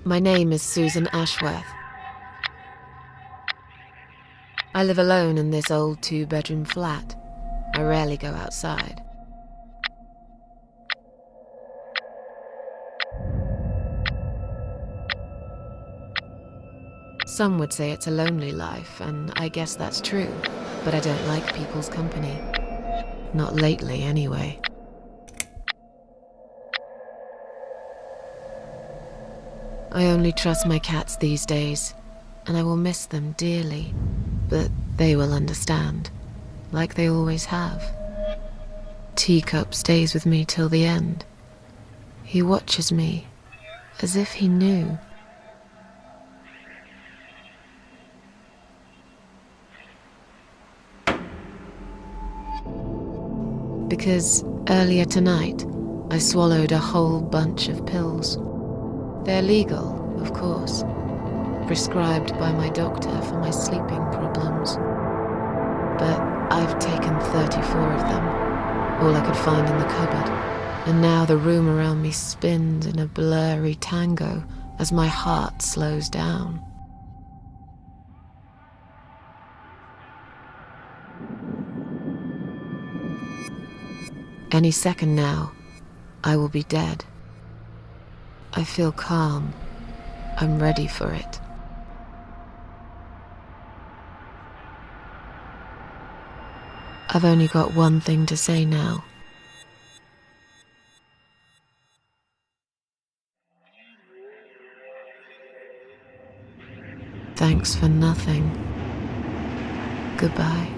My name is Susan Ashworth. I live alone in this old 2-bedroom flat. I rarely go outside. Some would say it's a lonely life, and I guess that's true, but I don't like people's company. Not lately, anyway. I only trust my cats these days, and I will miss them dearly, but they will understand, like they always have. Teacup stays with me till the end. He watches me, as if he knew. Because earlier tonight, I swallowed a whole bunch of pills. They're legal, of course, prescribed by my doctor for my sleeping problems. But I've taken 34 of them, all I could find in the cupboard, and now the room around me spins in a blurry tango as my heart slows down. Any second now, I will be dead. I feel calm. I'm ready for it. I've only got one thing to say now. Thanks for nothing. Goodbye.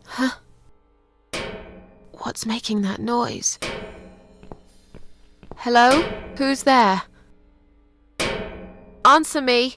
Huh? What's making that noise? Hello? Who's there? Answer me!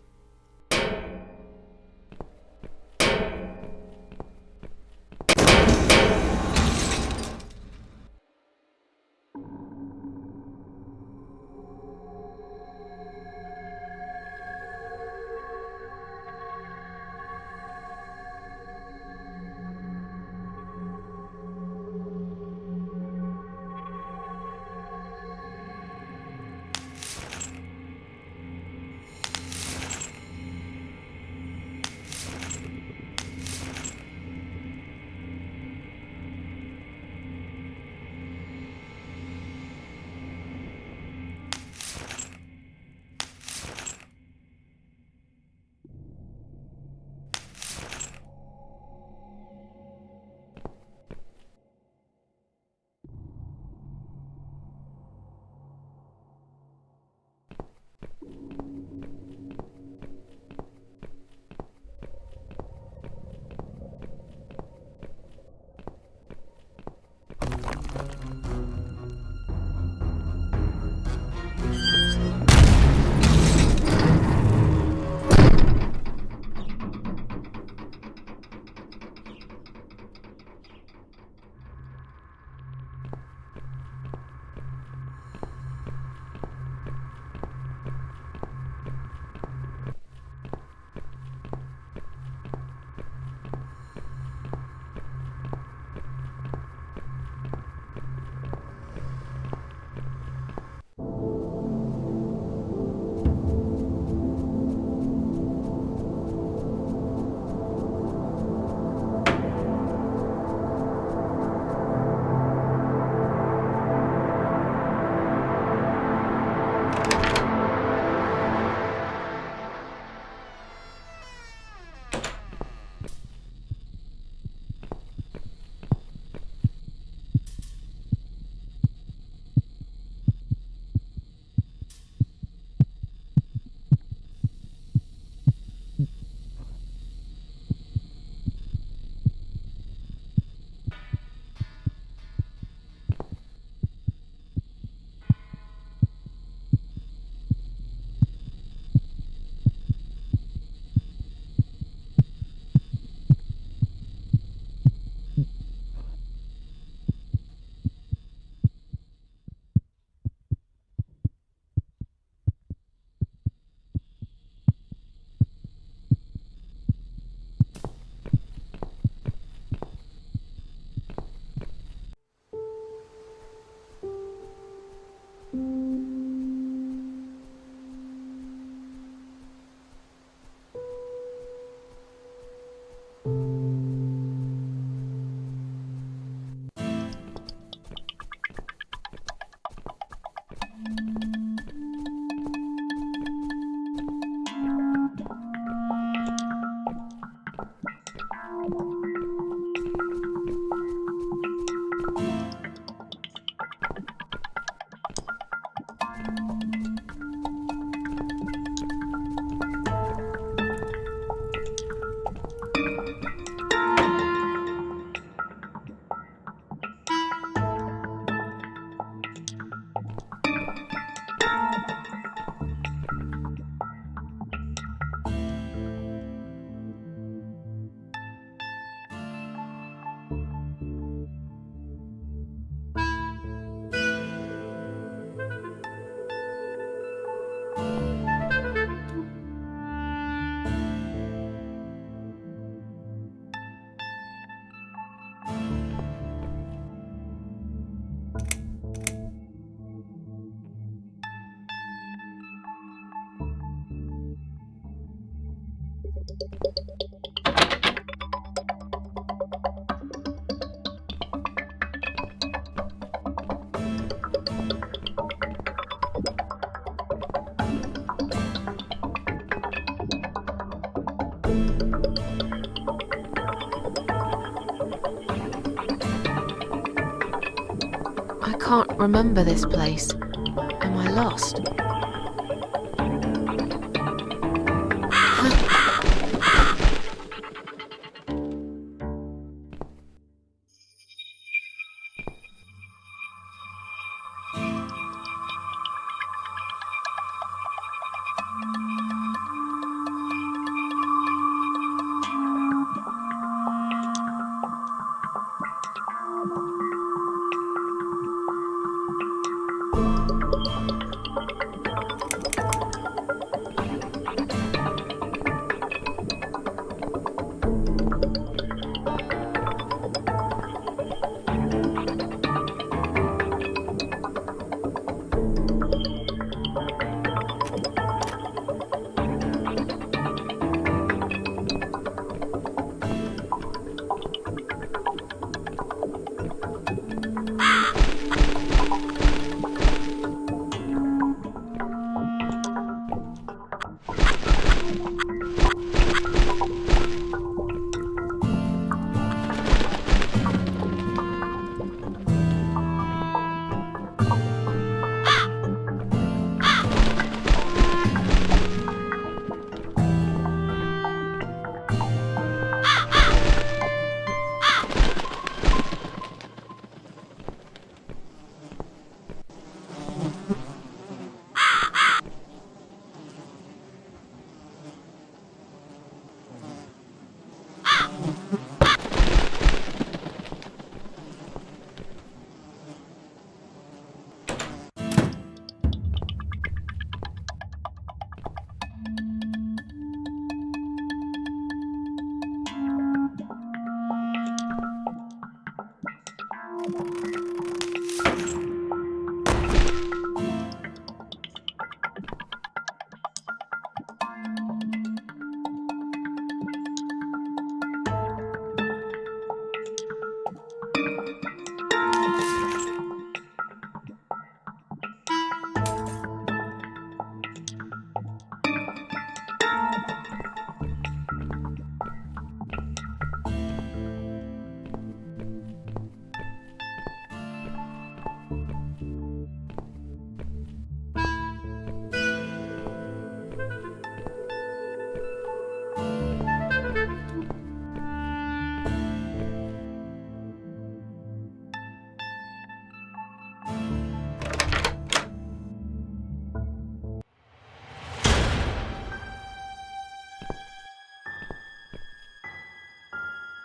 I can't remember this place. Am I lost?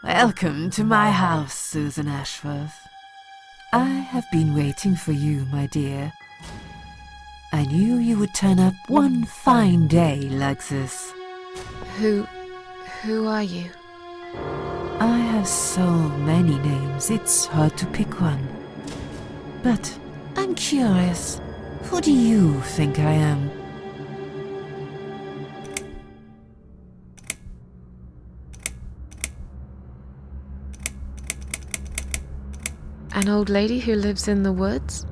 Welcome to my house, Susan Ashworth. I have been waiting for you, my dear. I knew you would turn up one fine day like this. Who are you? I have so many names, it's hard to pick one. But I'm curious, who do you think I am? An old lady who lives in the woods?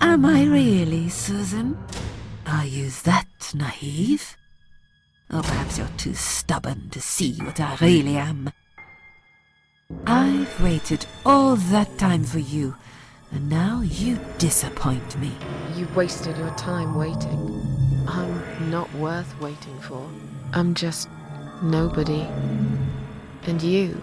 Am I really, Susan? Are you that naive? Or perhaps you're too stubborn to see what I really am. I've waited all that time for you, and now you disappoint me. You wasted your time waiting. I'm not worth waiting for. I'm just nobody. And you,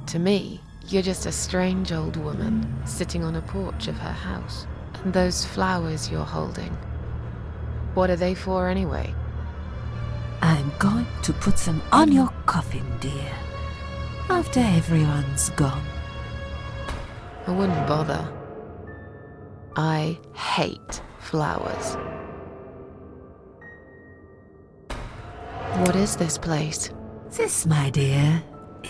to me, you're just a strange old woman sitting on a porch of her house. And those flowers you're holding, what are they for anyway? I'm going to put some on your coffin, dear, after everyone's gone. I wouldn't bother. I hate flowers. What is this place? This, my dear,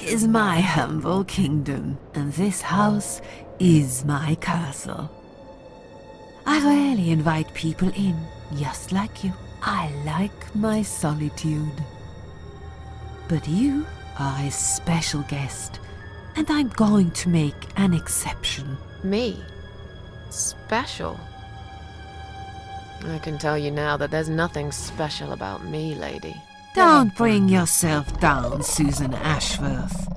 is my humble kingdom, and this house is my castle. I rarely invite people in, just like you. I like my solitude. But you are a special guest, and I'm going to make an exception. Me? Special? I can tell you now that there's nothing special about me, lady. Don't bring yourself down, Susan Ashworth.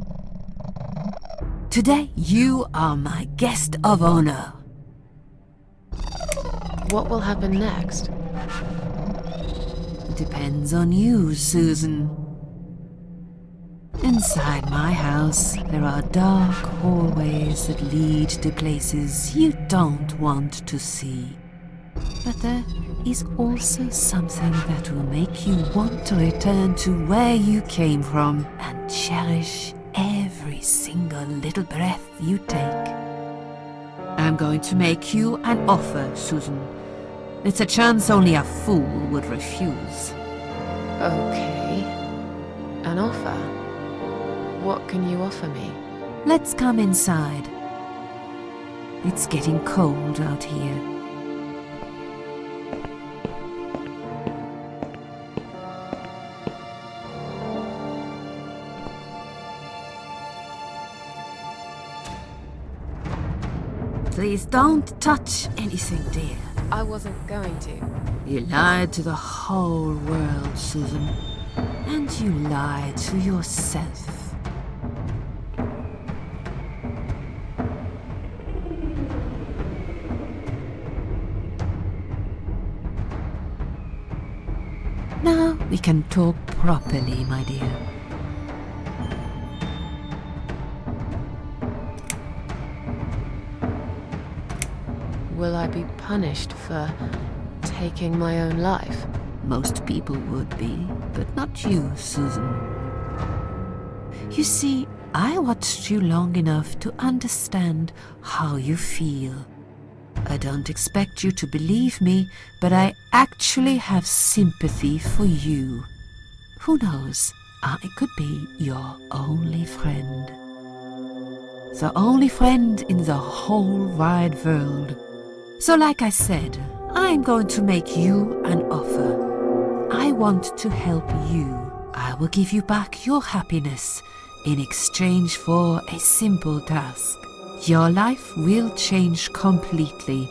Today you are my guest of honor. What will happen next? Depends on you, Susan. Inside my house, there are dark hallways that lead to places you don't want to see. But there is also something that will make you want to return to where you came from and cherish every single little breath you take. I'm going to make you an offer, Susan. It's a chance only a fool would refuse. Okay. An offer? What can you offer me? Let's come inside. It's getting cold out here. Please don't touch anything, dear. I wasn't going to. You lied to the whole world, Susan. And you lied to yourself. Now we can talk properly, my dear. Will I be punished for taking my own life? Most people would be, but not you, Susan. You see, I watched you long enough to understand how you feel. I don't expect you to believe me, but I actually have sympathy for you. Who knows, I could be your only friend. The only friend in the whole wide world. So like I said, I'm going to make you an offer. I want to help you. I will give you back your happiness in exchange for a simple task. Your life will change completely.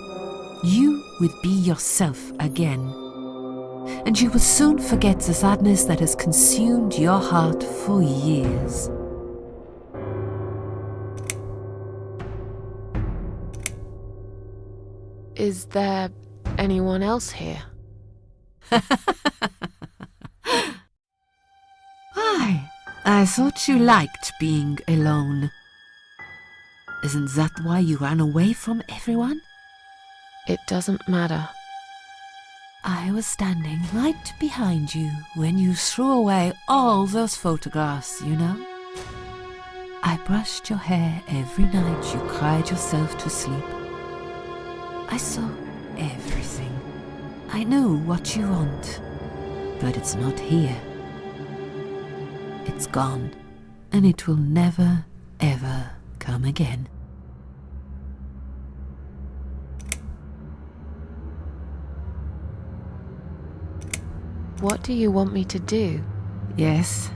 You will be yourself again. And you will soon forget the sadness that has consumed your heart for years. Is there anyone else here? Why, I thought you liked being alone. Isn't that why you ran away from everyone? It doesn't matter. I was standing right behind you when you threw away all those photographs, you know? I brushed your hair every night you cried yourself to sleep. I saw everything. I know what you want, but it's not here. It's gone, and it will never, ever come again. What do you want me to do? Yes,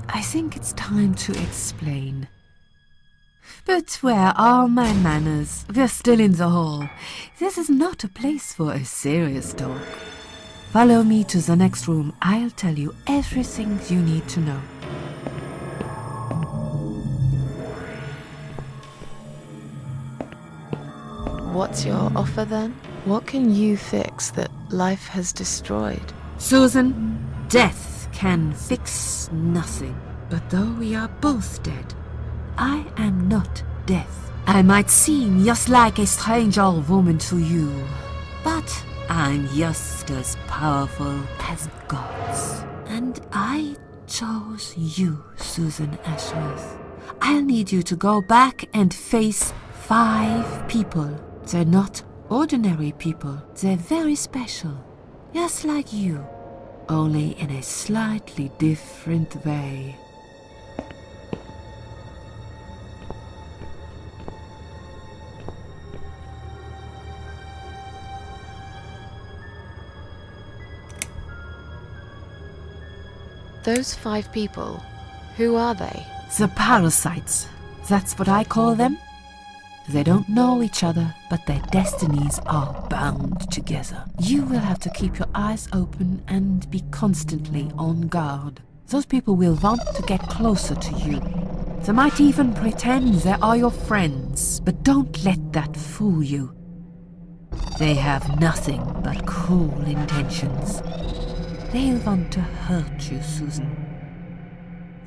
I think it's time to explain. But where are my manners? We're still in the hall. This is not a place for a serious talk. Follow me to the next room. I'll tell you everything you need to know. What's your offer then? What can you fix that life has destroyed? Susan, death can fix nothing. But though we are both dead, I am not death. I might seem just like a strange old woman to you, but I'm just as powerful as gods. And I chose you, Susan Ashworth. I'll need you to go back and face 5 people. They're not ordinary people. They're very special. Just like you, only in a slightly different way. Those 5 people, who are they? The parasites. That's what I call them. They don't know each other, but their destinies are bound together. You will have to keep your eyes open and be constantly on guard. Those people will want to get closer to you. They might even pretend they are your friends, but don't let that fool you. They have nothing but cruel intentions. They'll want to hurt you, Susan.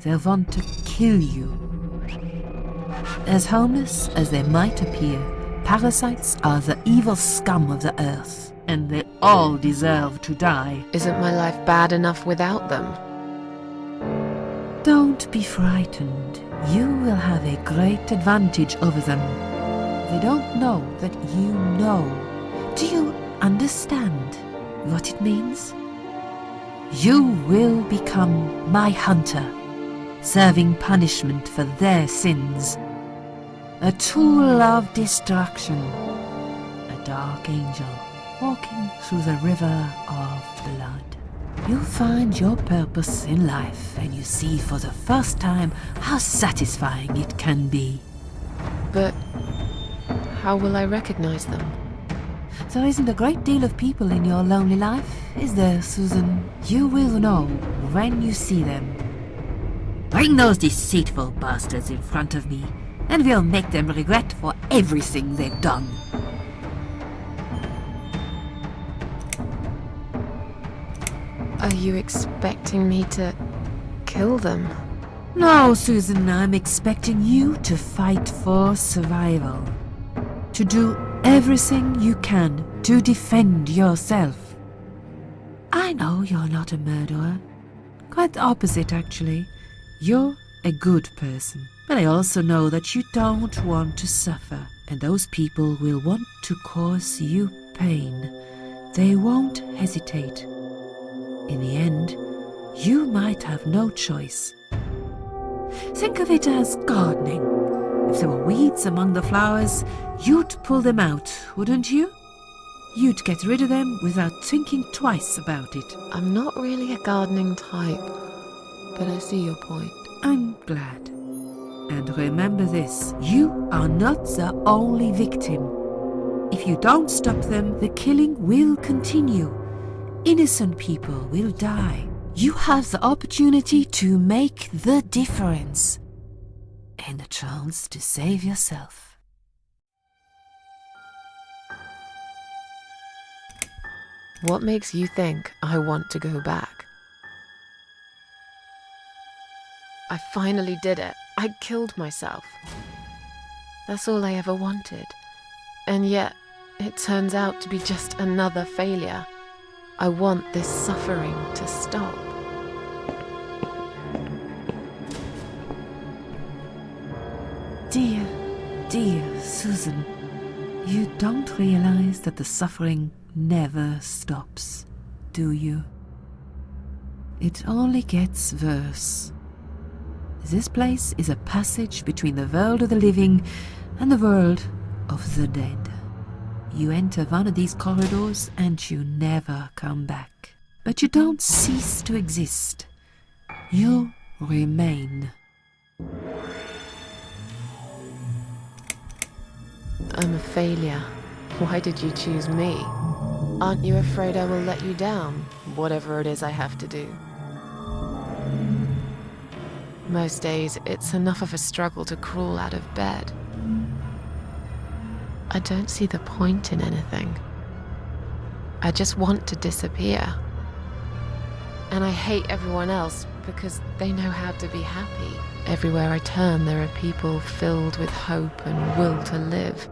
They'll want to kill you. As harmless as they might appear, parasites are the evil scum of the earth, and they all deserve to die. Isn't my life bad enough without them? Don't be frightened. You will have a great advantage over them. They don't know that you know. Do you understand what it means? You will become my hunter, serving punishment for their sins. A tool of destruction, a dark angel walking through the river of blood. You find your purpose in life and you see for the first time how satisfying it can be. But how will I recognize them? There isn't a great deal of people in your lonely life, is there, Susan? You will know when you see them. Bring those deceitful bastards in front of me, and we'll make them regret for everything they've done. Are you expecting me to kill them? No, Susan, I'm expecting you to fight for survival. To do everything you can to defend yourself. I know you're not a murderer. Quite the opposite, actually. You're a good person. But I also know that you don't want to suffer, and those people will want to cause you pain. They won't hesitate. In the end, you might have no choice. Think of it as gardening. If there were weeds among the flowers, you'd pull them out, wouldn't you? You'd get rid of them without thinking twice about it. I'm not really a gardening type, but I see your point. I'm glad. And remember this, you are not the only victim. If you don't stop them, the killing will continue. Innocent people will die. You have the opportunity to make the difference. And a chance to save yourself. What makes you think I want to go back? I finally did it. I killed myself. That's all I ever wanted. And yet, it turns out to be just another failure. I want this suffering to stop. Dear, dear Susan, you don't realize that the suffering never stops, do you? It only gets worse. This place is a passage between the world of the living and the world of the dead. You enter one of these corridors and you never come back. But you don't cease to exist. You remain. I'm a failure. Why did you choose me? Aren't you afraid I will let you down, whatever it is I have to do. Most days, it's enough of a struggle to crawl out of bed. I don't see the point in anything. I just want to disappear. And I hate everyone else because they know how to be happy. Everywhere I turn, there are people filled with hope and will to live.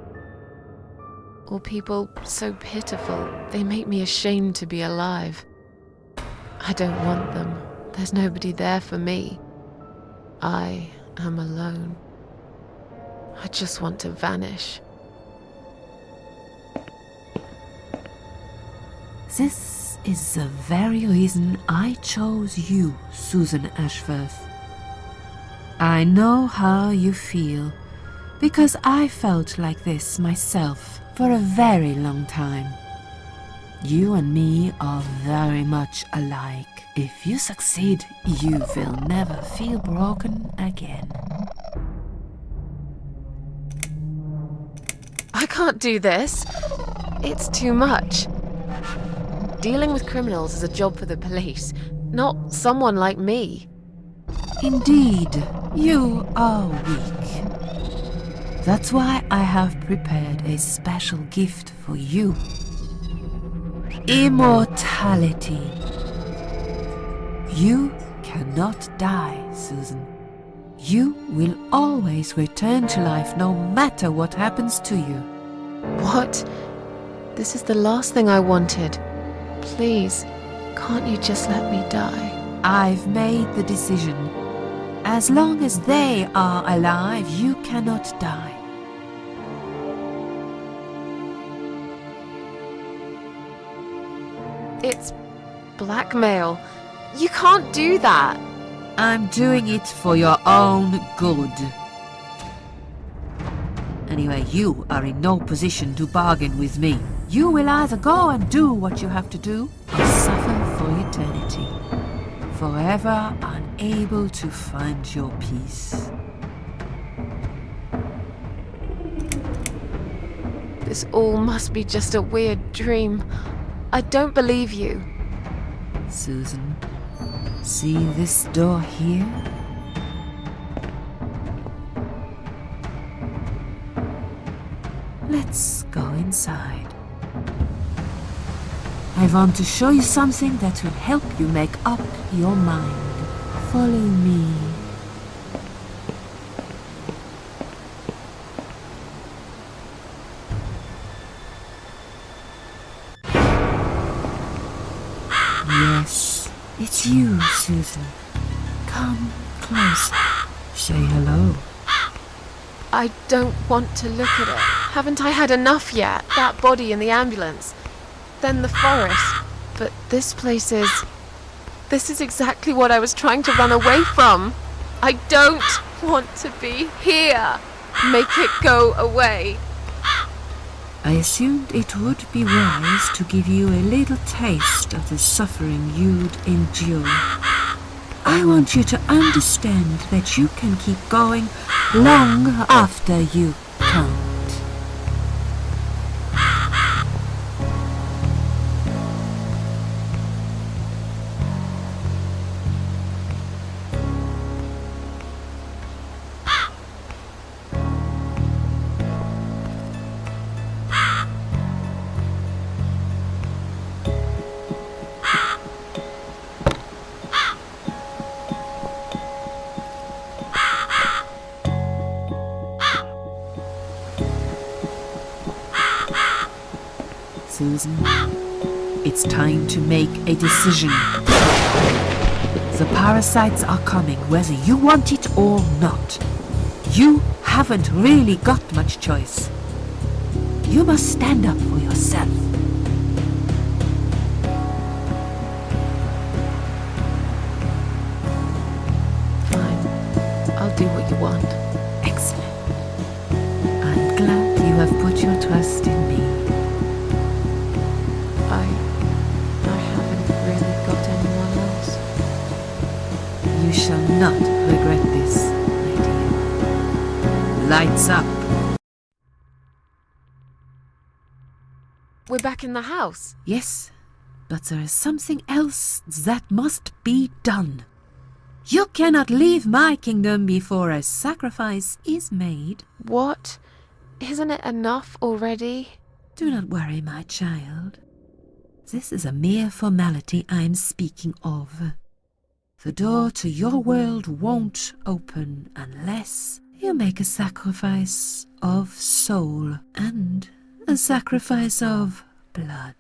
Or people so pitiful, they make me ashamed to be alive. I don't want them. There's nobody there for me. I am alone. I just want to vanish. This is the very reason I chose you, Susan Ashworth. I know how you feel, because I felt like this myself for a very long time. You and me are very much alike. If you succeed, you will never feel broken again. I can't do this. It's too much. Dealing with criminals is a job for the police, not someone like me. Indeed, you are weak. That's why I have prepared a special gift for you. Immortality. You cannot die, Susan. You will always return to life no matter what happens to you. What? This is the last thing I wanted. Please, can't you just let me die? I've made the decision. As long as they are alive, you cannot die. It's blackmail. You can't do that. I'm doing it for your own good. Anyway, you are in no position to bargain with me. You will either go and do what you have to do, or suffer for eternity, forever unable to find your peace. This all must be just a weird dream. I don't believe you. Susan, see this door here? Let's go inside. I want to show you something that will help you make up your mind. Follow me. Yes, it's you, Susan. Come close. Say hello. I don't want to look at it. Haven't I had enough yet? That body in the ambulance. Then the forest. But this place is... This is exactly what I was trying to run away from. I don't want to be here. Make it go away. I assumed it would be wise to give you a little taste of the suffering you'd endure. I want you to understand that you can keep going long after you can't. Susan, it's time to make a decision. The parasites are coming, whether you want it or not. You haven't really got much choice. You must stand up for yourself. Fine. I'll do what you want. Excellent. I'm glad you have put your trust in me. I haven't really got anyone else. You shall not regret this, my dear. Lights up. We're back in the house. Yes, But there is something else that must be done. You cannot leave my kingdom before a sacrifice is made. What? Isn't it enough already? Do not worry, my child. This is a mere formality I am speaking of. The door to your world won't open unless you make a sacrifice of soul and a sacrifice of blood.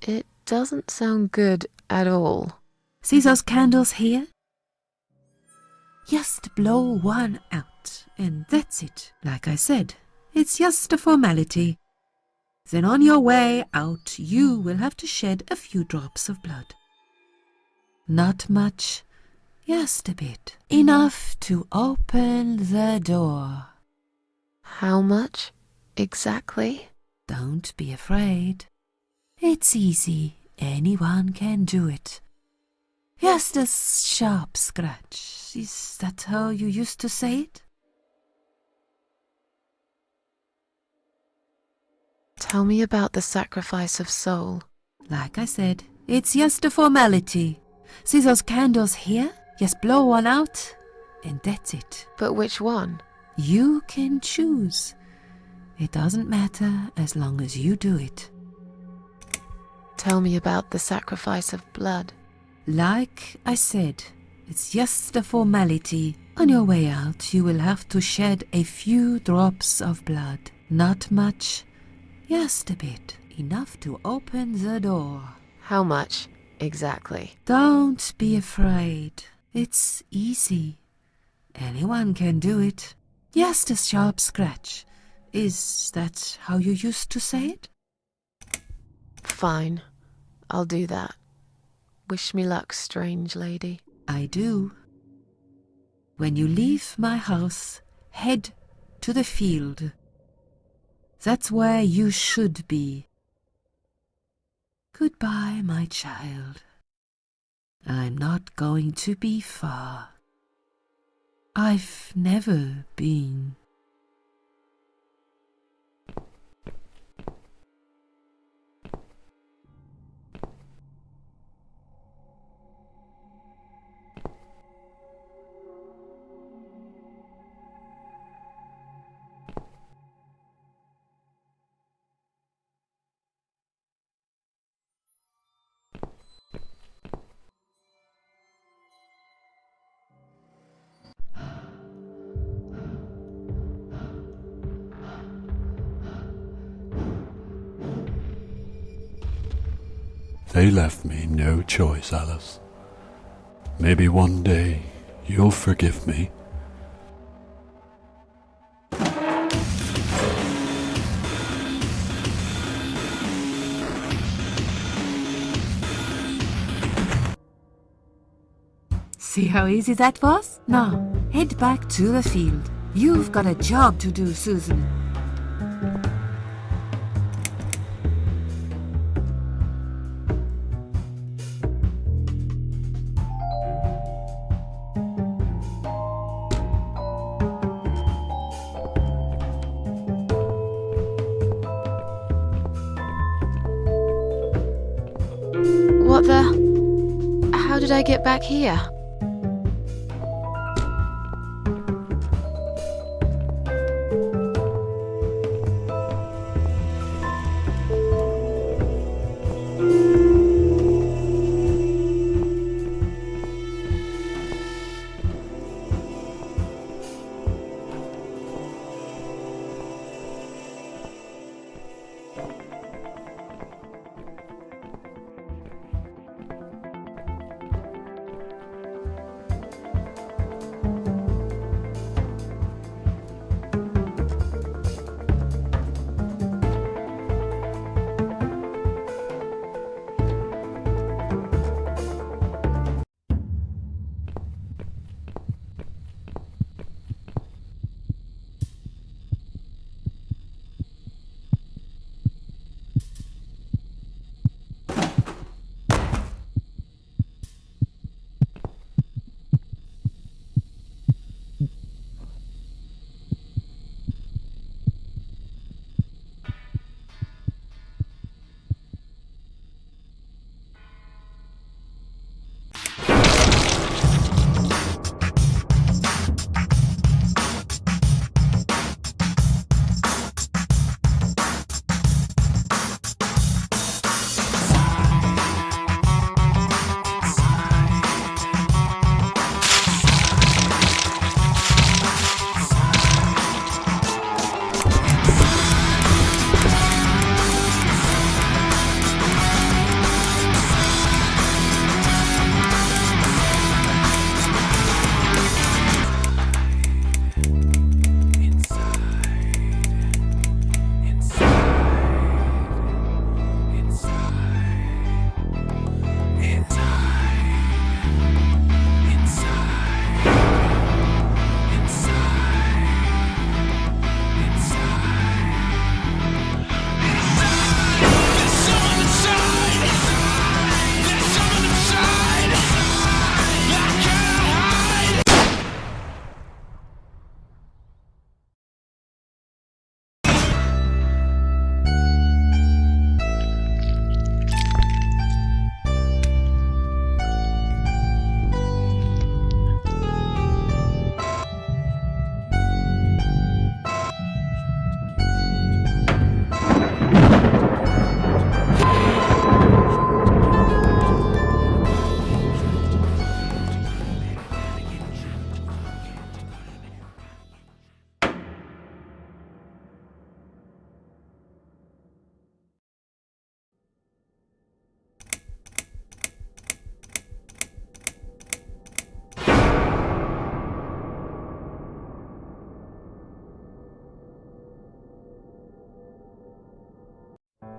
It doesn't sound good at all. See those candles here? Just blow one out, and that's it. Like I said, it's just a formality. Then on your way out, you will have to shed a few drops of blood. Not much, just a bit. Enough to open the door. How much exactly? Don't be afraid. It's easy. Anyone can do it. Just a sharp scratch. Is that how you used to say it? Tell me about the sacrifice of soul. Like I said, it's just a formality. See those candles here? Just blow one out, and that's it. But which one? You can choose. It doesn't matter as long as you do it. Tell me about the sacrifice of blood. Like I said, it's just a formality. On your way out, you will have to shed a few drops of blood. Not much, just a bit. Enough to open the door. How much exactly? Don't be afraid. It's easy. Anyone can do it. Just a sharp scratch. Is that how you used to say it? Fine. I'll do that. Wish me luck, strange lady. I do. When you leave my house, head to the field. That's where you should be. Goodbye, my child. I'm not going to be far. I've never been. They left me no choice, Alice. Maybe one day you'll forgive me. See how easy that was? Now, head back to the field. You've got a job to do, Susan. What the? How did I get back here?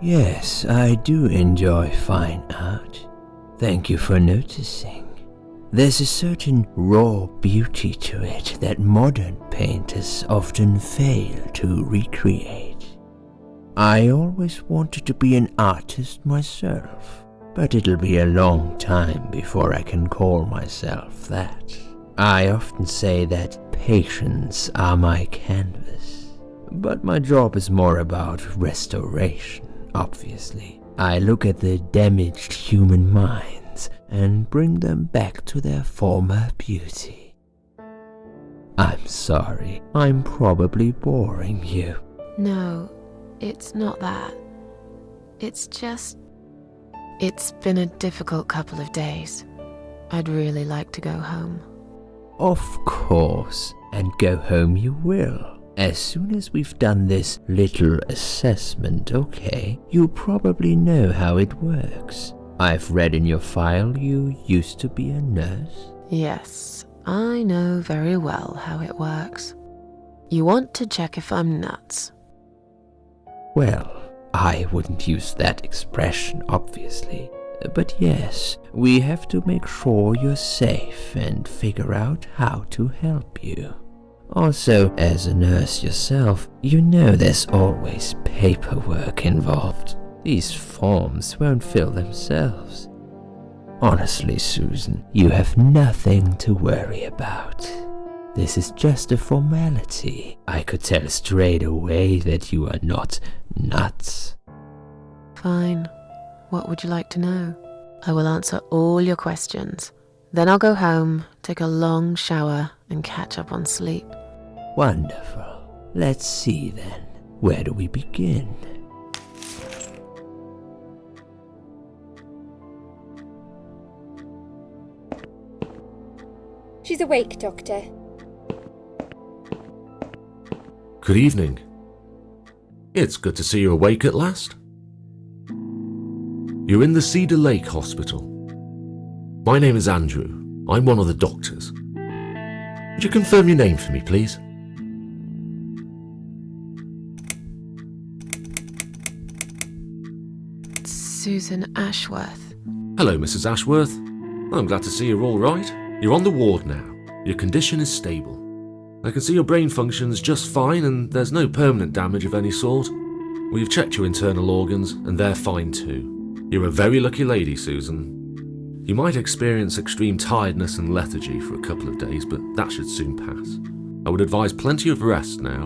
Yes, I do enjoy fine art. Thank you for noticing. There's a certain raw beauty to it that modern painters often fail to recreate. I always wanted to be an artist myself, but it'll be a long time before I can call myself that. I often say that patients are my canvas, but my job is more about restoration, obviously. I look at the damaged human minds and bring them back to their former beauty. I'm sorry, I'm probably boring you. No, it's not that. It's just... It's been a difficult couple of days. I'd really like to go home. Of course, and go home you will. As soon as we've done this little assessment, okay? You probably know how it works. I've read in your file you used to be a nurse. Yes, I know very well how it works. You want to check if I'm nuts. Well, I wouldn't use that expression, obviously. But yes, we have to make sure you're safe and figure out how to help you. Also, as a nurse yourself, you know there's always paperwork involved. These forms won't fill themselves. Honestly, Susan, you have nothing to worry about. This is just a formality. I could tell straight away that you are not nuts. Fine. What would you like to know? I will answer all your questions. Then I'll go home, take a long shower, and catch up on sleep. Wonderful. Let's see then. Where do we begin? She's awake, Doctor. Good evening. It's good to see you awake at last. You're in the Cedar Lake Hospital. My name is Andrew. I'm one of the doctors. Would you confirm your name for me, please? Susan Ashworth. Hello, Mrs. Ashworth. I'm glad to see you're all right. You're on the ward now. Your condition is stable. I can see your brain functions just fine and there's no permanent damage of any sort. We've checked your internal organs and they're fine too. You're a very lucky lady, Susan. You might experience extreme tiredness and lethargy for a couple of days, but that should soon pass. I would advise plenty of rest now.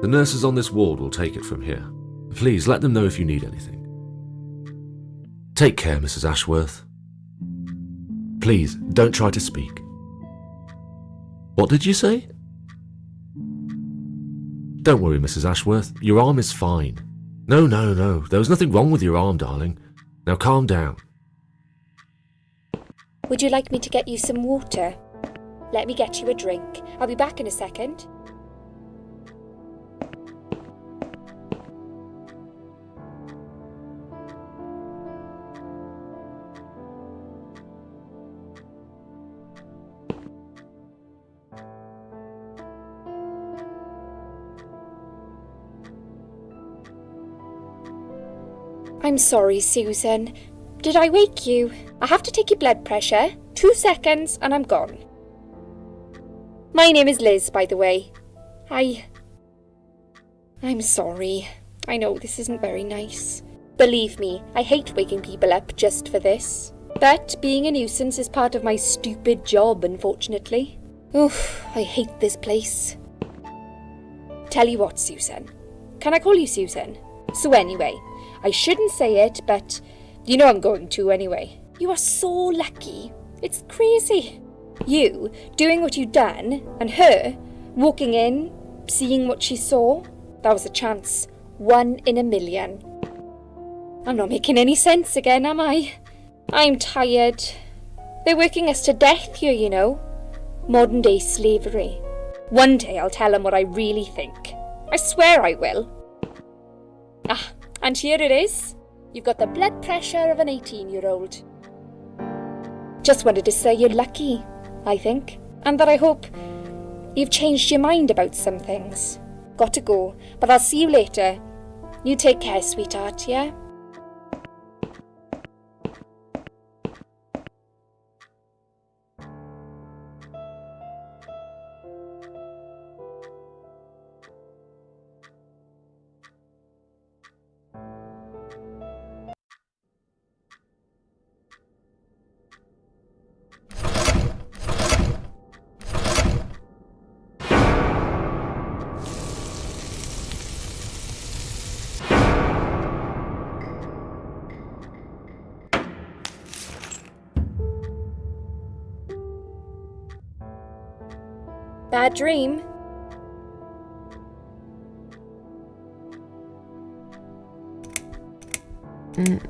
The nurses on this ward will take it from here. Please let them know if you need anything. Take care, Mrs. Ashworth. Please, don't try to speak. What did you say? Don't worry, Mrs. Ashworth. Your arm is fine. No. There was nothing wrong with your arm, darling. Now calm down. Would you like me to get you some water? Let me get you a drink. I'll be back in a second. I'm sorry, Susan. Did I wake you? I have to take your blood pressure. 2 seconds and I'm gone. My name is Liz, by the way. I'm sorry. I know this isn't very nice. Believe me, I hate waking people up just for this. But being a nuisance is part of my stupid job, unfortunately. Oof, I hate this place. Tell you what, Susan. Can I call you Susan? So anyway, I shouldn't say it, but you know I'm going to anyway. You are so lucky. It's crazy. You doing what you'd done, and her walking in, seeing what she saw. That was a chance. 1 in a million. I'm not making any sense again, am I? I'm tired. They're working us to death here, you know. Modern day slavery. One day I'll tell them what I really think. I swear I will. Ah, and here it is. You've got the blood pressure of an 18-year-old. Just wanted to say you're lucky, I think, and that I hope you've changed your mind about some things. Got to go, but I'll see you later. You take care, sweetheart, yeah? Bad dream?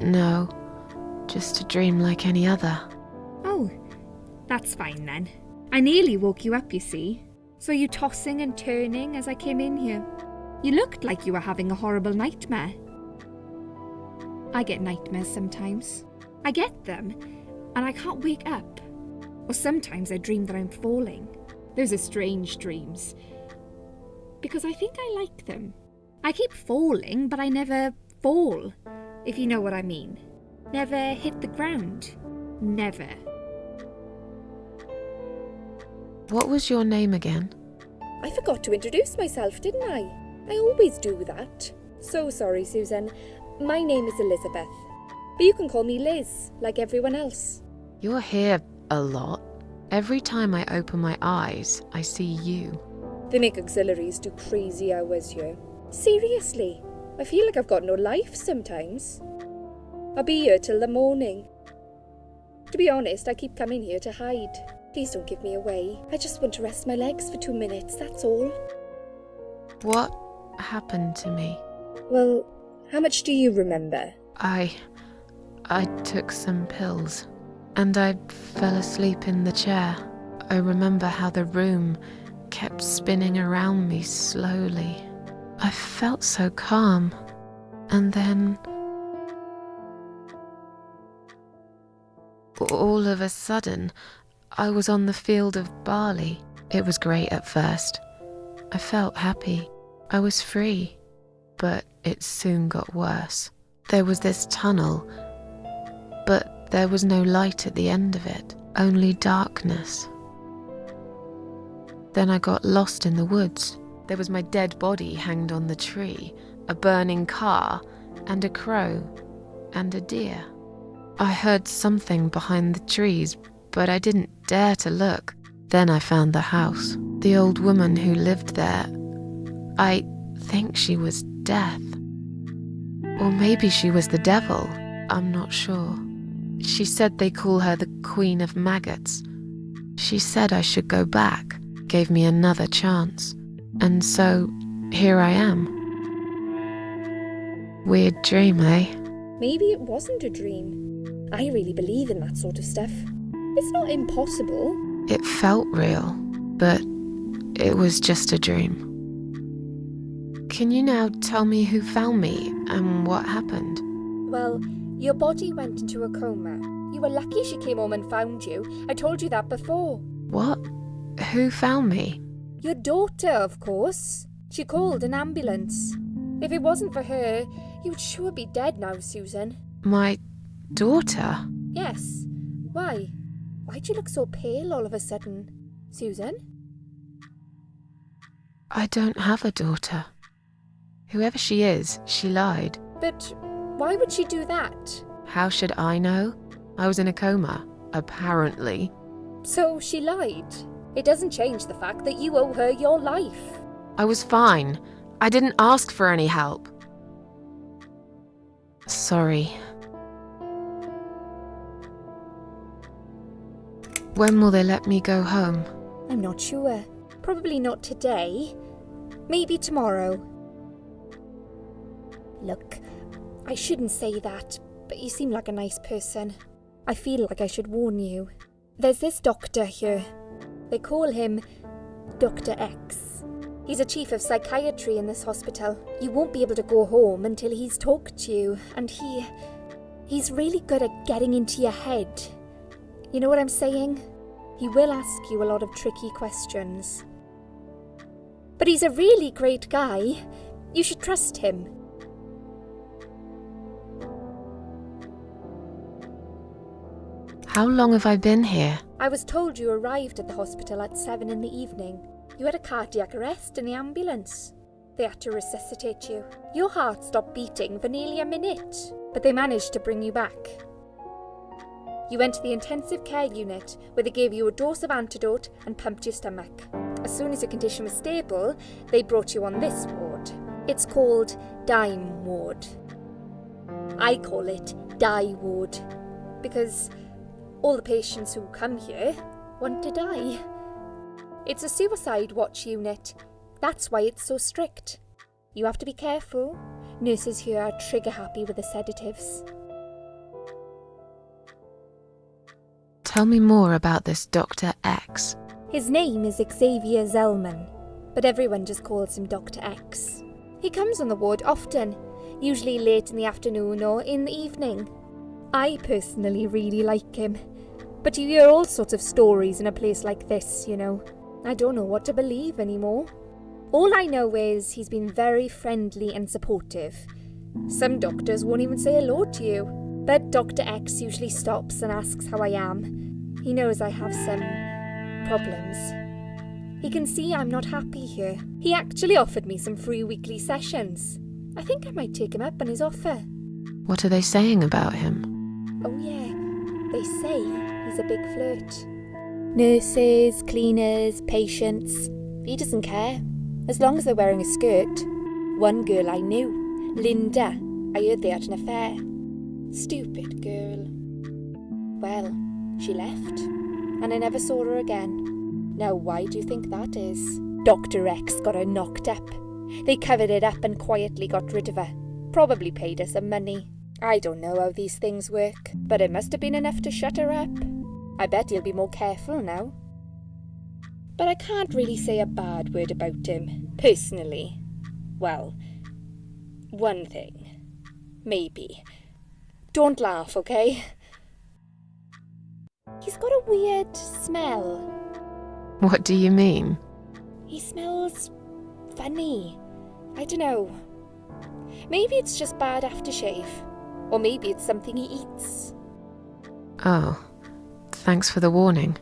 No, just a dream like any other. Oh, that's fine then. I nearly woke you up, you see. Saw you tossing and turning as I came in here. You looked like you were having a horrible nightmare. I get nightmares sometimes. I get them, and I can't wake up. Or sometimes I dream that I'm falling. Those are strange dreams. Because I think I like them. I keep falling, but I never fall, if you know what I mean. Never hit the ground. Never. What was your name again? I forgot to introduce myself, didn't I? I always do that. So sorry, Susan. My name is Elizabeth. But you can call me Liz, like everyone else. You're here a lot. Every time I open my eyes, I see you. They make auxiliaries do crazy hours here. Seriously, I feel like I've got no life sometimes. I'll be here till the morning. To be honest, I keep coming here to hide. Please don't give me away. I just want to rest my legs for 2 minutes, that's all. What happened to me? Well, how much do you remember? I took some pills, and I fell asleep in the chair. I remember how the room kept spinning around me slowly. I felt so calm, and then all of a sudden, I was on the field of barley. It was great at first. I felt happy. I was free. But it soon got worse. There was this tunnel, but there was no light at the end of it, only darkness. Then I got lost in the woods. There was my dead body hanged on the tree, a burning car, and a crow, and a deer. I heard something behind the trees, but I didn't dare to look. Then I found the house. The old woman who lived there, I think she was Death. Or maybe she was the devil, I'm not sure. She said they call her the Queen of Maggots. She said I should go back, gave me another chance. And so, here I am. Weird dream, eh? Maybe it wasn't a dream. I really believe in that sort of stuff. It's not impossible. It felt real, but it was just a dream. Can you now tell me who found me and what happened? Well, your body went into a coma. You were lucky she came home and found you. I told you that before. What? Who found me? Your daughter, of course. She called an ambulance. If it wasn't for her, you would sure be dead now, Susan. My daughter? Yes. Why? Why'd you look so pale all of a sudden, Susan? I don't have a daughter. Whoever she is, she lied. But why would she do that? How should I know? I was in a coma, apparently. So she lied. It doesn't change the fact that you owe her your life. I was fine. I didn't ask for any help. Sorry. When will they let me go home? I'm not sure. Probably not today. Maybe tomorrow. Look, I shouldn't say that, but you seem like a nice person. I feel like I should warn you. There's this doctor here. They call him Dr. X. He's a chief of psychiatry in this hospital. You won't be able to go home until he's talked to you, and he's really good at getting into your head. You know what I'm saying? He will ask you a lot of tricky questions. But he's a really great guy. You should trust him. How long have I been here? I was told you arrived at the hospital at 7 in the evening. You had a cardiac arrest in the ambulance. They had to resuscitate you. Your heart stopped beating for nearly a minute, but they managed to bring you back. You went to the intensive care unit, where they gave you a dose of antidote and pumped your stomach. As soon as your condition was stable, they brought you on this ward. It's called Dime Ward. I call it Die Ward, because all the patients who come here want to die. It's a suicide watch unit. That's why it's so strict. You have to be careful. Nurses here are trigger happy with the sedatives. Tell me more about this Dr. X. His name is Xavier Zellman, but everyone just calls him Dr. X. He comes on the ward often, usually late in the afternoon or in the evening. I personally really like him, but you hear all sorts of stories in a place like this, you know. I don't know what to believe anymore. All I know is he's been very friendly and supportive. Some doctors won't even say hello to you, but Dr. X usually stops and asks how I am. He knows I have some problems. He can see I'm not happy here. He actually offered me some free weekly sessions. I think I might take him up on his offer. What are they saying about him? Oh yeah, they say he's a big flirt. Nurses, cleaners, patients, he doesn't care, as long as they're wearing a skirt. One girl I knew, Linda, I heard they had an affair. Stupid girl. Well, she left, and I never saw her again. Now why do you think that is? Dr. X got her knocked up. They covered it up and quietly got rid of her. Probably paid her some money. I don't know how these things work, but it must have been enough to shut her up. I bet he'll be more careful now. But I can't really say a bad word about him, personally. Well, one thing. Maybe. Don't laugh, okay? He's got a weird smell. What do you mean? He smells funny. I don't know. Maybe it's just bad aftershave. Or maybe it's something he eats. Oh, thanks for the warning.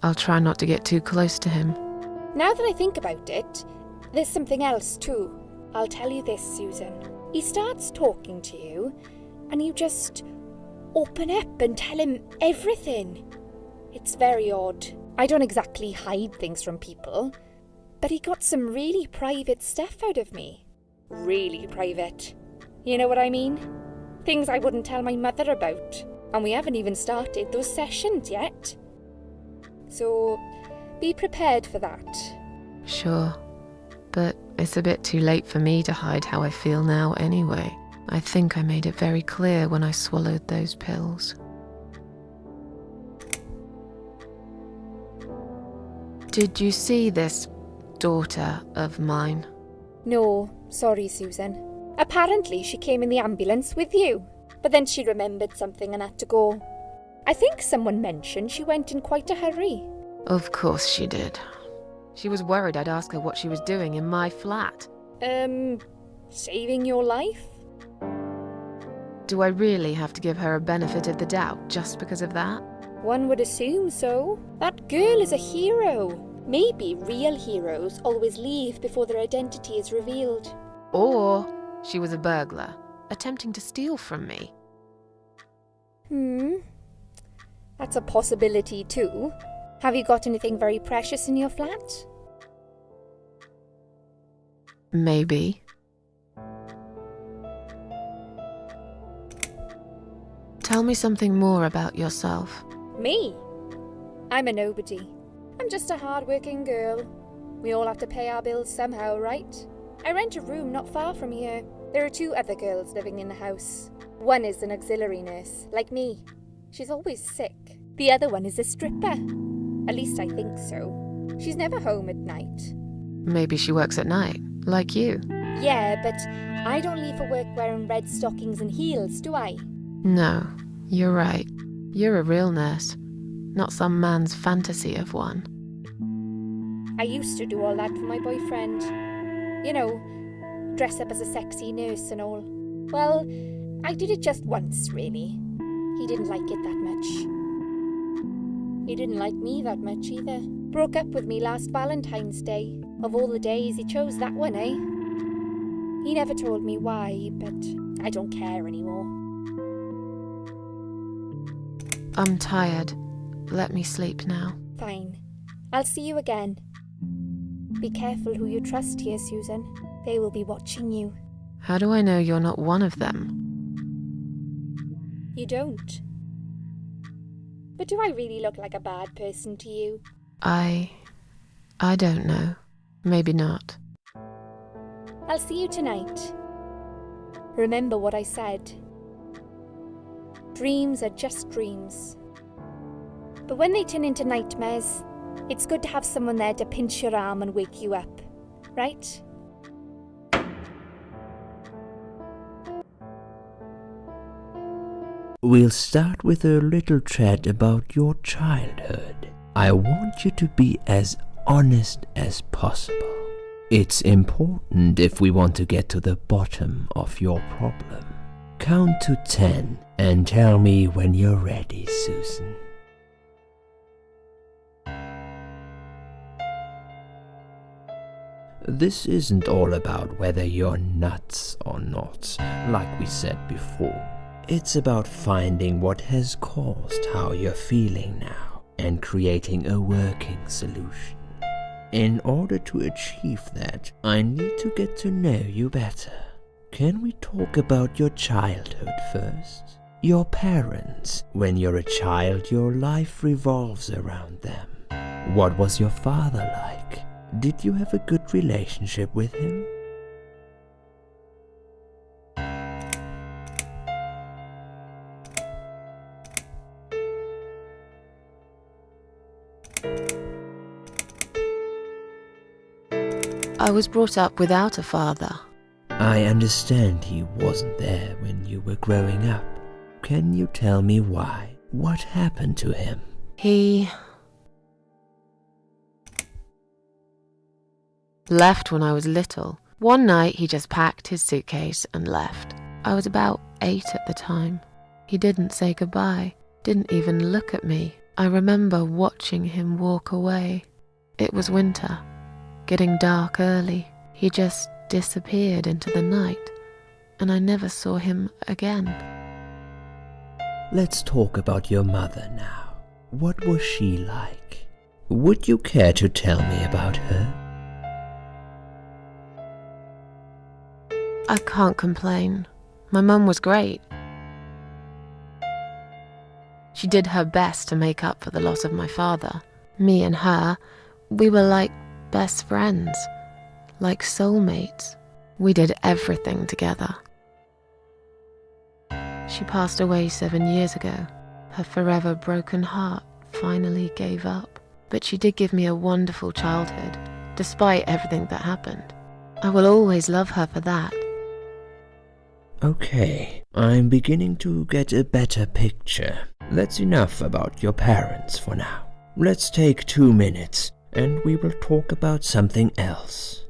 I'll try not to get too close to him. Now that I think about it, there's something else too. I'll tell you this, Susan. He starts talking to you, and you just open up and tell him everything. It's very odd. I don't exactly hide things from people, but he got some really private stuff out of me. Really private. You know what I mean? Things I wouldn't tell my mother about. And we haven't even started those sessions yet. So, be prepared for that. Sure, but it's a bit too late for me to hide how I feel now anyway. I think I made it very clear when I swallowed those pills. Did you see this daughter of mine? No, sorry, Susan. Apparently she came in the ambulance with you, but then she remembered something and had to go. I think someone mentioned she went in quite a hurry. Of course she did. She was worried I'd ask her what she was doing in my flat. Saving your life? Do I really have to give her a benefit of the doubt just because of that? One would assume so. That girl is a hero. Maybe real heroes always leave before their identity is revealed. Or she was a burglar, attempting to steal from me. That's a possibility too. Have you got anything very precious in your flat? Maybe. Tell me something more about yourself. Me? I'm a nobody. I'm just a hard-working girl. We all have to pay our bills somehow, right? I rent a room not far from here. There are 2 other girls living in the house. One is an auxiliary nurse, like me. She's always sick. The other one is a stripper. At least I think so. She's never home at night. Maybe she works at night, like you. Yeah, but I don't leave for work wearing red stockings and heels, do I? No, you're right. You're a real nurse, not some man's fantasy of one. I used to do all that for my boyfriend. You know, dress up as a sexy nurse and all. Well, I did it just once, really. He didn't like it that much. He didn't like me that much either. Broke up with me last Valentine's Day. Of all the days, he chose that one, eh? He never told me why, but I don't care anymore. I'm tired. Let me sleep now. Fine. I'll see you again. Be careful who you trust here, Susan. They will be watching you. How do I know you're not one of them? You don't. But do I really look like a bad person to you? I I don't know. Maybe not. I'll see you tonight. Remember what I said. Dreams are just dreams. But when they turn into nightmares, it's good to have someone there to pinch your arm and wake you up, right? We'll start with a little chat about your childhood. I want you to be as honest as possible. It's important if we want to get to the bottom of your problem. Count to 10 and tell me when you're ready, Susan. This isn't all about whether you're nuts or not, like we said before. It's about finding what has caused how you're feeling now and creating a working solution. In order to achieve that, I need to get to know you better. Can we talk about your childhood first? Your parents. When you're a child, your life revolves around them. What was your father like? Did you have a good relationship with him? I was brought up without a father. I understand he wasn't there when you were growing up. Can you tell me why? What happened to him? He left when I was little. One night he just packed his suitcase and left. I was about 8 at the time. He didn't say goodbye, didn't even look at me. I remember watching him walk away. It was winter, getting dark early. He just disappeared into the night, and I never saw him again. Let's talk about your mother now. What was she like? Would you care to tell me about her? I can't complain. My mum was great. She did her best to make up for the loss of my father. Me and her, we were like best friends, like soulmates. We did everything together. She passed away 7 years ago. Her forever broken heart finally gave up. But she did give me a wonderful childhood, despite everything that happened. I will always love her for that. Okay, I'm beginning to get a better picture. That's enough about your parents for now. Let's take 2 minutes and we will talk about something else.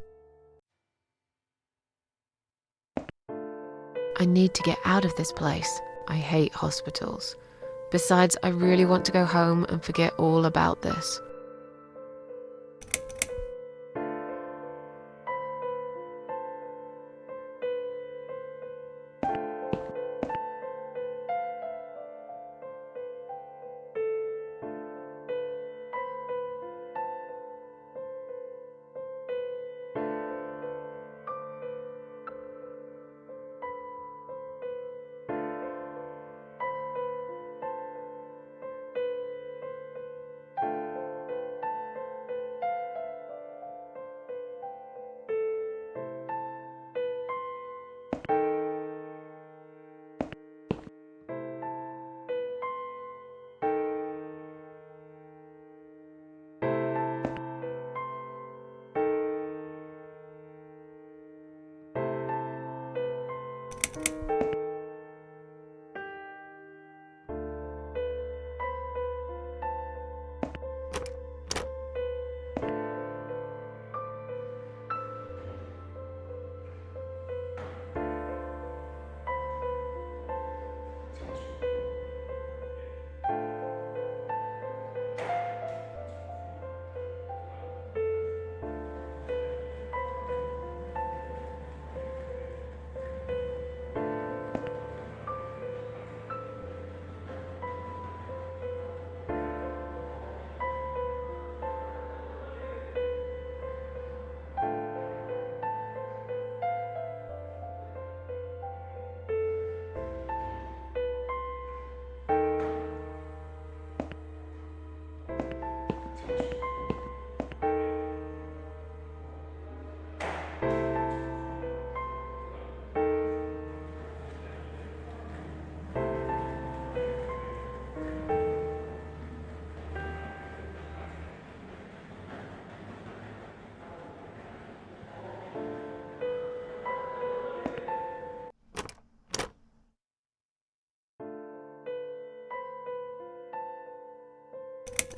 I need to get out of this place. I hate hospitals. Besides, I really want to go home and forget all about this.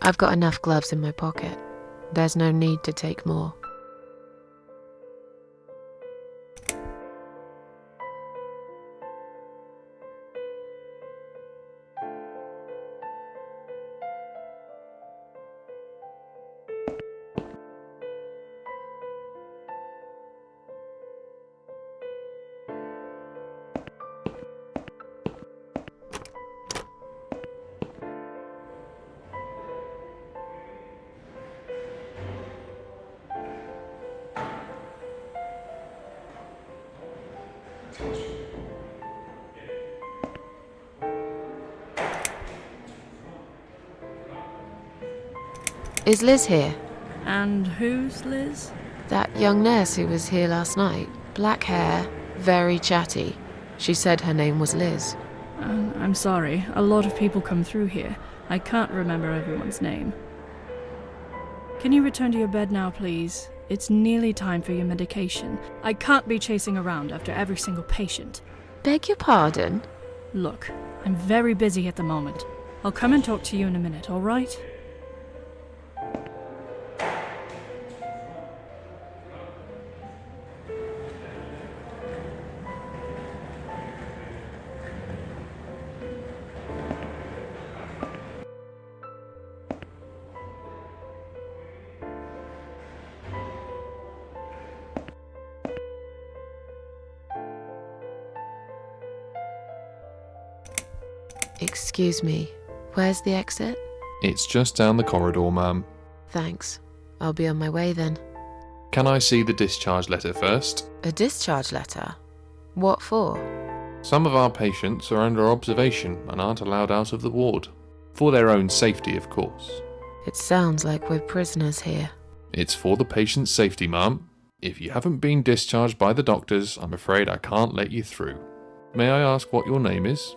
I've got enough gloves in my pocket. There's no need to take more. Is Liz here? And who's Liz? That young nurse who was here last night. Black hair, very chatty. She said her name was Liz. I'm sorry, a lot of people come through here. I can't remember everyone's name. Can you return to your bed now, please? It's nearly time for your medication. I can't be chasing around after every single patient. Beg your pardon? Look, I'm very busy at the moment. I'll come and talk to you in a minute, all right? Excuse me, where's the exit? It's just down the corridor, ma'am. Thanks. I'll be on my way then. Can I see the discharge letter first? A discharge letter? What for? Some of our patients are under observation and aren't allowed out of the ward. For their own safety, of course. It sounds like we're prisoners here. It's for the patient's safety, ma'am. If you haven't been discharged by the doctors, I'm afraid I can't let you through. May I ask what your name is?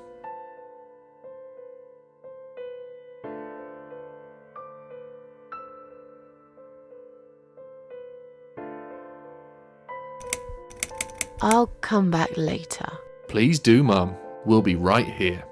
I'll come back later. Please do, ma'am. We'll be right here.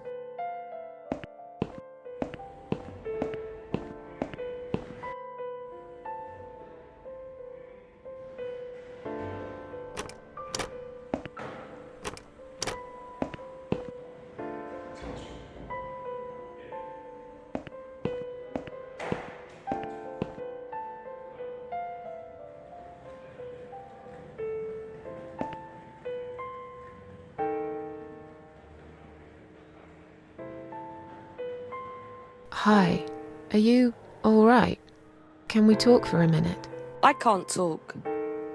Hi, are you alright? Can we talk for a minute? I can't talk.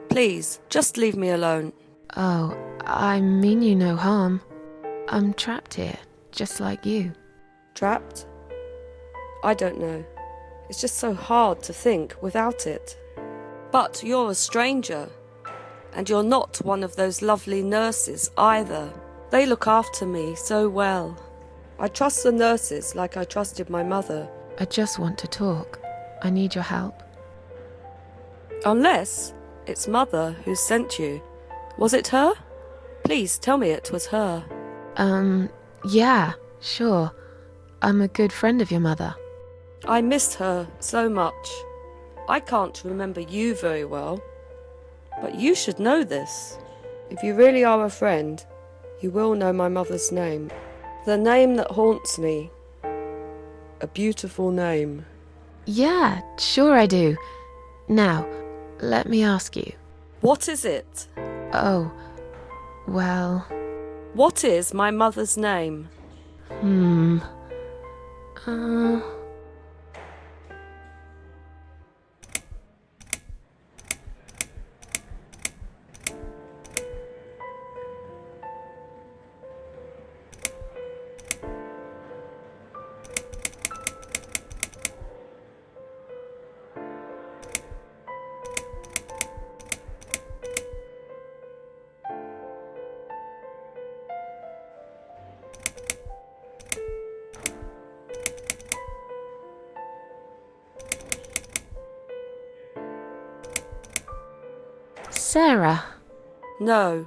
Please, just leave me alone. Oh, I mean you no harm. I'm trapped here, just like you. Trapped? I don't know. It's just so hard to think without it. But you're a stranger. And you're not one of those lovely nurses either. They look after me so well. I trust the nurses like I trusted my mother. I just want to talk. I need your help. Unless it's Mother who sent you. Was it her? Please tell me it was her. Yeah, sure. I'm a good friend of your mother. I missed her so much. I can't remember you very well. But you should know this. If you really are a friend, you will know my mother's name. The name that haunts me. A beautiful name. Yeah, sure I do. Now, let me ask you. What is it? Oh, well... What is my mother's name? Sarah. No.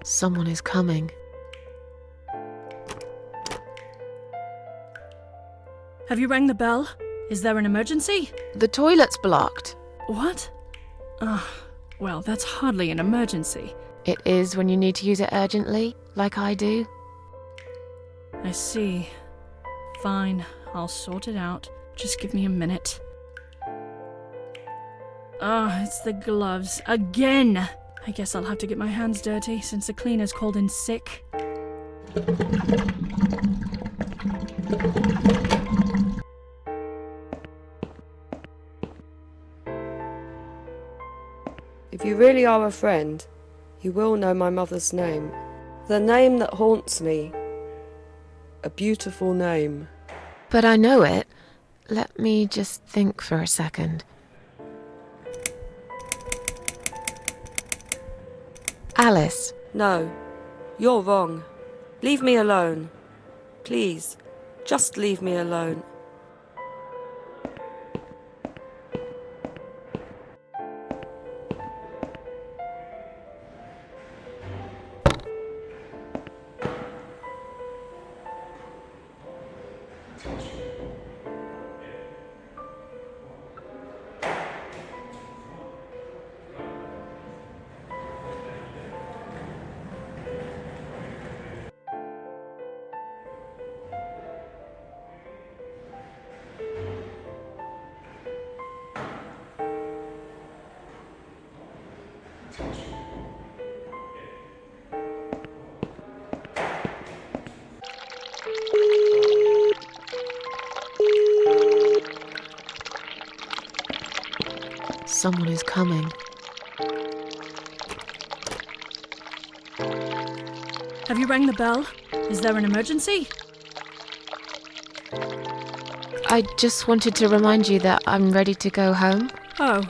Someone is coming. Have you rang the bell? Is there an emergency? The toilet's blocked. What? Well, that's hardly an emergency. It is when you need to use it urgently, like I do. I see. Fine, I'll sort it out. Just give me a minute. It's the gloves. Again! I guess I'll have to get my hands dirty since the cleaner's called in sick. If you really are a friend, you will know my mother's name. The name that haunts me. A beautiful name. But I know it. Let me just think for a second. Alice. No, you're wrong. Leave me alone. Please, just leave me alone. Someone is coming. Have you rang the bell? Is there an emergency? I just wanted to remind you that I'm ready to go home. Oh,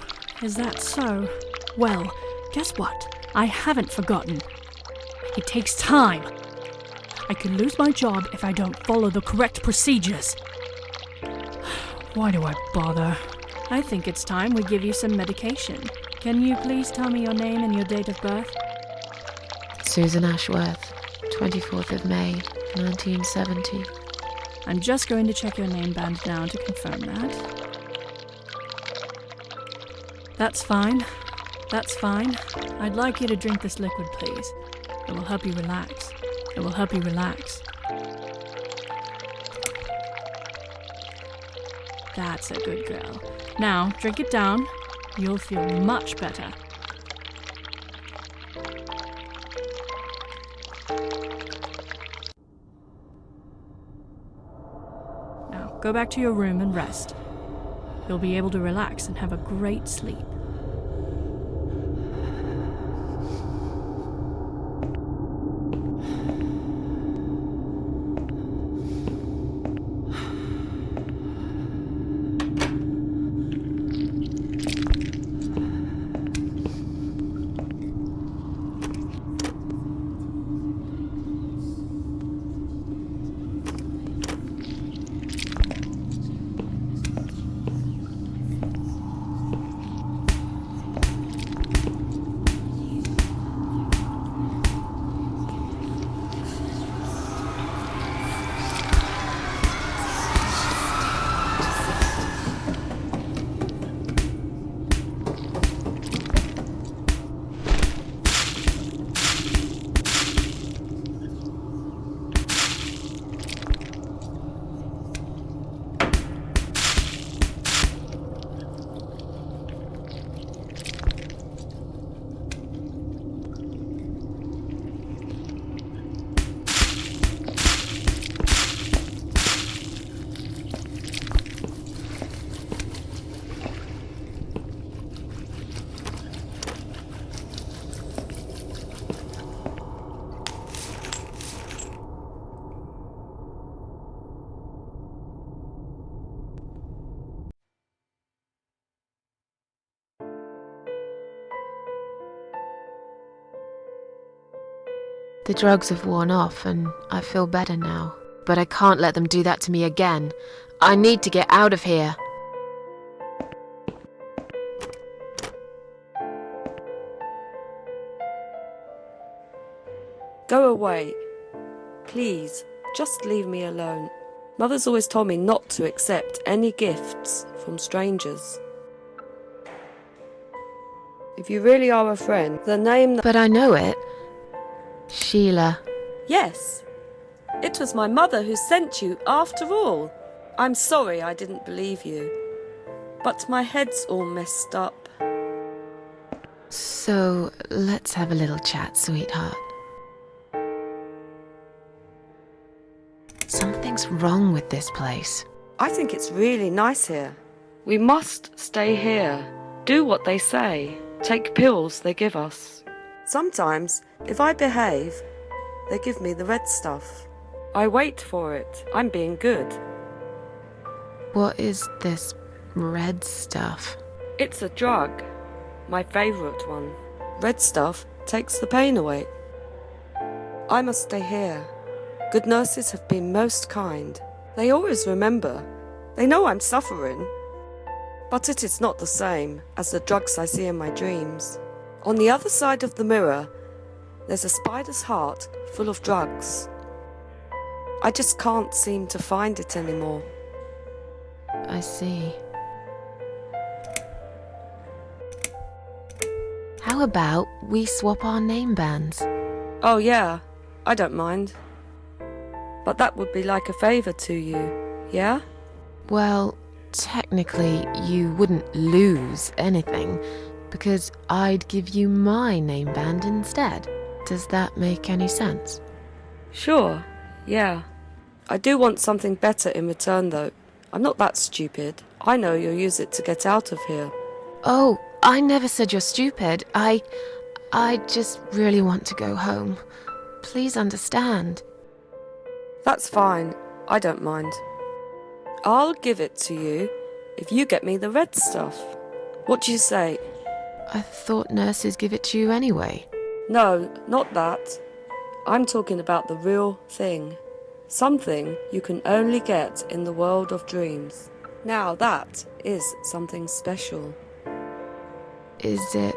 is that so? Well, guess what? I haven't forgotten. It takes time. I could lose my job if I don't follow the correct procedures. Why do I bother? I think it's time we give you some medication. Can you please tell me your name and your date of birth? Susan Ashworth, 24th of May, 1970. I'm just going to check your name band now to confirm that. That's fine. That's fine. I'd like you to drink this liquid, please. It will help you relax. It will help you relax. That's a good girl. Now, drink it down. You'll feel much better. Now, go back to your room and rest. You'll be able to relax and have a great sleep. The drugs have worn off and I feel better now. But I can't let them do that to me again. I need to get out of here. Go away. Please, just leave me alone. Mother's always told me not to accept any gifts from strangers. If you really are a friend, the name that... But I know it. Sheila. Yes. It was my mother who sent you after all. I'm sorry I didn't believe you. But my head's all messed up. So, let's have a little chat, sweetheart. Something's wrong with this place. I think it's really nice here. We must stay here. Do what they say. Take pills they give us. Sometimes, if I behave, they give me the red stuff. I wait for it. I'm being good. What is this red stuff? It's a drug. My favourite one. Red stuff takes the pain away. I must stay here. Good nurses have been most kind. They always remember. They know I'm suffering. But it is not the same as the drugs I see in my dreams. On the other side of the mirror, there's a spider's heart full of drugs. I just can't seem to find it anymore. I see. How about we swap our name bands? Oh yeah, I don't mind. But that would be like a favour to you, yeah? Well, technically, you wouldn't lose anything, because I'd give you my name band instead. Does that make any sense? Sure, yeah. I do want something better in return though. I'm not that stupid. I know you'll use it to get out of here. Oh, I never said you're stupid. I just really want to go home. Please understand. That's fine. I don't mind. I'll give it to you if you get me the red stuff. What do you say? I thought nurses give it to you anyway. No, not that. I'm talking about the real thing. Something you can only get in the world of dreams. Now that is something special. Is it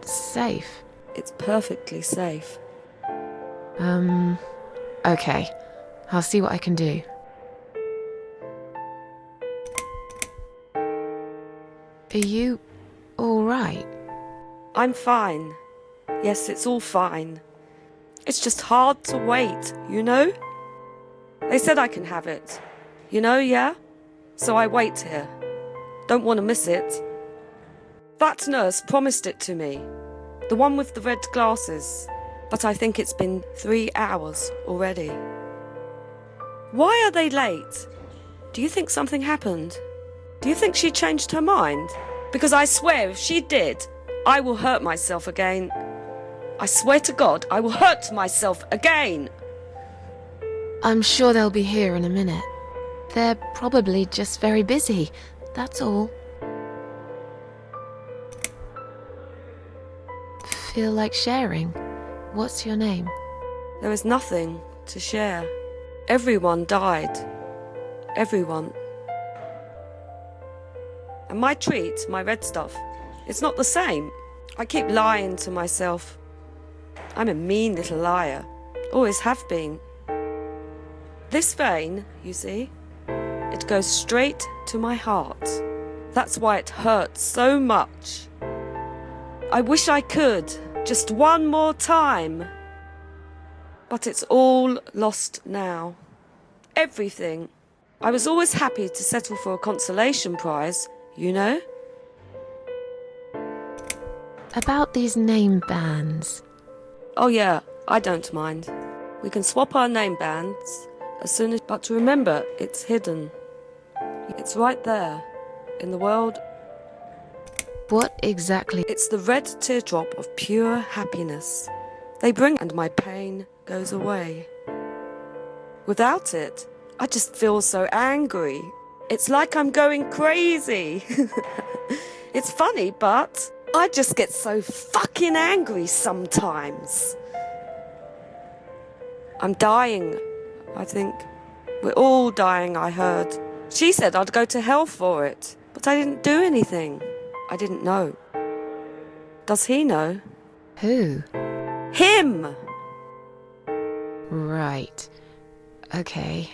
safe? It's perfectly safe. Okay. I'll see what I can do. Are you all right? I'm fine. Yes, it's all fine. It's just hard to wait, you know? They said I can have it. You know, yeah? So I wait here. Don't want to miss it. That nurse promised it to me. The one with the red glasses. But I think it's been 3 hours already. Why are they late? Do you think something happened? Do you think she changed her mind? Because I swear if she did, I will hurt myself again. I swear to God, I will hurt myself again. I'm sure they'll be here in a minute. They're probably just very busy, that's all. Feel like sharing? What's your name? There is nothing to share. Everyone died. Everyone. And my treat, my red stuff, it's not the same. I keep lying to myself. I'm a mean little liar. Always have been. This vein, you see, it goes straight to my heart. That's why it hurts so much. I wish I could, just one more time. But it's all lost now. Everything. I was always happy to settle for a consolation prize, you know? About these name bands. Oh yeah, I don't mind. We can swap our name bands as soon as... But remember, it's hidden. It's right there, in the world. What exactly? It's the red teardrop of pure happiness. They bring... and my pain goes away. Without it, I just feel so angry. It's like I'm going crazy. It's funny, but I just get so fucking angry sometimes. I'm dying, I think. We're all dying, I heard. She said I'd go to hell for it, but I didn't do anything. I didn't know. Does he know? Who? Him! Right. Okay.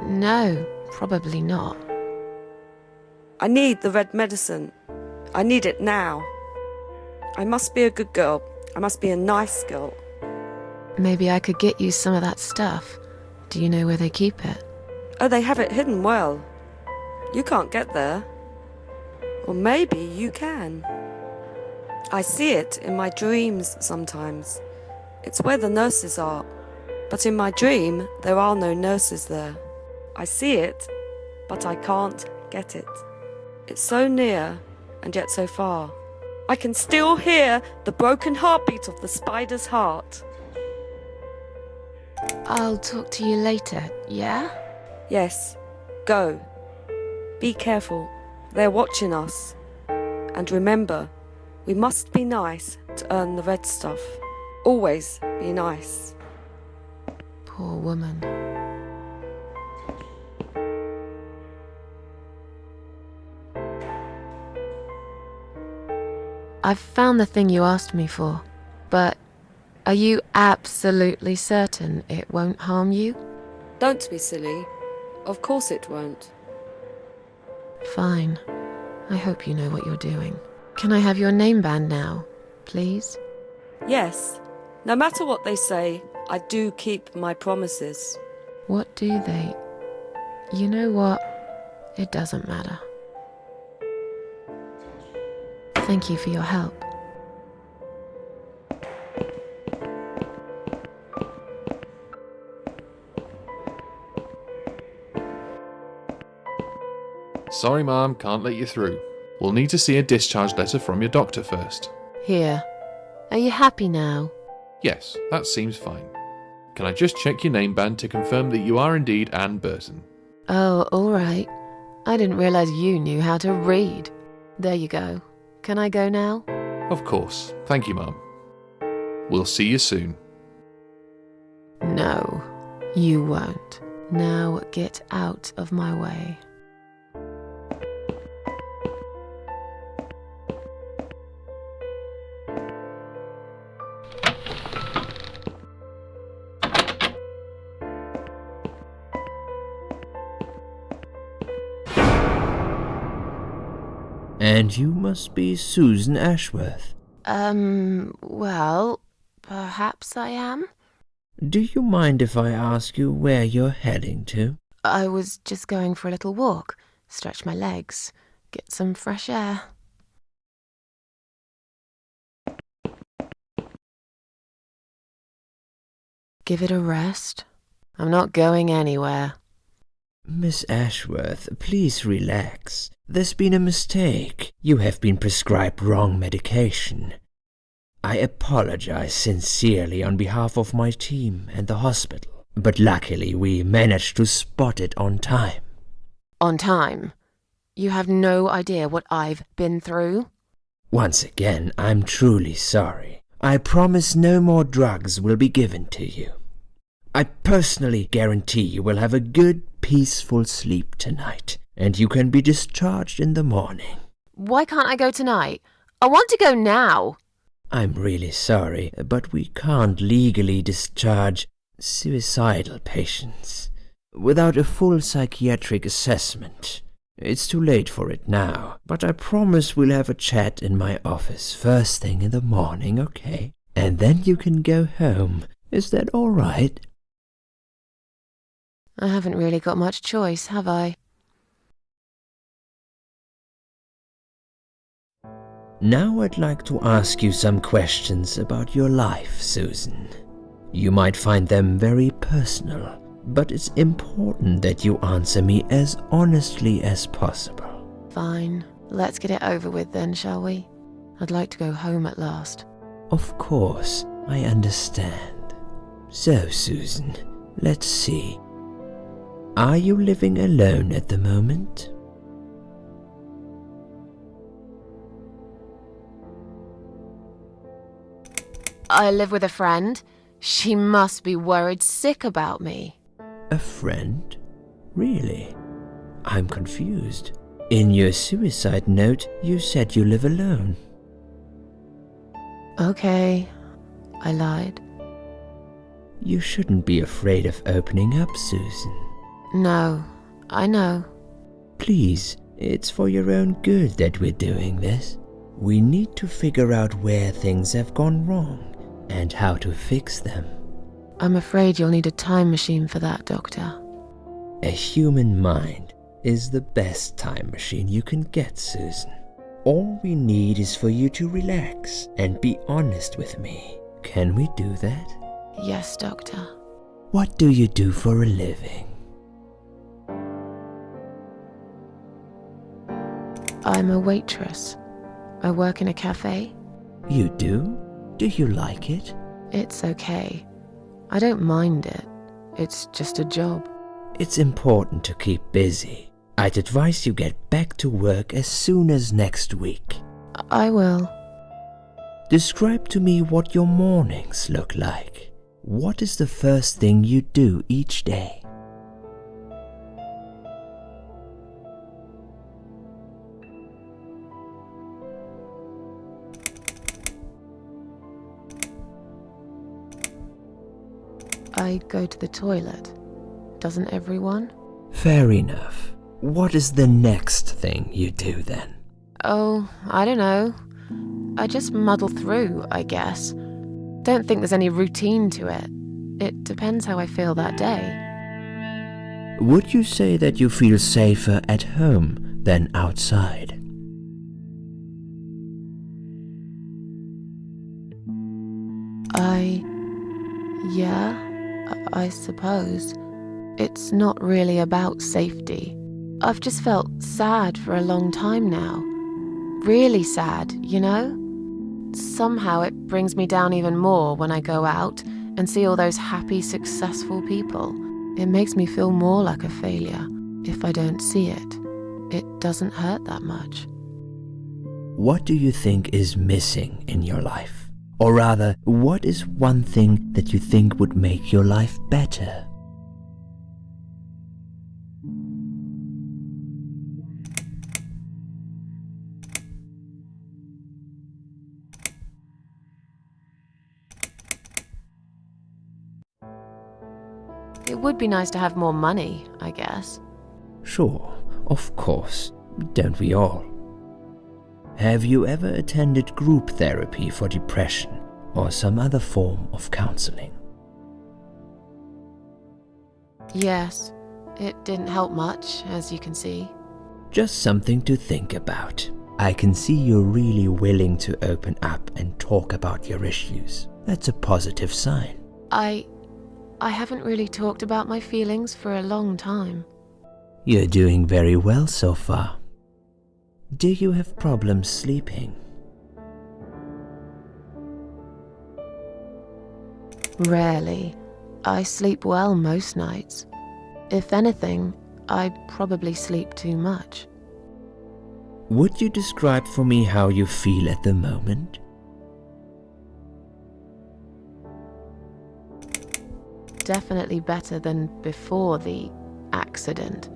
No, probably not. I need the red medicine. I need it now. I must be a good girl. I must be a nice girl. Maybe I could get you some of that stuff. Do you know where they keep it? Oh, they have it hidden well. You can't get there. Or maybe you can. I see it in my dreams sometimes. It's where the nurses are. But in my dream, there are no nurses there. I see it, but I can't get it. It's so near, and yet so far. I can still hear the broken heartbeat of the spider's heart. I'll talk to you later, yeah? Yes, go. Be careful. They're watching us. And remember, we must be nice to earn the red stuff. Always be nice. Poor woman. I've found the thing you asked me for, but are you absolutely certain it won't harm you? Don't be silly. Of course it won't. Fine. I hope you know what you're doing. Can I have your name band now, please? Yes. No matter what they say, I do keep my promises. What do they? You know what? It doesn't matter. Thank you for your help. Sorry, Mom, can't let you through. We'll need to see a discharge letter from your doctor first. Here. Are you happy now? Yes, that seems fine. Can I just check your name band to confirm that you are indeed Anne Burton? Oh, all right. I didn't realize you knew how to read. There you go. Can I go now? Of course. Thank you, Mom. We'll see you soon. No, you won't. Now get out of my way. And you must be Susan Ashworth. Well, perhaps I am. Do you mind if I ask you where you're heading to? I was just going for a little walk, stretch my legs, get some fresh air. Give it a rest. I'm not going anywhere. Miss Ashworth, please relax. There's been a mistake. You have been prescribed wrong medication. I apologize sincerely on behalf of my team and the hospital, but luckily we managed to spot it on time. On time? You have no idea what I've been through? Once again, I'm truly sorry. I promise no more drugs will be given to you. I personally guarantee you will have a good, peaceful sleep tonight, and you can be discharged in the morning. Why can't I go tonight? I want to go now. I'm really sorry, but we can't legally discharge suicidal patients without a full psychiatric assessment. It's too late for it now, but I promise we'll have a chat in my office first thing in the morning, okay? And then you can go home. Is that all right? I haven't really got much choice, have I? Now I'd like to ask you some questions about your life, Susan. You might find them very personal, but it's important that you answer me as honestly as possible. Fine. Let's get it over with then, shall we? I'd like to go home at last. Of course, I understand. So, Susan, let's see. Are you living alone at the moment? I live with a friend. She must be worried sick about me. A friend? Really? I'm confused. In your suicide note, you said you live alone. Okay, I lied. You shouldn't be afraid of opening up, Susan. No, I know. Please, it's for your own good that we're doing this. We need to figure out where things have gone wrong and how to fix them. I'm afraid you'll need a time machine for that, Doctor. A human mind is the best time machine you can get, Susan. All we need is for you to relax and be honest with me. Can we do that? Yes, Doctor. What do you do for a living? I'm a waitress. I work in a cafe. You do? Do you like it? It's okay. I don't mind it. It's just a job. It's important to keep busy. I'd advise you get back to work as soon as next week. I will. Describe to me what your mornings look like. What is the first thing you do each day? I go to the toilet. Doesn't everyone? Fair enough. What is the next thing you do then? Oh, I don't know. I just muddle through, I guess. Don't think there's any routine to it. It depends how I feel that day. Would you say that you feel safer at home than outside? Yeah, I suppose. It's not really about safety. I've just felt sad for a long time now. Really sad, you know? Somehow it brings me down even more when I go out and see all those happy, successful people. It makes me feel more like a failure. If I don't see it, it doesn't hurt that much. What do you think is missing in your life? Or rather, what is one thing that you think would make your life better? It would be nice to have more money, I guess. Sure, of course. Don't we all? Have you ever attended group therapy for depression or some other form of counseling? Yes, it didn't help much, as you can see. Just something to think about. I can see you're really willing to open up and talk about your issues. That's a positive sign. I haven't really talked about my feelings for a long time. You're doing very well so far. Do you have problems sleeping? Rarely. I sleep well most nights. If anything, I probably sleep too much. Would you describe for me how you feel at the moment? Definitely better than before the accident.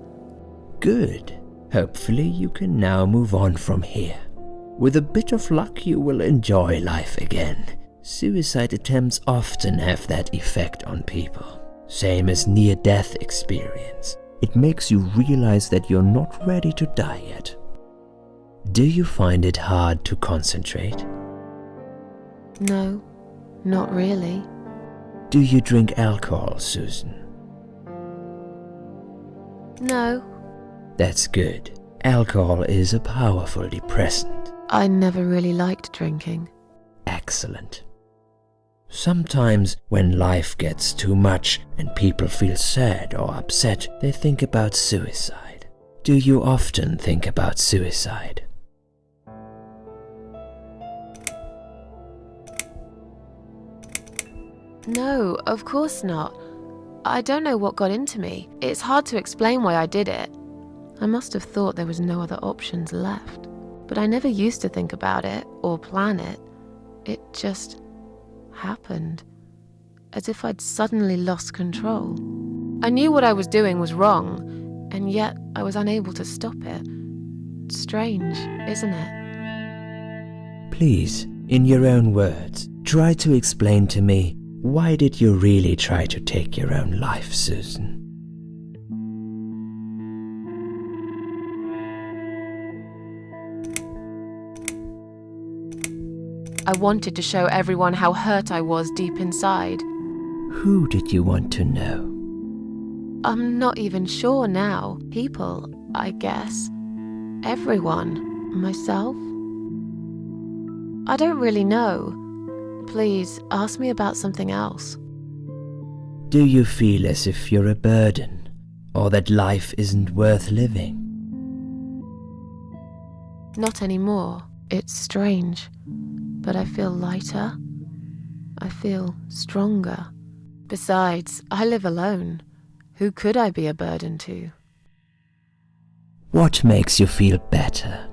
Good. Hopefully you can now move on from here. With a bit of luck you will enjoy life again. Suicide attempts often have that effect on people. Same as near-death experience. It makes you realize that you're not ready to die yet. Do you find it hard to concentrate? No, not really. Do you drink alcohol, Susan? No. That's good. Alcohol is a powerful depressant. I never really liked drinking. Excellent. Sometimes when life gets too much and people feel sad or upset, they think about suicide. Do you often think about suicide? No, of course not. I don't know what got into me. It's hard to explain why I did it. I must have thought there was no other options left. But I never used to think about it or plan it. It just happened. As if I'd suddenly lost control. I knew what I was doing was wrong, and yet I was unable to stop it. Strange, isn't it? Please, in your own words, try to explain to me Why did you really try to take your own life, Susan? I wanted to show everyone how hurt I was deep inside. Who did you want to know? I'm not even sure now. People, I guess. Everyone. Myself. I don't really know. Please, ask me about something else. Do you feel as if you're a burden, or that life isn't worth living? Not anymore. It's strange. But I feel lighter. I feel stronger. Besides, I live alone. Who could I be a burden to? What makes you feel better?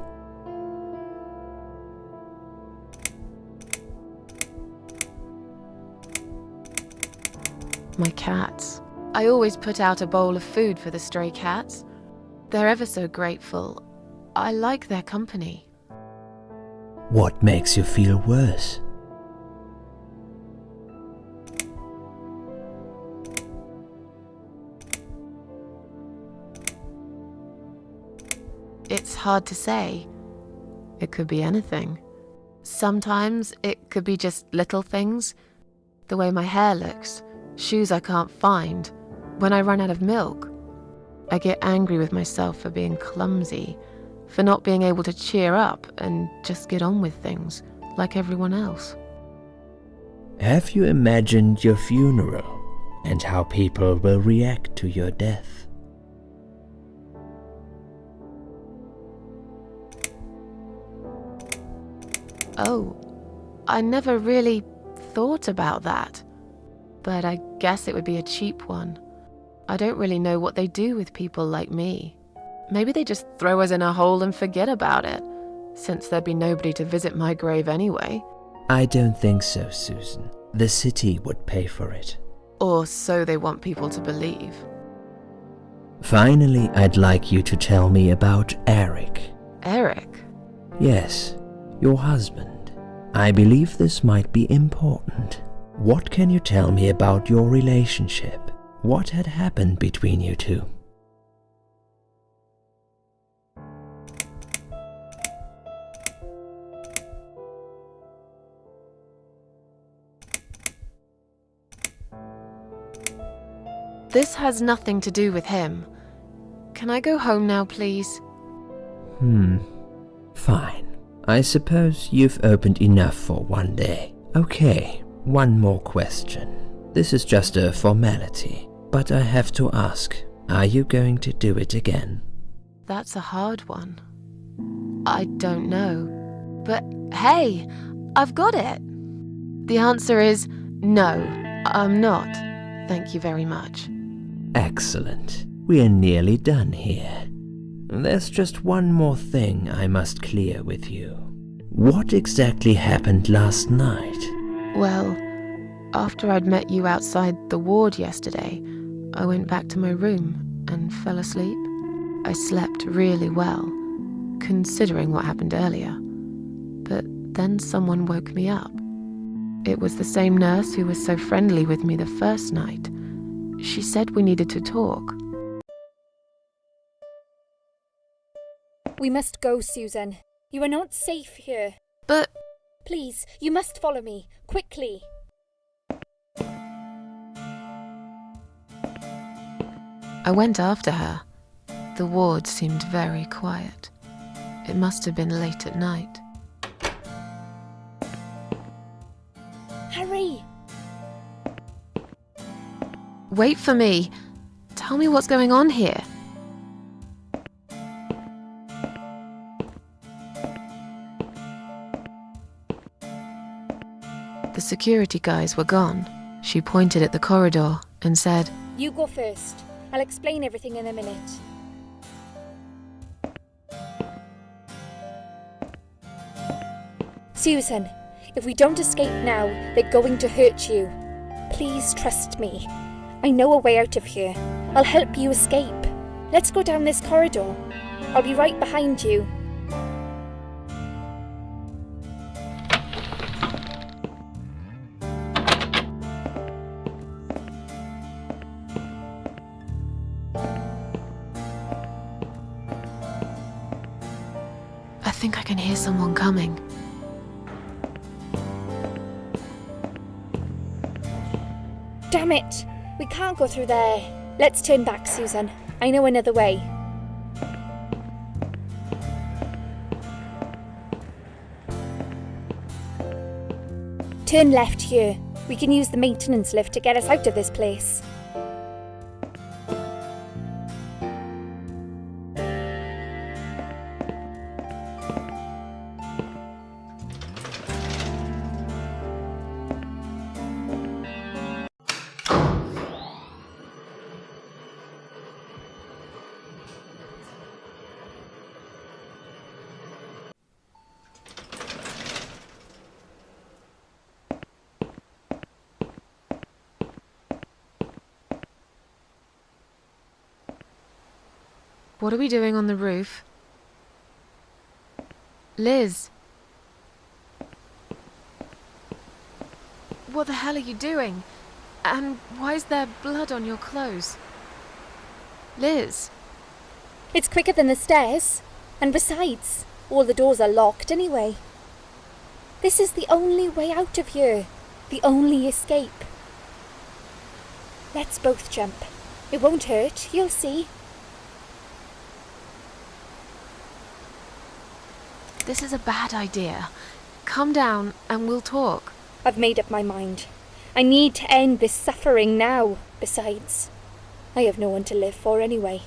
My cats. I always put out a bowl of food for the stray cats. They're ever so grateful. I like their company. What makes you feel worse? It's hard to say. It could be anything. Sometimes it could be just little things. The way my hair looks, shoes I can't find, when I run out of milk. I get angry with myself for being clumsy, for not being able to cheer up and just get on with things like everyone else. Have you imagined your funeral and how people will react to your death? Oh, I never really thought about that. But I guess it would be a cheap one. I don't really know what they do with people like me. Maybe they just throw us in a hole and forget about it, since there'd be nobody to visit my grave anyway. I don't think so, Susan. The city would pay for it. Or so they want people to believe. Finally, I'd like you to tell me about Eric. Eric? Yes, your husband. I believe this might be important. What can you tell me about your relationship? What had happened between you two? This has nothing to do with him. Can I go home now, please? Fine. I suppose you've opened enough for one day. Okay, one more question. This is just a formality, but I have to ask, are you going to do it again? That's a hard one. I don't know. But hey, I've got it. The answer is no, I'm not. Thank you very much. Excellent. We're nearly done here. There's just one more thing I must clear with you. What exactly happened last night? Well, after I'd met you outside the ward yesterday, I went back to my room and fell asleep. I slept really well, considering what happened earlier. But then someone woke me up. It was the same nurse who was so friendly with me the first night. She said we needed to talk. We must go, Susan. You are not safe here. But... Please, you must follow me. Quickly. I went after her. The ward seemed very quiet. It must have been late at night. Hurry! Wait for me. Tell me what's going on here. The security guys were gone. She pointed at the corridor and said, You go first. I'll explain everything in a minute. Susan, if we don't escape now, they're going to hurt you. Please trust me. I know a way out of here. I'll help you escape. Let's go down this corridor. I'll be right behind you. think I can hear someone coming. Damn it! We can't go through there. Let's turn back, Susan. I know another way. Turn left here. We can use the maintenance lift to get us out of this place. What are we doing on the roof? Liz! What the hell are you doing? And why is there blood on your clothes? Liz! It's quicker than the stairs. And besides, all the doors are locked anyway. This is the only way out of here. The only escape. Let's both jump. It won't hurt, you'll see. This is a bad idea. Come down and we'll talk. I've made up my mind. I need to end this suffering now. Besides, I have no one to live for anyway.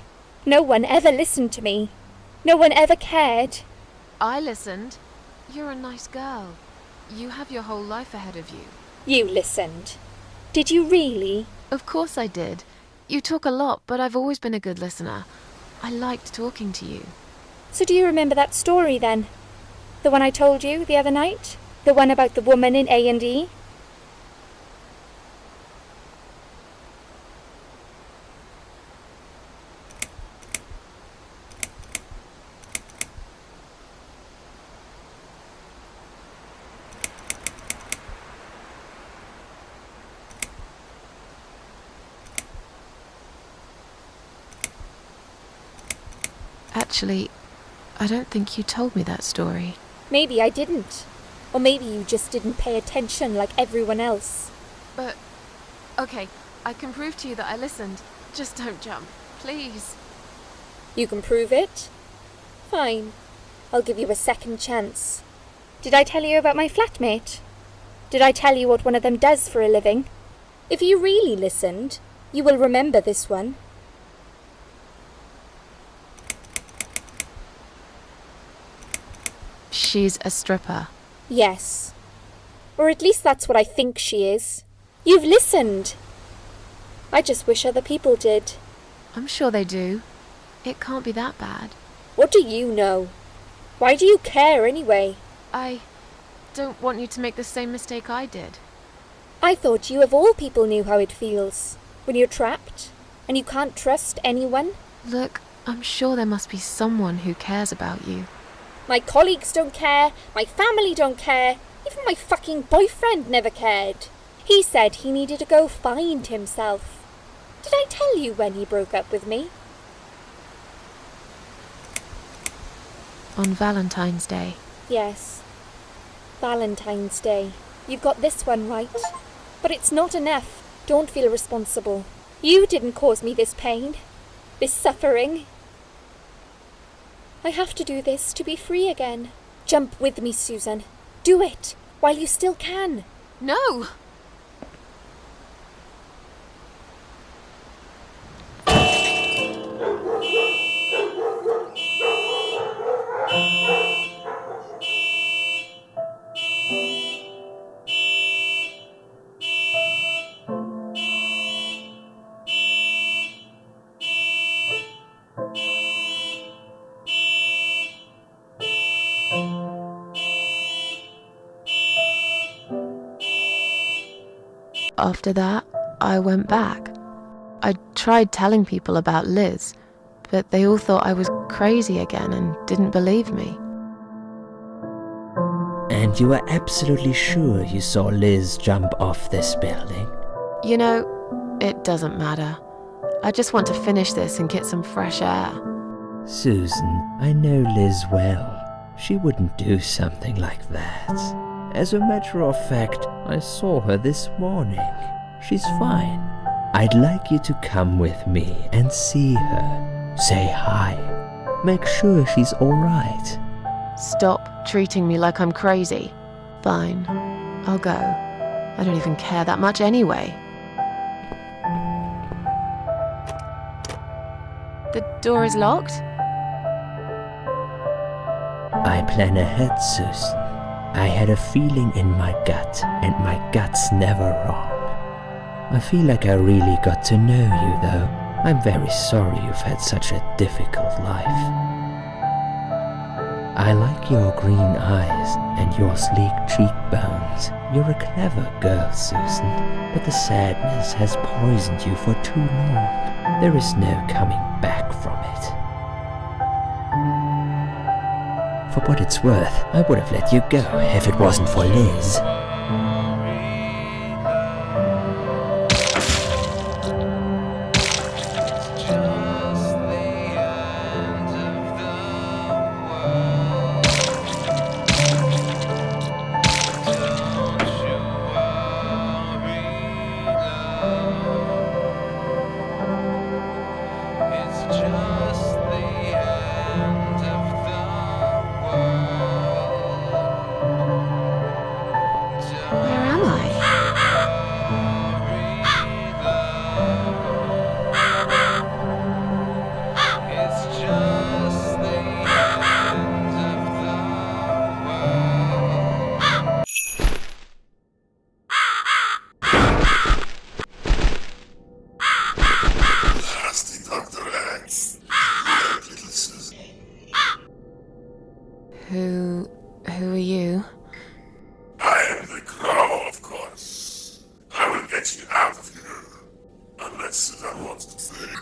No one ever listened to me. No one ever cared. I listened. You're a nice girl. You have your whole life ahead of you. You listened. Did you really? Of course I did. You talk a lot, but I've always been a good listener. I liked talking to you. So do you remember that story then? The one I told you the other night? The one about the woman in E&E? Actually, I don't think you told me that story. Maybe I didn't. Or maybe you just didn't pay attention like everyone else. But, okay, I can prove to you that I listened. Just don't jump, please. You can prove it? Fine. I'll give you a second chance. Did I tell you about my flatmate? Did I tell you what one of them does for a living? If you really listened, you will remember this one. She's a stripper. Yes. Or at least that's what I think she is. You've listened. I just wish other people did. I'm sure they do. It can't be that bad. What do you know? Why do you care anyway? I don't want you to make the same mistake I did. I thought you of all people knew how it feels. When you're trapped, and you can't trust anyone. Look, I'm sure there must be someone who cares about you. My colleagues don't care, my family don't care, even my fucking boyfriend never cared. He said he needed to go find himself. Did I tell you when he broke up with me? On Valentine's Day. Yes. Valentine's Day. You've got this one right. But it's not enough. Don't feel responsible. You didn't cause me this pain. This suffering. I have to do this to be free again. Jump with me, Susan. Do it, while you still can. No! After that, I went back. I tried telling people about Liz, but they all thought I was crazy again and didn't believe me. And you were absolutely sure you saw Liz jump off this building? You know, it doesn't matter. I just want to finish this and get some fresh air. Susan, I know Liz well. She wouldn't do something like that. As a matter of fact, I saw her this morning. She's fine. I'd like you to come with me and see her. Say hi. Make sure she's alright. Stop treating me like I'm crazy. Fine, I'll go. I don't even care that much anyway. The door is locked? I plan ahead, Susan. I had a feeling in my gut, and my gut's never wrong. I feel like I really got to know you, though. I'm very sorry you've had such a difficult life. I like your green eyes and your sleek cheekbones. You're a clever girl, Susan, but the sadness has poisoned you for too long. There is no coming back from it. For what it's worth, I would have let you go if it wasn't for Liz. Where am I? Who are you? I am the crow, of course. I will get you out of here. Unless Susan wants to stay.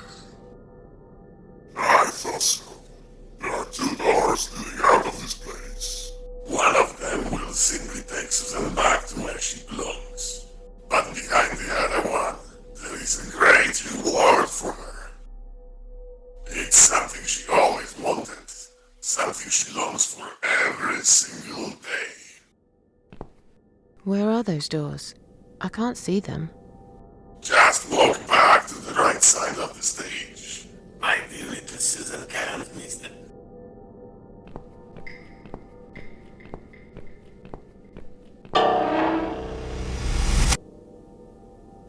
I thought so. There are 2 doors leading out of this place. One of them will simply take Susan back to where she belongs. But behind the other one, there is a great reward for her. It's something she always wanted. Something she longs for every single day. Where are those doors? I can't see them. Just walk back to the right side of the stage. My dear little Susan can't miss them.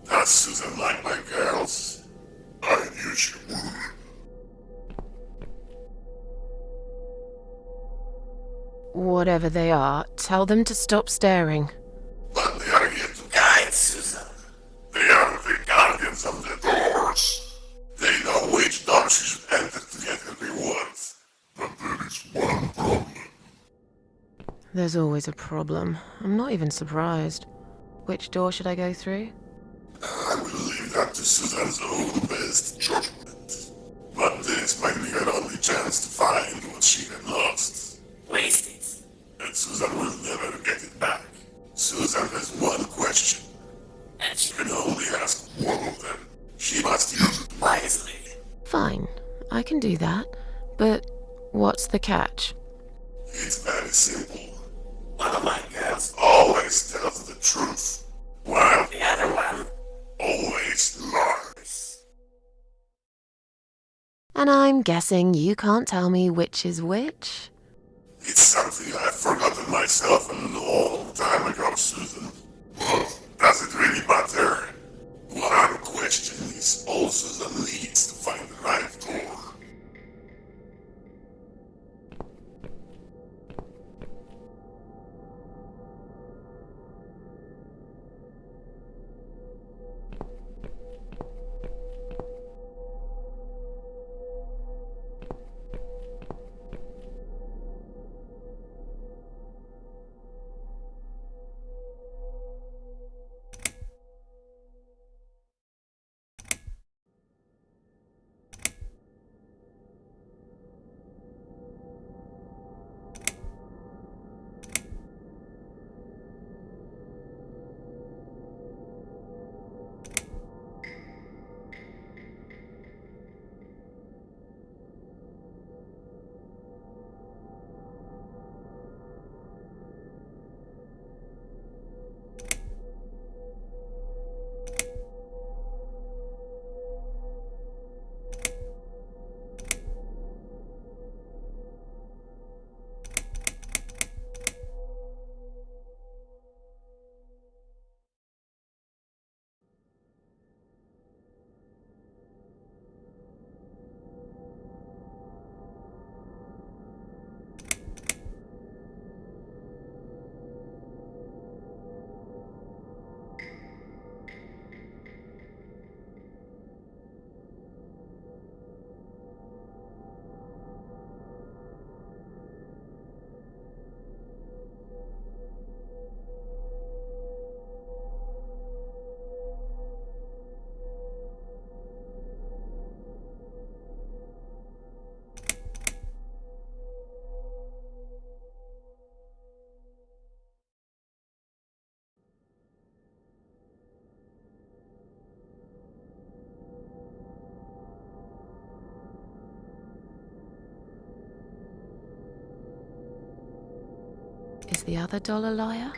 Does Susan like my girls? I knew she would. Whatever they are, tell them to stop staring. But they are here to guide Susan. They are the guardians of the doors. They know which door she should enter to get her rewards. But there is one problem. There's always a problem. I'm not even surprised. Which door should I go through? I will leave that to Susan's own best judgment. But this might be her only chance to find what she had lost. Waste it. And Susan will never get it back. Susan has one question. And she can only ask one of them. She must use it wisely. Fine, I can do that. But what's the catch? It's very simple. One of my girls always tells the truth, while the other one always lies. And I'm guessing you can't tell me which is which? It's something I've forgotten myself a long time ago, Susan. But does it really matter? One question is all Susan needs to find the right door. the other doll a liar?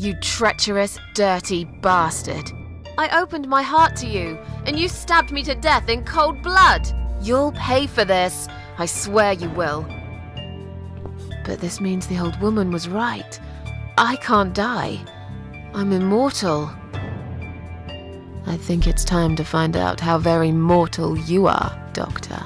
You treacherous, dirty bastard. I opened my heart to you, and you stabbed me to death in cold blood. You'll pay for this. I swear you will. But this means the old woman was right. I can't die. I'm immortal. I think it's time to find out how very mortal you are, Doctor.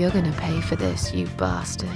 You're gonna pay for this, you bastard.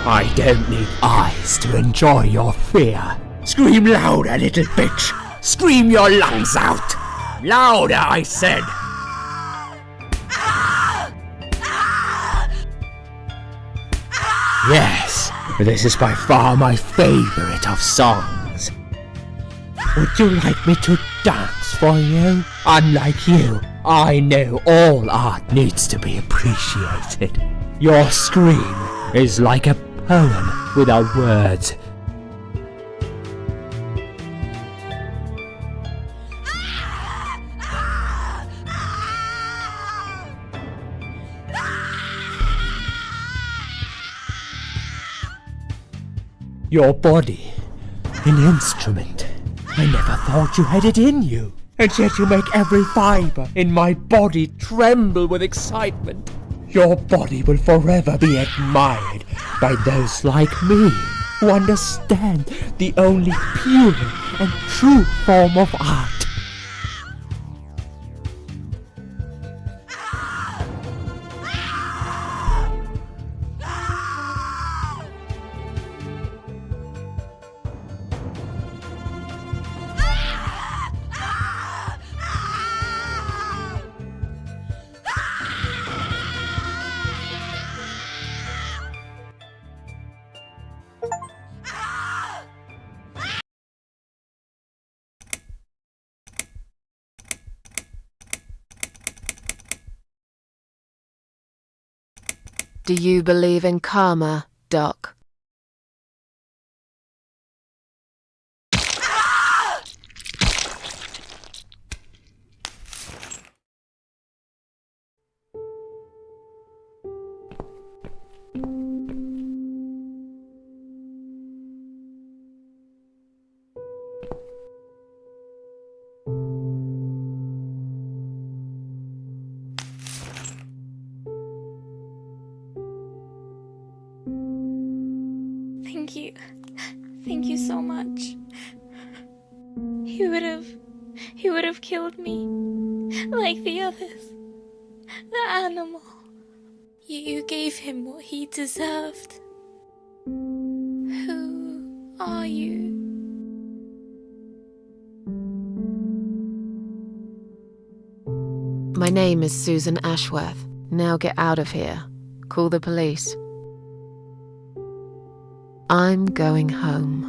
I don't need eyes to enjoy your fear. Scream louder, little bitch! Scream your lungs out! Louder, I said! Yes, this is by far my favorite of songs. Would you like me to dance for you? Unlike you, I know all art needs to be appreciated. Your scream is like a poem without words. Your body, an instrument. I never thought you had it in you. And yet you make every fibre in my body tremble with excitement. Your body will forever be admired by those like me who understand the only pure and true form of art. Do you believe in karma, Doc? Thank you. Thank you so much. He would have killed me. Like the others. The animal. You gave him what he deserved. Who are you? My name is Susan Ashworth. Now get out of here. Call the police. I'm going home.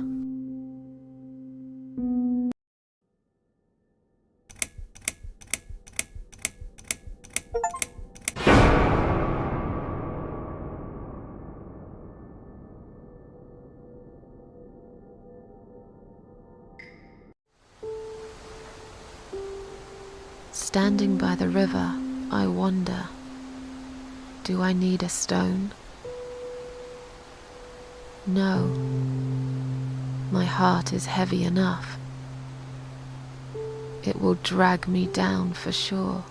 Standing by the river, I wonder, do I need a stone? No, my heart is heavy enough. It will drag me down for sure.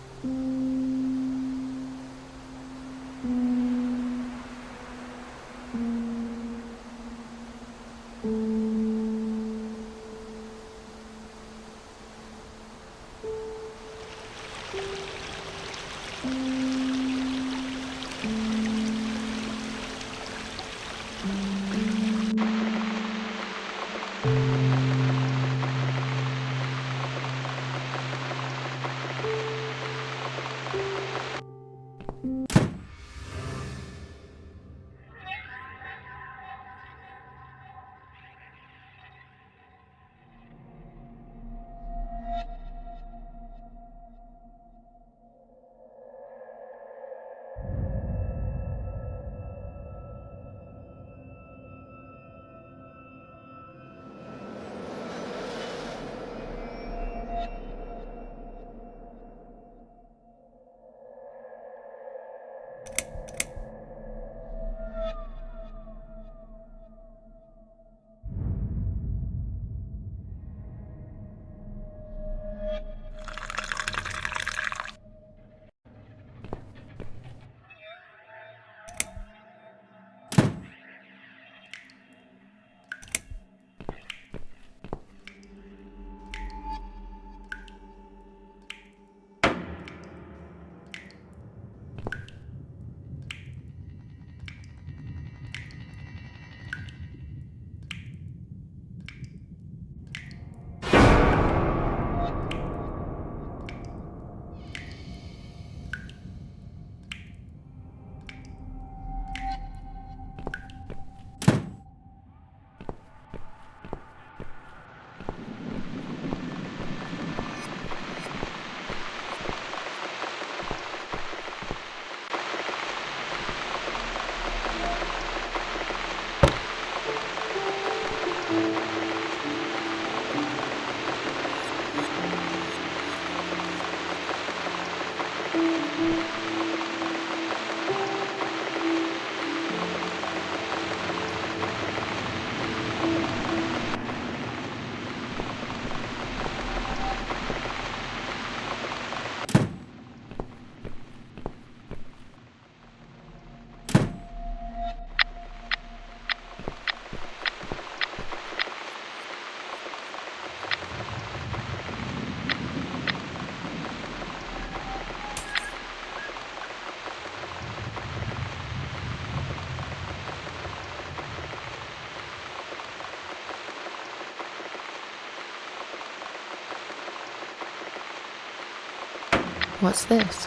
What's this?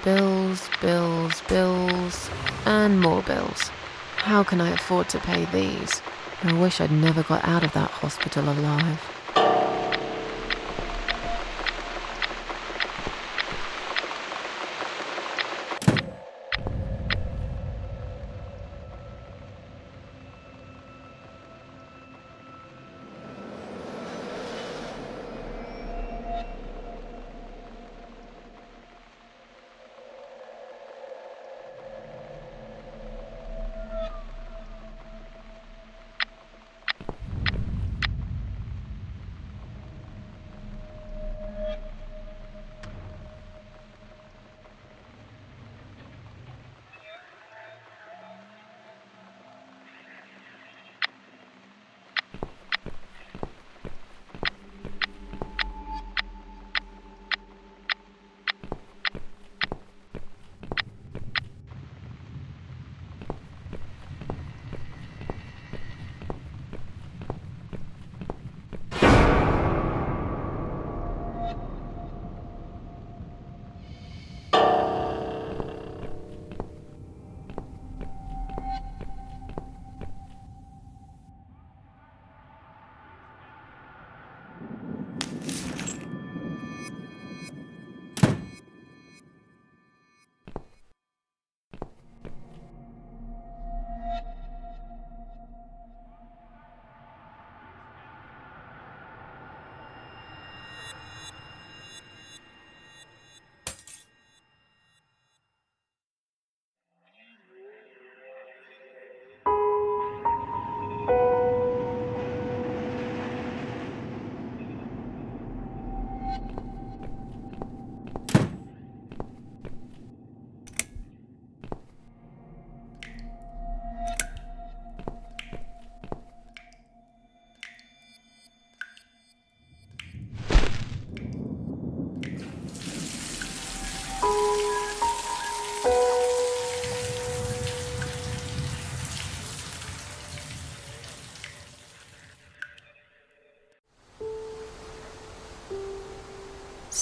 Bills, bills, bills, and more bills. How can I afford to pay these? I wish I'd never got out of that hospital alive.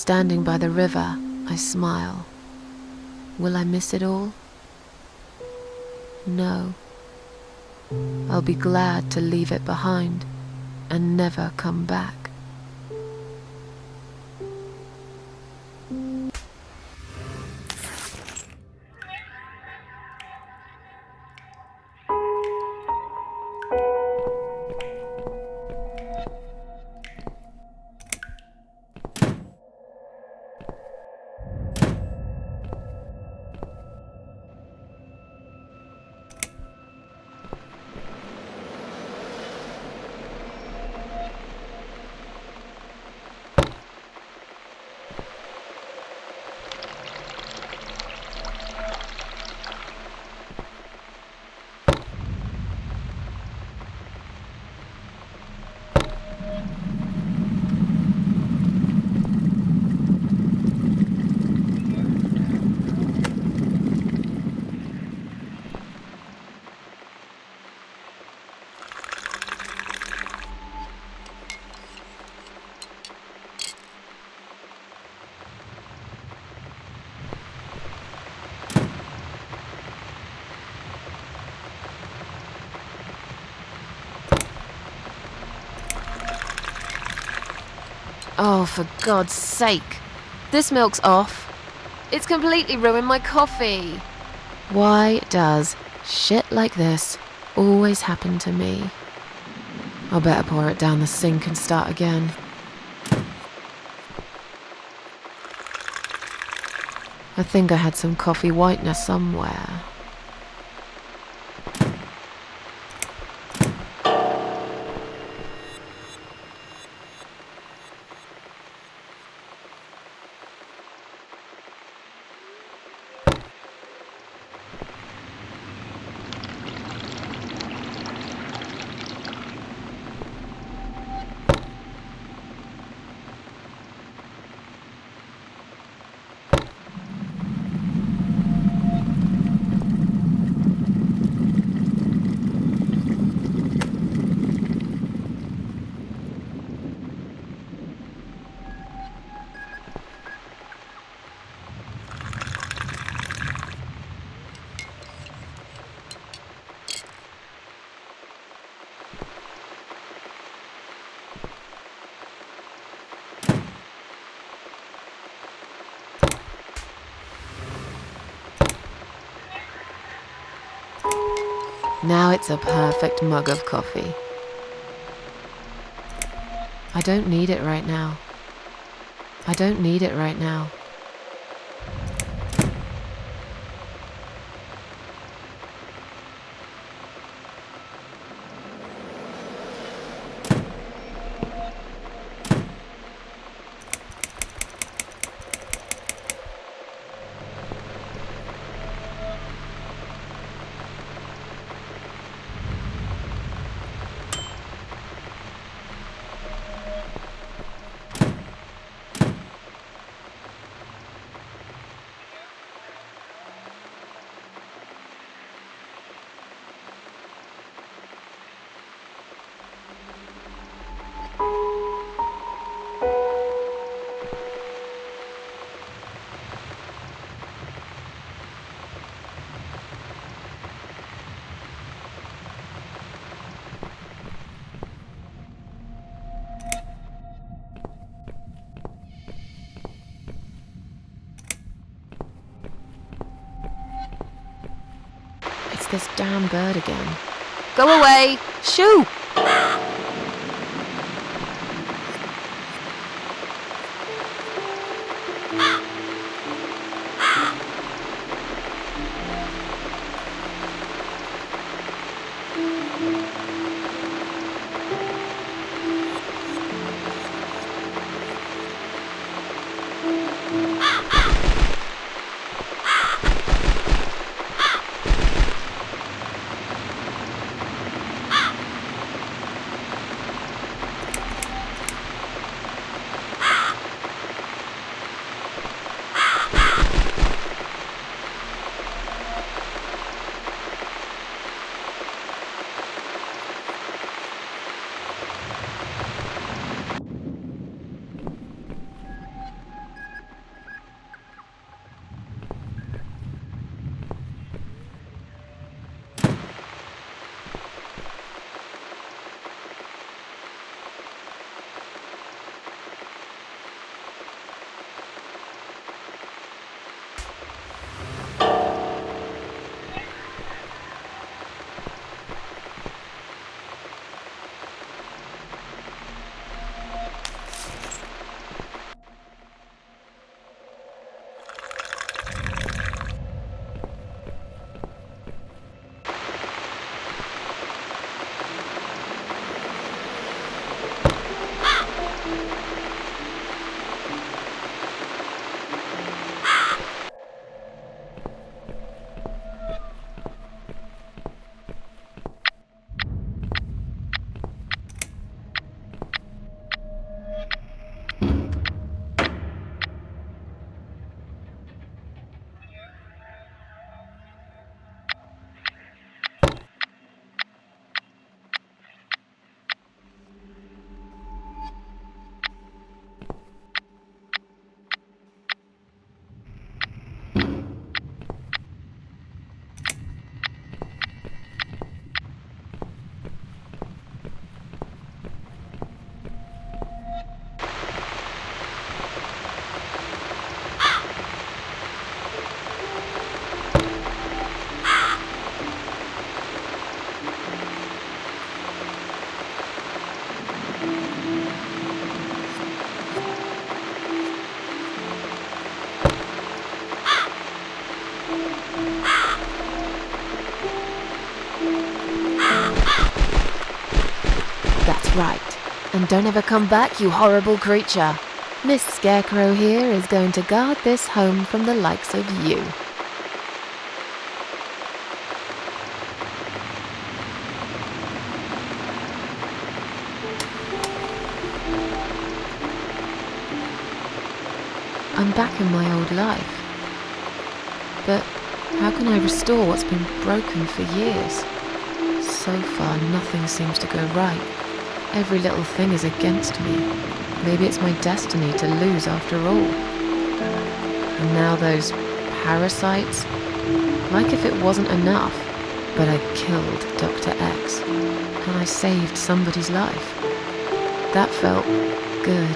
Standing by the river, I smile. Will I miss it all? No. I'll be glad to leave it behind and never come back. Oh, for God's sake. This milk's off. It's completely ruined my coffee. Why does shit like this always happen to me? I'll better pour it down the sink and start again. I think I had some coffee whitener somewhere. Now it's a perfect mug of coffee. I don't need it right now. I don't need it right now. This damn bird again. Go away! Shoo! That's right. And don't ever come back, you horrible creature. Miss Scarecrow here is going to guard this home from the likes of you. I'm back in my old life. But how can I restore what's been broken for years? So far, nothing seems to go right. Every little thing is against me. Maybe it's my destiny to lose after all. And now those parasites. Like if it wasn't enough. But I killed Dr. X. And I saved somebody's life. That felt good.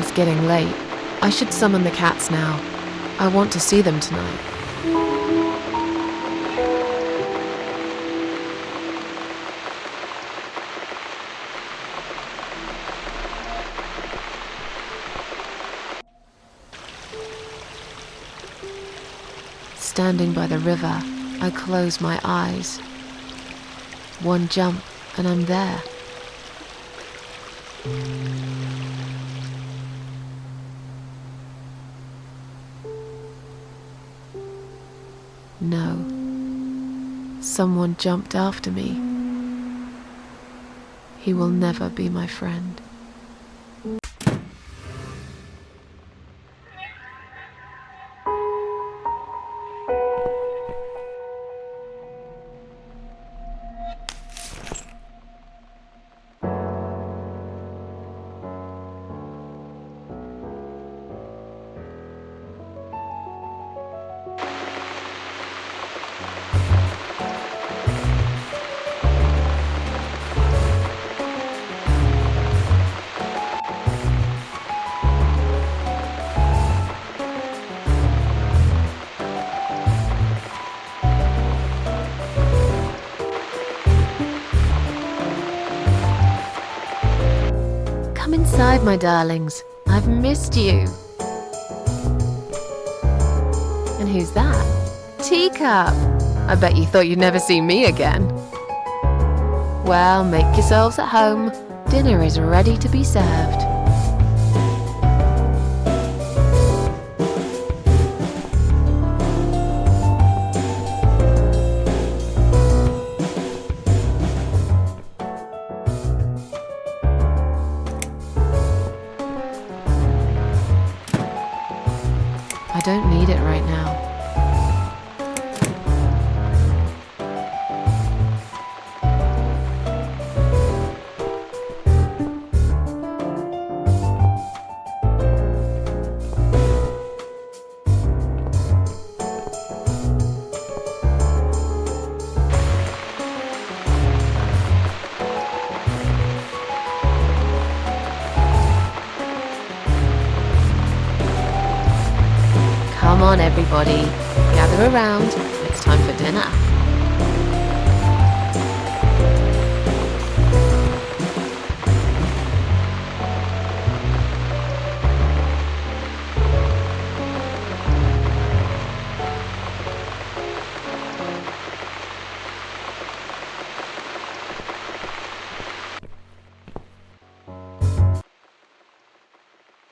It's getting late. I should summon the cats now. I want to see them tonight. Standing by the river, I close my eyes. One jump and I'm there. No. Someone jumped after me. He will never be my friend. Come inside, my darlings. I've missed you. And who's that? Teacup! I bet you thought you'd never see me again. Well, make yourselves at home. Dinner is ready to be served. I don't need it right now. Come on, everybody. Gather around. It's time for dinner.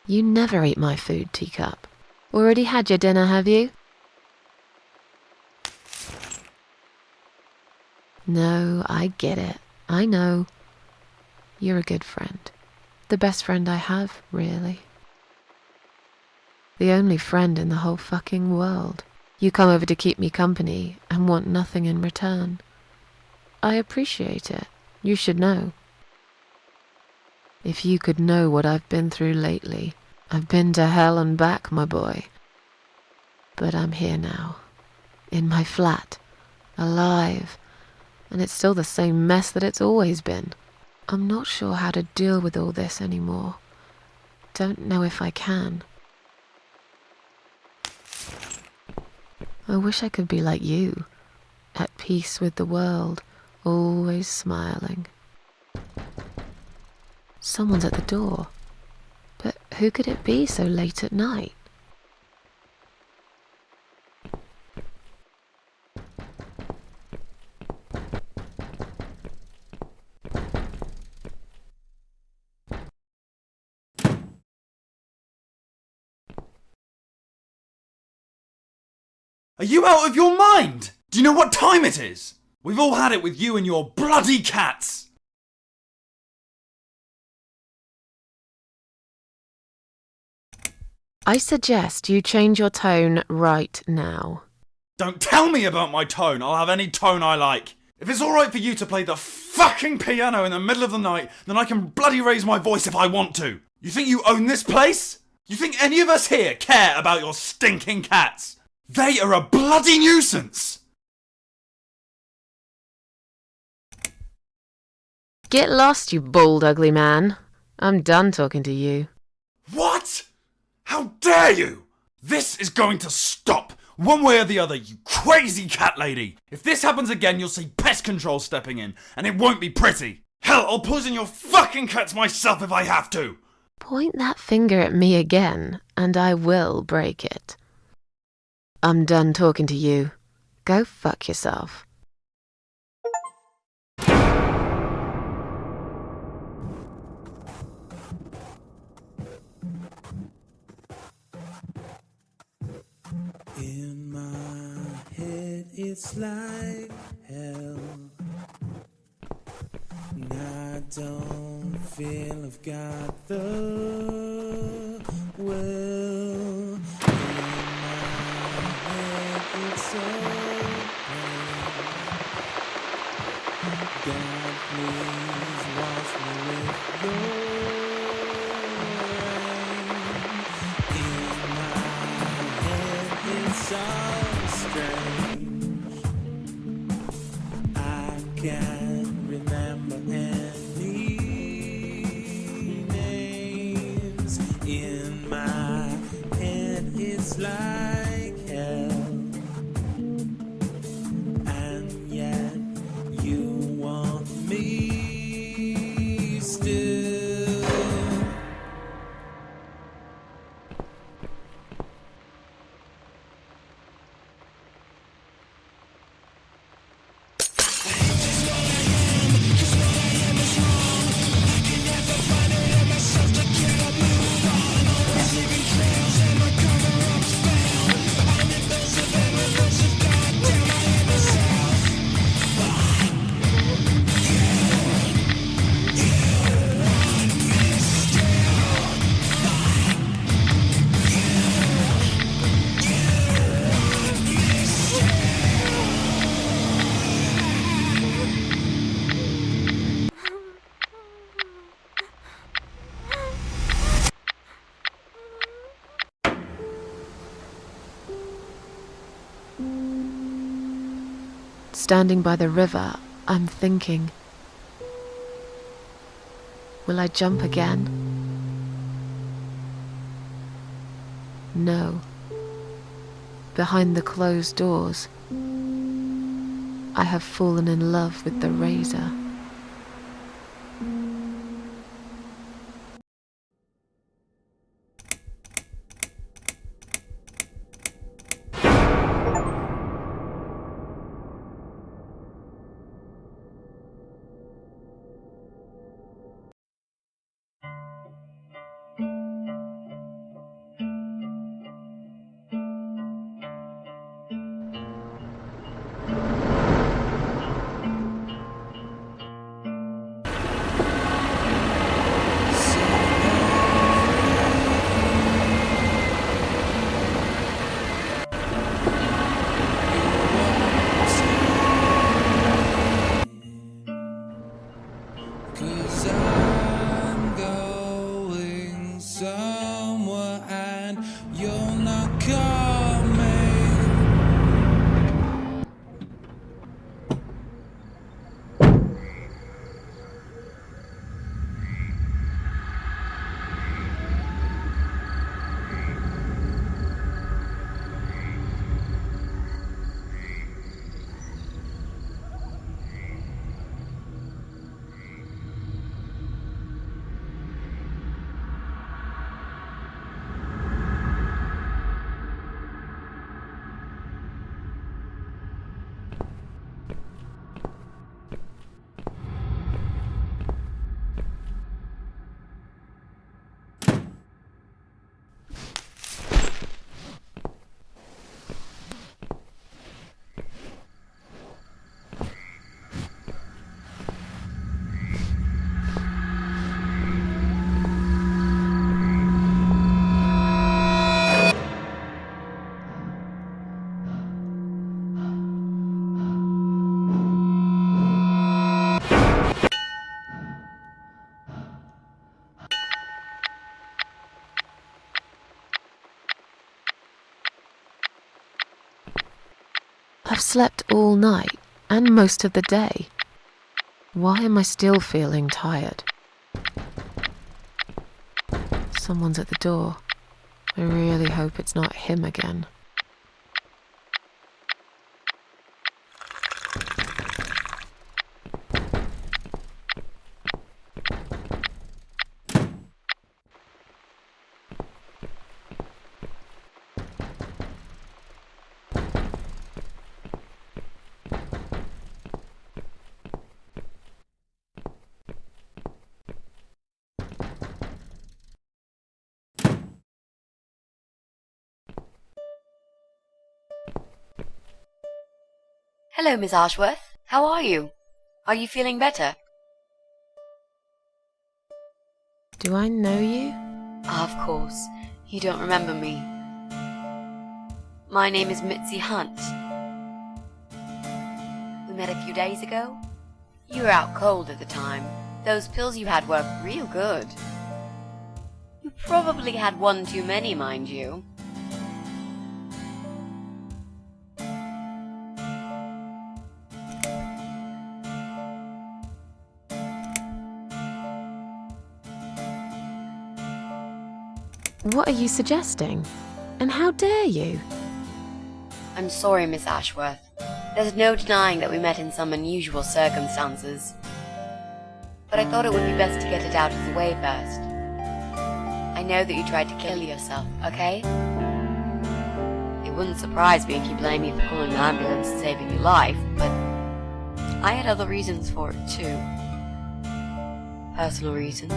You never eat my food, Teacup. Already had your dinner, have you? No, I get it. I know. You're a good friend. The best friend I have, really. The only friend in the whole fucking world. You come over to keep me company and want nothing in return. I appreciate it. You should know. If you could know what I've been through lately. I've been to hell and back, my boy. But I'm here now. In my flat. Alive. And it's still the same mess that it's always been. I'm not sure how to deal with all this anymore. Don't know if I can. I wish I could be like you. At peace with the world. Always smiling. Someone's at the door. But who could it be so late at night? Are you out of your mind? Do you know what time it is? We've all had it with you and your bloody cats. I suggest you change your tone right now. Don't tell me about my tone. I'll have any tone I like. If it's alright for you to play the fucking piano in the middle of the night, then I can bloody raise my voice if I want to. You think you own this place? You think any of us here care about your stinking cats? They are a bloody nuisance! Get lost, you bald, ugly man. I'm done talking to you. What? How dare you? This is going to stop, one way or the other, you crazy cat lady. If this happens again, you'll see pest control stepping in, and it won't be pretty. Hell, I'll poison your fucking cats myself if I have to. Point that finger at me again, and I will break it. I'm done talking to you. Go fuck yourself. In my head it's like hell, and I don't feel I've got the will. In my head it's so pain. God, please wash me with your rain. In my head it's so strange, I can't remember any names. In my head it's like hell, and yet you want me still. Standing by the river, I'm thinking, will I jump again? No. Behind the closed doors, I have fallen in love with the razor. I've slept all night and most of the day. Why am I still feeling tired? Someone's at the door. I really hope it's not him again. Hello, Miss Ashworth. How are you? Are you feeling better? Do I know you? Of course. You don't remember me. My name is Mitzi Hunt. We met a few days ago. You were out cold at the time. Those pills you had were real good. You probably had one too many, mind you. What are you suggesting? And how dare you? I'm sorry, Miss Ashworth. There's no denying that we met in some unusual circumstances. But I thought it would be best to get it out of the way first. I know that you tried to kill yourself, okay? It wouldn't surprise me if you blame me for calling the ambulance and saving your life, but I had other reasons for it too. Personal reasons.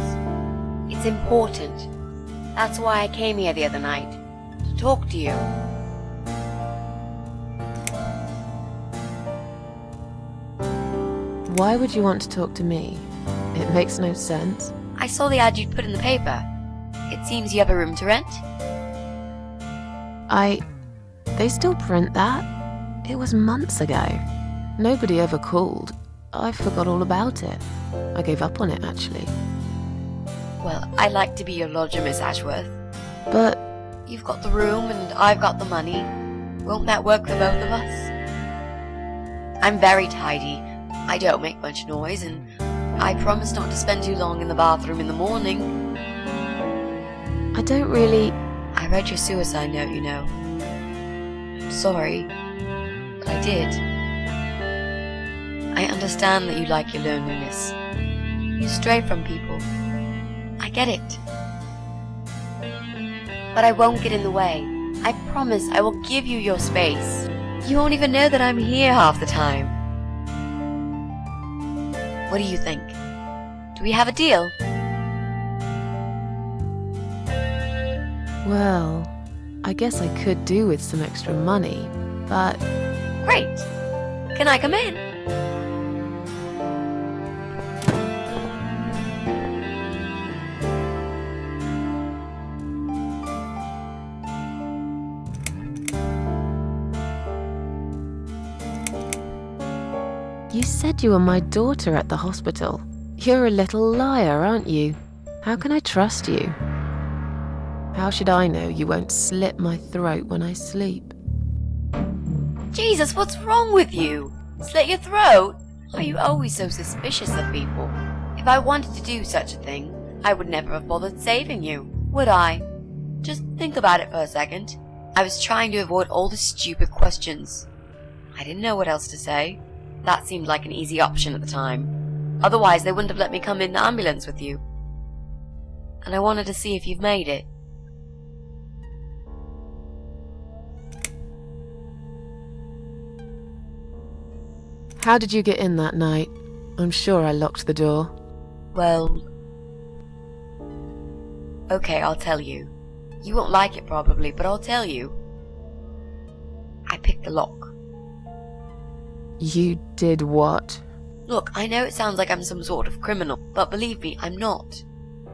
It's important. That's why I came here the other night, to talk to you. Why would you want to talk to me? It makes no sense. I saw the ad you'd put in the paper. It seems you have a room to rent. They still print that? It was months ago. Nobody ever called. I forgot all about it. I gave up on it, actually. Well, I'd like to be your lodger, Miss Ashworth. But... You've got the room and I've got the money. Won't that work for both of us? I'm very tidy. I don't make much noise, and I promise not to spend too long in the bathroom in the morning. I don't really... I read your suicide note, you know. I'm sorry, but I did. I understand that you like your loneliness. You stray from people. I get it. But I won't get in the way. I promise I will give you your space. You won't even know that I'm here half the time. What do you think? Do we have a deal? Well, I guess I could do with some extra money, but... Great! Can I come in? You said you were my daughter at the hospital. You're a little liar, aren't you? How can I trust you? How should I know you won't slit my throat when I sleep? Jesus, what's wrong with you? Slit your throat? Are you always so suspicious of people? If I wanted to do such a thing, I would never have bothered saving you, would I? Just think about it for a second. I was trying to avoid all the stupid questions. I didn't know what else to say. That seemed like an easy option at the time. Otherwise, they wouldn't have let me come in the ambulance with you. And I wanted to see if you've made it. How did you get in that night? I'm sure I locked the door. Well... Okay, I'll tell you. You won't like it probably, but I'll tell you. I picked the lock. You did what? Look, I know it sounds like I'm some sort of criminal, but believe me, I'm not.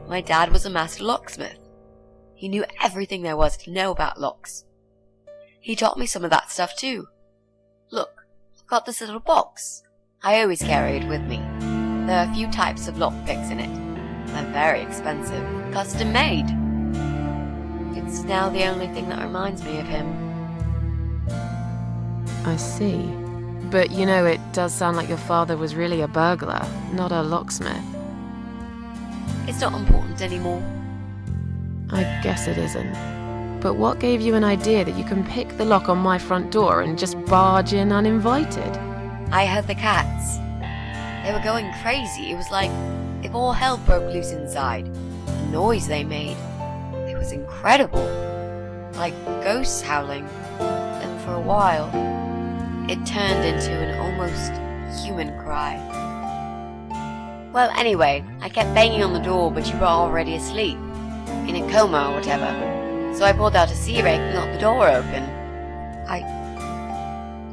My dad was a master locksmith. He knew everything there was to know about locks. He taught me some of that stuff too. Look, I've got this little box. I always carry it with me. There are a few types of lockpicks in it. They're very expensive, custom made. It's now the only thing that reminds me of him. I see. But you know, it does sound like your father was really a burglar, not a locksmith. It's not important anymore. I guess it isn't. But what gave you an idea that you can pick the lock on my front door and just barge in uninvited? I heard the cats. They were going crazy. It was like if all hell broke loose inside. The noise they made. It was incredible. Like ghosts howling. Then for a while, it turned into an almost human cry. Well, anyway, I kept banging on the door, but you were already asleep. In a coma or whatever. So I pulled out a sea rake and got the door open.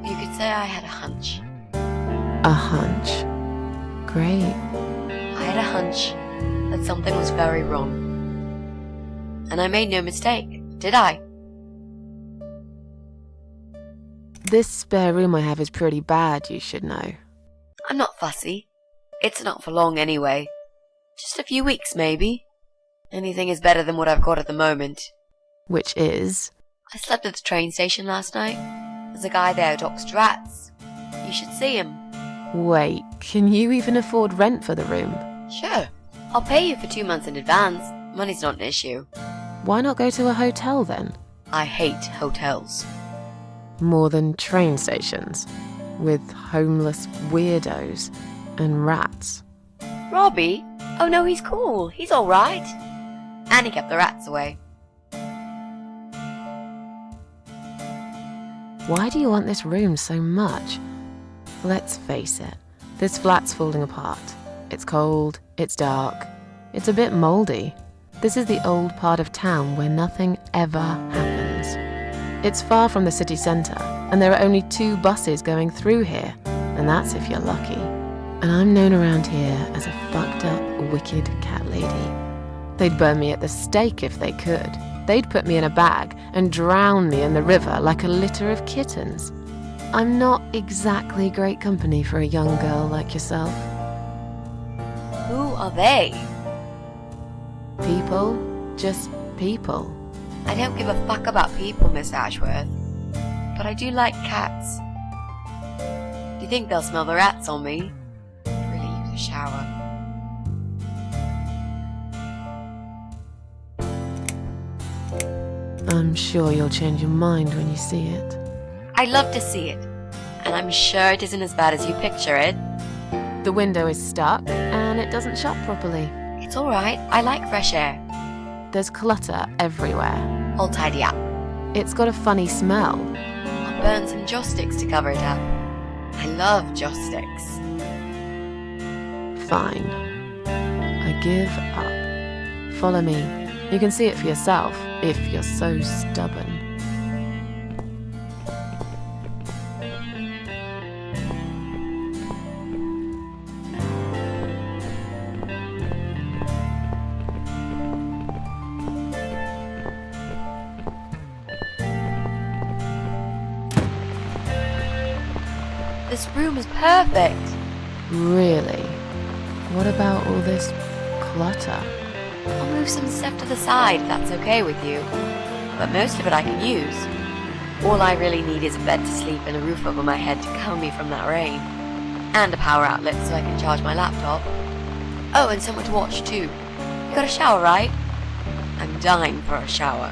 You could say I had a hunch. A hunch. Great. I had a hunch that something was very wrong. And I made no mistake, did I? This spare room I have is pretty bad, you should know. I'm not fussy. It's not for long anyway. Just a few weeks, maybe. Anything is better than what I've got at the moment. Which is? I slept at the train station last night. There's a guy there who talks to rats. You should see him. Wait, can you even afford rent for the room? Sure. I'll pay you for 2 months in advance. Money's not an issue. Why not go to a hotel then? I hate hotels. More than train stations. With homeless weirdos and rats. Robbie? Oh no, he's cool. He's alright. And he kept the rats away. Why do you want this room so much? Let's face it, this flat's falling apart. It's cold, it's dark, it's a bit mouldy. This is the old part of town where nothing ever happens. It's far from the city centre, and there are only 2 buses going through here, and that's if you're lucky. And I'm known around here as a fucked up, wicked cat lady. They'd burn me at the stake if they could. They'd put me in a bag and drown me in the river like a litter of kittens. I'm not exactly great company for a young girl like yourself. Who are they? People. Just people. I don't give a fuck about people, Miss Ashworth. But I do like cats. Do you think they'll smell the rats on me? I'd really use a shower. I'm sure you'll change your mind when you see it. I'd love to see it. And I'm sure it isn't as bad as you picture it. The window is stuck, and it doesn't shut properly. It's alright, I like fresh air. There's clutter everywhere. I'll tidy up. It's got a funny smell. I'll burn some joss sticks to cover it up. I love joss sticks. Fine. I give up. Follow me. You can see it for yourself, if you're so stubborn. This room is perfect. Really? What about all this clutter? I'll move some stuff to the side if that's okay with you. But most of it I can use. All I really need is a bed to sleep and a roof over my head to cover me from that rain. And a power outlet so I can charge my laptop. Oh, and someone to watch too. You got a shower, right? I'm dying for a shower.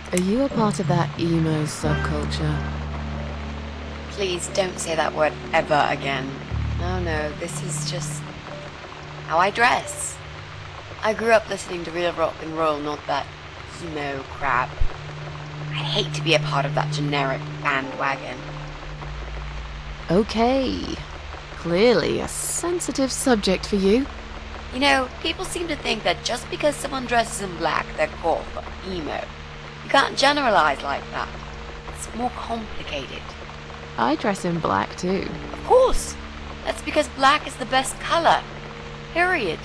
Are you a part of that emo subculture? Please don't say that word ever again. No, this is just how I dress. I grew up listening to real rock and roll, not that emo crap. I hate to be a part of that generic bandwagon. Okay. Clearly a sensitive subject for you. You know, people seem to think that just because someone dresses in black, they're called emo. You can't generalize like that. It's more complicated. I dress in black too. Of course! That's because black is the best color. Period.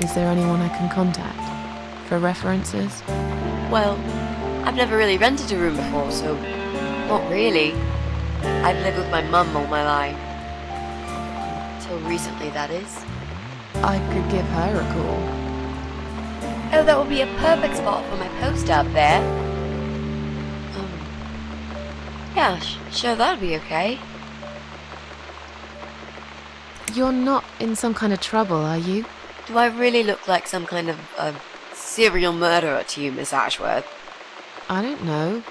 Is there anyone I can contact? For references? Well, I've never really rented a room before, so not really. I've lived with my mum all my life. Till recently, that is. I could give her a call. Oh, that would be a perfect spot for my poster up there. Yeah, sure, that would be okay. You're not in some kind of trouble, are you? Do I really look like some kind of serial murderer to you, Miss Ashworth? I don't know.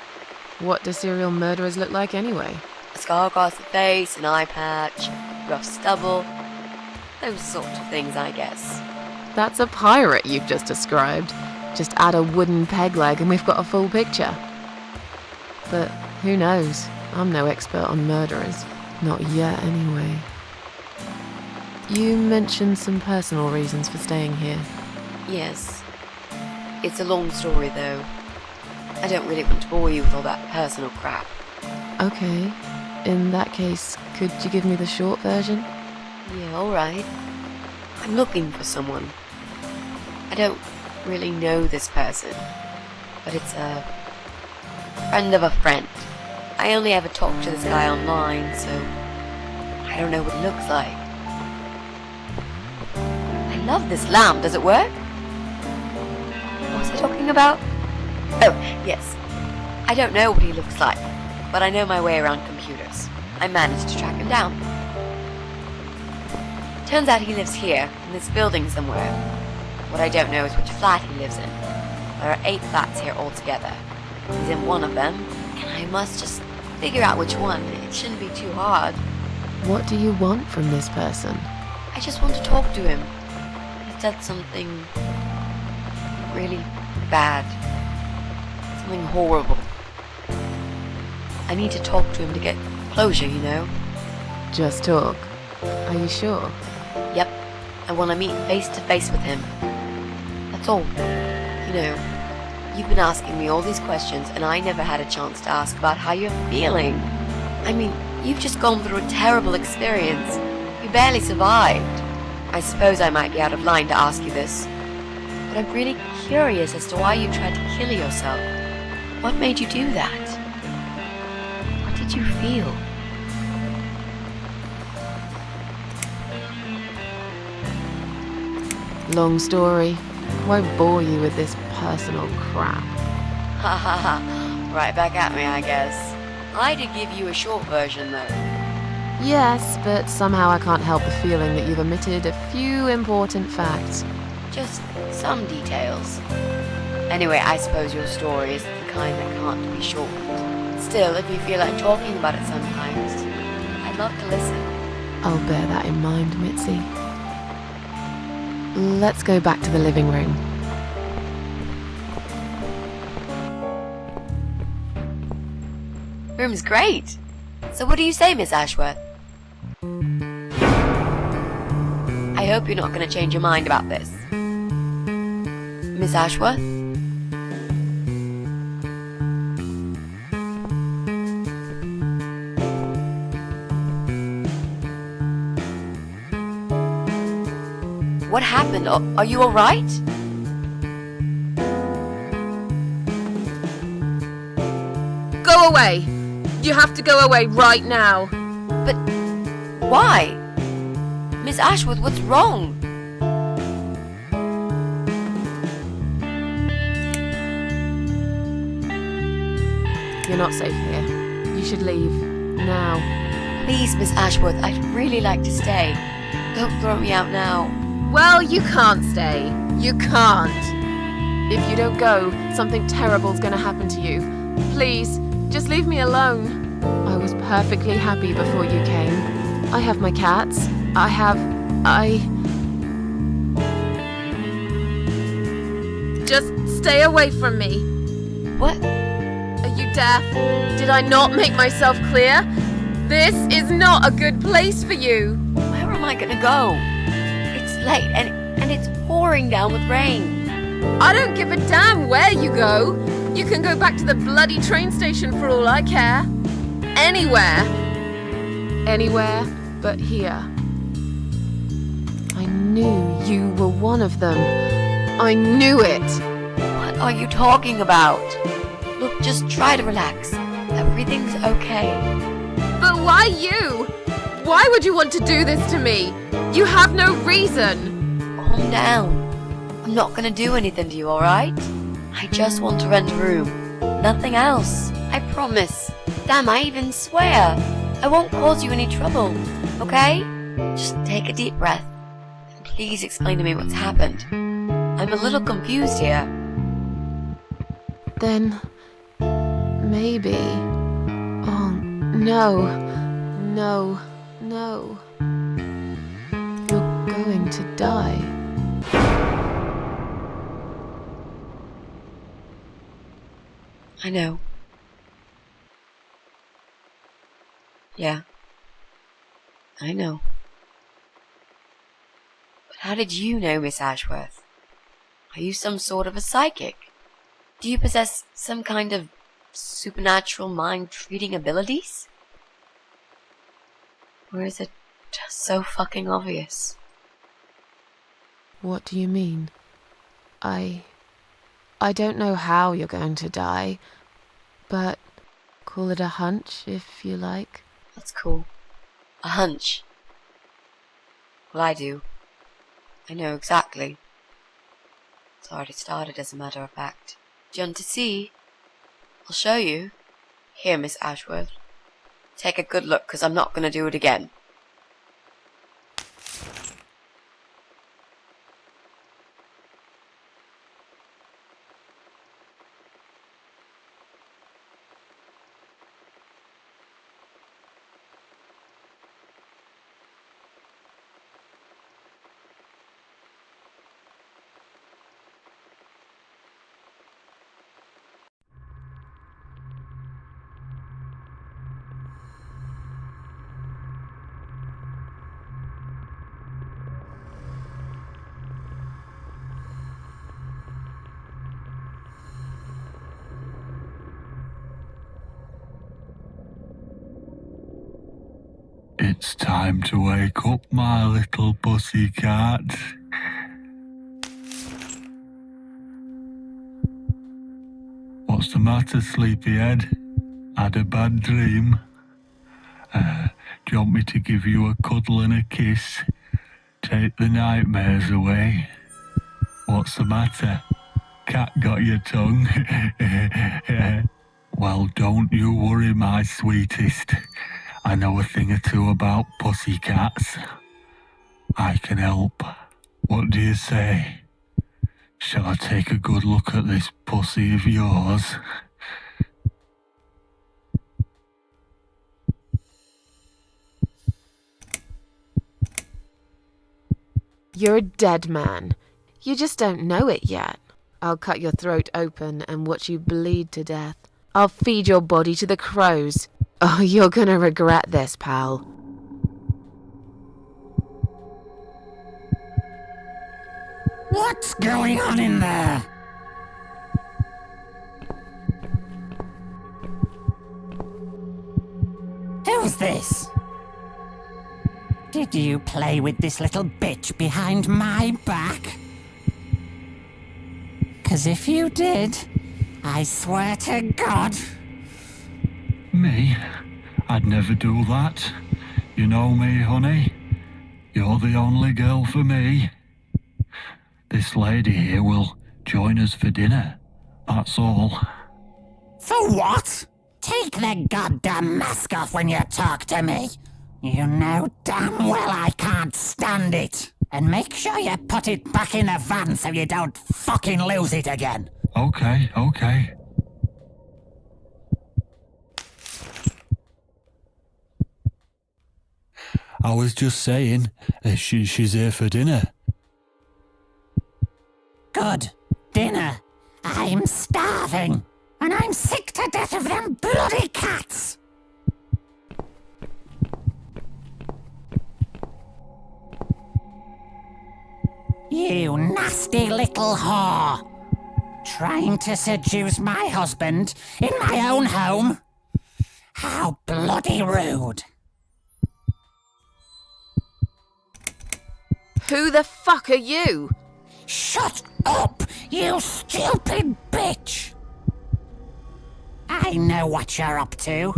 What do serial murderers look like anyway? A scar across the face, an eye patch, rough stubble. Those sorts of things, I guess. That's a pirate you've just described. Just add a wooden peg leg and we've got a full picture. But who knows? I'm no expert on murderers. Not yet, anyway. You mentioned some personal reasons for staying here. Yes. It's a long story, though. I don't really want to bore you with all that personal crap. Okay. In that case, could you give me the short version? Yeah, alright. I'm looking for someone. I don't really know this person, but it's a friend of a friend. I only ever talked to this guy online, so I don't know what it looks like. I love this lamp. Does it work? What was I talking about? Oh, yes. I don't know what he looks like, but I know my way around computers. I managed to track him down. Turns out he lives here, in this building somewhere. What I don't know is which flat he lives in. There are 8 flats here altogether. He's in one of them, and I must just figure out which one. It shouldn't be too hard. What do you want from this person? I just want to talk to him. He's done something really bad. Something horrible. I need to talk to him to get closure, you know? Just talk. Are you sure? Yep. I want to meet face to face with him. That's all. You know, you've been asking me all these questions and I never had a chance to ask about how you're feeling. I mean, you've just gone through a terrible experience. You barely survived. I suppose I might be out of line to ask you this, but I'm really curious as to why you tried to kill yourself. What made you do that? What did you feel? Long story. Won't bore you with this personal crap. Ha ha ha. Right back at me, I guess. I did give you a short version, though. Yes, but somehow I can't help the feeling that you've omitted a few important facts. Just some details. Anyway, I suppose your story is the kind that can't be shortened. Still, if you feel like talking about it sometimes, I'd love to listen. I'll bear that in mind, Mitzi. Let's go back to the living room. Room's great. So what do you say, Miss Ashworth? I hope you're not going to change your mind about this. Miss Ashworth? What happened? Are you alright? Go away! You have to go away right now. But why? Miss Ashworth, what's wrong? You're not safe here. You should leave. Now. Please, Miss Ashworth, I'd really like to stay. Don't throw me out now. Well, you can't stay. You can't. If you don't go, something terrible's gonna happen to you. Please, just leave me alone. I was perfectly happy before you came. I have my cats. Just stay away from me. What? Are you deaf? Did I not make myself clear? This is not a good place for you. Where am I gonna go? It's late and it's pouring down with rain. I don't give a damn where you go. You can go back to the bloody train station for all I care. Anywhere. Anywhere but here. I knew you were one of them. I knew it! What are you talking about? Look, just try to relax. Everything's okay. But why you? Why would you want to do this to me? You have no reason! Calm down. I'm not gonna do anything to you, alright? I just want to rent a room. Nothing else. I promise. Damn, I even swear. I won't cause you any trouble, okay? Just take a deep breath. And please explain to me what's happened. I'm a little confused here. Then... maybe... Oh, no. No. No. You're going to die. I know. Yeah. I know. But how did you know, Miss Ashworth? Are you some sort of a psychic? Do you possess some kind of supernatural mind-reading abilities? Or is it just so fucking obvious? What do you mean? I don't know how you're going to die, but call it a hunch if you like. That's cool. A hunch. Well, I do. I know exactly. It's already started, as a matter of fact. Do you want to see? I'll show you. Here, Miss Ashworth. Take a good look, 'cause I'm not going to do it again. It's time to wake up, my little pussycat. What's the matter, sleepyhead? Had a bad dream? Do you want me to give you a cuddle and a kiss? Take the nightmares away? What's the matter? Cat got your tongue? Well, don't you worry, my sweetest. I know a thing or two about pussycats. I can help. What do you say? Shall I take a good look at this pussy of yours? You're a dead man. You just don't know it yet. I'll cut your throat open and watch you bleed to death. I'll feed your body to the crows. Oh, you're gonna regret this, pal. What's going on in there? Who's this? Did you play with this little bitch behind my back? 'Cause if you did, I swear to God... Me? I'd never do that. You know me, honey. You're the only girl for me. This lady here will join us for dinner. That's all. For what? Take the goddamn mask off when you talk to me. You know damn well I can't stand it. And make sure you put it back in the van so you don't fucking lose it again. Okay. I was just saying, she's here for dinner. Good. Dinner. I'm starving. And I'm sick to death of them bloody cats. You nasty little whore. Trying to seduce my husband in my own home? How bloody rude. Who the fuck are you? Shut up, you stupid bitch! I know what you're up to.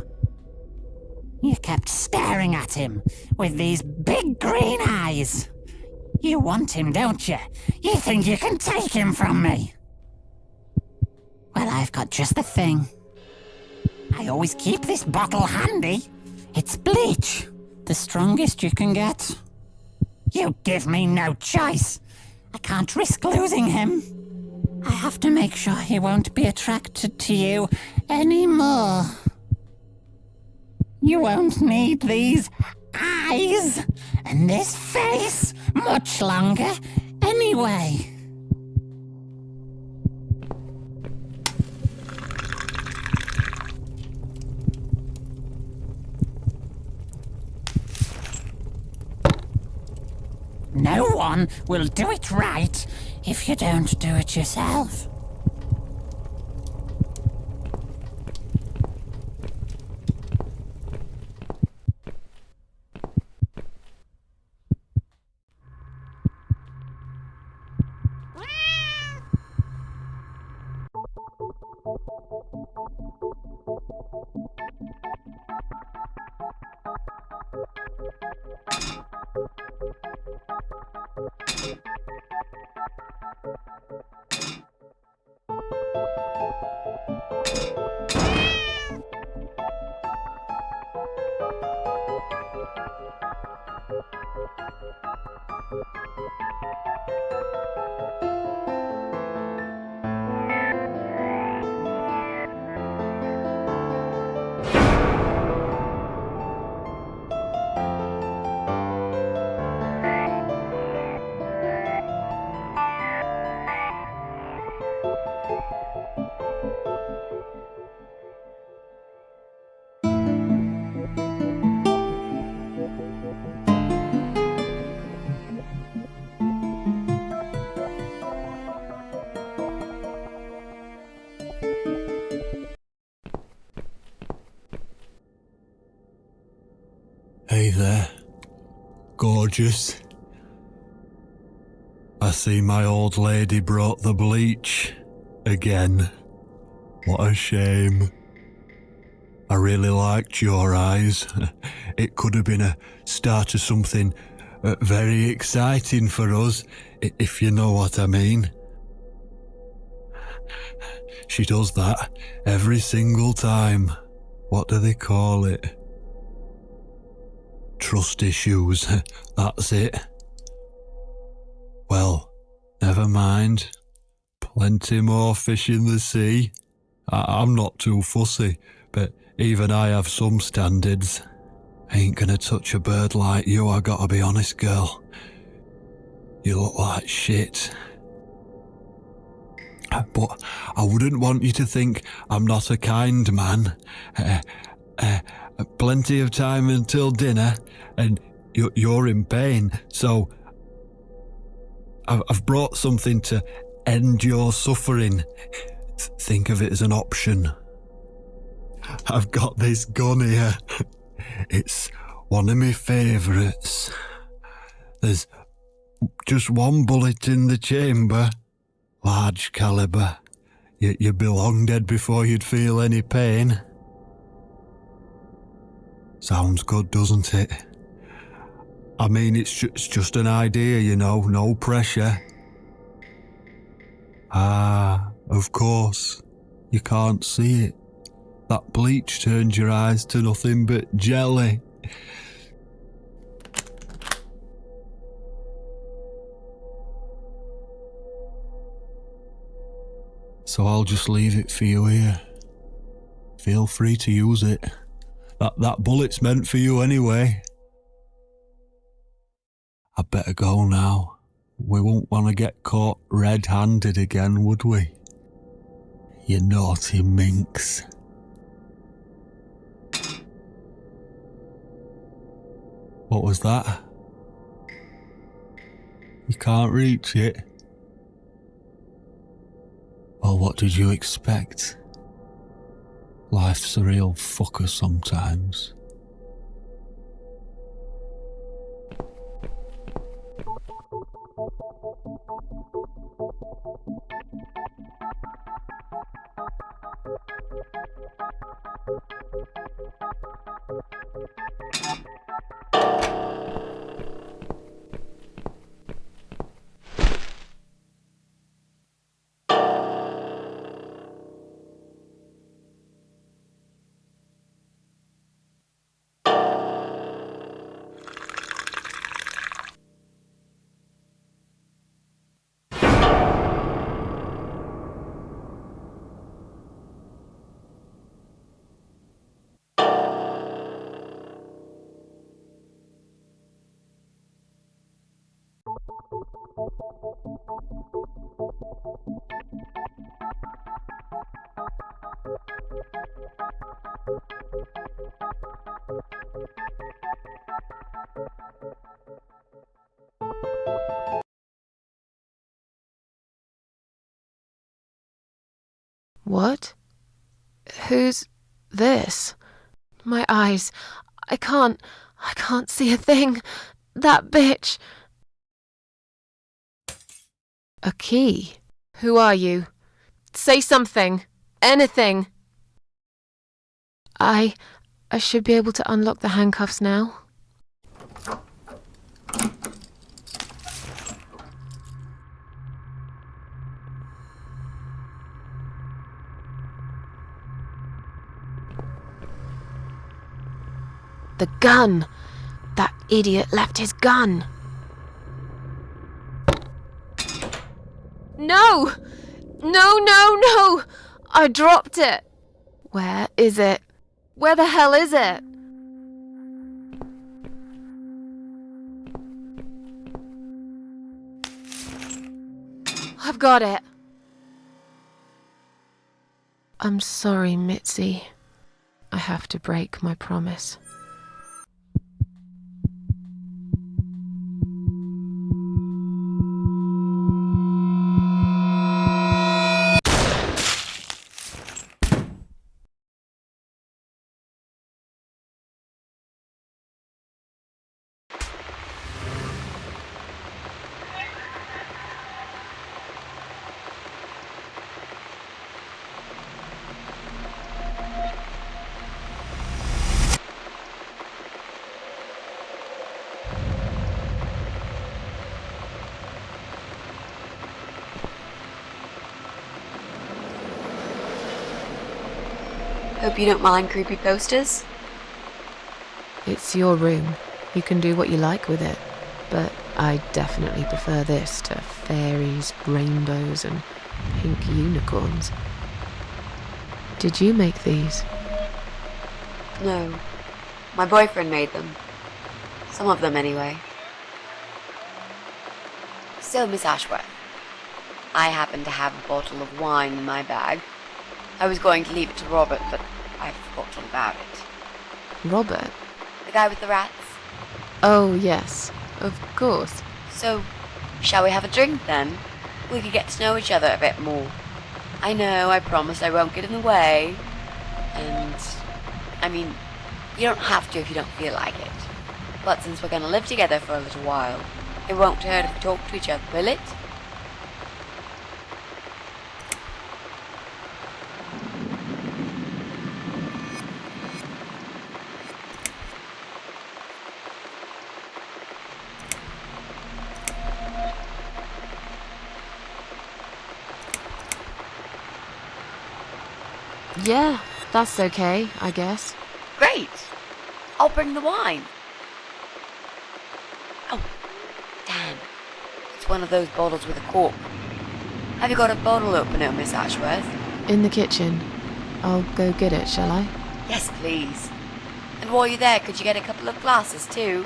You kept staring at him with these big green eyes. You want him, don't you? You think you can take him from me? Well, I've got just the thing. I always keep this bottle handy. It's bleach, the strongest you can get. You give me no choice. I can't risk losing him. I have to make sure he won't be attracted to you anymore. You won't need these eyes and this face much longer anyway. No one will do it right if you don't do it yourself. Hey there, gorgeous. I see my old lady brought the bleach again. What a shame. I really liked your eyes. It could have been a start of something very exciting for us, if you know what I mean. She does that every single time. What do they call it? Trust issues, that's it. Well, never mind. Plenty more fish in the sea. I'm not too fussy, but even I have some standards. Ain't gonna touch a bird like you, I gotta be honest, girl. You look like shit. But I wouldn't want you to think I'm not a kind man. Plenty of time until dinner, and you're in pain, so I've brought something to end your suffering. Think of it as an option. I've got this gun here. It's one of my favourites. There's just one bullet in the chamber. Large caliber. You'd be long dead before you'd feel any pain. Sounds good, doesn't it? I mean, it's just an idea, you know, no pressure. Ah, of course. You can't see it. That bleach turns your eyes to nothing but jelly. So I'll just leave it for you here. Feel free to use it. That bullet's meant for you anyway. I'd better go now. We won't want to get caught red-handed again, would we? You naughty minx. What was that? You can't reach it? Well, what did you expect? Life's a real fucker sometimes. What? Who's this? My eyes. I can't see a thing. That bitch. A key? Who are you? Say something. Anything. I should be able to unlock the handcuffs now. The gun! That idiot left his gun! No! No! I dropped it! Where is it? Where the hell is it? I've got it! I'm sorry, Mitzi. I have to break my promise. Hope you don't mind creepy posters? It's your room. You can do what you like with it. But I definitely prefer this to fairies, rainbows, and pink unicorns. Did you make these? No. My boyfriend made them. Some of them, anyway. So, Miss Ashworth, I happen to have a bottle of wine in my bag. I was going to leave it to Robert, but I forgot all about it. Robert? The guy with the rats? Oh, yes. Of course. So, shall we have a drink, then? We could get to know each other a bit more. I know, I promise I won't get in the way. And, I mean, you don't have to if you don't feel like it. But since we're going to live together for a little while, it won't hurt if we talk to each other, will it? Yeah, that's okay, I guess. Great! I'll bring the wine. Oh, damn. It's one of those bottles with a cork. Have you got a bottle opener, Miss Ashworth? In the kitchen. I'll go get it, shall I? Yes, please. And while you're there, could you get a couple of glasses, too?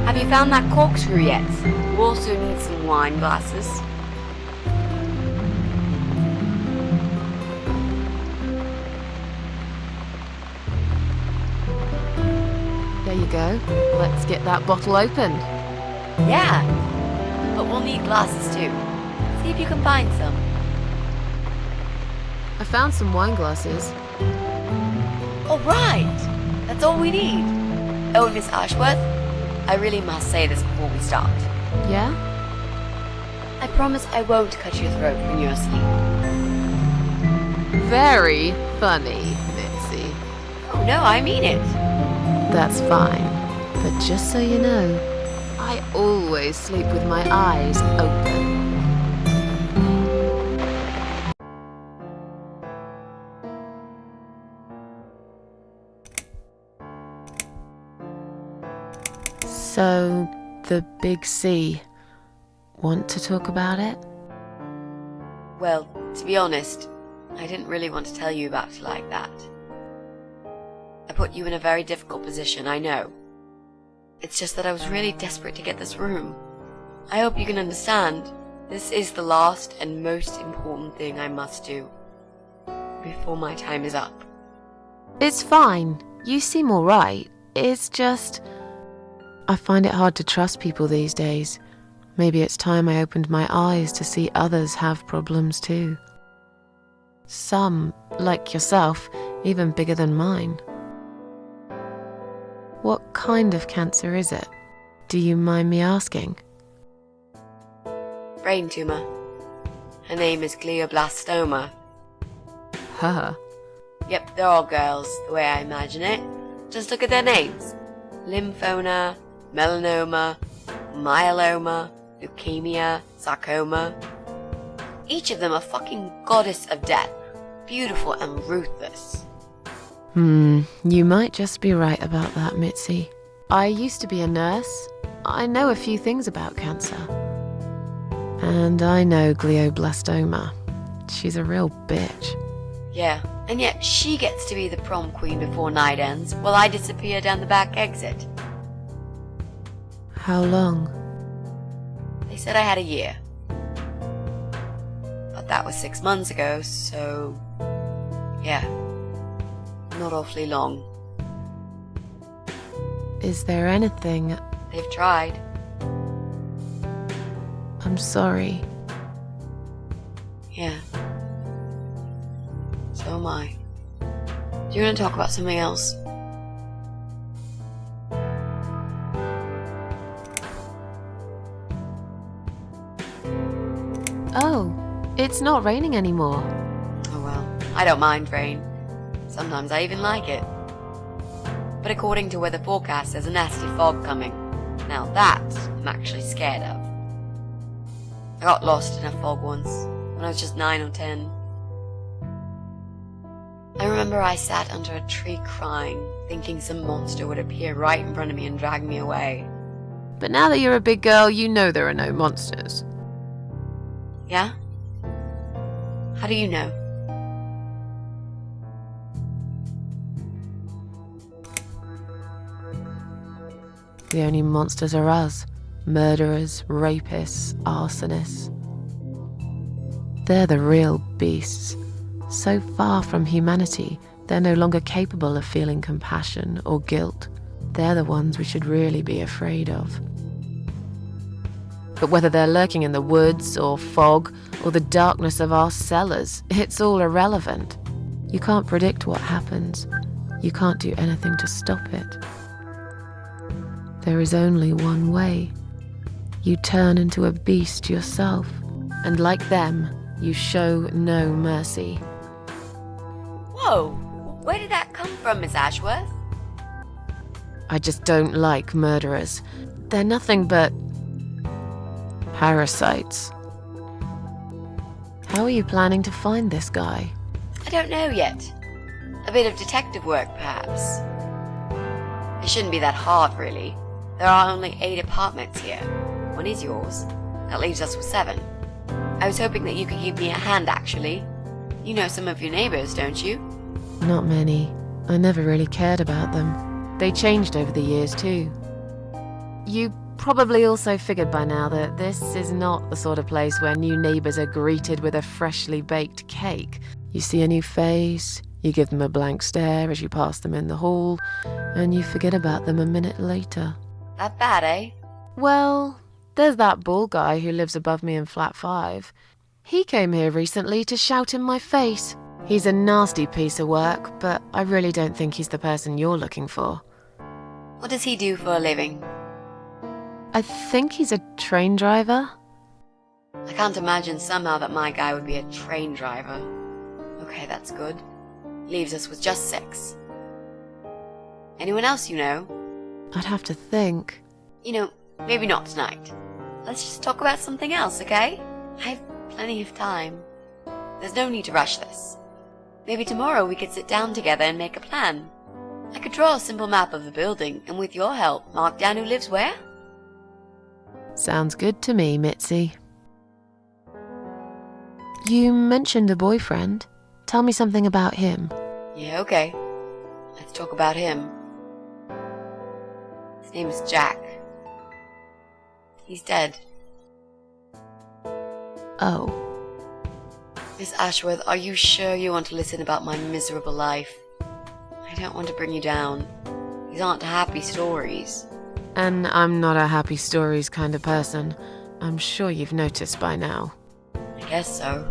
Have you found that corkscrew yet? We also need some wine glasses. There you go. Let's get that bottle opened. Yeah, but we'll need glasses too. See if you can find some. I found some wine glasses. All right, that's all we need. Oh, Miss Ashworth, I really must say this before we start. Yeah? I promise I won't cut your throat when you're asleep. very funny, Mitzi. Oh no, I mean it. That's fine. But just so you know, I always sleep with my eyes open. So, the big C. Want to talk about it? Well, to be honest, I didn't really want to tell you about it like that. I put you in a very difficult position, I know. It's just that I was really desperate to get this room. I hope you can understand. This is the last and most important thing I must do before my time is up. It's fine. You seem alright. It's just... I find it hard to trust people these days. Maybe it's time I opened my eyes to see others have problems too. Some, like yourself, even bigger than mine. What kind of cancer is it? Do you mind me asking? Brain tumor. Her name is glioblastoma. Haha. Yep, they're all girls, the way I imagine it. Just look at their names. Lymphoma, melanoma, myeloma, leukemia, sarcoma. Each of them a fucking goddess of death. Beautiful and ruthless. You might just be right about that, Mitzi. I used to be a nurse. I know a few things about cancer. And I know glioblastoma. She's a real bitch. Yeah, and yet she gets to be the prom queen before night ends, while I disappear down the back exit. How long? They said I had a year. But that was 6 months ago, so... yeah. Not awfully long. Is there anything... They've tried. I'm sorry. Yeah. So am I. Do you want to talk about something else? Oh, it's not raining anymore. Oh well, I don't mind rain. Sometimes I even like it. But according to weather forecast, there's a nasty fog coming. Now that I'm actually scared of. I got lost in a fog once, when I was just 9 or 10. I remember I sat under a tree crying, thinking some monster would appear right in front of me and drag me away. But now that you're a big girl, you know there are no monsters. Yeah? How do you know? The only monsters are us. Murderers, rapists, arsonists. They're the real beasts. So far from humanity, they're no longer capable of feeling compassion or guilt. They're the ones we should really be afraid of. But whether they're lurking in the woods or fog or the darkness of our cellars, it's all irrelevant. You can't predict what happens. You can't do anything to stop it. There is only one way. You turn into a beast yourself, and like them, you show no mercy. Whoa! Where did that come from, Miss Ashworth? I just don't like murderers. They're nothing but... parasites. How are you planning to find this guy? I don't know yet. A bit of detective work, perhaps. It shouldn't be that hard, really. There are only 8 apartments here. 1 is yours. That leaves us with 7. I was hoping that you could give me a hand, actually. You know some of your neighbors, don't you? Not many. I never really cared about them. They changed over the years, too. You probably also figured by now that this is not the sort of place where new neighbors are greeted with a freshly baked cake. You see a new face, you give them a blank stare as you pass them in the hall, and you forget about them a minute later. That bad, eh? Well, there's that bald guy who lives above me in flat 5. He came here recently to shout in my face. He's a nasty piece of work, but I really don't think he's the person you're looking for. What does he do for a living? I think he's a train driver. I can't imagine somehow that my guy would be a train driver. Okay, that's good. Leaves us with just 6. Anyone else you know? I'd have to think. You know, maybe not tonight. Let's just talk about something else, okay? I have plenty of time. There's no need to rush this. Maybe tomorrow we could sit down together and make a plan. I could draw a simple map of the building, and with your help, mark down who lives where. Sounds good to me, Mitzi. You mentioned a boyfriend. Tell me something about him. Yeah, okay. Let's talk about him. His name is Jack. He's dead. Oh. Miss Ashworth, are you sure you want to listen about my miserable life? I don't want to bring you down. These aren't happy stories. And I'm not a happy stories kind of person. I'm sure you've noticed by now. I guess so.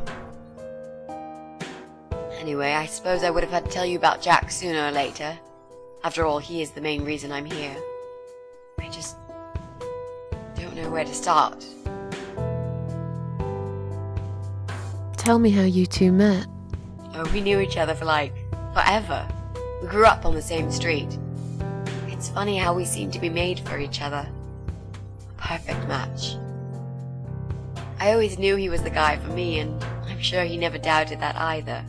Anyway, I suppose I would have had to tell you about Jack sooner or later. After all, he is the main reason I'm here. I just don't know where to start. Tell me how you two met. Oh, we knew each other for forever. We grew up on the same street. It's funny how we seem to be made for each other. A perfect match. I always knew he was the guy for me, and I'm sure he never doubted that either.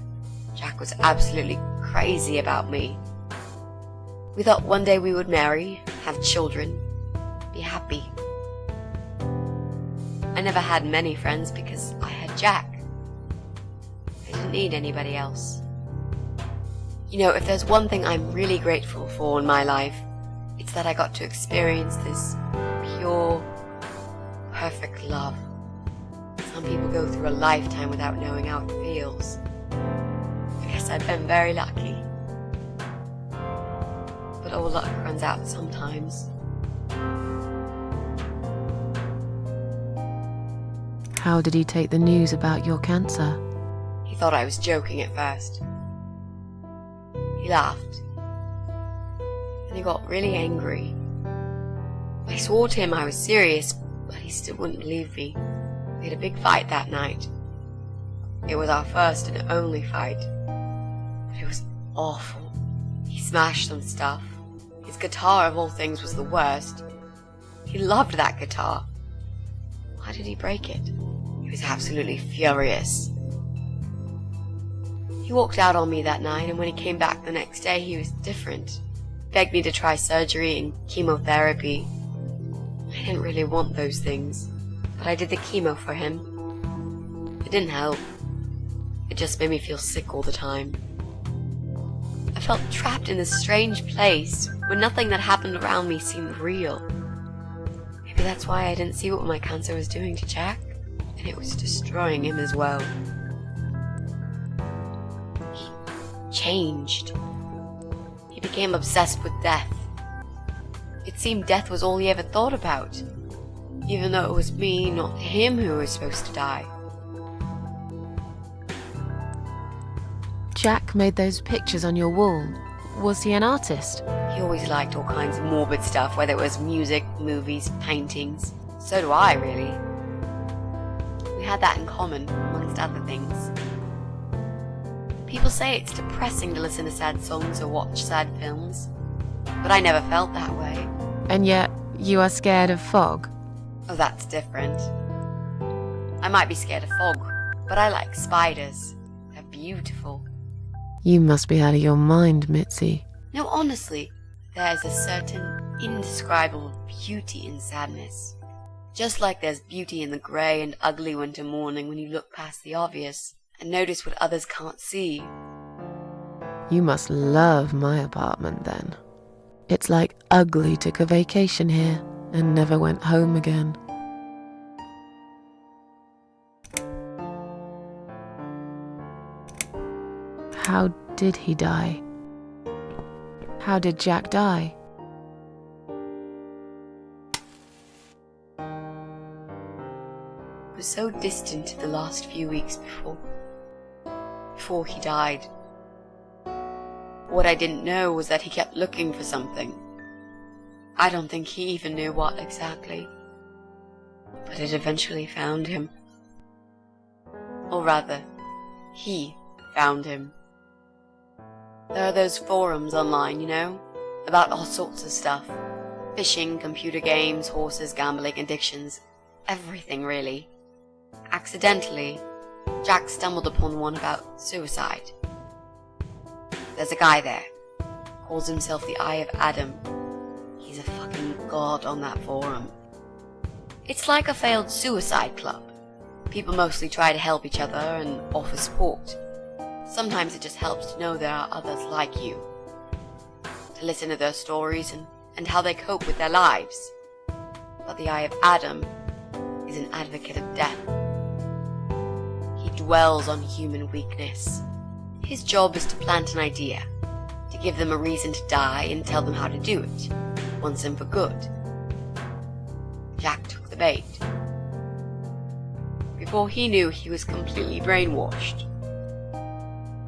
Jack was absolutely crazy about me. We thought one day we would marry, have children, be happy. I never had many friends because I had Jack. I didn't need anybody else. You know, if there's one thing I'm really grateful for in my life, it's that I got to experience this pure, perfect love. Some people go through a lifetime without knowing how it feels. I guess I've been very lucky. But all luck runs out sometimes. How did he take the news about your cancer? He thought I was joking at first. He laughed. And he got really angry. I swore to him I was serious, but he still wouldn't believe me. We had a big fight that night. It was our first and only fight. But it was awful. He smashed some stuff. His guitar, of all things, was the worst. He loved that guitar. Why did he break it? He was absolutely furious. He walked out on me that night, and when he came back the next day, he was different. Begged me to try surgery and chemotherapy. I didn't really want those things, but I did the chemo for him. It didn't help. It just made me feel sick all the time. I felt trapped in this strange place where nothing that happened around me seemed real. Maybe that's why I didn't see what my cancer was doing to Jack, and it was destroying him as well. He changed. He became obsessed with death. It seemed death was all he ever thought about, even though it was me, not him, who was supposed to die. Jack made those pictures on your wall. Was he an artist? He always liked all kinds of morbid stuff, whether it was music, movies, paintings. So do I, really. We had that in common, amongst other things. People say it's depressing to listen to sad songs or watch sad films, but I never felt that way. And yet, you are scared of fog? Oh, that's different. I might be scared of fog, but I like spiders. They're beautiful. You must be out of your mind, Mitzi. No, honestly, there is a certain indescribable beauty in sadness. Just like there's beauty in the grey and ugly winter morning when you look past the obvious and notice what others can't see. You must love my apartment then. It's like Ugly took a vacation here and never went home again. How did he die? How did Jack die? It was so distant to the last few weeks before he died. What I didn't know was that he kept looking for something. I don't think he even knew what exactly, but it eventually found him. Or rather, he found him. There are those forums online, you know, about all sorts of stuff. Fishing, computer games, horses, gambling, addictions, everything really. Accidentally, Jack stumbled upon one about suicide. There's a guy there, calls himself the Eye of Adam. He's a fucking god on that forum. It's like a failed suicide club. People mostly try to help each other and offer support. Sometimes it just helps to know there are others like you. To listen to their stories and how they cope with their lives. But the Eye of Adam is an advocate of death. He dwells on human weakness. His job is to plant an idea, to give them a reason to die and tell them how to do it, once and for good. Jack took the bait. Before he knew, he was completely brainwashed.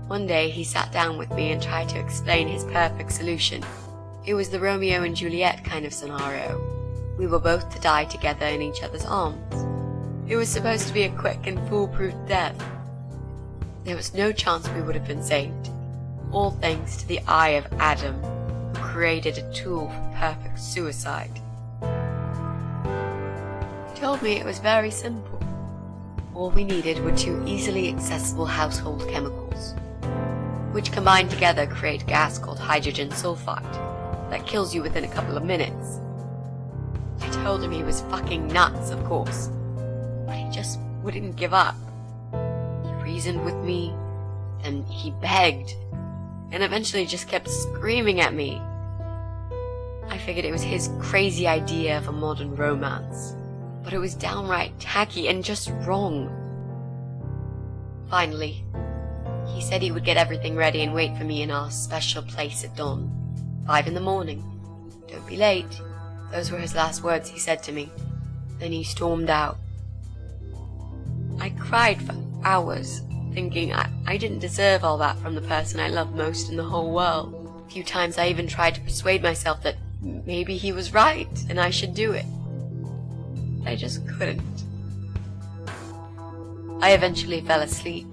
One day he sat down with me and tried to explain his perfect solution. It was the Romeo and Juliet kind of scenario. We were both to die together in each other's arms. It was supposed to be a quick and foolproof death. There was no chance we would have been saved. All thanks to the Eye of Adam, who created a tool for perfect suicide. He told me it was very simple. All we needed were 2 easily accessible household chemicals, which combined together create a gas called hydrogen sulfide that kills you within a couple of minutes. I told him he was fucking nuts, of course, but he just wouldn't give up. He reasoned with me, and he begged, and eventually just kept screaming at me. I figured it was his crazy idea of a modern romance, but it was downright tacky and just wrong. Finally, he said he would get everything ready and wait for me in our special place at dawn, 5 in the morning. Don't be late. Those were his last words he said to me. Then he stormed out. I cried for hours, thinking I didn't deserve all that from the person I loved most in the whole world. A few times I even tried to persuade myself that maybe he was right and I should do it. I just couldn't. I eventually fell asleep.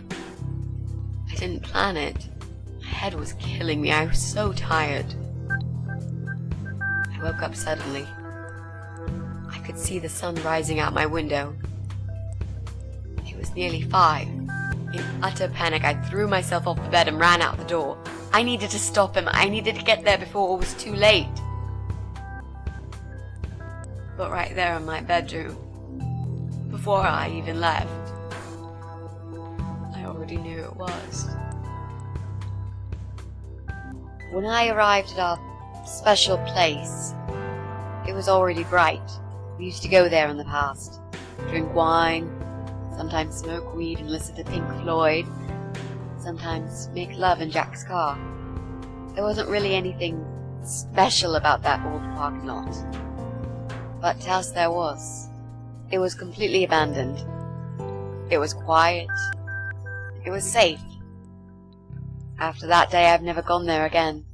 I didn't plan it. My head was killing me. I was so tired. I woke up suddenly. I could see the sun rising out my window. It was nearly 5. In utter panic, I threw myself off the bed and ran out the door. I needed to stop him. I needed to get there before it was too late. But right there in my bedroom, before I even left, I already knew it was. When I arrived at our special place, it was already bright. We used to go there in the past, drink wine, sometimes smoke weed and listen to Pink Floyd, sometimes make love in Jack's car. There wasn't really anything special about that old parking lot. But to us there was. It was completely abandoned. It was quiet. It was safe. After that day, I've never gone there again.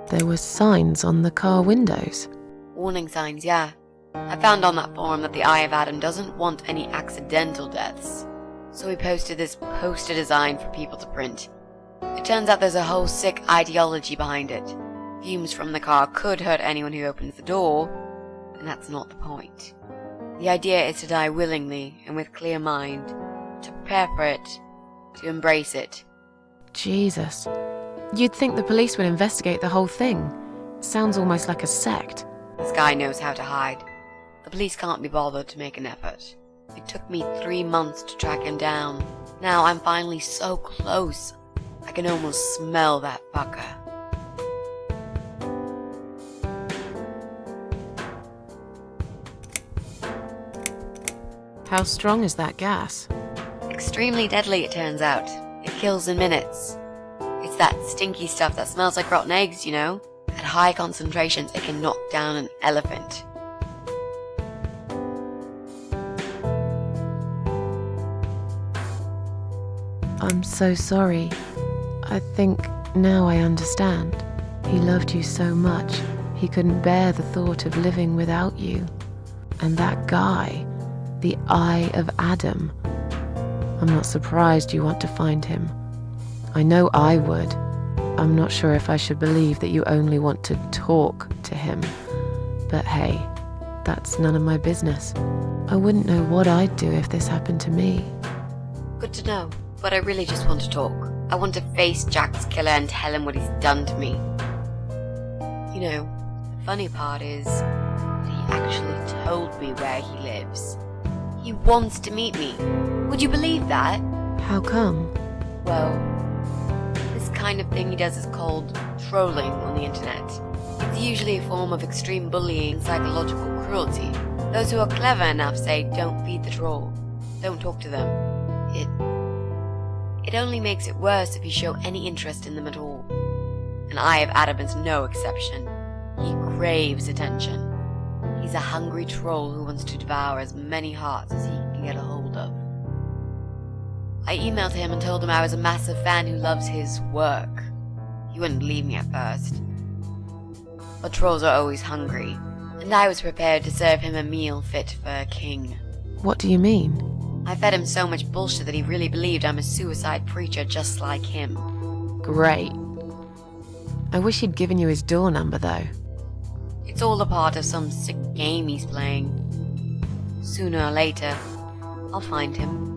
There were signs on the car windows. Warning signs, yeah. I found on that forum that the Eye of Adam doesn't want any accidental deaths, so he posted this poster design for people to print. It turns out there's a whole sick ideology behind it. Fumes from the car could hurt anyone who opens the door, and that's not the point. The idea is to die willingly and with clear mind, to prepare for it, to embrace it. Jesus. You'd think the police would investigate the whole thing. Sounds almost like a sect. This guy knows how to hide. The police can't be bothered to make an effort. It took me 3 months to track him down. Now I'm finally so close. I can almost smell that fucker. How strong is that gas? Extremely deadly, it turns out. It kills in minutes. It's that stinky stuff that smells like rotten eggs, you know? At high concentrations, it can knock down an elephant. I'm so sorry. I think now I understand. He loved you so much, he couldn't bear the thought of living without you. And that guy, the Eye of Adam. I'm not surprised you want to find him. I know I would. I'm not sure if I should believe that you only want to talk to him. But hey, that's none of my business. I wouldn't know what I'd do if this happened to me. Good to know, but I really just want to talk. I want to face Jack's killer and tell him what he's done to me. You know, the funny part is that he actually told me where he lives. He wants to meet me. Would you believe that? How come? Well, this kind of thing he does is called trolling on the internet. It's usually a form of extreme bullying and psychological cruelty. Those who are clever enough say don't feed the troll. Don't talk to them. It only makes it worse if you show any interest in them at all. And Eye of Adam is no exception. He craves attention. He's a hungry troll who wants to devour as many hearts as he can get a hold of. I emailed him and told him I was a massive fan who loves his work. He wouldn't believe me at first. But trolls are always hungry, and I was prepared to serve him a meal fit for a king. What do you mean? I fed him so much bullshit that he really believed I'm a suicide preacher just like him. Great. I wish he'd given you his door number, though. It's all a part of some sick game he's playing. Sooner or later, I'll find him.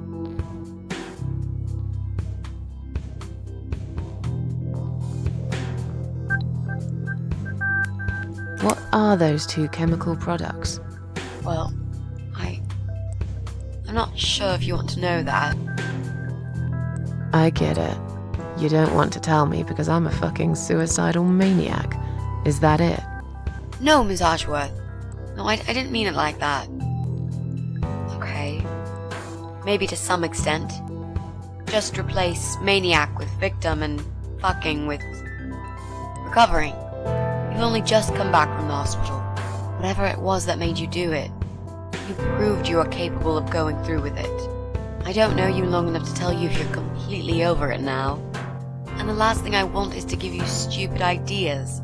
What are those two chemical products? Well, I'm not sure if you want to know that. I get it. You don't want to tell me because I'm a fucking suicidal maniac. Is that it? No, Miss Ashworth. No, I didn't mean it like that. Okay. Maybe to some extent. Just replace maniac with victim and fucking with recovering. You've only just come back from the hospital. Whatever it was that made you do it, you proved you are capable of going through with it. I don't know you long enough to tell you if you're completely over it now. And the last thing I want is to give you stupid ideas.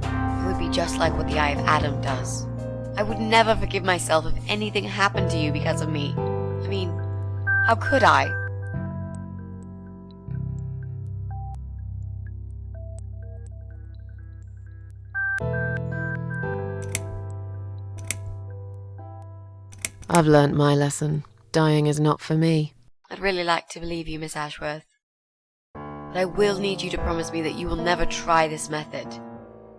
It would be just like what the Eye of Adam does. I would never forgive myself if anything happened to you because of me. I mean, how could I? I've learnt my lesson. Dying is not for me. I'd really like to believe you, Miss Ashworth. But I will need you to promise me that you will never try this method.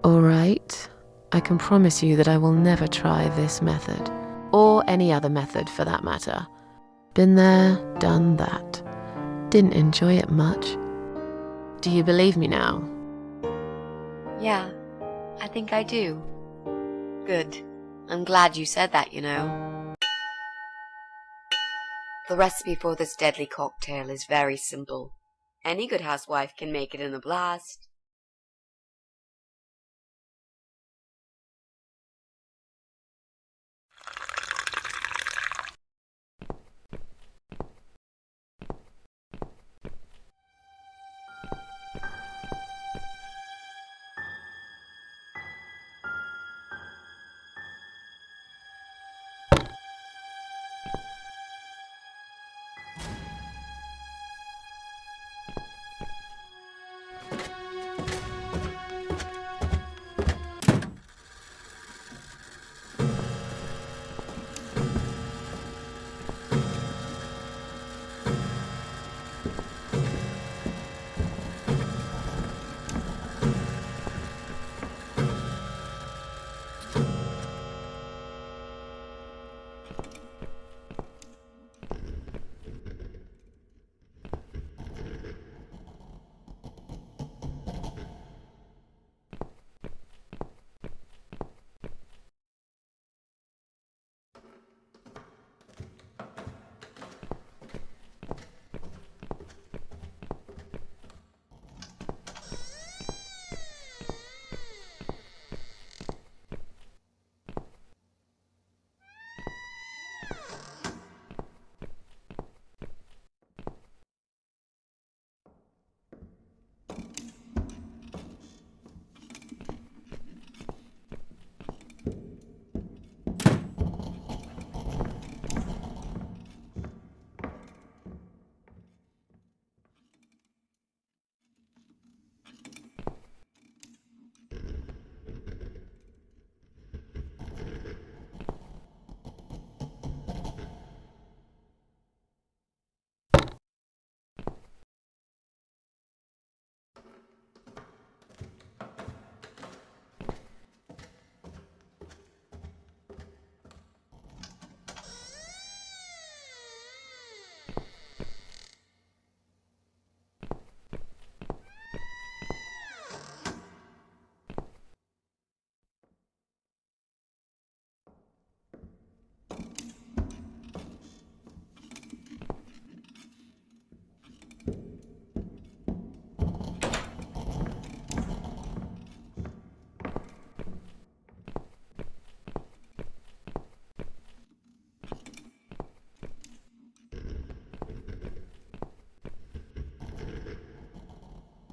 All right. I can promise you that I will never try this method. Or any other method, for that matter. Been there, done that. Didn't enjoy it much. Do you believe me now? Yeah, I think I do. Good. I'm glad you said that, you know. The recipe for this deadly cocktail is very simple. Any good housewife can make it in a blast.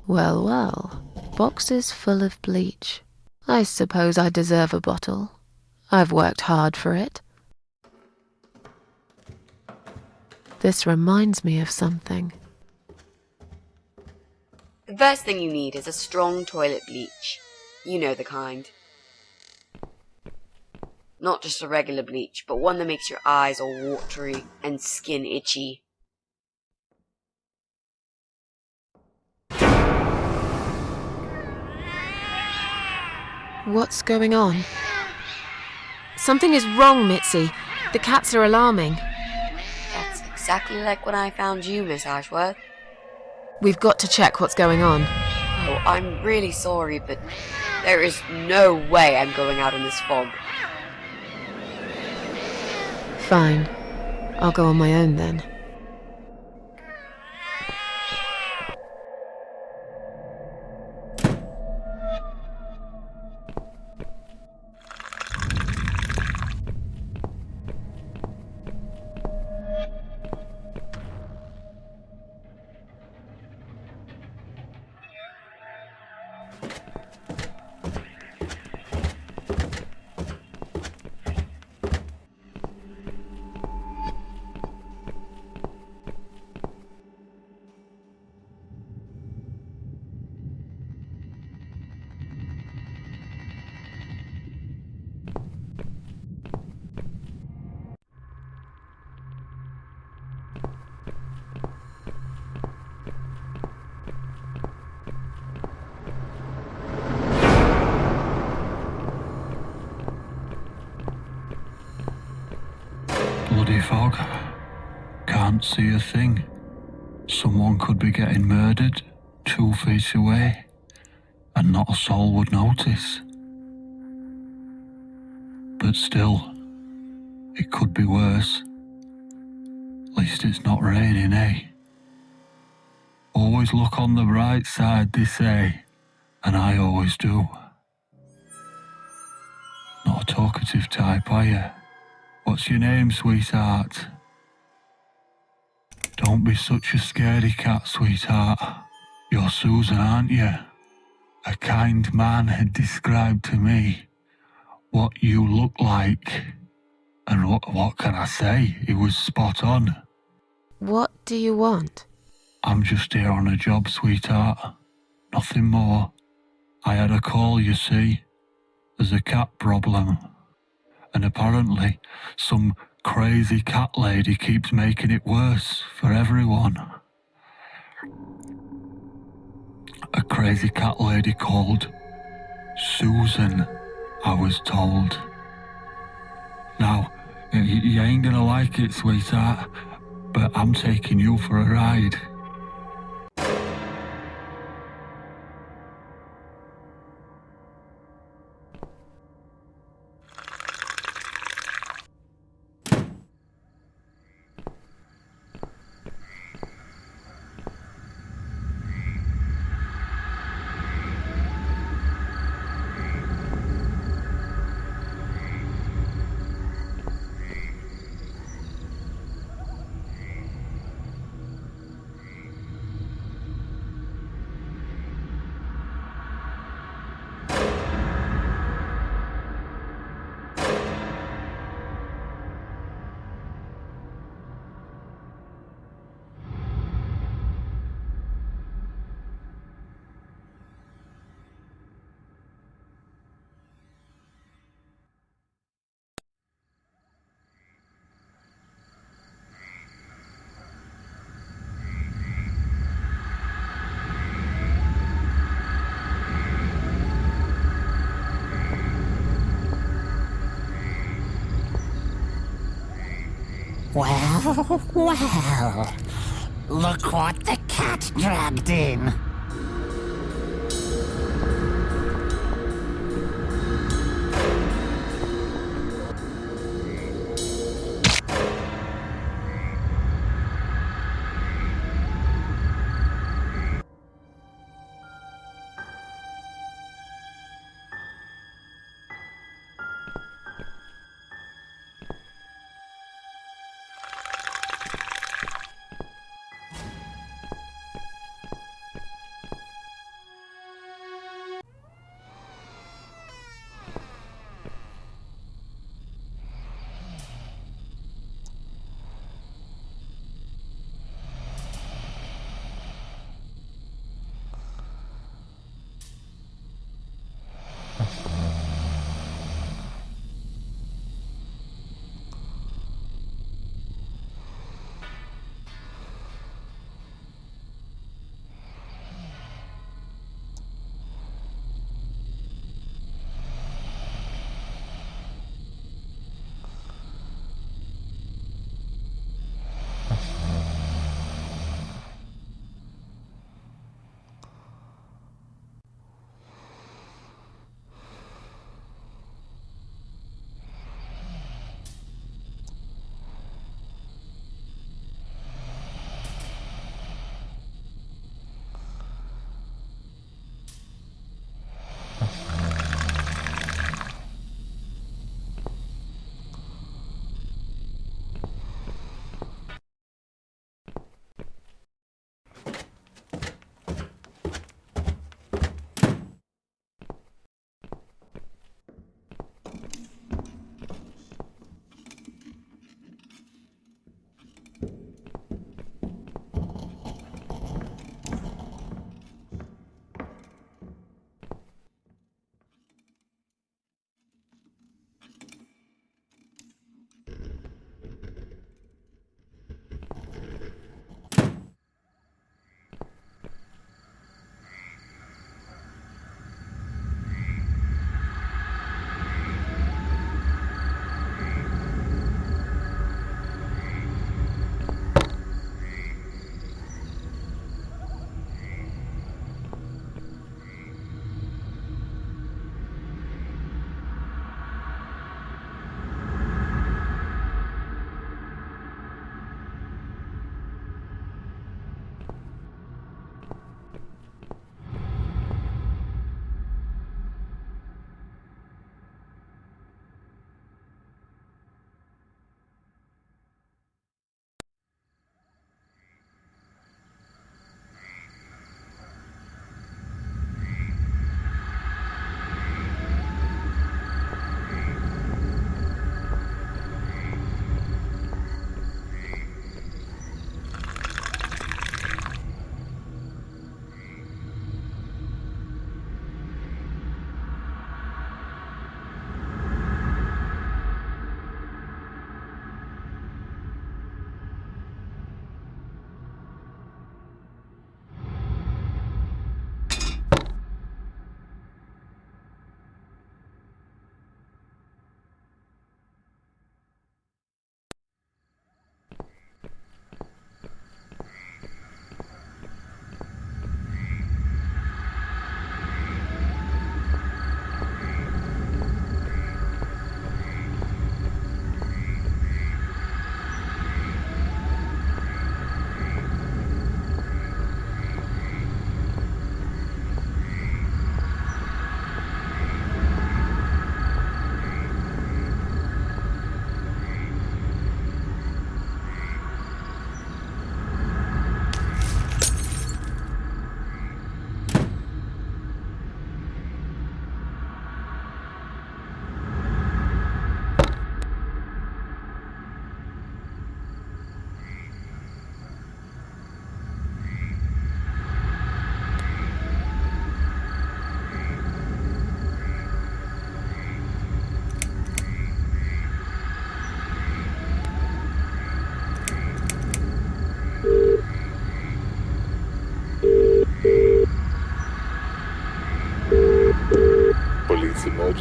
Well, well. Boxes full of bleach. I suppose I deserve a bottle. I've worked hard for it. This reminds me of something. The first thing you need is a strong toilet bleach. You know the kind. Not just a regular bleach, but one that makes your eyes all watery and skin itchy. What's going on? Something is wrong, Mitzi. The cats are alarming. That's exactly like when I found you, Miss Ashworth. We've got to check what's going on. Oh, I'm really sorry, but there is no way I'm going out in this fog. Fine. I'll go on my own then. Bloody fog. Can't see a thing. Someone could be getting murdered 2 feet away, and not a soul would notice. But still, it could be worse. At least it's not raining, eh? Always look on the bright side, they say, and I always do. Not a talkative type, are you? What's your name, sweetheart? Don't be such a scaredy cat, sweetheart. You're Susan, aren't you? A kind man had described to me what you look like. And what can I say? He was spot on. What do you want? I'm just here on a job, sweetheart. Nothing more. I had a call, you see. There's a cat problem. And apparently, some crazy cat lady keeps making it worse for everyone. A crazy cat lady called Susan, I was told. Now, you ain't gonna like it, sweetheart, but I'm taking you for a ride. Well, well. Look what the cat dragged in.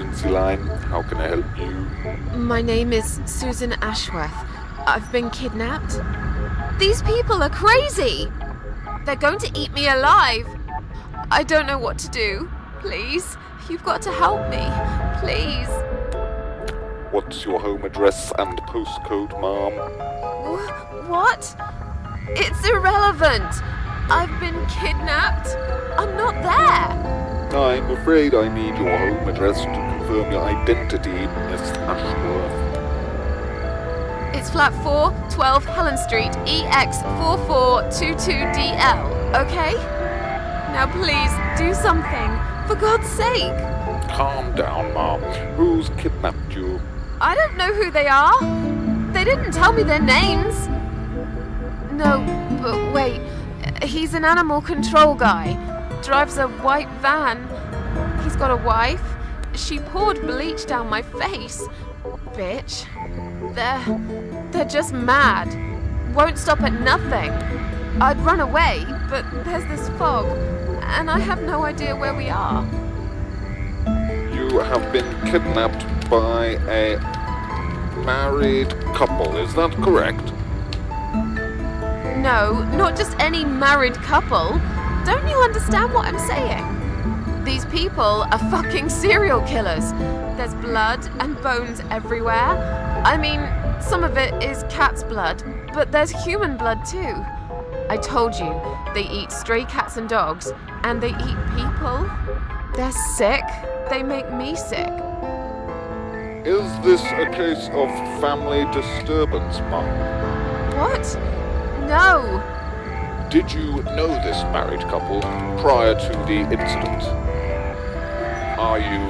emergency line. How can I help you? My name is Susan Ashworth. I've been kidnapped. These people are crazy! They're going to eat me alive! I don't know what to do. Please, you've got to help me. Please. What's your home address and postcode, ma'am? What? It's irrelevant. I've been kidnapped. I'm not there. I'm afraid I need your home address to confirm your identity, Miss Ashworth. It's flat 4, 12 Helen Street, EX4422DL, okay? Now please, do something. For God's sake. Calm down, ma'am. Who's kidnapped you? I don't know who they are. They didn't tell me their names. No, but wait. He's an animal control guy. Drives a white van. He's got a wife. She poured bleach down my face. Bitch. They're just mad. Won't stop at nothing. I'd run away, but there's this fog, and I have no idea where we are. You have been kidnapped by a married couple, is that correct? No, not just any married couple. Don't you understand what I'm saying? These people are fucking serial killers. There's blood and bones everywhere. I mean, some of it is cat's blood, but there's human blood too. I told you, they eat stray cats and dogs, and they eat people. They're sick. They make me sick. Is this a case of family disturbance, ma'am? What? No. Did you know this married couple prior to the incident? Are you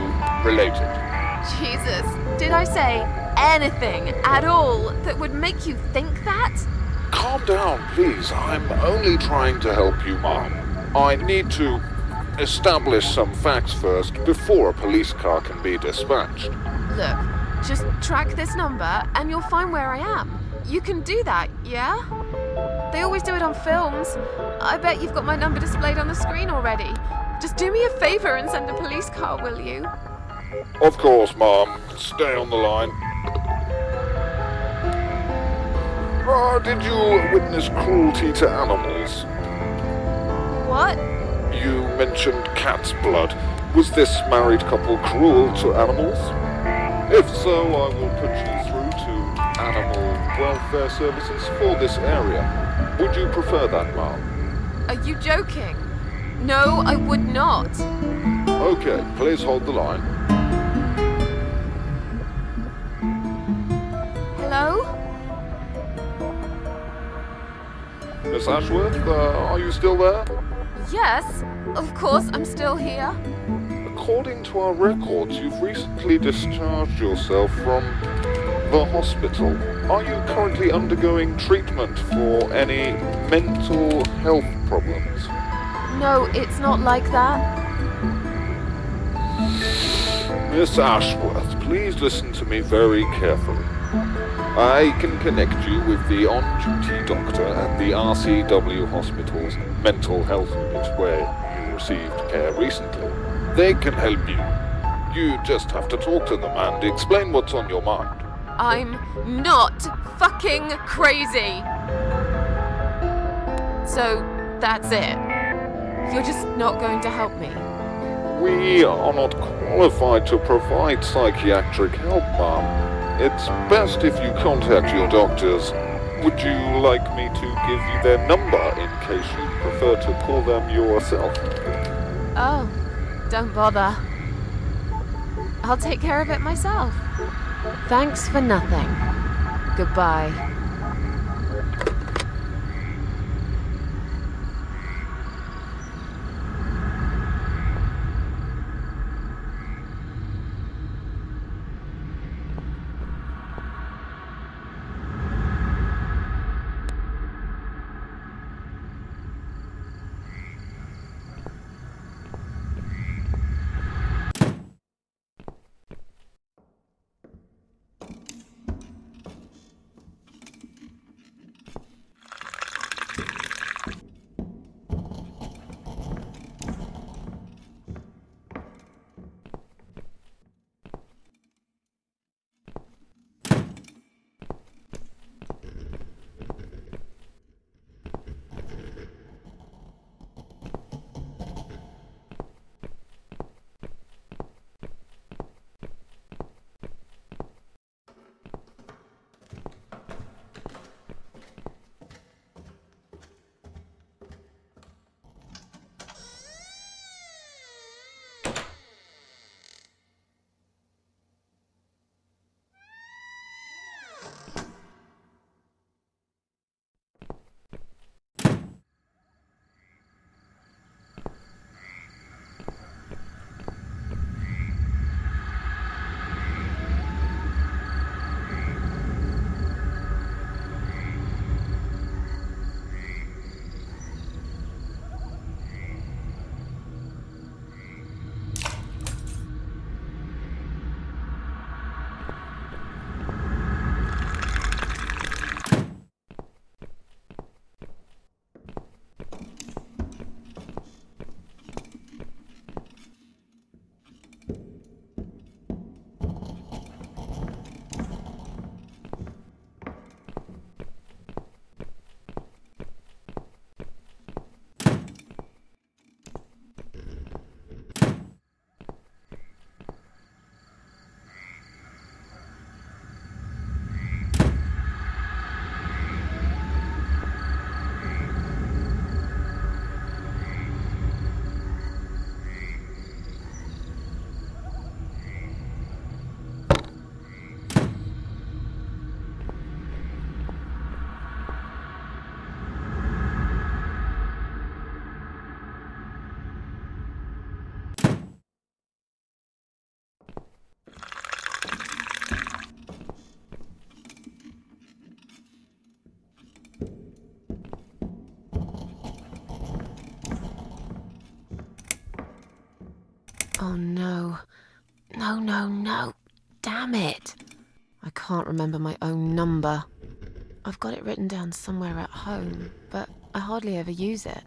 related? Jesus, did I say anything at all that would make you think that? Calm down, please. I'm only trying to help you, ma'am. I need to establish some facts first before a police car can be dispatched. Look, just track this number and you'll find where I am. You can do that, yeah? They always do it on films. I bet you've got my number displayed on the screen already. Just do me a favor and send a police car, will you? Of course, ma'am. Stay on the line. Did you witness cruelty to animals? What? You mentioned cat's blood. Was this married couple cruel to animals? If so, I will put you through to animal welfare services for this area. Would you prefer that, ma'am? Are you joking? No, I would not. Okay, please hold the line. Hello? Miss Ashworth, are you still there? Yes, of course I'm still here. According to our records, you've recently discharged yourself from the hospital. Are you currently undergoing treatment for any mental health problems? No, it's not like that. Miss Ashworth, please listen to me very carefully. I can connect you with the on-duty doctor at the RCW Hospital's mental health unit where you received care recently. They can help you. You just have to talk to them and explain what's on your mind. I'm not fucking crazy. So, that's it. You're just not going to help me. We are not qualified to provide psychiatric help, ma'am. It's best if you contact your doctors. Would you like me to give you their number in case you prefer to call them yourself? Oh, don't bother. I'll take care of it myself. Thanks for nothing. Goodbye. Oh no. No. Damn it. I can't remember my own number. I've got it written down somewhere at home, but I hardly ever use it.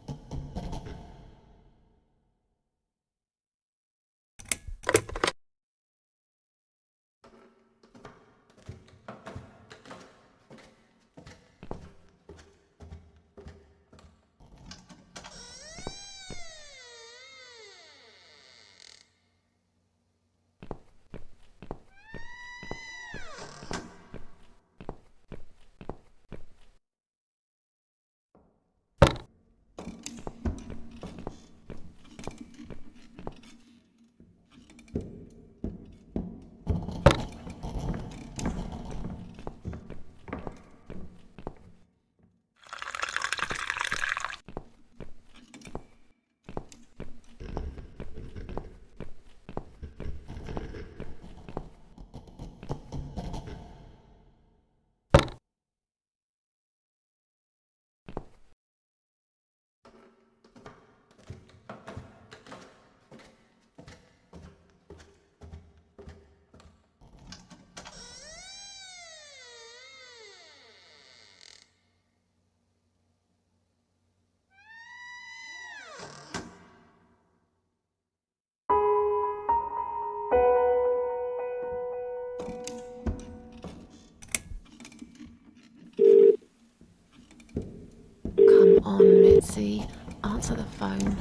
Come on, Mitzi. Answer the phone.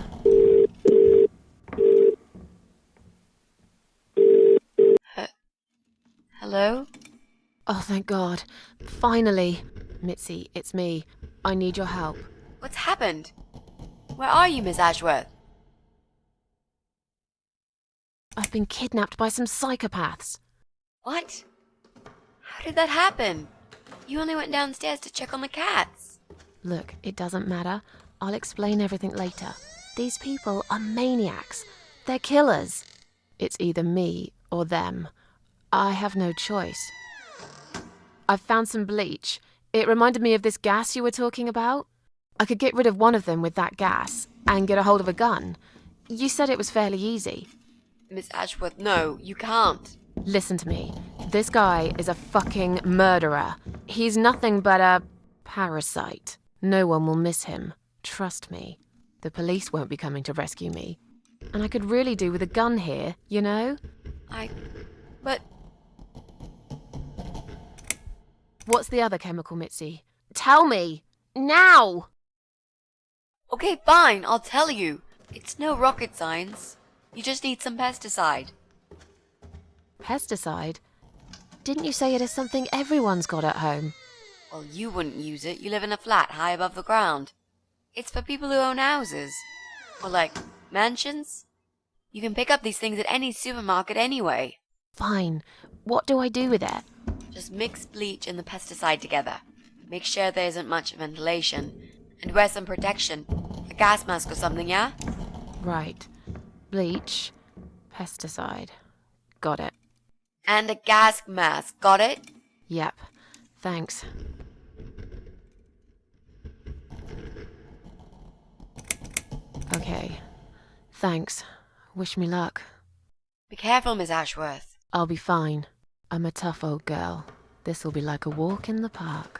Hello? Oh, thank God. Finally. Mitzi, it's me. I need your help. What's happened? Where are you, Miss Ashworth? I've been kidnapped by some psychopaths. What? How did that happen? You only went downstairs to check on the cats. Look, it doesn't matter. I'll explain everything later. These people are maniacs. They're killers. It's either me or them. I have no choice. I've found some bleach. It reminded me of this gas you were talking about. I could get rid of one of them with that gas and get a hold of a gun. You said it was fairly easy. Miss Ashworth, no, you can't. Listen to me. This guy is a fucking murderer. He's nothing but a parasite. No one will miss him. Trust me. The police won't be coming to rescue me. And I could really do with a gun here, you know? But... What's the other chemical, Mitzi? Tell me! Now! Okay, fine, I'll tell you. It's no rocket science. You just need some pesticide. Pesticide? Didn't you say it is something everyone's got at home? Well, you wouldn't use it. You live in a flat high above the ground. It's for people who own houses. Or like, mansions. You can pick up these things at any supermarket anyway. Fine. What do I do with it? Just mix bleach and the pesticide together. Make sure there isn't much ventilation. And wear some protection. A gas mask or something, yeah? Right. Bleach. Pesticide. Got it. And a gas mask, got it? Yep. Thanks. Okay. Thanks. Wish me luck. Be careful, Miss Ashworth. I'll be fine. I'm a tough old girl. This'll be like a walk in the park.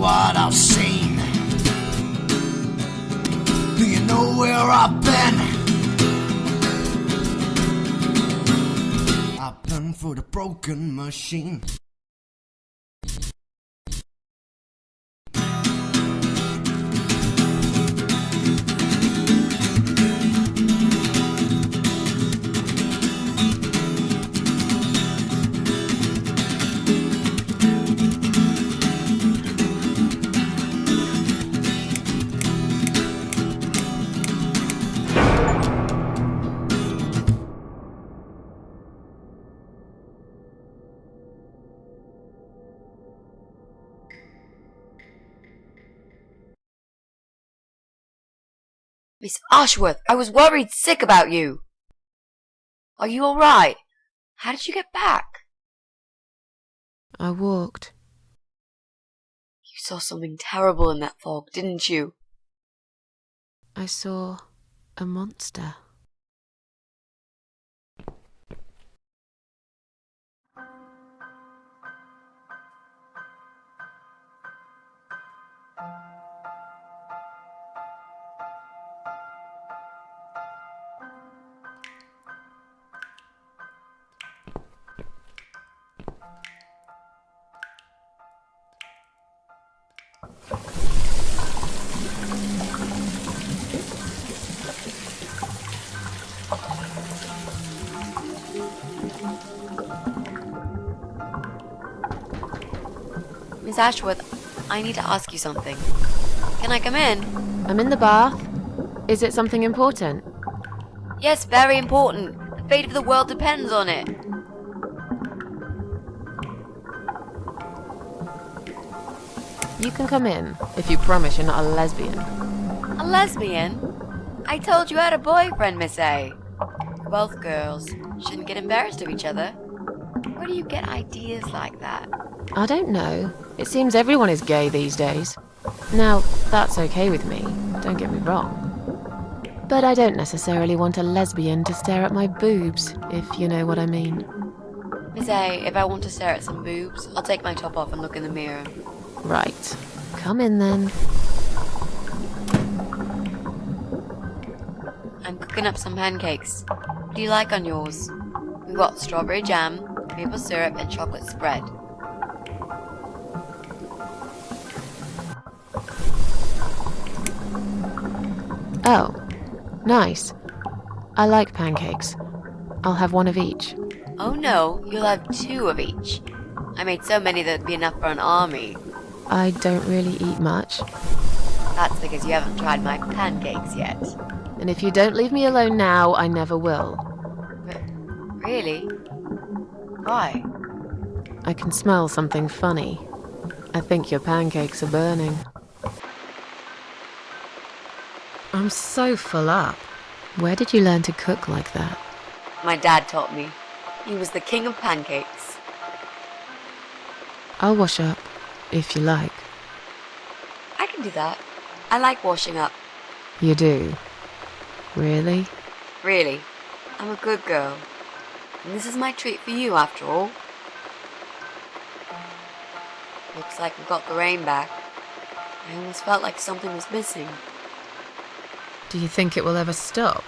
what I've seen? Do you know where I've been? I've been for the broken machine. Miss Ashworth, I was worried sick about you. Are you alright? How did you get back? I walked. You saw something terrible in that fog, didn't you? I saw a monster. Miss Ashworth, I need to ask you something. Can I come in? I'm in the bath. Is it something important? Yes, very important. The fate of the world depends on it. You can come in, if you promise you're not a lesbian. A lesbian? I told you I had a boyfriend, Miss A. We're both girls. Shouldn't get embarrassed of each other. Where do you get ideas like that? I don't know. It seems everyone is gay these days. Now, that's okay with me, don't get me wrong. But I don't necessarily want a lesbian to stare at my boobs, if you know what I mean. Miss A, if I want to stare at some boobs, I'll take my top off and look in the mirror. Right. Come in then. I'm cooking up some pancakes. What do you like on yours? We've got strawberry jam, maple syrup, and chocolate spread. Oh, nice. I like pancakes. I'll have one of each. Oh no, you'll have 2 of each. I made so many that'd be enough for an army. I don't really eat much. That's because you haven't tried my pancakes yet. And if you don't leave me alone now, I never will. Really? Why? I can smell something funny. I think your pancakes are burning. I'm so full up. Where did you learn to cook like that? My dad taught me. He was the king of pancakes. I'll wash up, if you like. I can do that. I like washing up. You do? Really? Really. I'm a good girl. And this is my treat for you, after all. Looks like we got the rain back. I almost felt like something was missing. Do you think it will ever stop?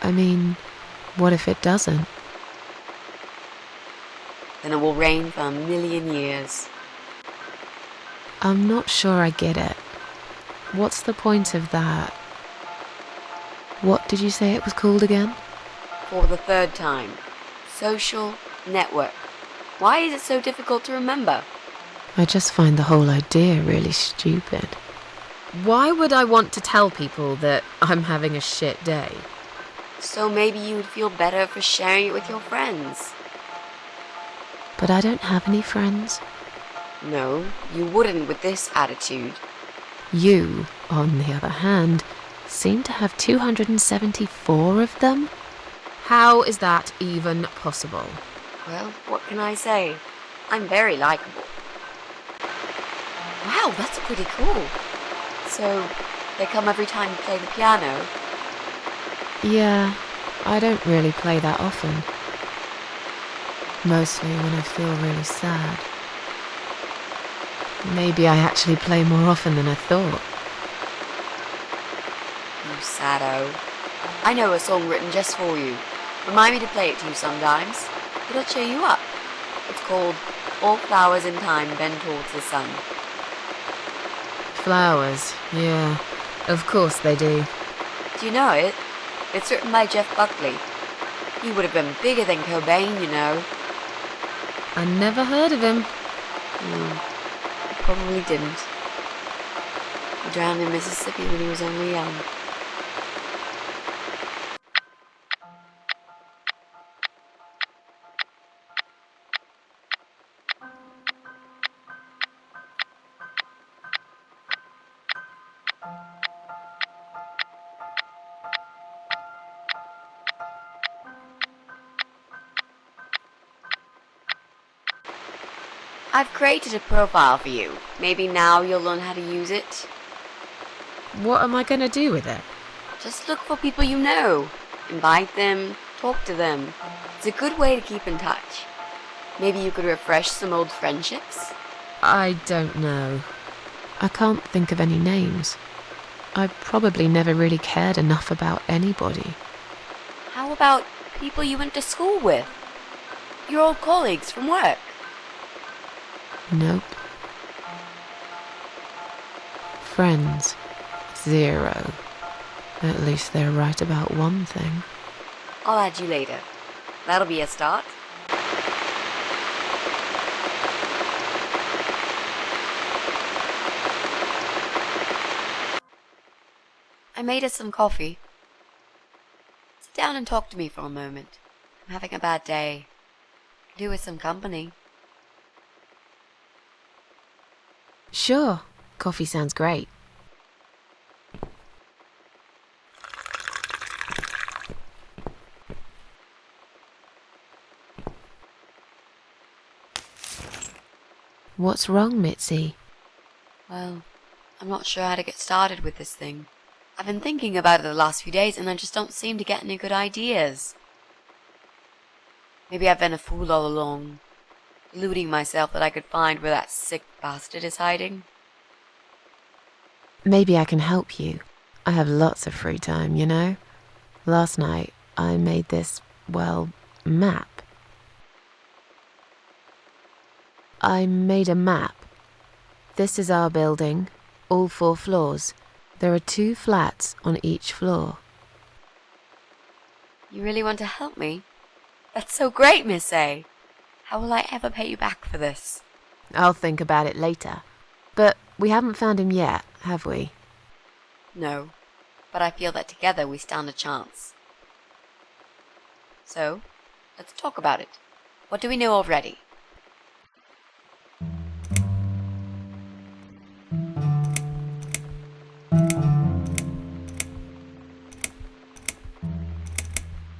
I mean, what if it doesn't? Then it will rain for 1,000,000 years. I'm not sure I get it. What's the point of that? What did you say it was called again? For the 3rd time. Social network. Why is it so difficult to remember? I just find the whole idea really stupid. Why would I want to tell people that I'm having a shit day? So maybe you would feel better for sharing it with your friends. But I don't have any friends. No, you wouldn't with this attitude. You, on the other hand, seem to have 274 of them? How is that even possible? Well, what can I say? I'm very likable. Wow, that's pretty cool. So, they come every time you play the piano? Yeah, I don't really play that often. Mostly when I feel really sad. Maybe I actually play more often than I thought. You saddo. I know a song written just for you. Remind me to play it to you sometimes. It'll cheer you up. It's called All Flowers in Time Bend Towards the Sun. Flowers, yeah. Of course they do. Do you know it? It's written by Jeff Buckley. He would have been bigger than Cobain, you know. I never heard of him. You probably didn't. He drowned in Mississippi when he was only young. I've created a profile for you. Maybe now you'll learn how to use it. What am I gonna do with it? Just look for people you know. Invite them, talk to them. It's a good way to keep in touch. Maybe you could refresh some old friendships? I don't know. I can't think of any names. I probably never really cared enough about anybody. How about people you went to school with? Your old colleagues from work? Nope. Friends. 0. At least they're right about one thing. I'll add you later. That'll be a start. I made us some coffee. Sit down and talk to me for a moment. I'm having a bad day. Do with some company. Sure. Coffee sounds great. What's wrong, Mitzi? Well, I'm not sure how to get started with this thing. I've been thinking about it the last few days and I just don't seem to get any good ideas. Maybe I've been a fool all along, deluding myself that I could find where that sick bastard is hiding. Maybe I can help you. I have lots of free time, you know? Last night, I made this, well, map. I made a map. This is our building, all 4 floors. There are 2 flats on each floor. You really want to help me? That's so great, Miss A. How will I ever pay you back for this? I'll think about it later. But we haven't found him yet, have we? No, but I feel that together we stand a chance. So, let's talk about it. What do we know already?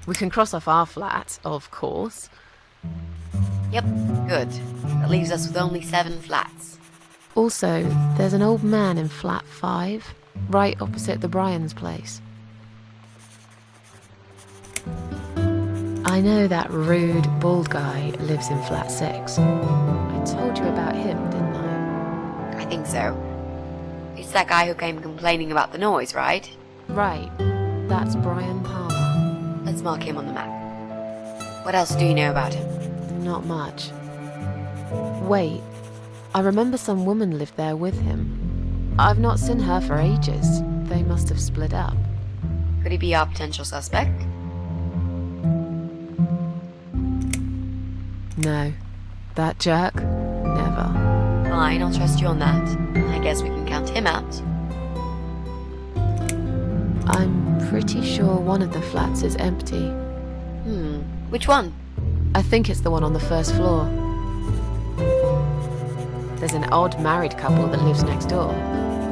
We can cross off our flat, of course. Yep, good. That leaves us with only 7 flats. Also, there's an old man in flat 5, right opposite the Bryan's place. I know that rude, bald guy lives in flat 6. I told you about him, didn't I? I think so. It's that guy who came complaining about the noise, right? Right. That's Bryan Palmer. Let's mark him on the map. What else do you know about him? Not much. Wait. I remember some woman lived there with him. I've not seen her for ages. They must have split up. Could he be our potential suspect? No. That jerk? Never. Fine, I'll trust you on that. I guess we can count him out. I'm pretty sure one of the flats is empty. Which one? I think it's the one on the first floor. There's an odd married couple that lives next door.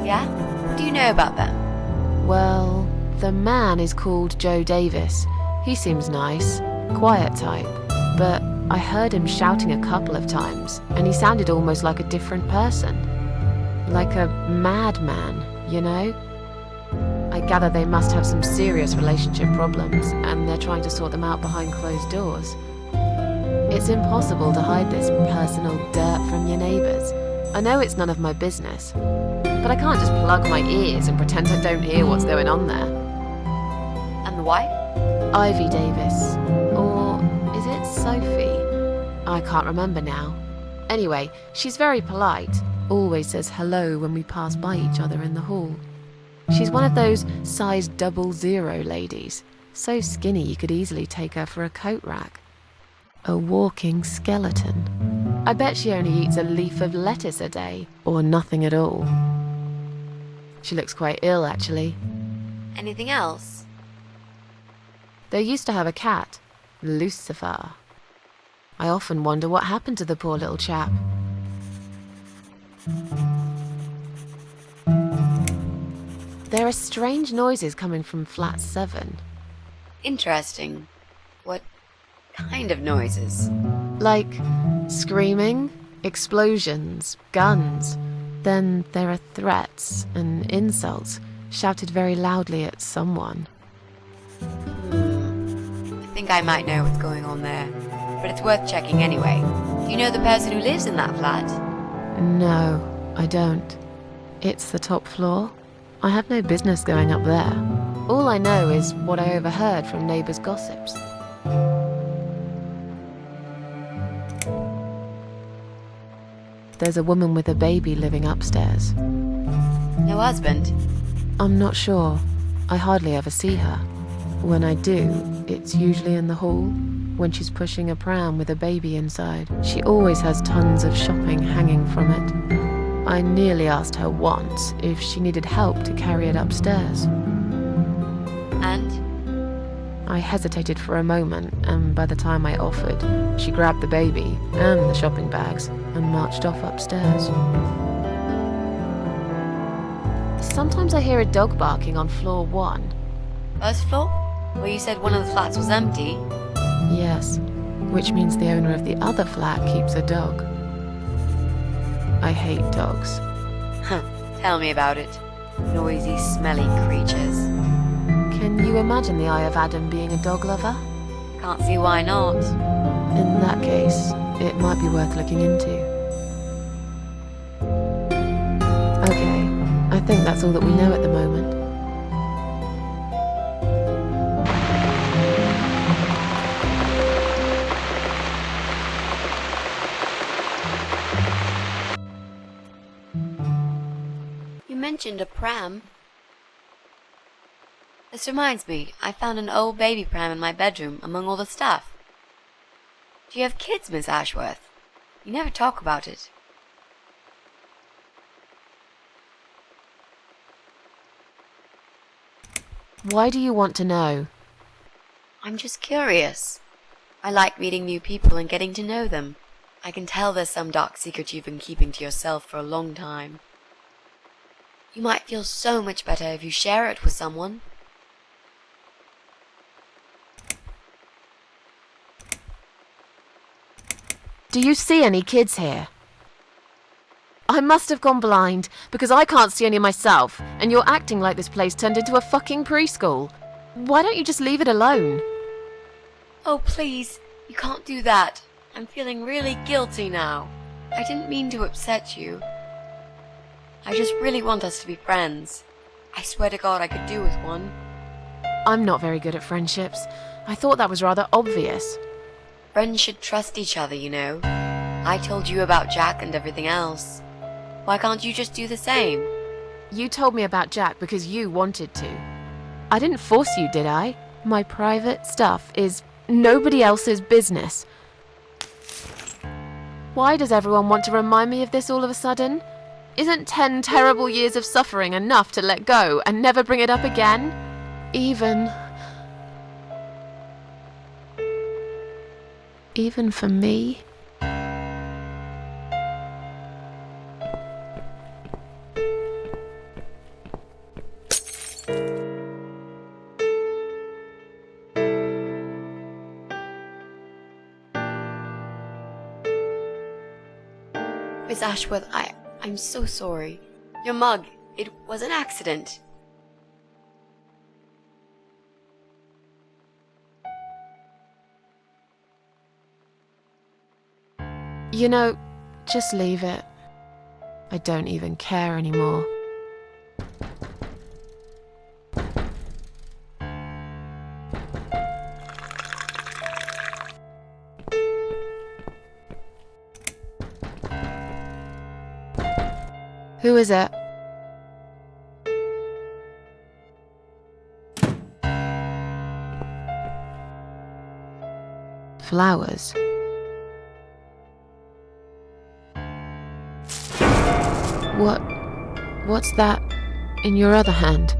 Yeah? What do you know about them? Well, the man is called Joe Davis. He seems nice, quiet type, but I heard him shouting a couple of times, and he sounded almost like a different person. Like a madman, you know? I gather they must have some serious relationship problems, and they're trying to sort them out behind closed doors. It's impossible to hide this personal dirt from your neighbours, I know it's none of my business, but I can't just plug my ears and pretend I don't hear what's going on there. And the wife? Ivy Davis. Or is it Sophie? I can't remember now. Anyway, she's very polite, always says hello when we pass by each other in the hall. She's one of those size 00 ladies, so skinny you could easily take her for a coat rack. A walking skeleton. I bet she only eats a leaf of lettuce a day, or nothing at all. She looks quite ill, actually. Anything else? They used to have a cat, Lucifer. I often wonder what happened to the poor little chap. There are strange noises coming from flat 7. Interesting. What kind of noises? Like screaming, explosions, guns. Then there are threats and insults shouted very loudly at someone. I think I might know what's going on there, but it's worth checking anyway. Do you know the person who lives in that flat? No, I don't. It's the top floor. I have no business going up there. All I know is what I overheard from neighbours' gossips. There's a woman with a baby living upstairs. No husband? I'm not sure. I hardly ever see her. When I do, it's usually in the hall, when she's pushing a pram with a baby inside. She always has tons of shopping hanging from it. I nearly asked her once if she needed help to carry it upstairs. And? I hesitated for a moment, and by the time I offered, she grabbed the baby and the shopping bags and marched off upstairs. Sometimes I hear a dog barking on floor 1. First floor? Where you said one of the flats was empty? Yes, which means the owner of the other flat keeps a dog. I hate dogs. Tell me about it. Noisy, smelly creatures. Can you imagine the Eye of Adam being a dog lover? Can't see why not. In that case, it might be worth looking into. Okay, I think that's all that we know at the moment. You mentioned a pram. This reminds me, I found an old baby pram in my bedroom among all the stuff. Do you have kids, Miss Ashworth? You never talk about it. Why do you want to know? I'm just curious. I like meeting new people and getting to know them. I can tell there's some dark secret you've been keeping to yourself for a long time. You might feel so much better if you share it with someone. Do you see any kids here? I must have gone blind, because I can't see any myself, and you're acting like this place turned into a fucking preschool. Why don't you just leave it alone? Oh, please, you can't do that. I'm feeling really guilty now. I didn't mean to upset you. I just really want us to be friends. I swear to God I could do with one. I'm not very good at friendships. I thought that was rather obvious. Friends should trust each other, you know. I told you about Jack and everything else. Why can't you just do the same? You told me about Jack because you wanted to. I didn't force you, did I? My private stuff is nobody else's business. Why does everyone want to remind me of this all of a sudden? Isn't 10 terrible years of suffering enough to let go and never bring it up again? Even for me? Miss Ashworth, I'm so sorry. Your mug, it was an accident. You know, just leave it. I don't even care anymore. Who is it? Flowers. What's that in your other hand?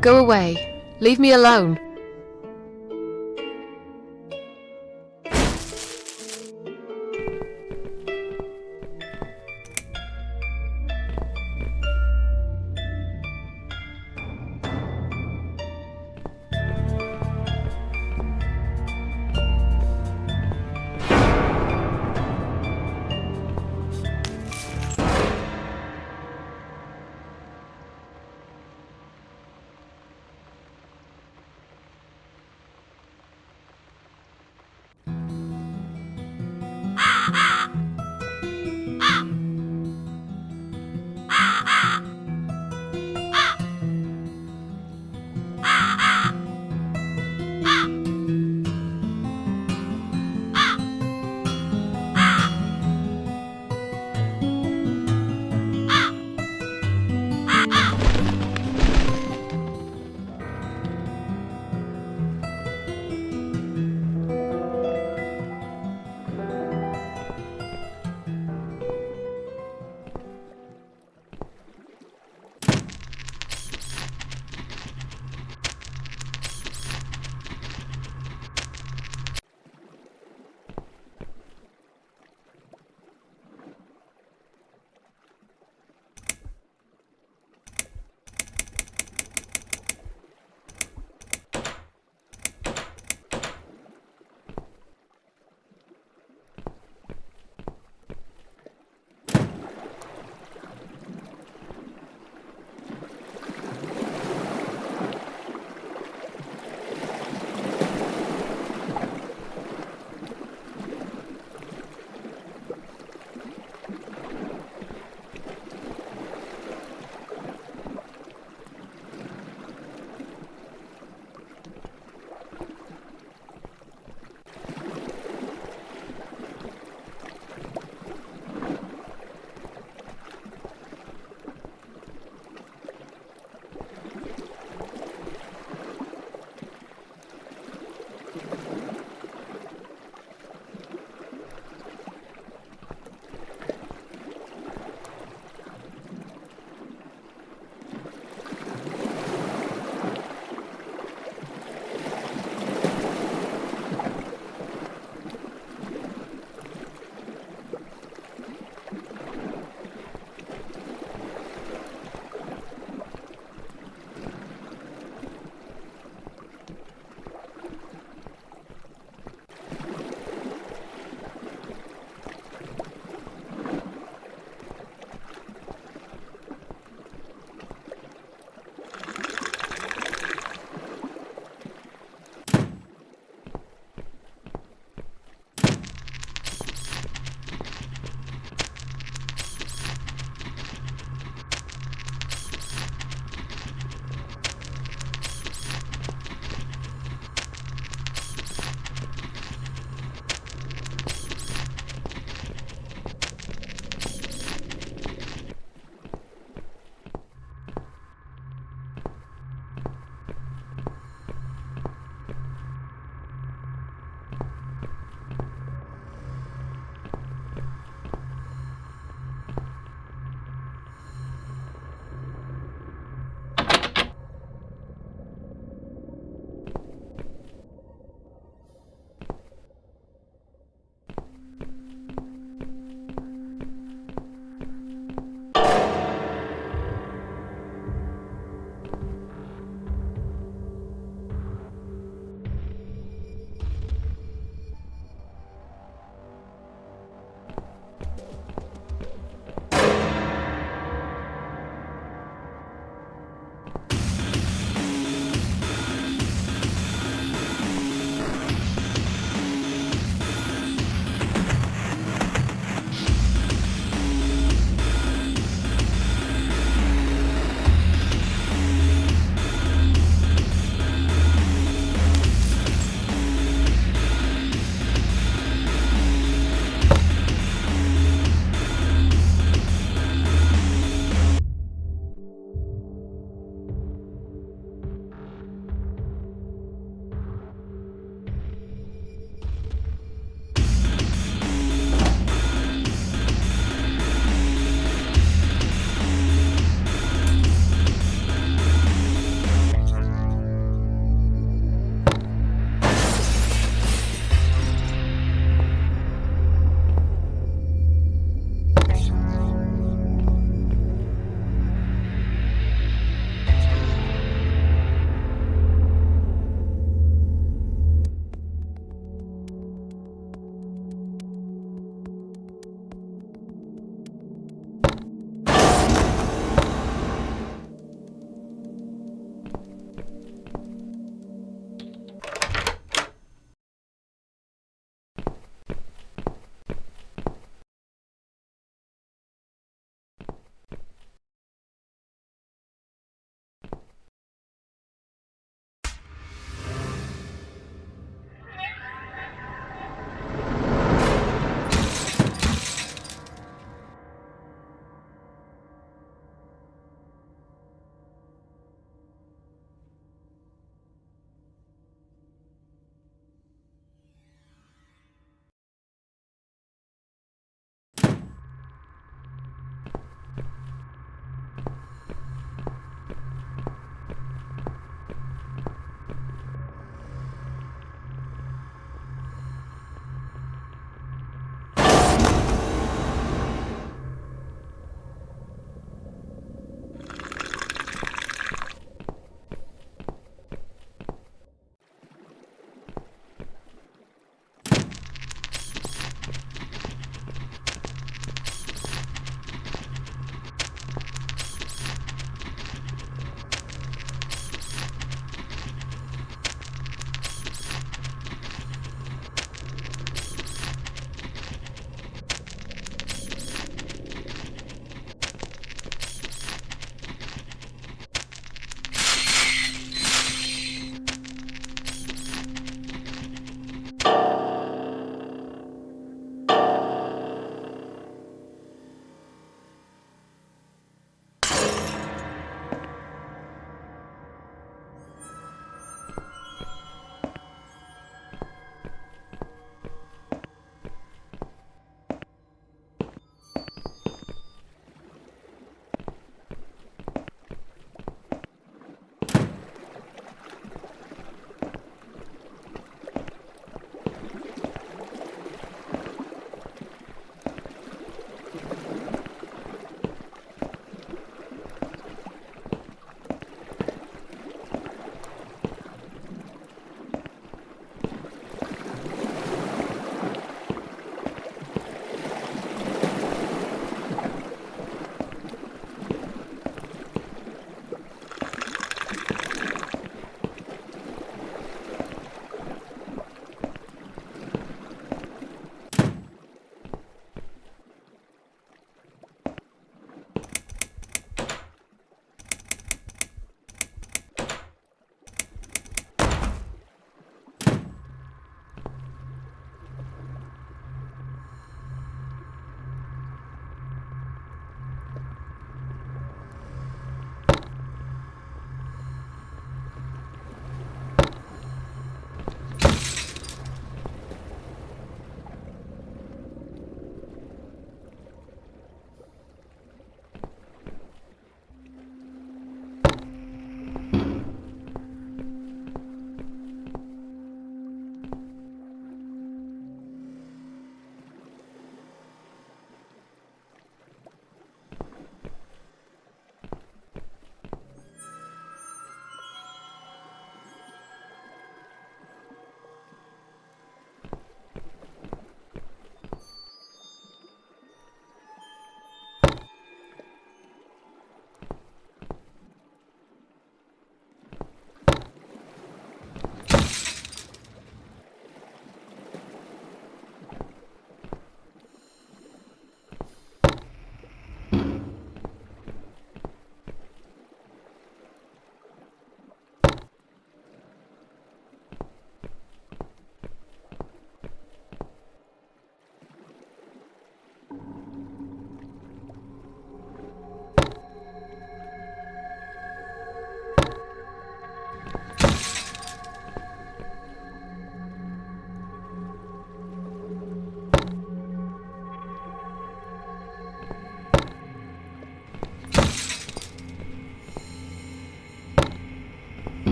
Go away. Leave me alone.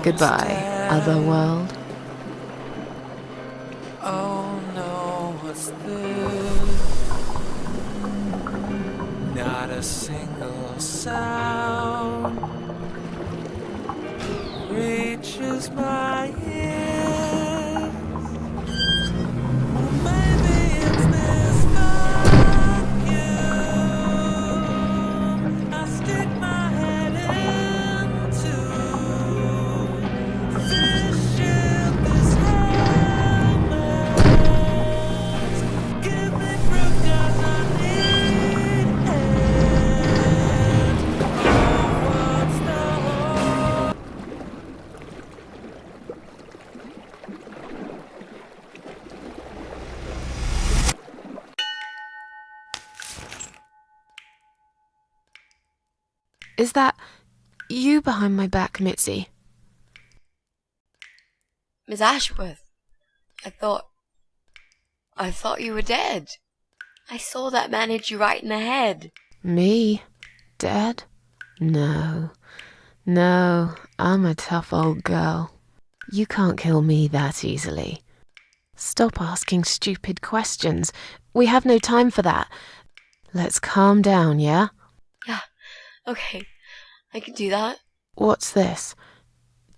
Goodbye, other world. Oh no, what's this? Not a single sound reaches my ears. Or maybe it's this vacuum I stick my head into. This ship is helpless. Give me fruit 'cause I need it. Oh, what's the hope? Is that you behind my back, Mitzi? Miss Ashworth, I thought you were dead. I saw that man hit you right in the head. Me? Dead? No. No, I'm a tough old girl. You can't kill me that easily. Stop asking stupid questions. We have no time for that. Let's calm down, yeah? Yeah, okay, I can do that. What's this?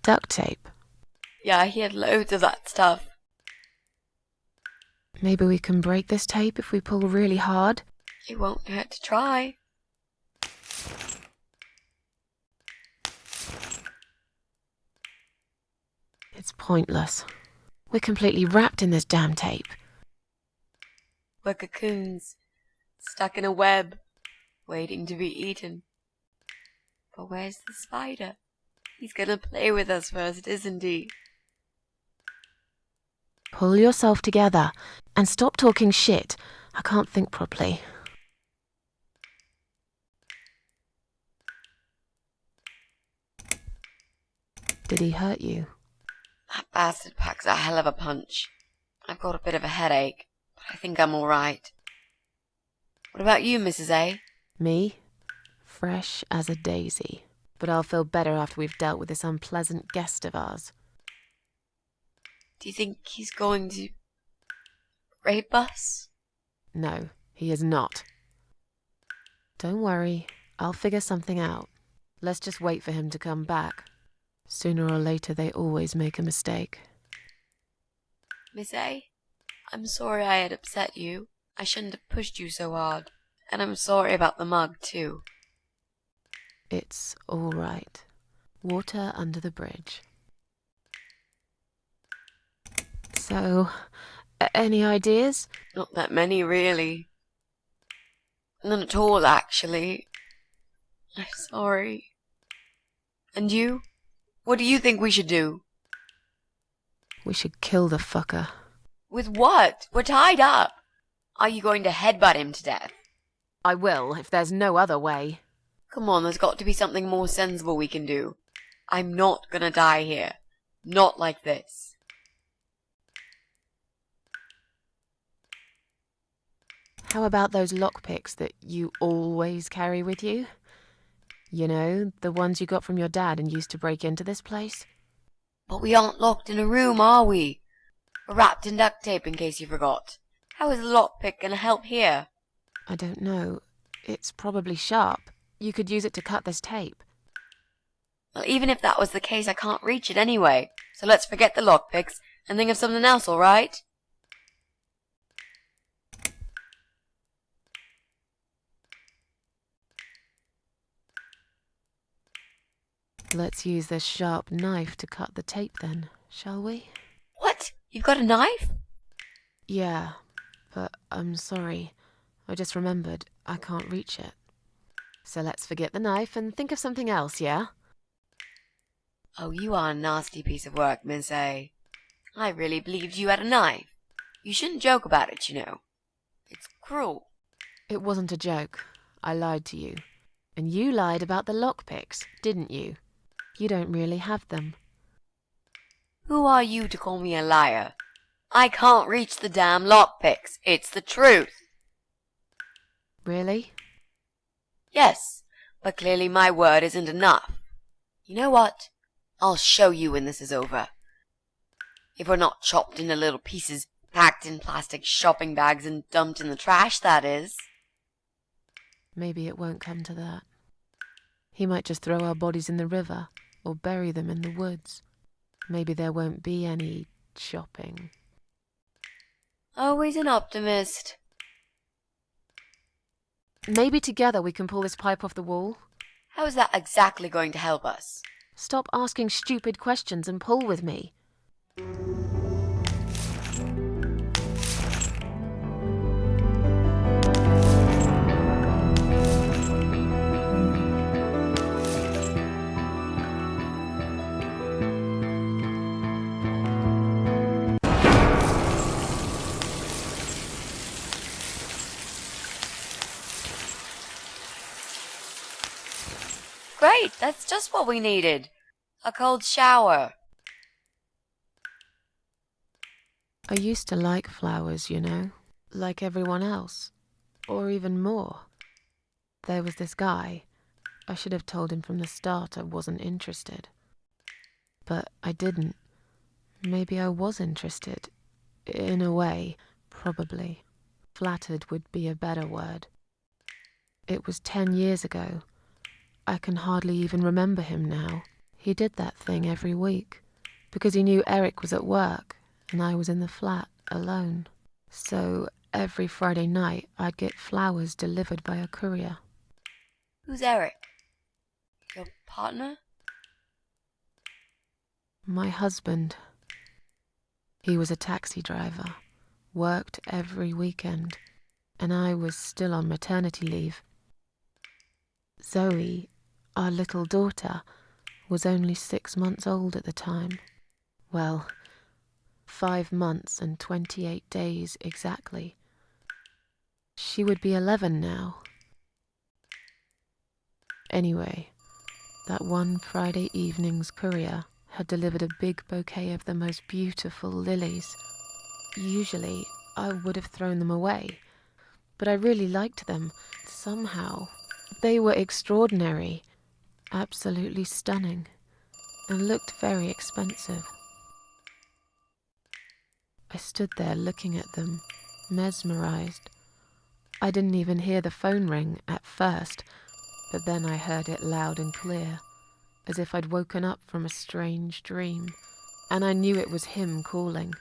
Duct tape. Yeah, he had loads of that stuff. Maybe we can break this tape if we pull really hard? It won't hurt to try. It's pointless. We're completely wrapped in this damn tape. We're cocoons, stuck in a web, waiting to be eaten. But where's the spider? He's gonna play with us first, isn't he? Pull yourself together and stop talking shit. I can't think properly. Did he hurt you? That bastard packs a hell of a punch. I've got a bit of a headache, but I think I'm alright. What about you, Mrs. A? Me? Fresh as a daisy. But I'll feel better after we've dealt with this unpleasant guest of ours. Do you think he's going to rape us? No, he is not. Don't worry, I'll figure something out. Let's just wait for him to come back. Sooner or later, they always make a mistake. Miss A, I'm sorry I had upset you. I shouldn't have pushed you so hard. And I'm sorry about the mug, too. It's all right. Water under the bridge. So, any ideas? Not that many, really. None at all, actually. I'm sorry. And you? What do you think we should do? We should kill the fucker. With what? We're tied up. Are you going to headbutt him to death? I will, if there's no other way. Come on, there's got to be something more sensible we can do. I'm not gonna die here. Not like this. How about those lockpicks that you always carry with you? You know, the ones you got from your dad and used to break into this place? But we aren't locked in a room, are we? We're wrapped in duct tape in case you forgot. How is a lockpick gonna help here? I don't know. It's probably sharp. You could use it to cut this tape. Well, even if that was the case, I can't reach it anyway. So let's forget the lockpicks and think of something else, alright? Let's use this sharp knife to cut the tape then, shall we? What? You've got a knife? Yeah, but I'm sorry. I just remembered I can't reach it. So let's forget the knife and think of something else, yeah? Oh, you are a nasty piece of work, Miss A. I really believed you had a knife. You shouldn't joke about it, you know. It's cruel. It wasn't a joke. I lied to you. And you lied about the lockpicks, didn't you? You don't really have them. Who are you to call me a liar? I can't reach the damn lockpicks. It's the truth. Really? Yes, but clearly my word isn't enough. You know what? I'll show you when this is over. If we're not chopped into little pieces, packed in plastic shopping bags and dumped in the trash, that is. Maybe it won't come to that. He might just throw our bodies in the river or bury them in the woods. Maybe there won't be any shopping. Always an optimist. Maybe together we can pull this pipe off the wall. How is that exactly going to help us? Stop asking stupid questions and pull with me. Great, that's just what we needed. A cold shower. I used to like flowers, you know, like everyone else, or even more. There was this guy. I should have told him from the start I wasn't interested. But I didn't. Maybe I was interested. In a way, probably. Flattered would be a better word. It was 10 years ago. I can hardly even remember him now. He did that thing every week, because he knew Eric was at work, and I was in the flat, alone. So every Friday night, I'd get flowers delivered by a courier. Who's Eric? Your partner? My husband. He was a taxi driver, worked every weekend, and I was still on maternity leave. Zoe, our little daughter, was only 6 months old at the time. Well, 5 months and 28 days exactly. She would be 11 now. Anyway, that one Friday evening's courier had delivered a big bouquet of the most beautiful lilies. Usually, I would have thrown them away, but I really liked them, somehow. They were extraordinary, absolutely stunning, and looked very expensive. I stood there looking at them, mesmerized. I didn't even hear the phone ring at first, but then I heard it loud and clear, as if I'd woken up from a strange dream, and I knew it was him calling.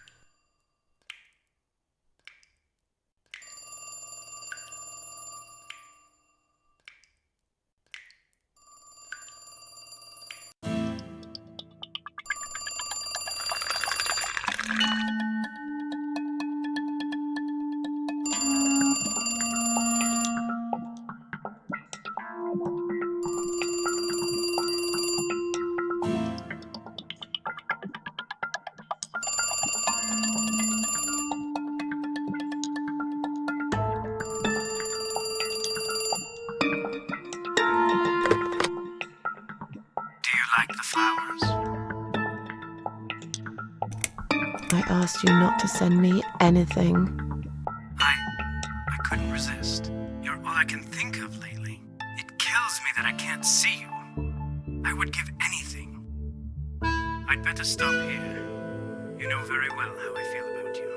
I asked you not to send me anything. I couldn't resist. You're all I can think of lately. It kills me that I can't see you. I would give anything. I'd better stop here. You know very well how I feel about you.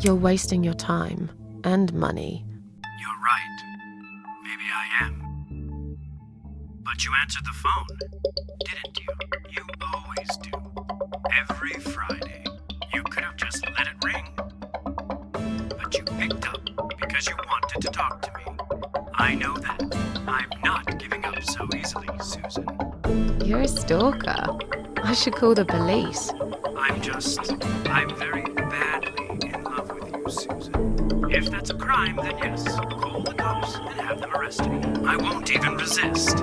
You're wasting your time and money. You're right. Maybe I am. But you answered the phone, didn't you? You always do. Every Friday. You could have just let it ring. But you picked up because you wanted to talk to me. I know that. I'm not giving up so easily, Susan. You're a stalker. I should call the police. I'm very badly in love with you, Susan. If that's a crime, then yes, call the cops and have them arrest me. I won't even resist.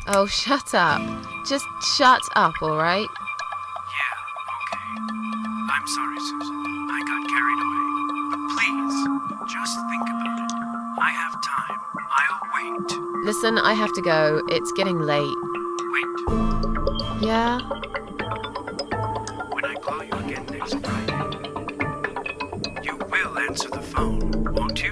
Oh, shut up. Just shut up, alright? Yeah, okay. I'm sorry, Susan. I got carried away. But please, just think about it. I have time. I'll wait Wait. Listen, I have to go. It's getting late. Wait. Yeah? When I call you again next Friday, you will answer the phone, won't you?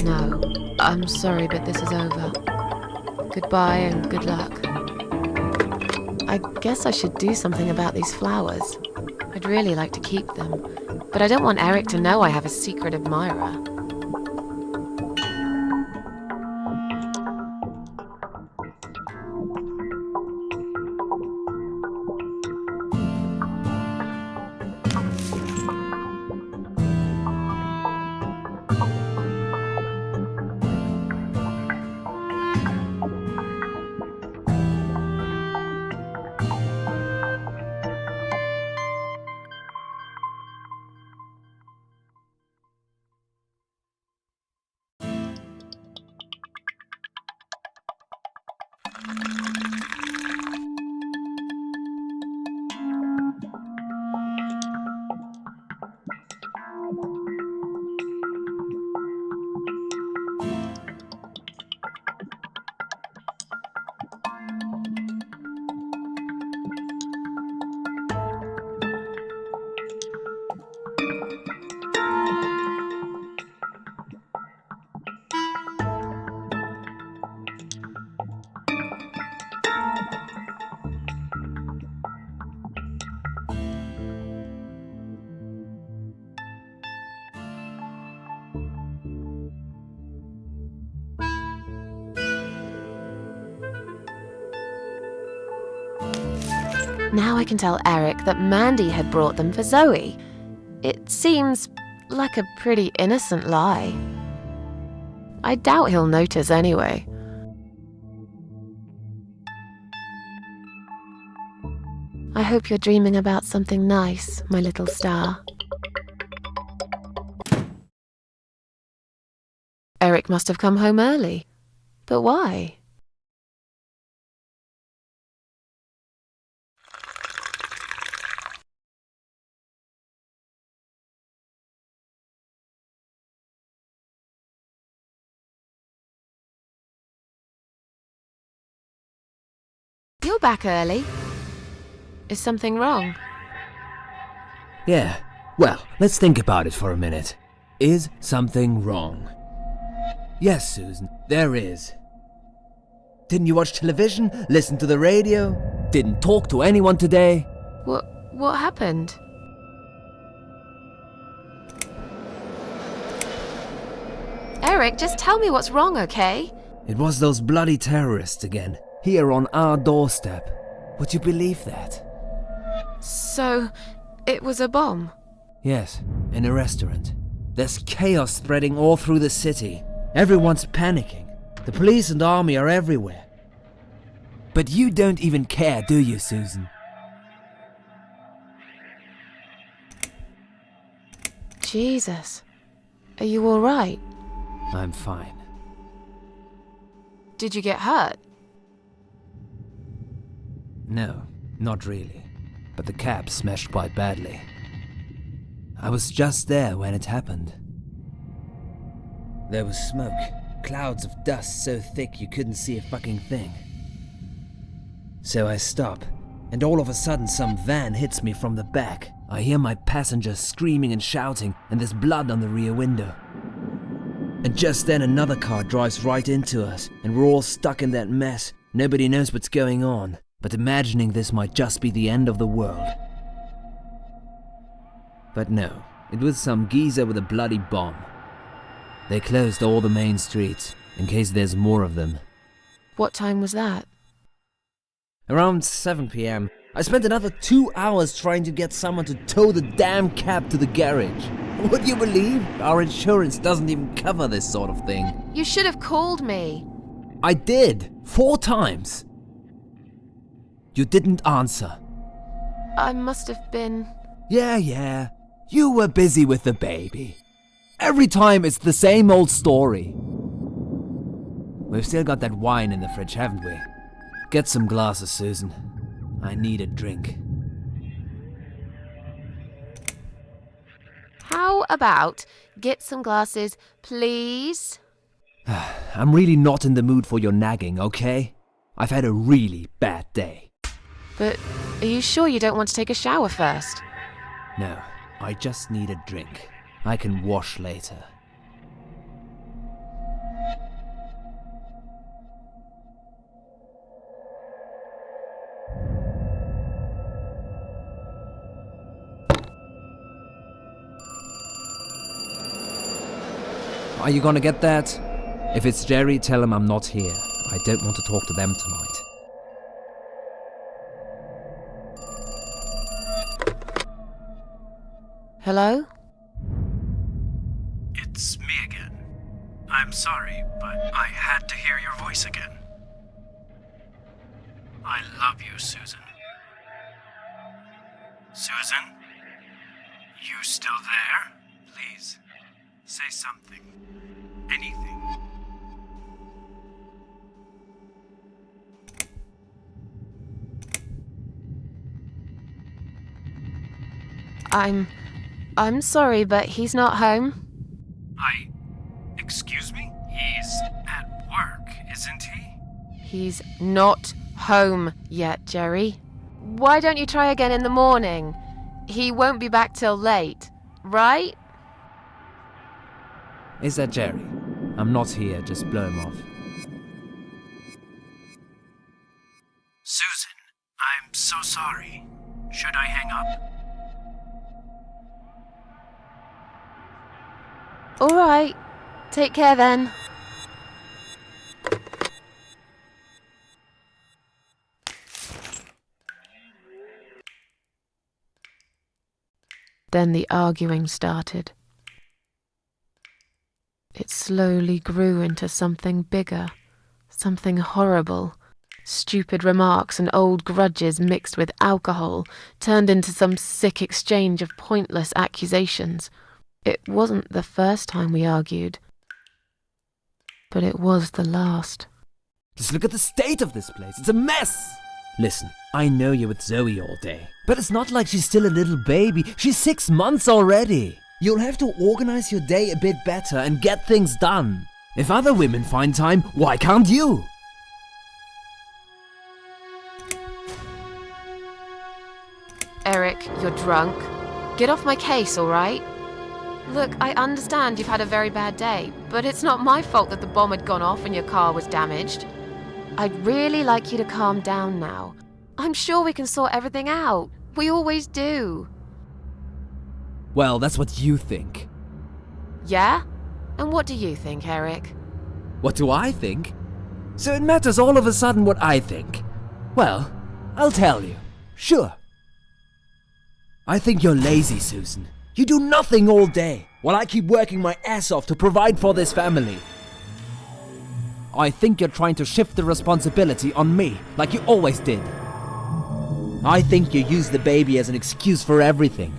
No. I'm sorry, but this is over. Goodbye and good luck. I guess I should do something about these flowers. I'd really like to keep them, but I don't want Eric to know I have a secret admirer. Now I can tell Eric that Mandy had brought them for Zoe. It seems like a pretty innocent lie. I doubt he'll notice anyway. I hope you're dreaming about something nice, my little star. Eric must have come home early. But why? You're back early. Is something wrong? Yeah, well, let's think about it for a minute. Is something wrong? Yes, Susan, there is. Didn't you watch television? Listen to the radio? Didn't talk to anyone today? What happened? Eric, just tell me what's wrong, okay? It was those bloody terrorists again, here on our doorstep. Would you believe that? So, it was a bomb? Yes, in a restaurant. There's chaos spreading all through the city. Everyone's panicking. The police and army are everywhere. But you don't even care, do you, Susan? Jesus. Are you all right? I'm fine. Did you get hurt? No, not really. But the cab smashed quite badly. I was just there when it happened. There was smoke, clouds of dust so thick you couldn't see a fucking thing. So I stop, and all of a sudden some van hits me from the back. I hear my passenger screaming and shouting, and there's blood on the rear window. And just then another car drives right into us, and we're all stuck in that mess. Nobody knows what's going on, but imagining this might just be the end of the world. But no, it was some geezer with a bloody bomb. They closed all the main streets, in case there's more of them. What time was that? Around 7 p.m., I spent another 2 hours trying to get someone to tow the damn cab to the garage. Would you believe? Our insurance doesn't even cover this sort of thing. You should have called me. I did, 4 times. You didn't answer. I must have been... Yeah. You were busy with the baby. Every time it's the same old story. We've still got that wine in the fridge, haven't we? Get some glasses, Susan. I need a drink. about get some glasses, please? I'm really not in the mood for your nagging, okay? I've had a really bad day. But are you sure you don't want to take a shower first? No, I just need a drink. I can wash later. Are you gonna get that? If it's Jerry, tell him I'm not here. I don't want to talk to them tonight. Hello? It's me again. I'm sorry, but I had to hear your voice again. I love you, Susan. Susan? You still there? Please, say something. Anything. I'm sorry, but he's not home. Excuse me? He's at work, isn't he? He's not home yet, Jerry. Why don't you try again in the morning? He won't be back till late, right? Is that Jerry? I'm not here, just blow him off. Susan, I'm so sorry. Should I hang up? All right. Take care then. Then the arguing started. It slowly grew into something bigger, something horrible. Stupid remarks and old grudges mixed with alcohol turned into some sick exchange of pointless accusations. It wasn't the first time we argued, but it was the last. Just look at the state of this place. It's a mess! Listen, I know you're with Zoe all day, but it's not like she's still a little baby. She's 6 months already. You'll have to organize your day a bit better and get things done. If other women find time, why can't you? Eric, you're drunk. Get off my case, all right? Look, I understand you've had a very bad day, but it's not my fault that the bomb had gone off and your car was damaged. I'd really like you to calm down now. I'm sure we can sort everything out. We always do. Well, that's what you think. Yeah? And what do you think, Eric? What do I think? So it matters all of a sudden what I think. Well, I'll tell you. Sure. I think you're lazy, Susan. You do nothing all day, while I keep working my ass off to provide for this family. I think you're trying to shift the responsibility on me, like you always did. I think you use the baby as an excuse for everything.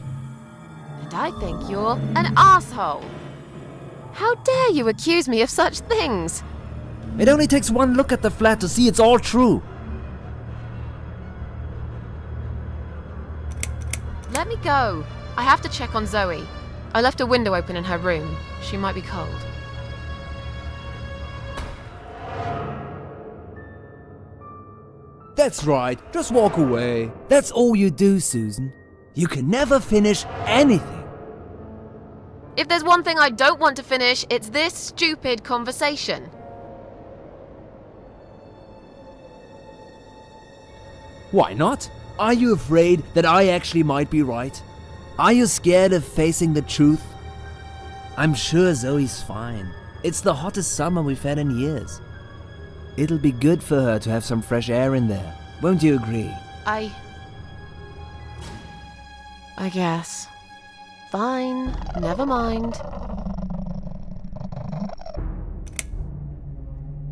And I think you're an asshole. How dare you accuse me of such things? It only takes one look at the flat to see it's all true. Let me go. I have to check on Zoe. I left a window open in her room. She might be cold. That's right, just walk away. That's all you do, Susan. You can never finish anything. If there's one thing I don't want to finish, it's this stupid conversation. Why not? Are you afraid that I actually might be right? Are you scared of facing the truth? I'm sure Zoe's fine. It's the hottest summer we've had in years. It'll be good for her to have some fresh air in there. Won't you agree? I guess. Fine, never mind.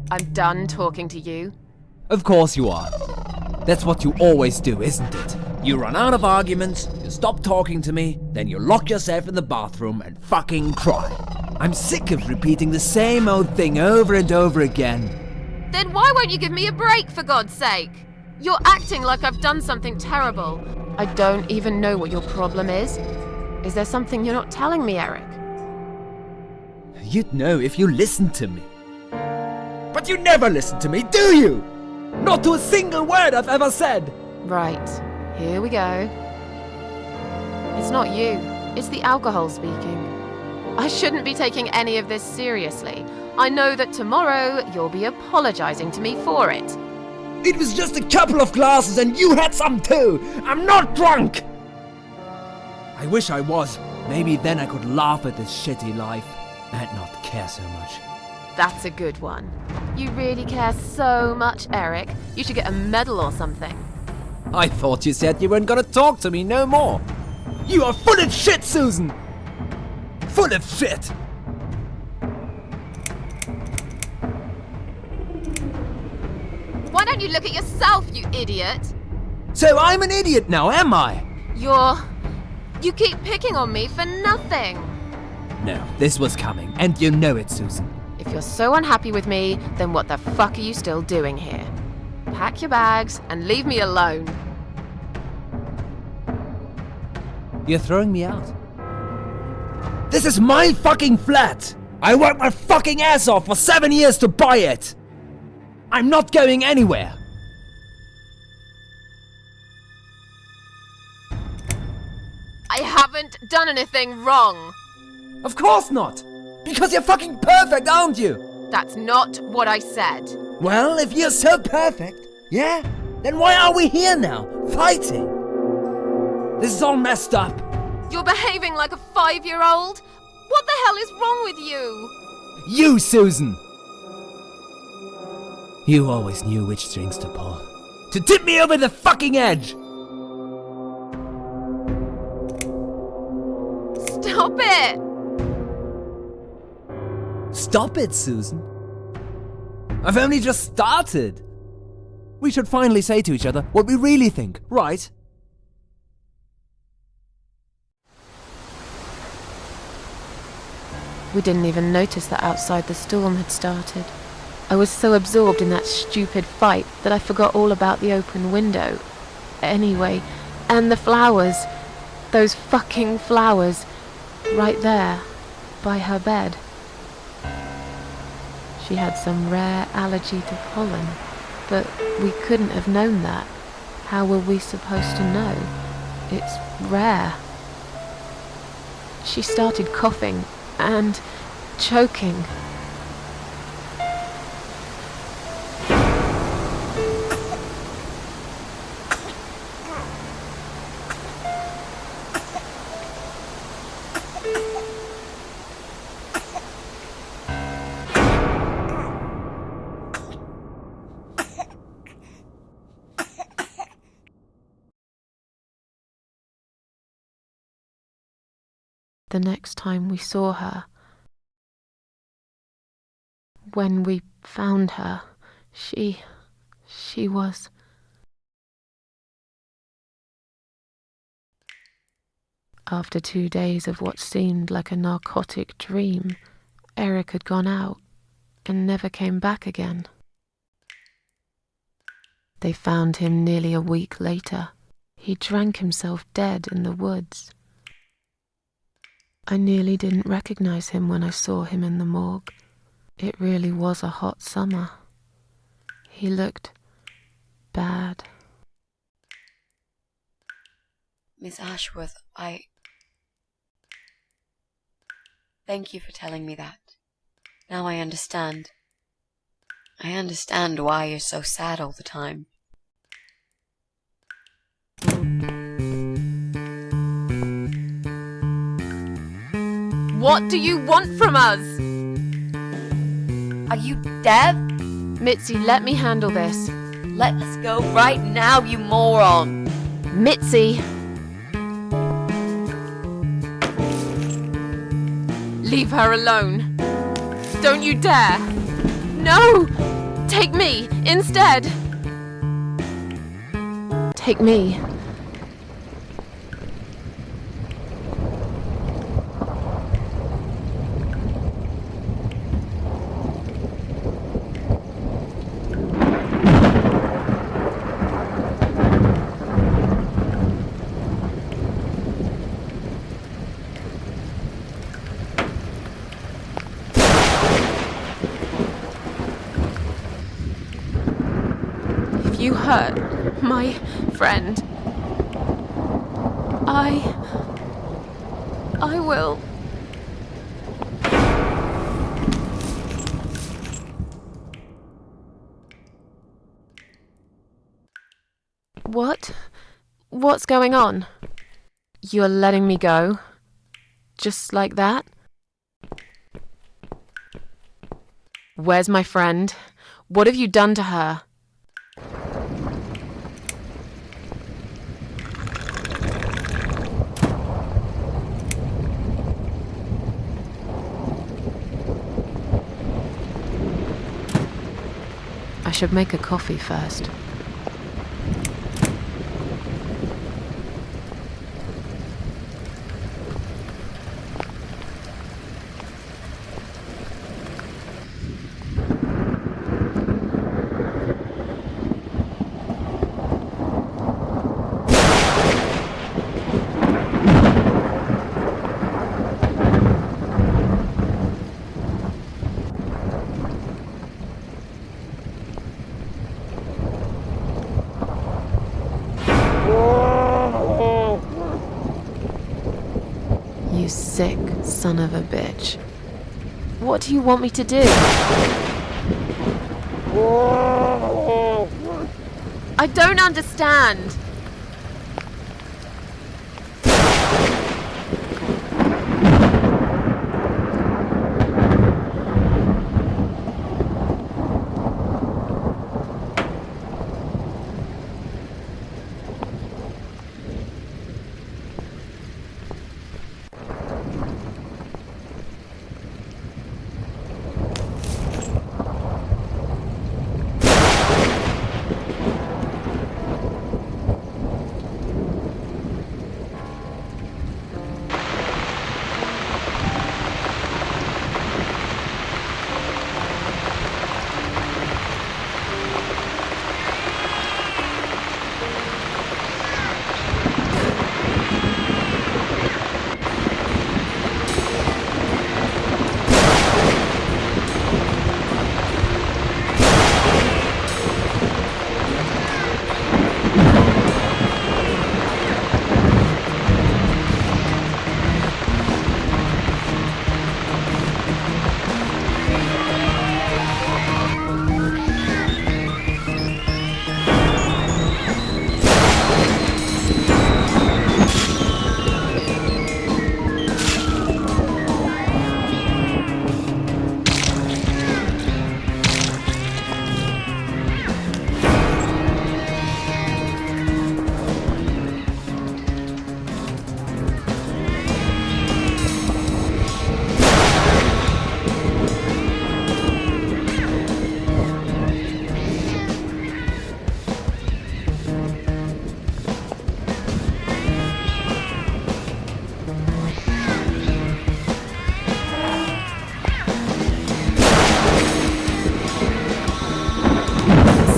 I'm done talking to you. Of course you are. That's what you always do, isn't it? You run out of arguments, you stop talking to me, then you lock yourself in the bathroom and fucking cry. I'm sick of repeating the same old thing over and over again. Then why won't you give me a break, for God's sake? You're acting like I've done something terrible. I don't even know what your problem is. Is there something you're not telling me, Eric? You'd know if you listened to me. But you never listen to me, do you? Not to a single word I've ever said. Right, here we go. It's not you, it's the alcohol speaking. I shouldn't be taking any of this seriously. I know that tomorrow you'll be apologizing to me for it. It was just a couple of glasses and you had some too. I'm not drunk. I wish I was. Maybe then I could laugh at this shitty life and not care so much. That's a good one. You really care so much, Eric. You should get a medal or something. I thought you said you weren't gonna talk to me no more. You are full of shit, Susan. Full of shit. Why don't you look at yourself, you idiot? So I'm an idiot now, am I? You keep picking on me for nothing. No, this was coming, and you know it, Susan. If you're so unhappy with me, then what the fuck are you still doing here? Pack your bags and leave me alone. You're throwing me out. This is my fucking flat! I worked my fucking ass off for 7 years to buy it! I'm not going anywhere! I haven't done anything wrong. Of course not! Because you're fucking perfect, aren't you? That's not what I said. Well, if you're so perfect, yeah? Then why are we here now, fighting? This is all messed up. You're behaving like a 5-year-old? What the hell is wrong with you? You, Susan! You always knew which strings to pull. To tip me over the fucking edge! Stop it! Stop it, Susan. I've only just started. We should finally say to each other what we really think, right? We didn't even notice that outside the storm had started. I was so absorbed in that stupid fight that I forgot all about the open window. Anyway, and the flowers. Those fucking flowers. Right there, by her bed. She had some rare allergy to pollen, but we couldn't have known that. How were we supposed to know? It's rare. She started coughing and choking. The next time we saw her, when we found her, she was... After 2 days of what seemed like a narcotic dream, Eric had gone out and never came back again. They found him nearly a week later. He drank himself dead in the woods. I nearly didn't recognize him when I saw him in the morgue. It really was a hot summer. He looked bad. Miss Ashworth, Thank you for telling me that. Now I understand. I understand why you're so sad all the time. What do you want from us? Are you deaf? Mitzi, let me handle this. Let us go right now, you moron! Mitzi! Leave her alone. Don't you dare! No! Take me instead! Take me. if you hurt my friend, I will. What? What's going on? You're letting me go? Just like that? Where's my friend? What have you done to her? I should make a coffee first. You sick son of a bitch. What do you want me to do? I don't understand.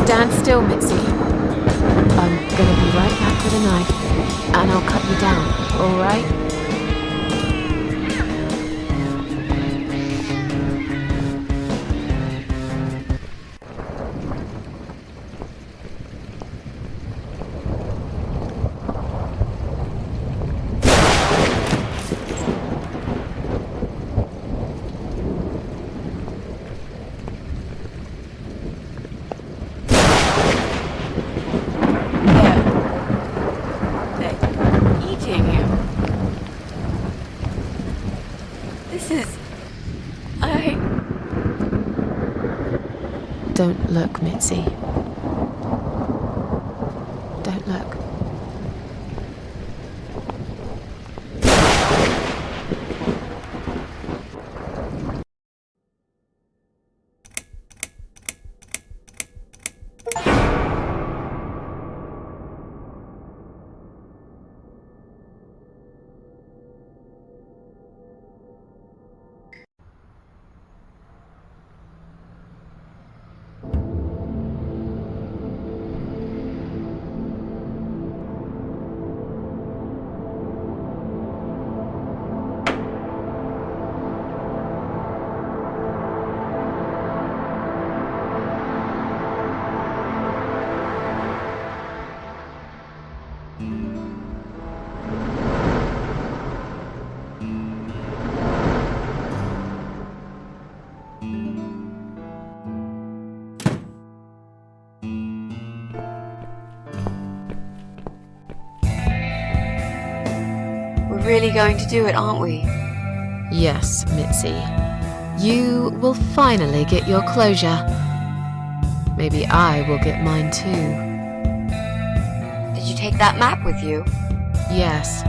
Stand still, Mitzi. I'm gonna be right back with a knife, and I'll cut you down, alright? Don't look, Mitzi. Don't look. We're really going to do it, aren't we? Yes, Mitzi. You will finally get your closure. Maybe I will get mine too. Did you take that map with you? Yes.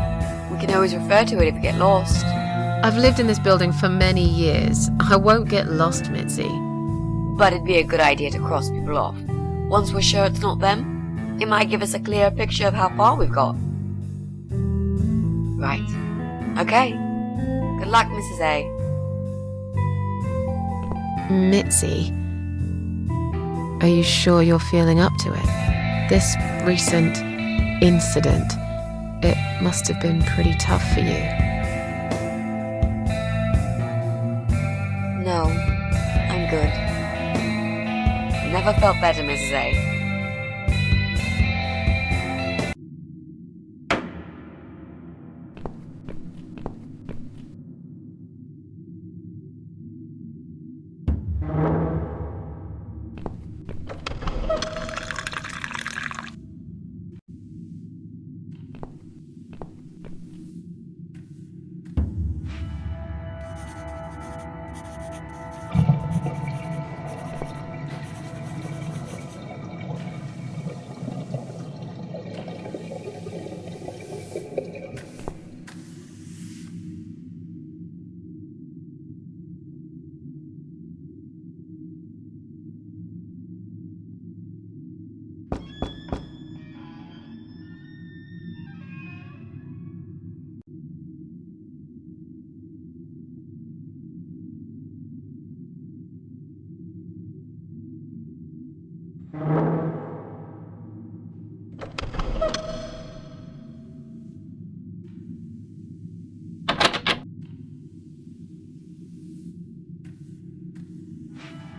We can always refer to it if we get lost. I've lived in this building for many years. I won't get lost, Mitzi. But it'd be a good idea to cross people off. Once we're sure it's not them, it might give us a clearer picture of how far we've got. Right. Okay. Good luck, Mrs. A. Mitzi, are you sure you're feeling up to it? This recent incident, it must have been pretty tough for you. No, I'm good. Never felt better, Mrs. A.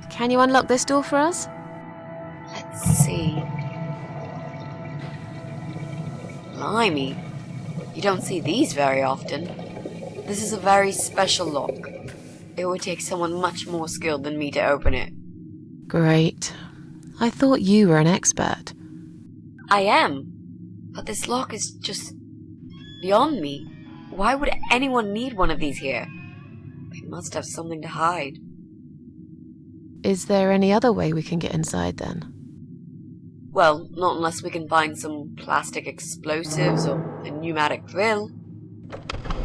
Can you unlock this door for us? Let's see. Blimey. You don't see these very often. This is a very special lock. It would take someone much more skilled than me to open it. Great. I thought you were an expert. I am. But this lock is just beyond me. Why would anyone need one of these here? They must have something to hide. Is there any other way we can get inside then? Well, not unless we can find some plastic explosives or a pneumatic drill.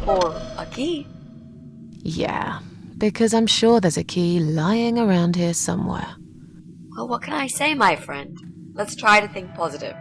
Or a key. Yeah, because I'm sure there's a key lying around here somewhere. Well, what can I say, my friend? Let's try to think positive.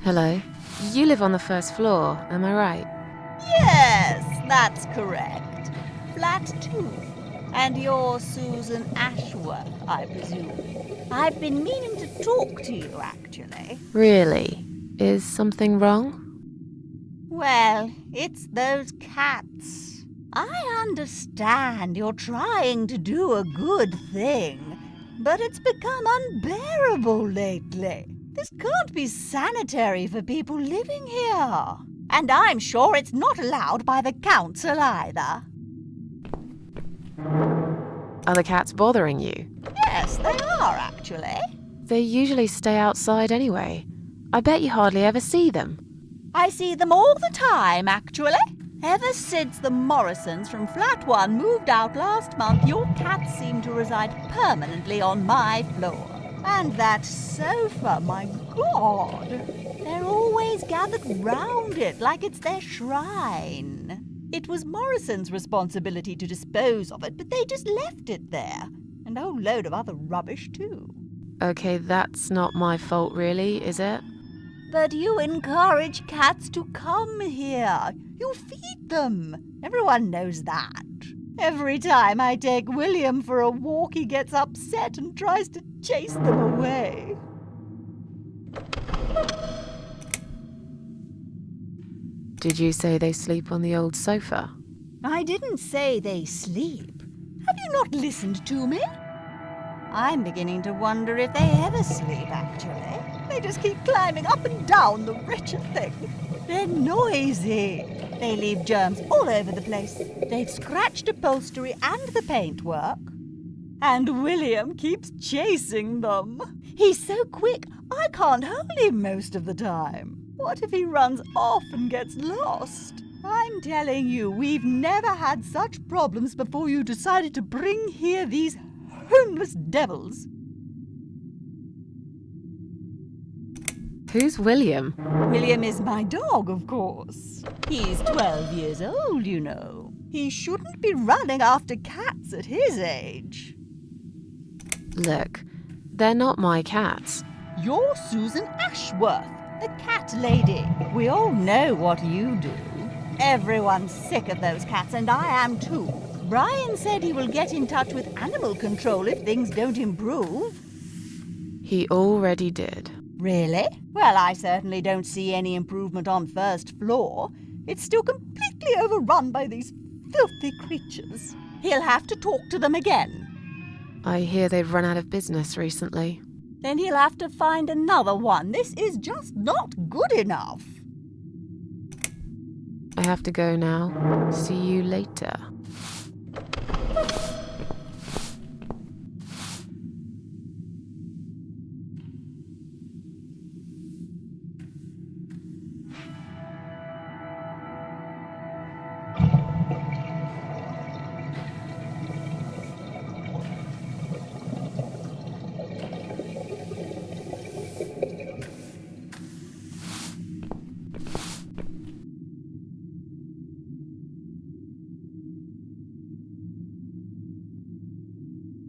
Hello. You live on the first floor, am I right? Yes, that's correct. Flat 2. And you're Susan Ashworth, I presume. I've been meaning to talk to you, actually. Really? Is something wrong? Well, it's those cats. I understand you're trying to do a good thing, but it's become unbearable lately. This can't be sanitary for people living here. And I'm sure it's not allowed by the council either. Are the cats bothering you? Yes, they are, actually. They usually stay outside anyway. I bet you hardly ever see them. I see them all the time, actually. Ever since the Morrisons from Flat 1 moved out last month, your cats seem to reside permanently on my floor. And that sofa, my God! They're always gathered round it like it's their shrine. It was Morrison's responsibility to dispose of it, but they just left it there. And a whole load of other rubbish, too. Okay, that's not my fault really, is it? But you encourage cats to come here. You feed them. Everyone knows that. Every time I take William for a walk, he gets upset and tries to chase them away. Did you say they sleep on the old sofa? I didn't say they sleep. Have you not listened to me? I'm beginning to wonder if they ever sleep, actually. They just keep climbing up and down, the wretched thing. They're noisy. They leave germs all over the place. They've scratched upholstery and the paintwork. And William keeps chasing them. He's so quick, I can't hold him most of the time. What if he runs off and gets lost? I'm telling you, we've never had such problems before you decided to bring here these homeless devils. Who's William? William is my dog, of course. He's 12 years old, you know. He shouldn't be running after cats at his age. Look, they're not my cats. You're Susan Ashworth, the cat lady. We all know what you do. Everyone's sick of those cats, and I am too. Brian said he will get in touch with animal control if things don't improve. He already did. Really? Well, I certainly don't see any improvement on first floor. It's still completely overrun by these filthy creatures. He'll have to talk to them again. I hear they've run out of business recently. Then he'll have to find another one. This is just not good enough. I have to go now. See you later.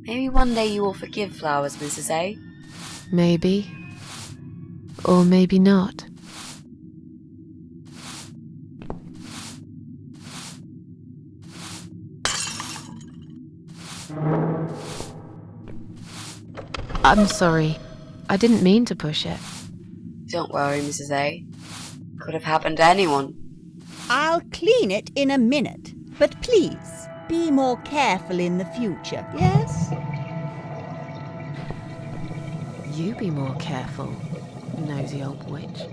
Maybe one day you will forgive flowers, Mrs. A. Maybe. Or maybe not. I'm sorry. I didn't mean to push it. Don't worry, Mrs. A. Could have happened to anyone. I'll clean it in a minute. But please, be more careful in the future, yes? You be more careful, nosy old witch.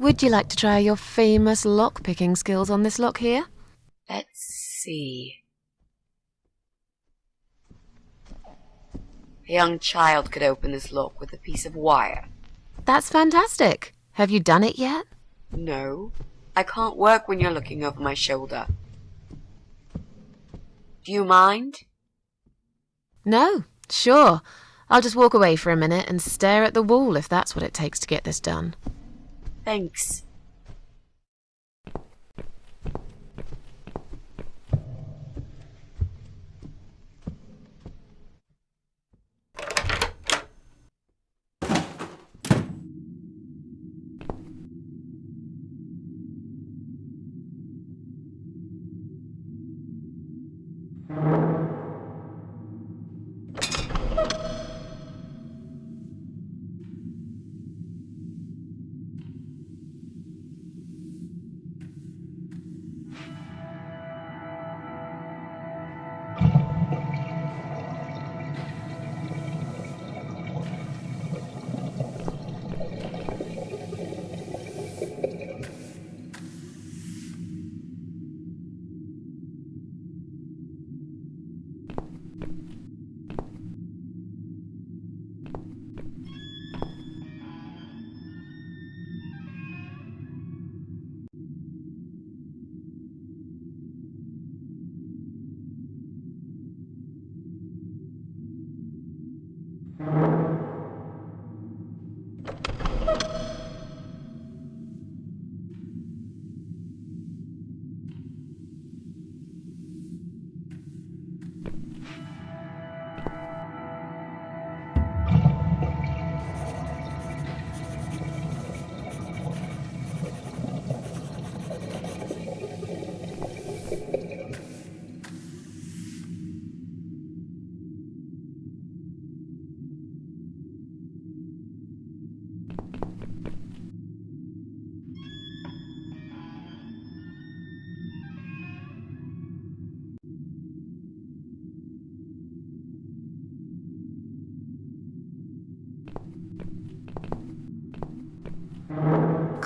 Would you like to try your famous lock-picking skills on this lock here? Let's see. A young child could open this lock with a piece of wire. That's fantastic. Have you done it yet? No, I can't work when you're looking over my shoulder. Do you mind? No, sure. I'll just walk away for a minute and stare at the wall if that's what it takes to get this done. Thanks.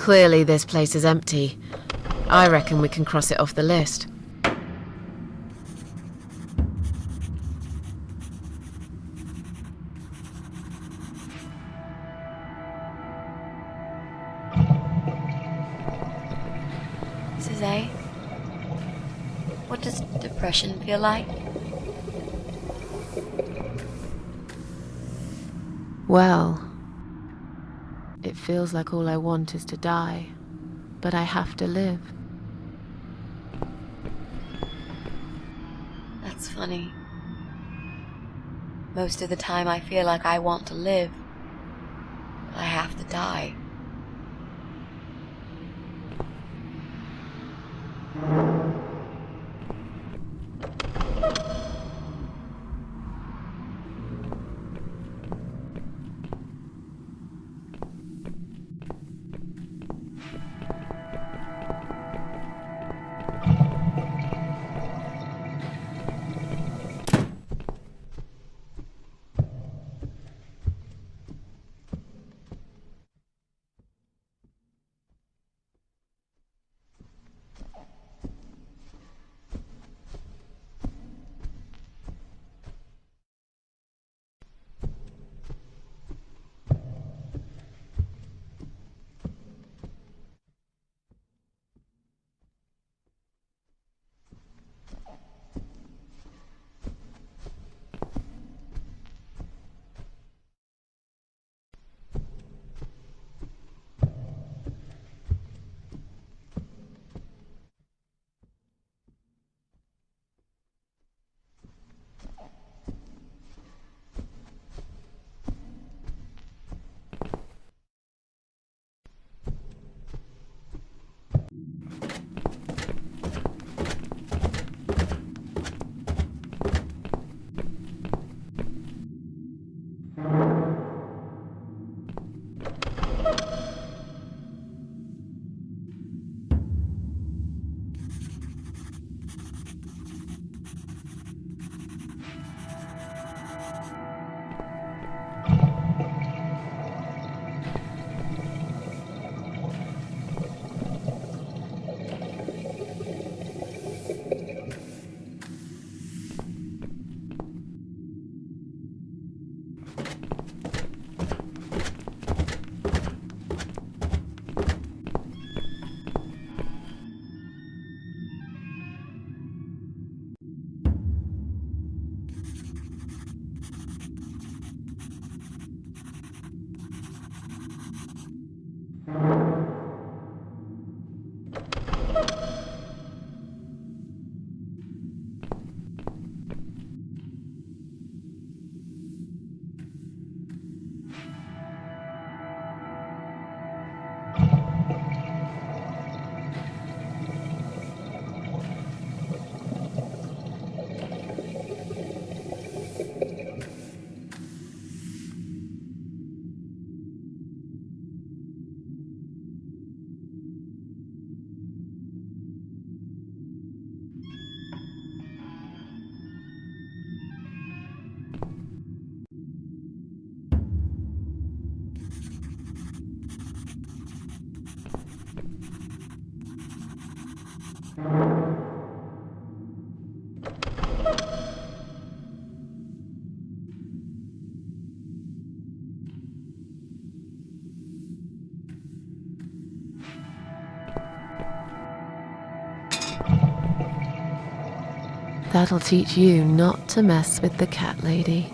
Clearly this place is empty. I reckon we can cross it off the list. Mrs. A, what does depression feel like? Well, it feels like all I want is to die, but I have to live. That's funny. Most of the time I feel like I want to live, but I have to die. That'll teach you not to mess with the cat lady.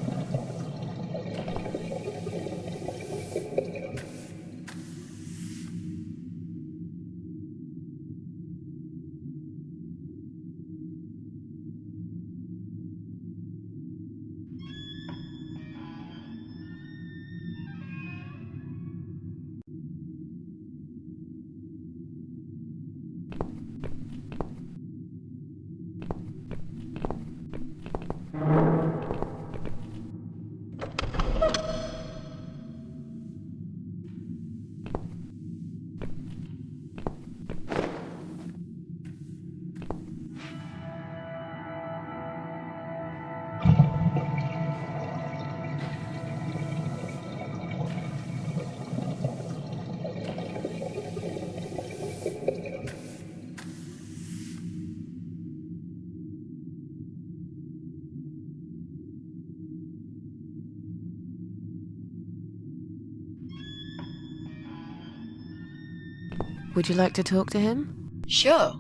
Would you like to talk to him? Sure.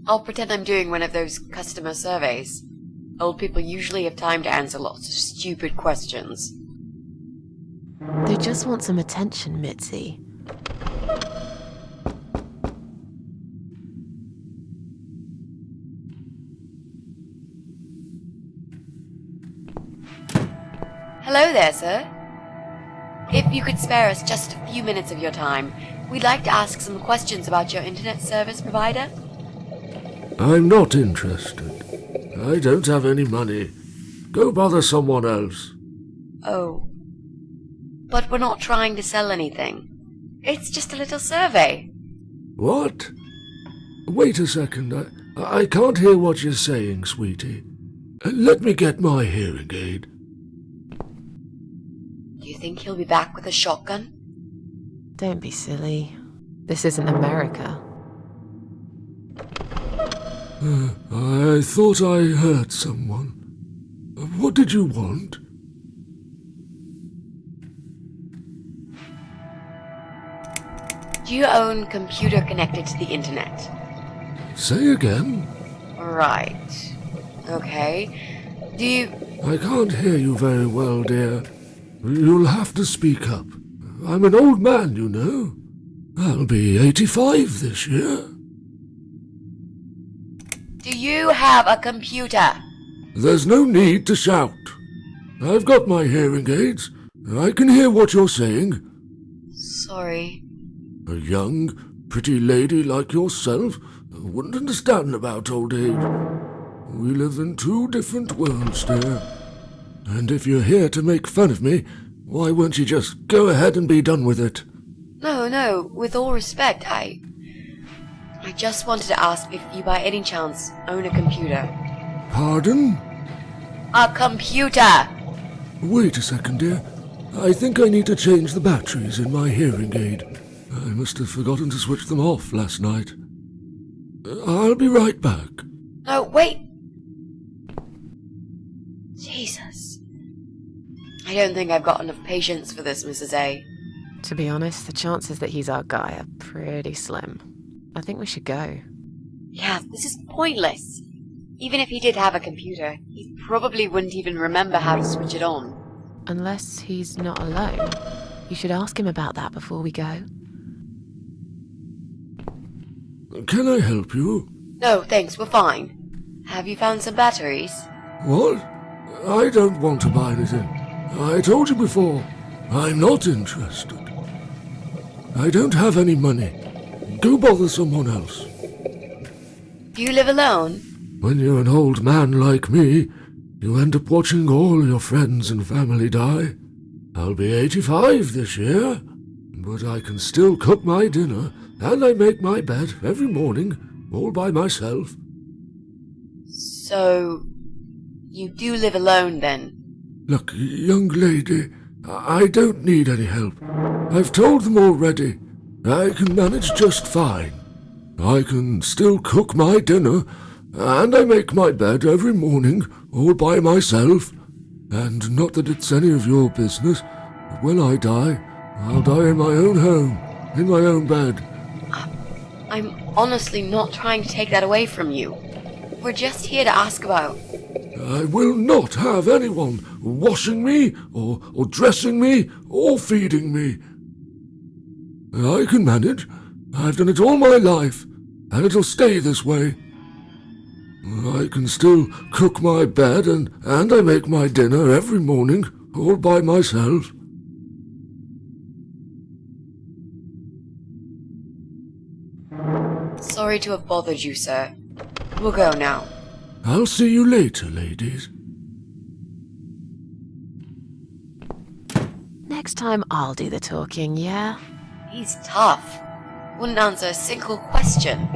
I'll pretend I'm doing one of those customer surveys. Old people usually have time to answer lots of stupid questions. They just want some attention, Mitzi. Hello there, sir. If you could spare us just a few minutes of your time, we'd like to ask some questions about your internet service provider. I'm not interested. I don't have any money. Go bother someone else. Oh. But we're not trying to sell anything. It's just a little survey. What? Wait a second. I can't hear what you're saying, sweetie. Let me get my hearing aid. Do you think he'll be back with a shotgun? Don't be silly. This isn't America. I thought I heard someone. What did you want? Do you own computer connected to the internet? Say again? Right. Okay. Do you... I can't hear you very well, dear. You'll have to speak up. I'm an old man, you know. I'll be 85 this year. Do you have a computer? There's no need to shout. I've got my hearing aids. I can hear what you're saying. Sorry. A young, pretty lady like yourself wouldn't understand about old age. We live in two different worlds, dear. And if you're here to make fun of me, why won't you just go ahead and be done with it? No, with all respect, I just wanted to ask if you by any chance own a computer. Pardon? A computer! Wait a second, dear. I think I need to change the batteries in my hearing aid. I must have forgotten to switch them off last night. I'll be right back. No, wait! Jesus. I don't think I've got enough patience for this, Mrs. A. To be honest, the chances that he's our guy are pretty slim. I think we should go. Yeah, this is pointless. Even if he did have a computer, he probably wouldn't even remember how to switch it on. Unless he's not alone. You should ask him about that before we go. Can I help you? No, thanks, we're fine. Have you found some batteries? What? I don't want to buy anything. I told you before, I'm not interested. I don't have any money. Go bother someone else. Do you live alone? When you're an old man like me, you end up watching all your friends and family die. I'll be 85 this year, but I can still cook my dinner, and I make my bed every morning, all by myself. So, you do live alone then? Look, young lady, I don't need any help. I've told them already. I can manage just fine. I can still cook my dinner, and I make my bed every morning all by myself. And not that it's any of your business, but when I die, I'll die in my own home, in my own bed. I'm honestly not trying to take that away from you. We're just here to ask about... I will not have anyone washing me, or dressing me, or feeding me. I can manage. I've done it all my life, and it'll stay this way. I can still cook my bed, and I make my dinner every morning, all by myself. Sorry to have bothered you, sir. We'll go now. I'll see you later, ladies. Next time I'll do the talking, yeah? He's tough. Wouldn't answer a single question.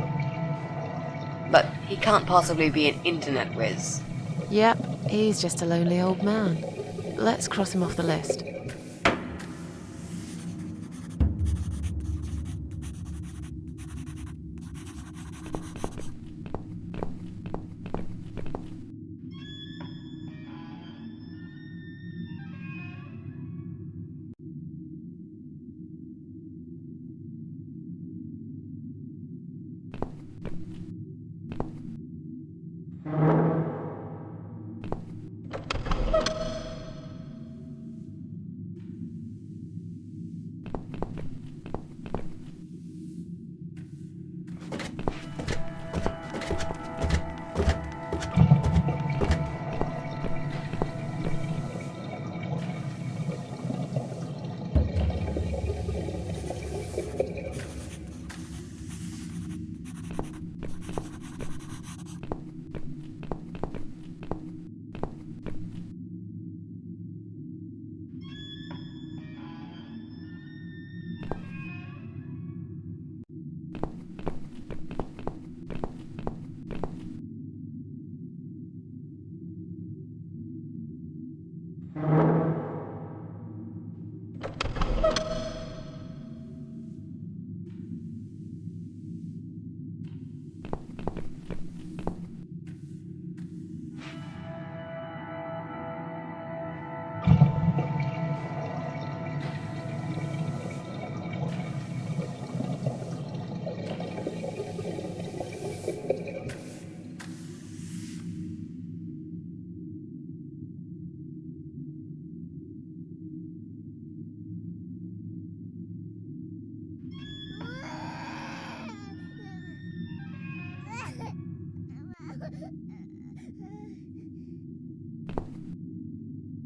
But he can't possibly be an internet whiz. Yep, he's just a lonely old man. Let's cross him off the list.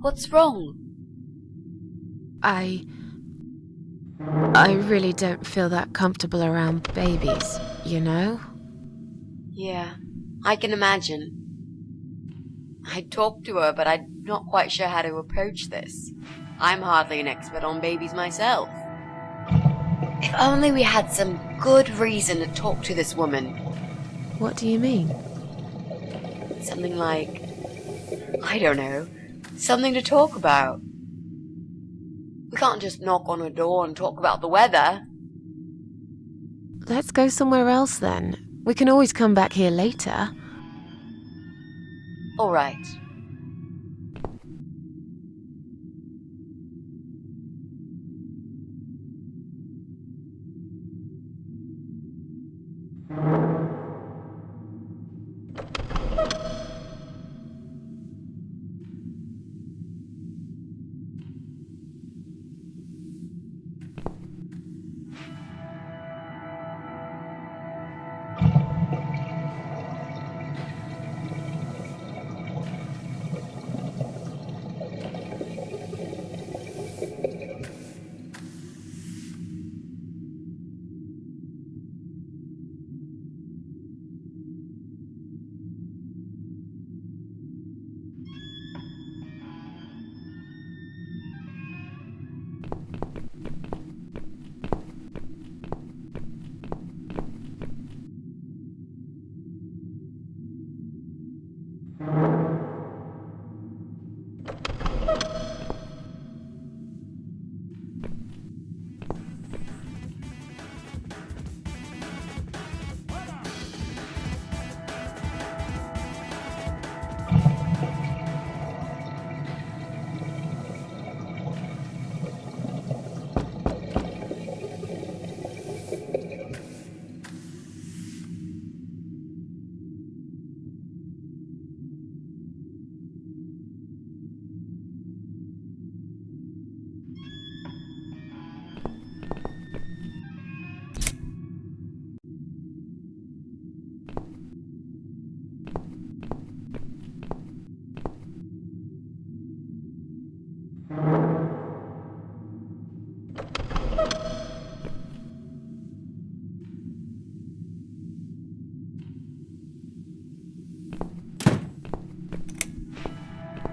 What's wrong? I really don't feel that comfortable around babies, you know? Yeah, I can imagine. I talked to her, but I'm not quite sure how to approach this. I'm hardly an expert on babies myself. If only we had some good reason to talk to this woman. What do you mean? Something like... I don't know. Something to talk about. We can't just knock on her door and talk about the weather. Let's go somewhere else then. We can always come back here later. All right.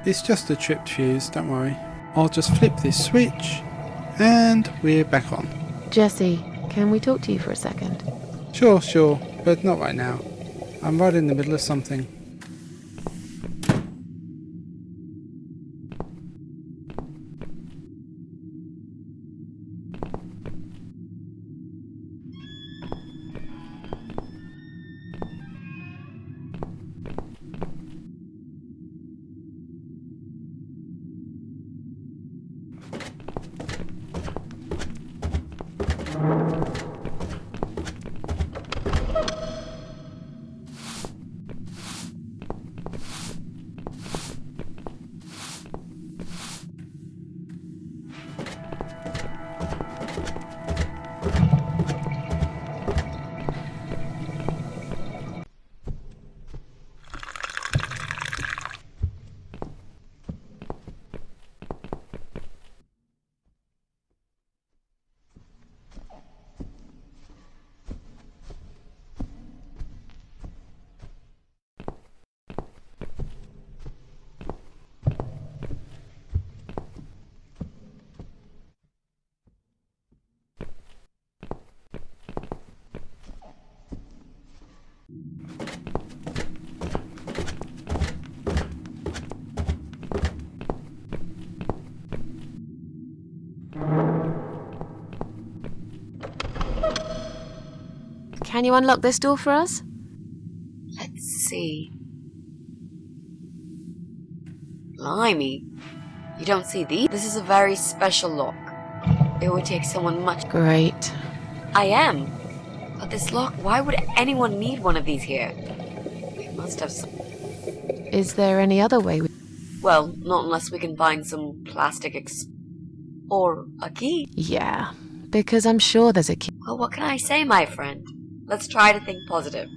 It's just a tripped fuse, don't worry. I'll just flip this switch, and we're back on. Jesse, can we talk to you for a second? Sure, but not right now. I'm right in the middle of something. Can you unlock this door for us? Let's see. Blimey. You don't see these? This is a very special lock. It would take someone much... Great. I am. But this lock, why would anyone need one of these here? They must have some... Is there any other way? Well, not unless we can find some plastic or a key. Yeah, because I'm sure there's a key. Well, what can I say, my friend? Let's try to think positive.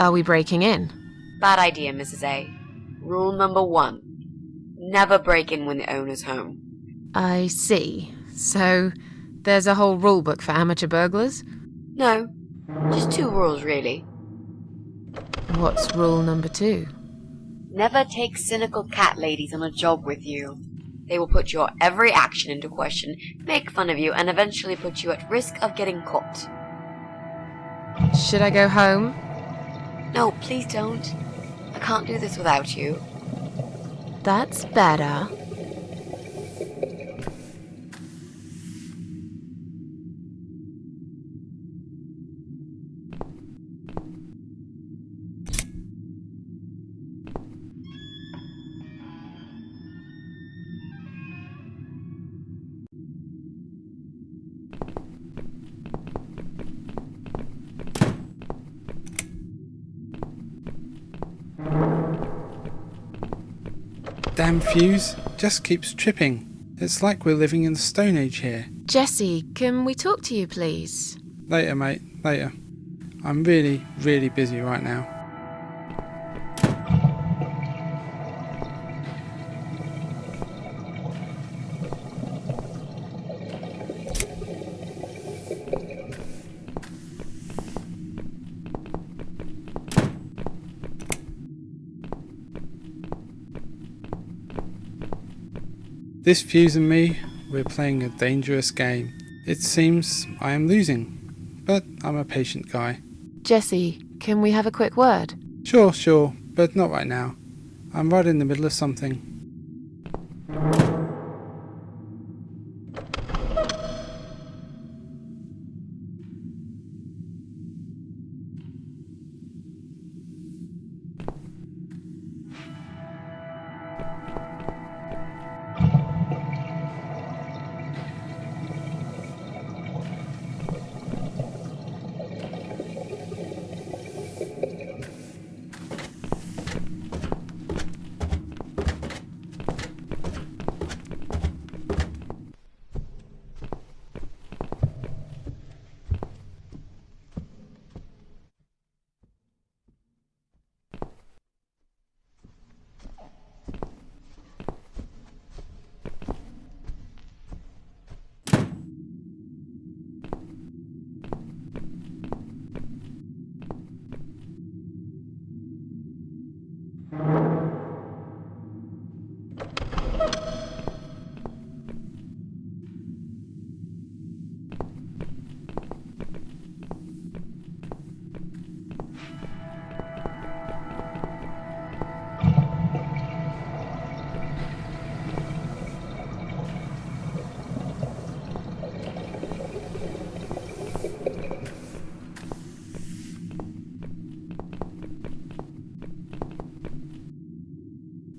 Are we breaking in? Bad idea, Mrs. A. Rule number 1. Never break in when the owner's home. I see. So, there's a whole rule book for amateur burglars? No, just 2 rules really. What's rule number 2? Never take cynical cat ladies on a job with you. They will put your every action into question, make fun of you, and eventually put you at risk of getting caught. Should I go home? No, please don't. I can't do this without you. That's better. Damn fuse, just keeps tripping. It's like we're living in the Stone Age here. Jesse, can we talk to you, please? Later, mate. later. I'm really, really busy right now. This Fuse and me, we're playing a dangerous game. It seems I am losing, but I'm a patient guy. Jesse, can we have a quick word? Sure, but not right now. I'm right in the middle of something.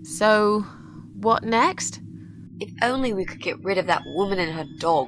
So, what next? If only we could get rid of that woman and her dog.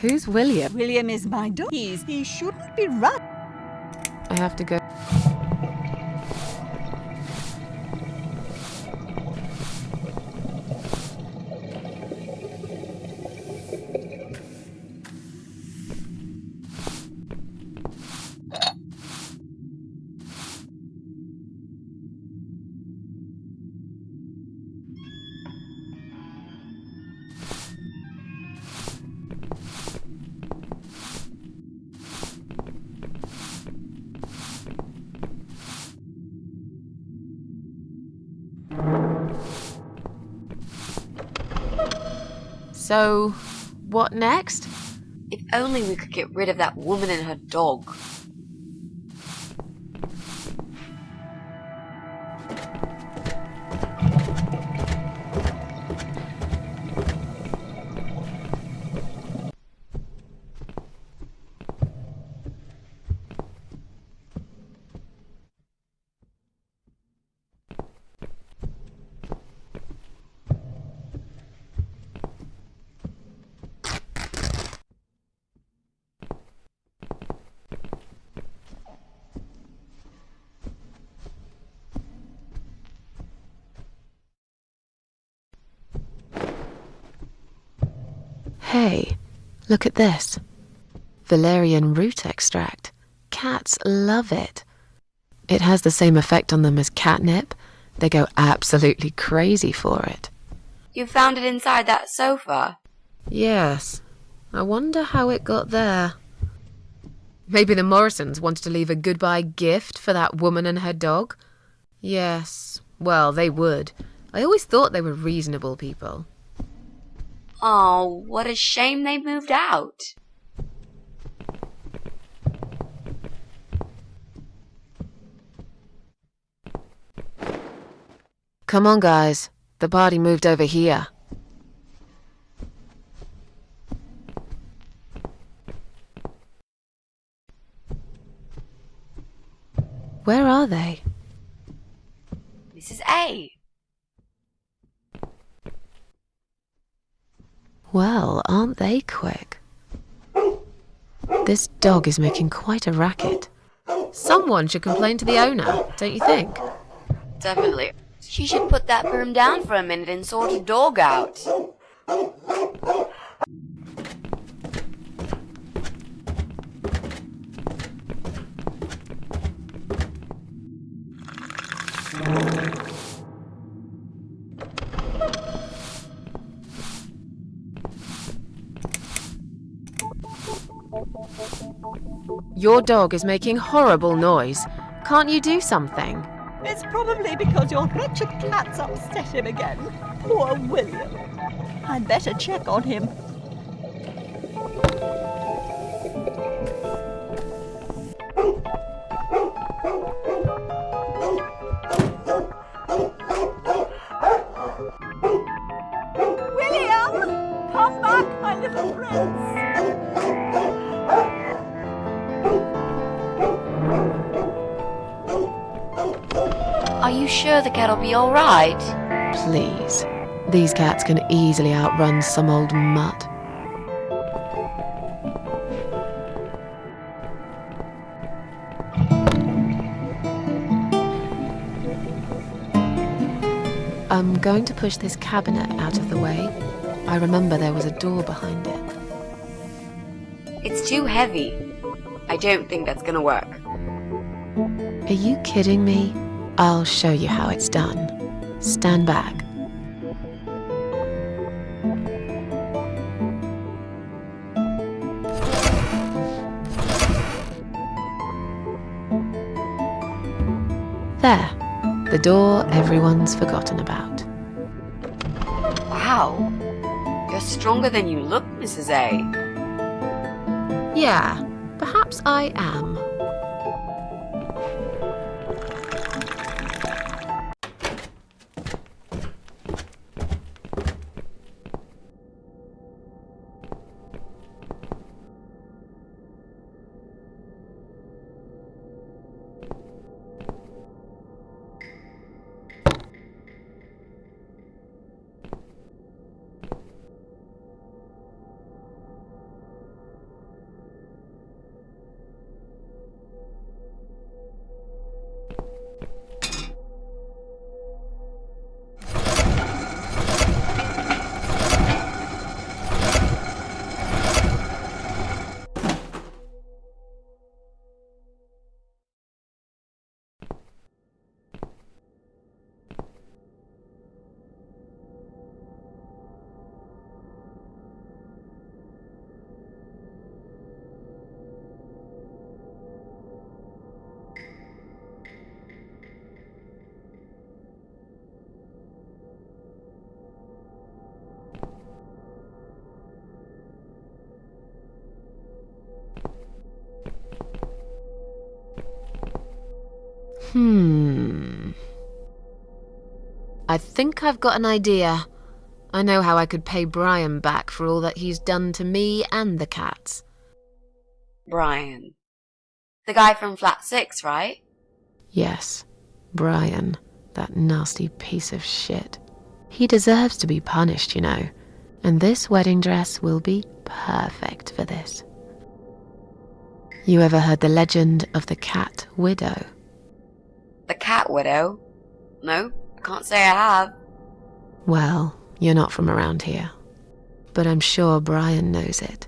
Who's William? William is my dog. He shouldn't be run. I have to go. So, what next? If only we could get rid of that woman and her dog. Hey, look at this. Valerian root extract. Cats love it. It has the same effect on them as catnip. They go absolutely crazy for it. You found it inside that sofa? Yes. I wonder how it got there. Maybe the Morrisons wanted to leave a goodbye gift for that woman and her dog? Yes. Well, they would. I always thought they were reasonable people. Oh, what a shame they moved out. Come on, guys. The party moved over here. Where are they? Mrs. A. Well, aren't they quick? This dog is making quite a racket. Someone should complain to the owner, don't you think? Definitely. She should put that broom down for a minute and sort a dog out. Your dog is making horrible noise. Can't you do something? It's probably because your wretched cat's upset him again. Poor William. I'd better check on him. William! Come back, my little prince! Are you sure the cat'll be alright? Please. These cats can easily outrun some old mutt. I'm going to push this cabinet out of the way. I remember there was a door behind it. It's too heavy. I don't think that's gonna work. Are you kidding me? I'll show you how it's done. Stand back. There. The door everyone's forgotten about. Wow. You're stronger than you look, Mrs. A. Yeah, perhaps I am. I think I've got an idea. I know how I could pay Brian back for all that he's done to me and the cats. Brian. The guy from Flat 6, right? Yes, Brian, that nasty piece of shit. He deserves to be punished, you know, and this wedding dress will be perfect for this. You ever heard the legend of the cat widow? The cat widow? No, I can't say I have. Well, you're not from around here. But I'm sure Brian knows it.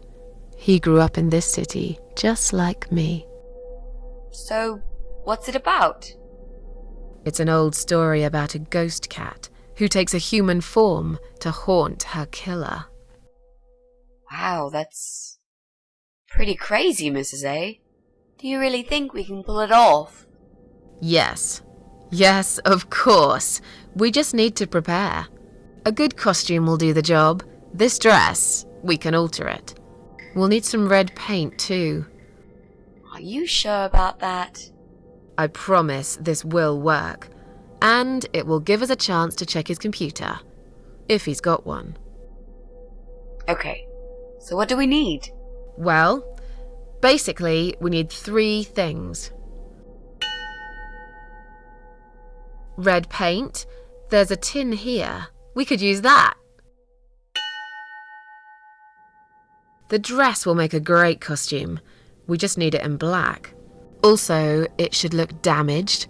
He grew up in this city, just like me. So, What's it about? It's an old story about a ghost cat who takes a human form to haunt her killer. Wow, that's pretty crazy, Mrs. A. Do you really think we can pull it off? Yes. Yes, of course. We just need to prepare. A good costume will do the job. This dress, we can alter it. We'll need some red paint too. Are you sure about that? I promise this will work. And it will give us a chance to check his computer. If he's got one. Okay, so what do we need? Well, basically, we need 3 things. Red paint. There's a tin here. We could use that. The dress will make a great costume. We just need it in black. Also, it should look damaged.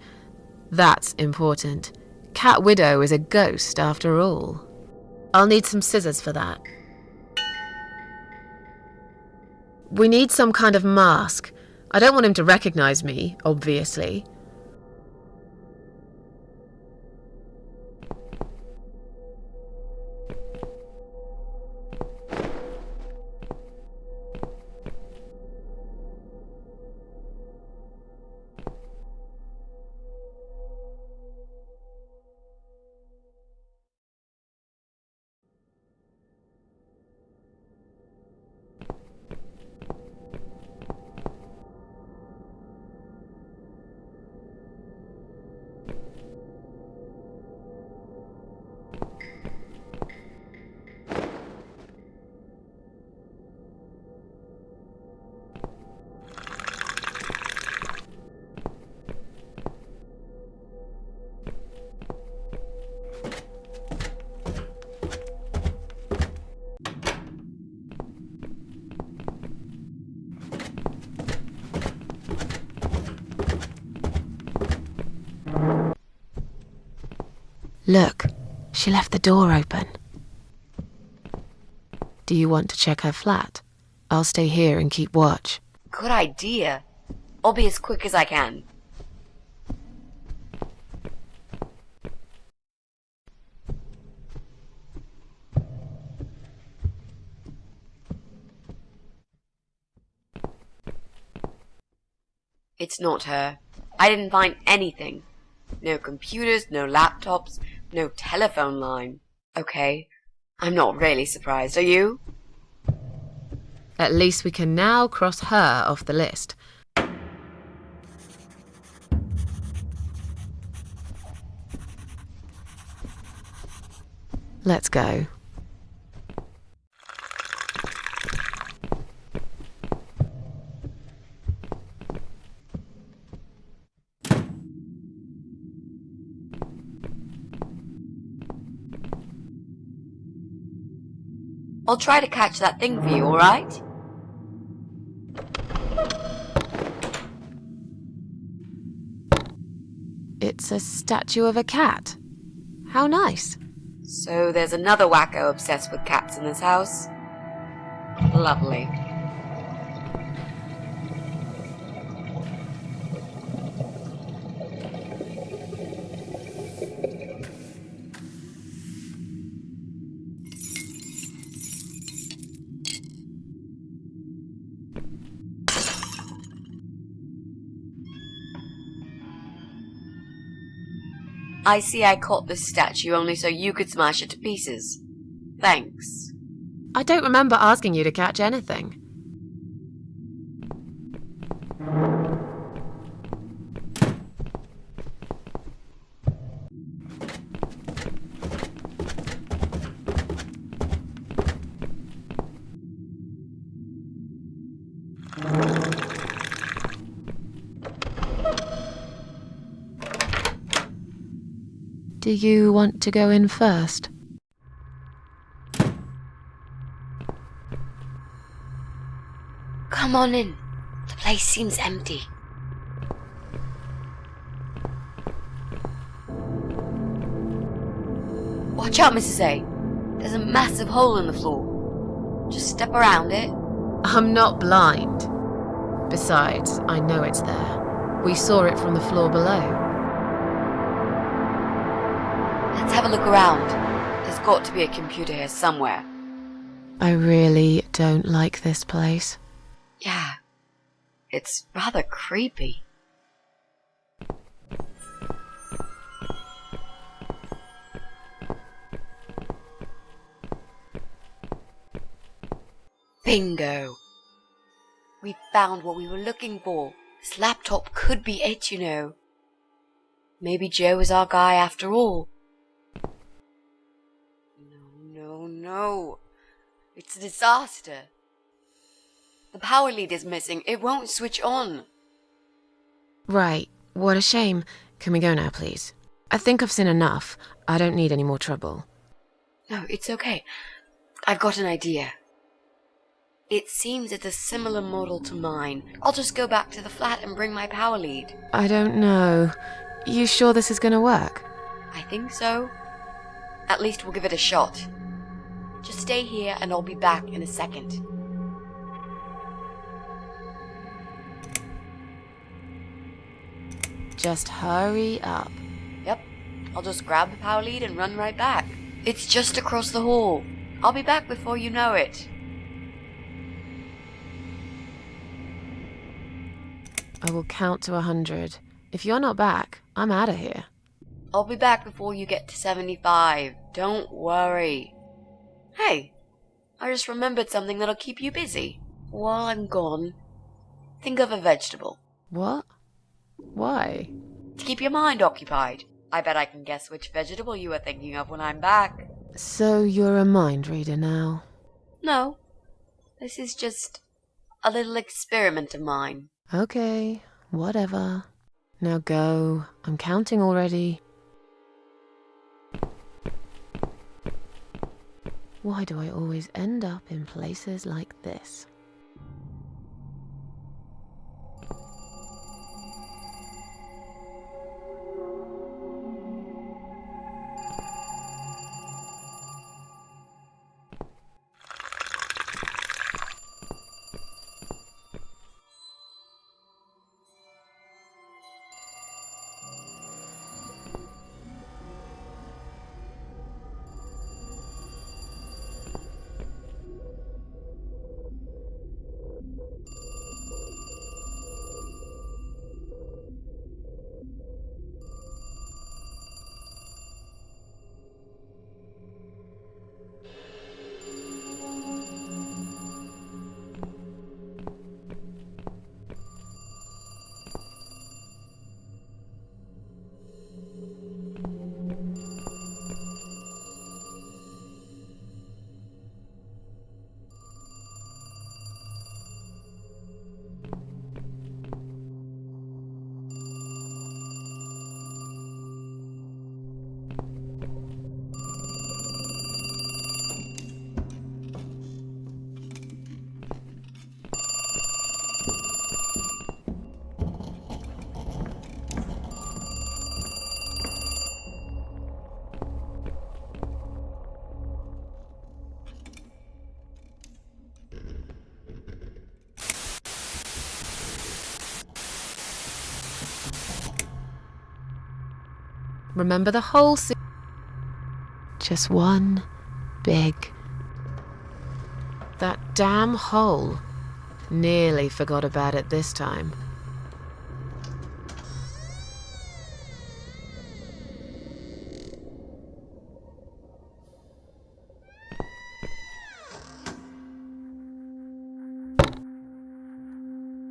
That's important. Cat Widow is a ghost after all. I'll need some scissors for that. We need some kind of mask. I don't want him to recognize me, obviously. Look, she left the door open. Do you want to check her flat? I'll stay here and keep watch. Good idea. I'll be as quick as I can. It's not her. I didn't find anything. No computers, no laptops, no telephone line. Okay, I'm not really surprised, are you? At least we can now cross her off the list. Let's go. I'll try to catch that thing for you, alright? It's a statue of a cat. How nice. So there's another wacko obsessed with cats in this house? Lovely. I see I caught this statue only so you could smash it to pieces. Thanks. I don't remember asking you to catch anything. Do you want to go in first? Come on in. The place seems empty. Watch out, Mrs. A. There's a massive hole in the floor. Just step around it. I'm not blind. Besides, I know it's there. We saw it from the floor below. Let's have a look around. There's got to be a computer here somewhere. I really don't like this place. Yeah. It's rather creepy. Bingo! We found what we were looking for. This laptop could be it, you know. Maybe Joe is our guy after all. No. It's a disaster. The power lead is missing. It won't switch on. Right, what a shame. Can we go now, please? I think I've seen enough. I don't need any more trouble. No, it's okay. I've got an idea. It seems it's a similar model to mine. I'll just go back to the flat and bring my power lead. I don't know. You sure this is gonna work? I think so. At least we'll give it a shot. Just stay here and I'll be back in a second. Just hurry up. Yep. I'll just grab the power lead and run right back. It's just across the hall. I'll be back before you know it. I will count to 100. If you're not back, I'm out of here. I'll be back before you get to 75. Don't worry. Hey, I just remembered something that'll keep you busy. While I'm gone, think of a vegetable. What? Why? To keep your mind occupied. I bet I can guess which vegetable you were thinking of when I'm back. So you're a mind reader now? No. This is just a little experiment of mine. Okay, whatever. Now go. I'm counting already. Why do I always end up in places like this? Remember the whole just one big... That damn hole. Nearly forgot about it this time.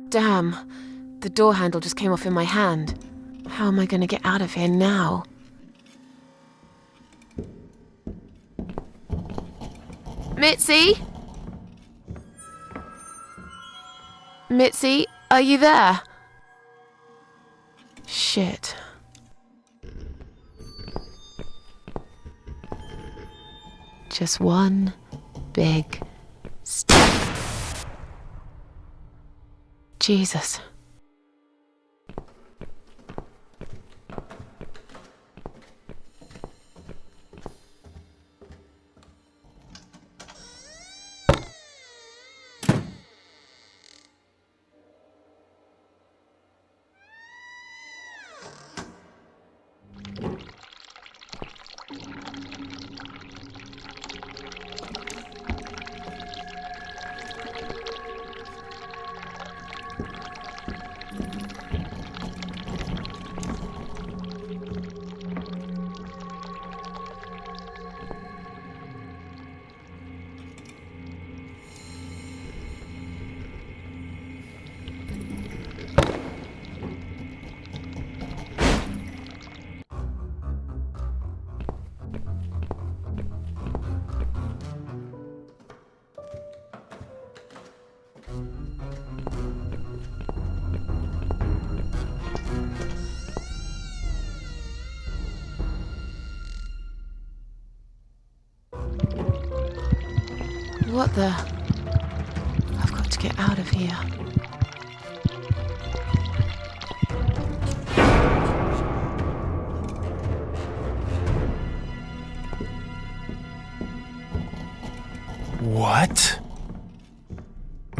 Damn, the door handle just came off in my hand. How am I going to get out of here now? Mitzi? Mitzi, are you there? Shit. Just one big step. Jesus. What the? I've got to get out of here. What?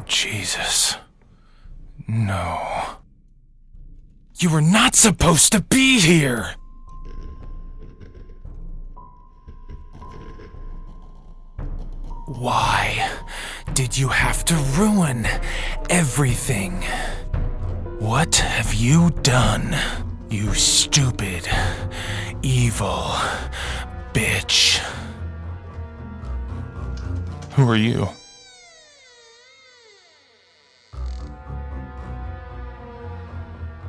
Jesus. No. You were not supposed to be here! Why did you have to ruin everything? What have you done, you stupid, evil bitch? Who are you?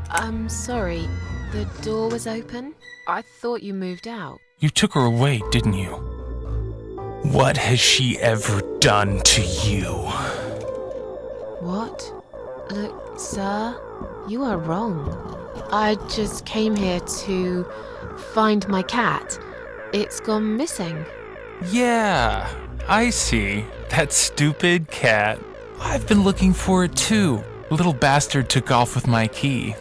I'm sorry. The door was open. I thought you moved out. You took her away, didn't you? What has she ever done to you? What? Look, sir, you are wrong. I just came here to find my cat. It's gone missing. Yeah, I see. That stupid cat. I've been looking for it too. The little bastard took off with my key.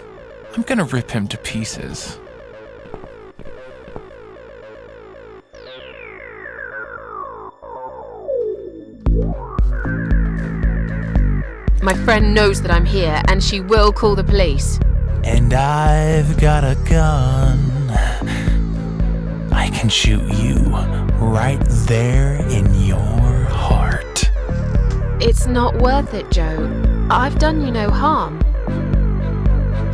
I'm gonna rip him to pieces. My friend knows that I'm here, and she will call the police. And I've got a gun. I can shoot you right there in your heart. It's not worth it, Joe. I've done you no harm.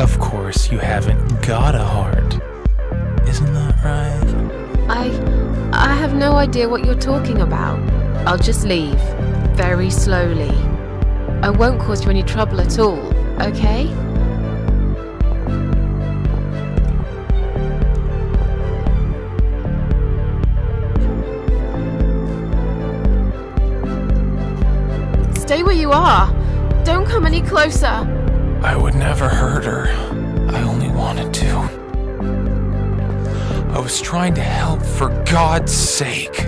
Of course you haven't got a heart. Isn't that right? I have no idea what you're talking about. I'll just leave. Very slowly. I won't cause you any trouble at all, okay? Stay where you are. Don't come any closer. I would never hurt her. I only wanted to. I was trying to help, for God's sake.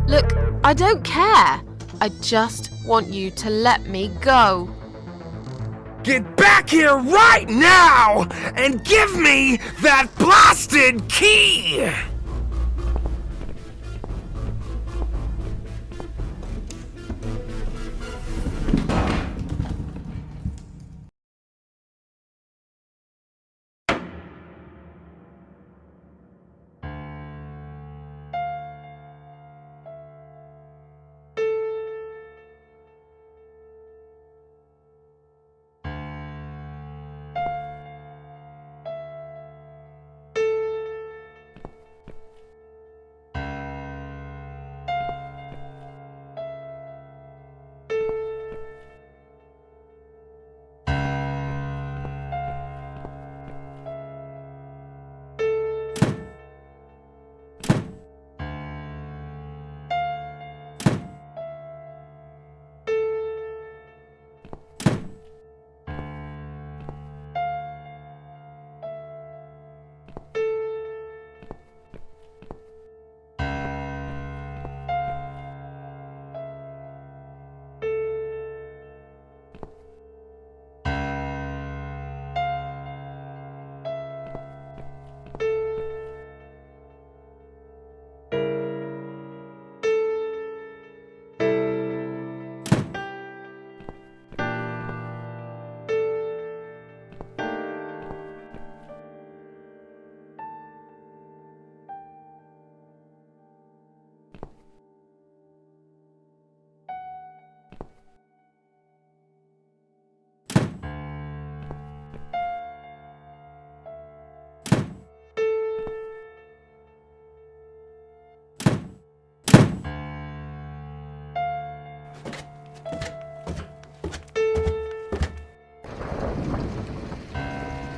Look, I don't care. I just want you to let me go. Get back here right now and give me that blasted key!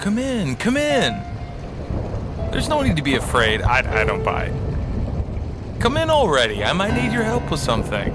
Come in, come in. There's no need to be afraid. I don't buy it. Come in already. I might need your help with something.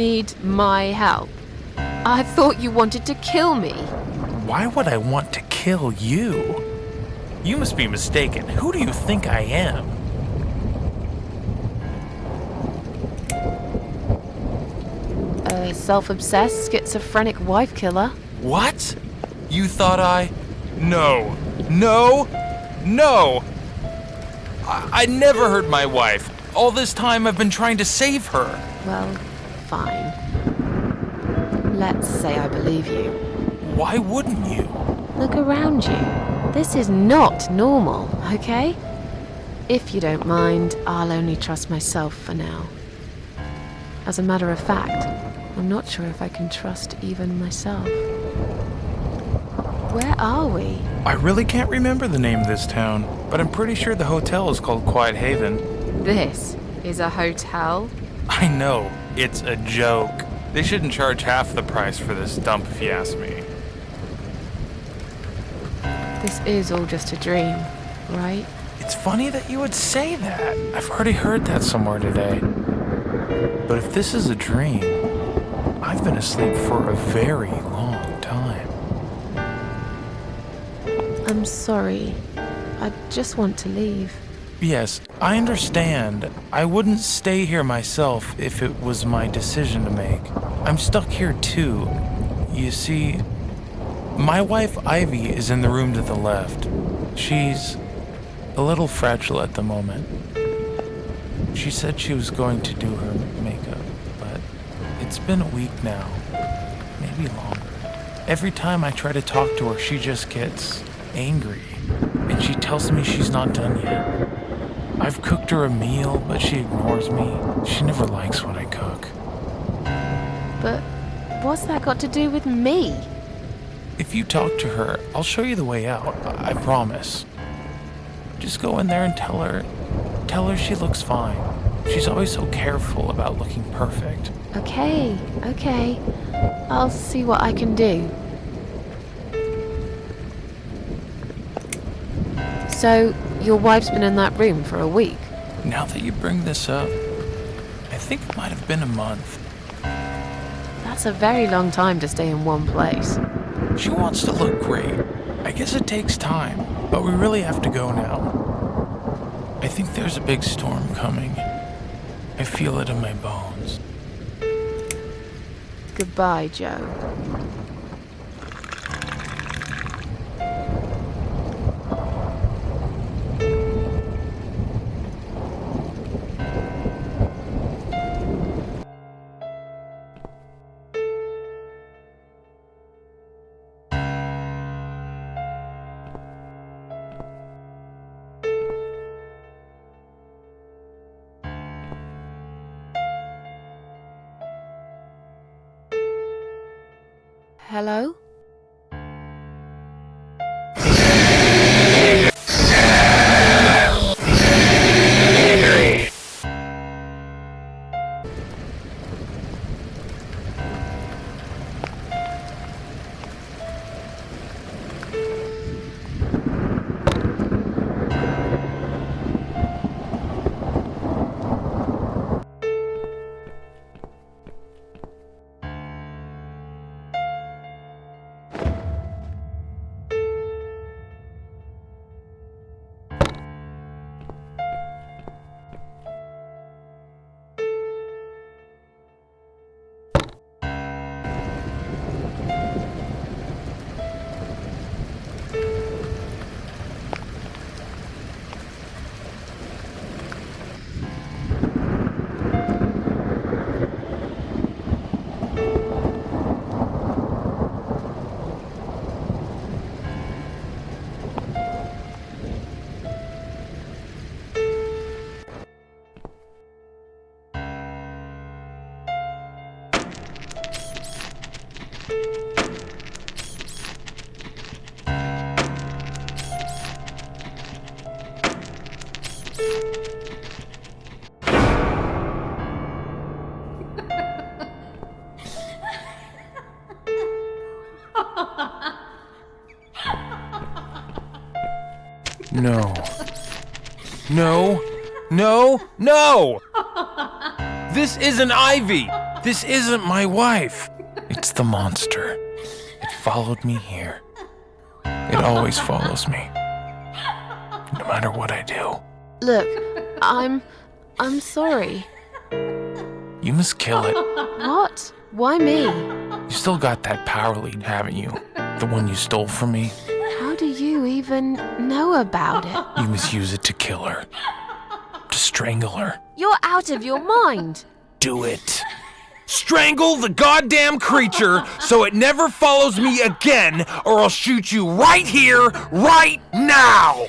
need my help? I thought you wanted to kill me. Why would I want to kill you? You must be mistaken. Who do you think I am? A self-obsessed, schizophrenic wife killer. What? You thought I... No. No. No. I never hurt my wife. All this time I've been trying to save her. Well, fine. Let's say I believe you. Why wouldn't you? Look around you. This is not normal, okay? If you don't mind, I'll only trust myself for now. As a matter of fact, I'm not sure if I can trust even myself. Where are we? I really can't remember the name of this town, but I'm pretty sure the hotel is called Quiet Haven. This is a hotel? I know, it's a joke. They shouldn't charge half the price for this dump if you ask me. This is all just a dream, right? It's funny that you would say that. I've already heard that somewhere today. But if this is a dream, I've been asleep for a very long time. I'm sorry. I just want to leave. Yes, I understand. I wouldn't stay here myself if it was my decision to make. I'm stuck here too. You see, my wife Ivy is in the room to the left. She's a little fragile at the moment. She said she was going to do her makeup, but it's been a week now, maybe longer. Every time I try to talk to her, she just gets angry, and she tells me she's not done yet. I've cooked her a meal, but she ignores me. She never likes what I cook. But what's that got to do with me? If you talk to her, I'll show you the way out, I promise. Just go in there and tell her she looks fine. She's always so careful about looking perfect. Okay. I'll see what I can do. So, your wife's been in that room for a week? Now that you bring this up, I think it might have been a month. That's a very long time to stay in one place. She wants to look great. I guess it takes time, but we really have to go now. I think there's a big storm coming. I feel it in my bones. Goodbye, Joe. Hello? No. No! No! No! This isn't Ivy! This isn't my wife. It's the monster. It followed me here. It always follows me. No matter what I do. Look, I'm sorry. You must kill it. What? Why me? You still got that power lead, haven't you? The one you stole from me? How do you even know about it? You must use it to kill her. To strangle her. You're out of your mind. Do it. Strangle the goddamn creature so it never follows me again, or I'll shoot you right here, right now!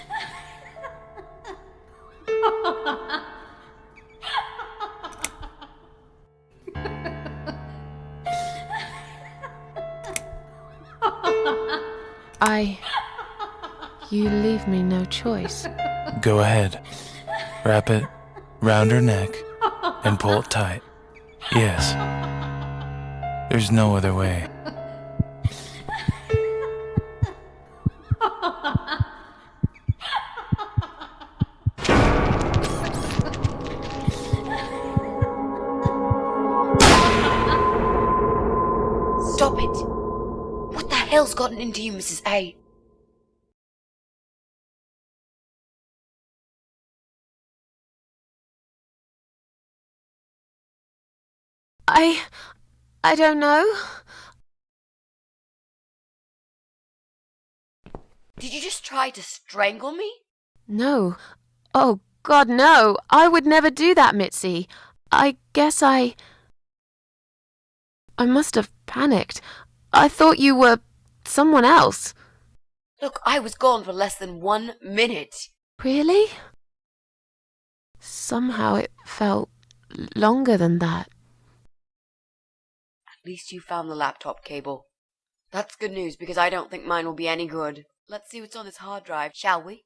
You leave me no choice. Go ahead. Wrap it round her neck and pull it tight. Yes. There's no other way. Stop it! What the hell's gotten into you, Mrs. A? I don't know. Did you just try to strangle me? No. Oh, God, no. I would never do that, Mitzi. I guess I must have panicked. I thought you were someone else. Look, I was gone for less than 1 minute. Really? Somehow it felt longer than that. At least you found the laptop cable. That's good news because I don't think mine will be any good. Let's see what's on this hard drive, shall we?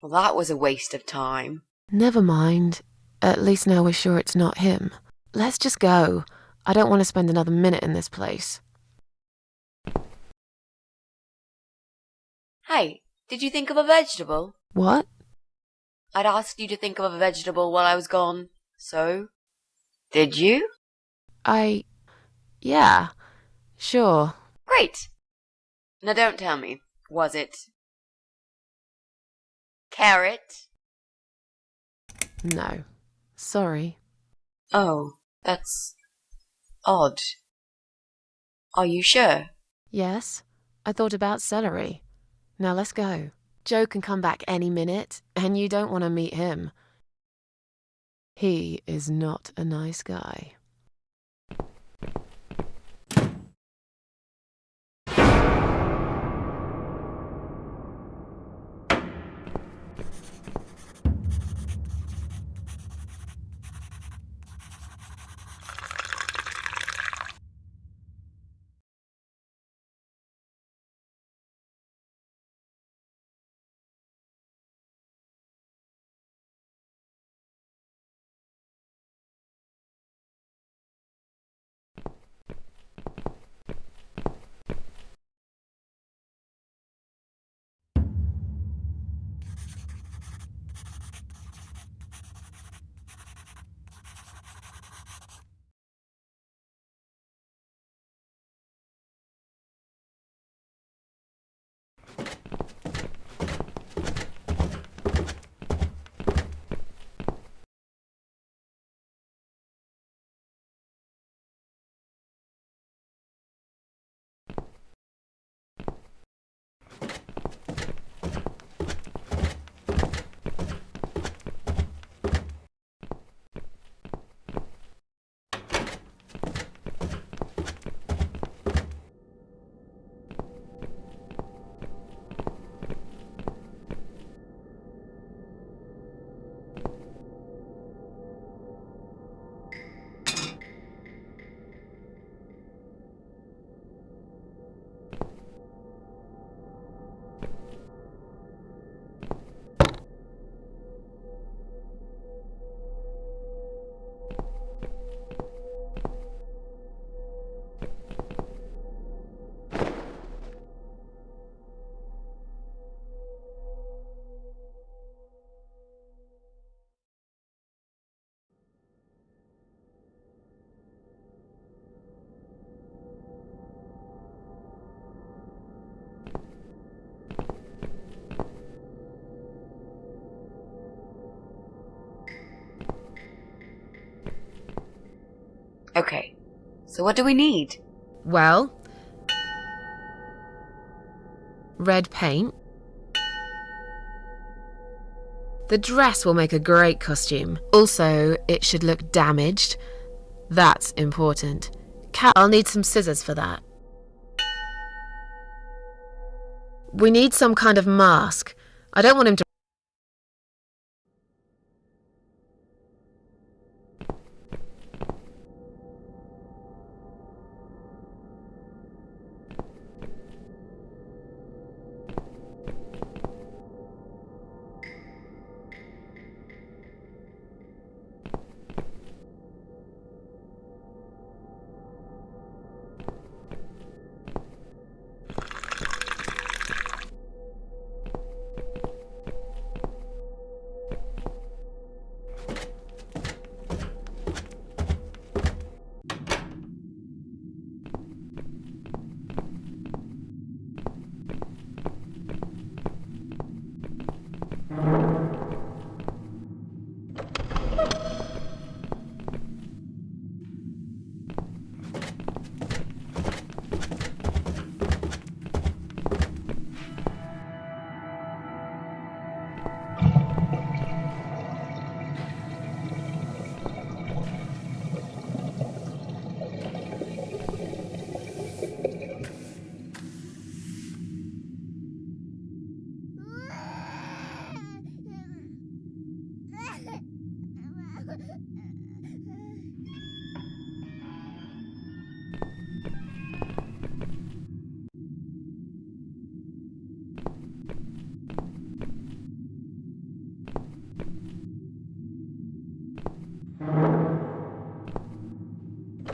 Well, that was a waste of time. Never mind. At least now we're sure it's not him. Let's just go. I don't want to spend another minute in this place. Hey, did you think of a vegetable? What? I'd asked you to think of a vegetable while I was gone. So? Did you? Yeah, sure. Great. Now don't tell me. Was it carrot? No. Sorry. Oh, that's odd. Are you sure? Yes, I thought about celery. Now let's go. Joe can come back any minute, and you don't want to meet him. He is not a nice guy. Okay, so what do we need? Well, red paint. The dress will make a great costume. Also, it should look damaged. That's important. I'll need some scissors for that. We need some kind of mask. I don't want him to...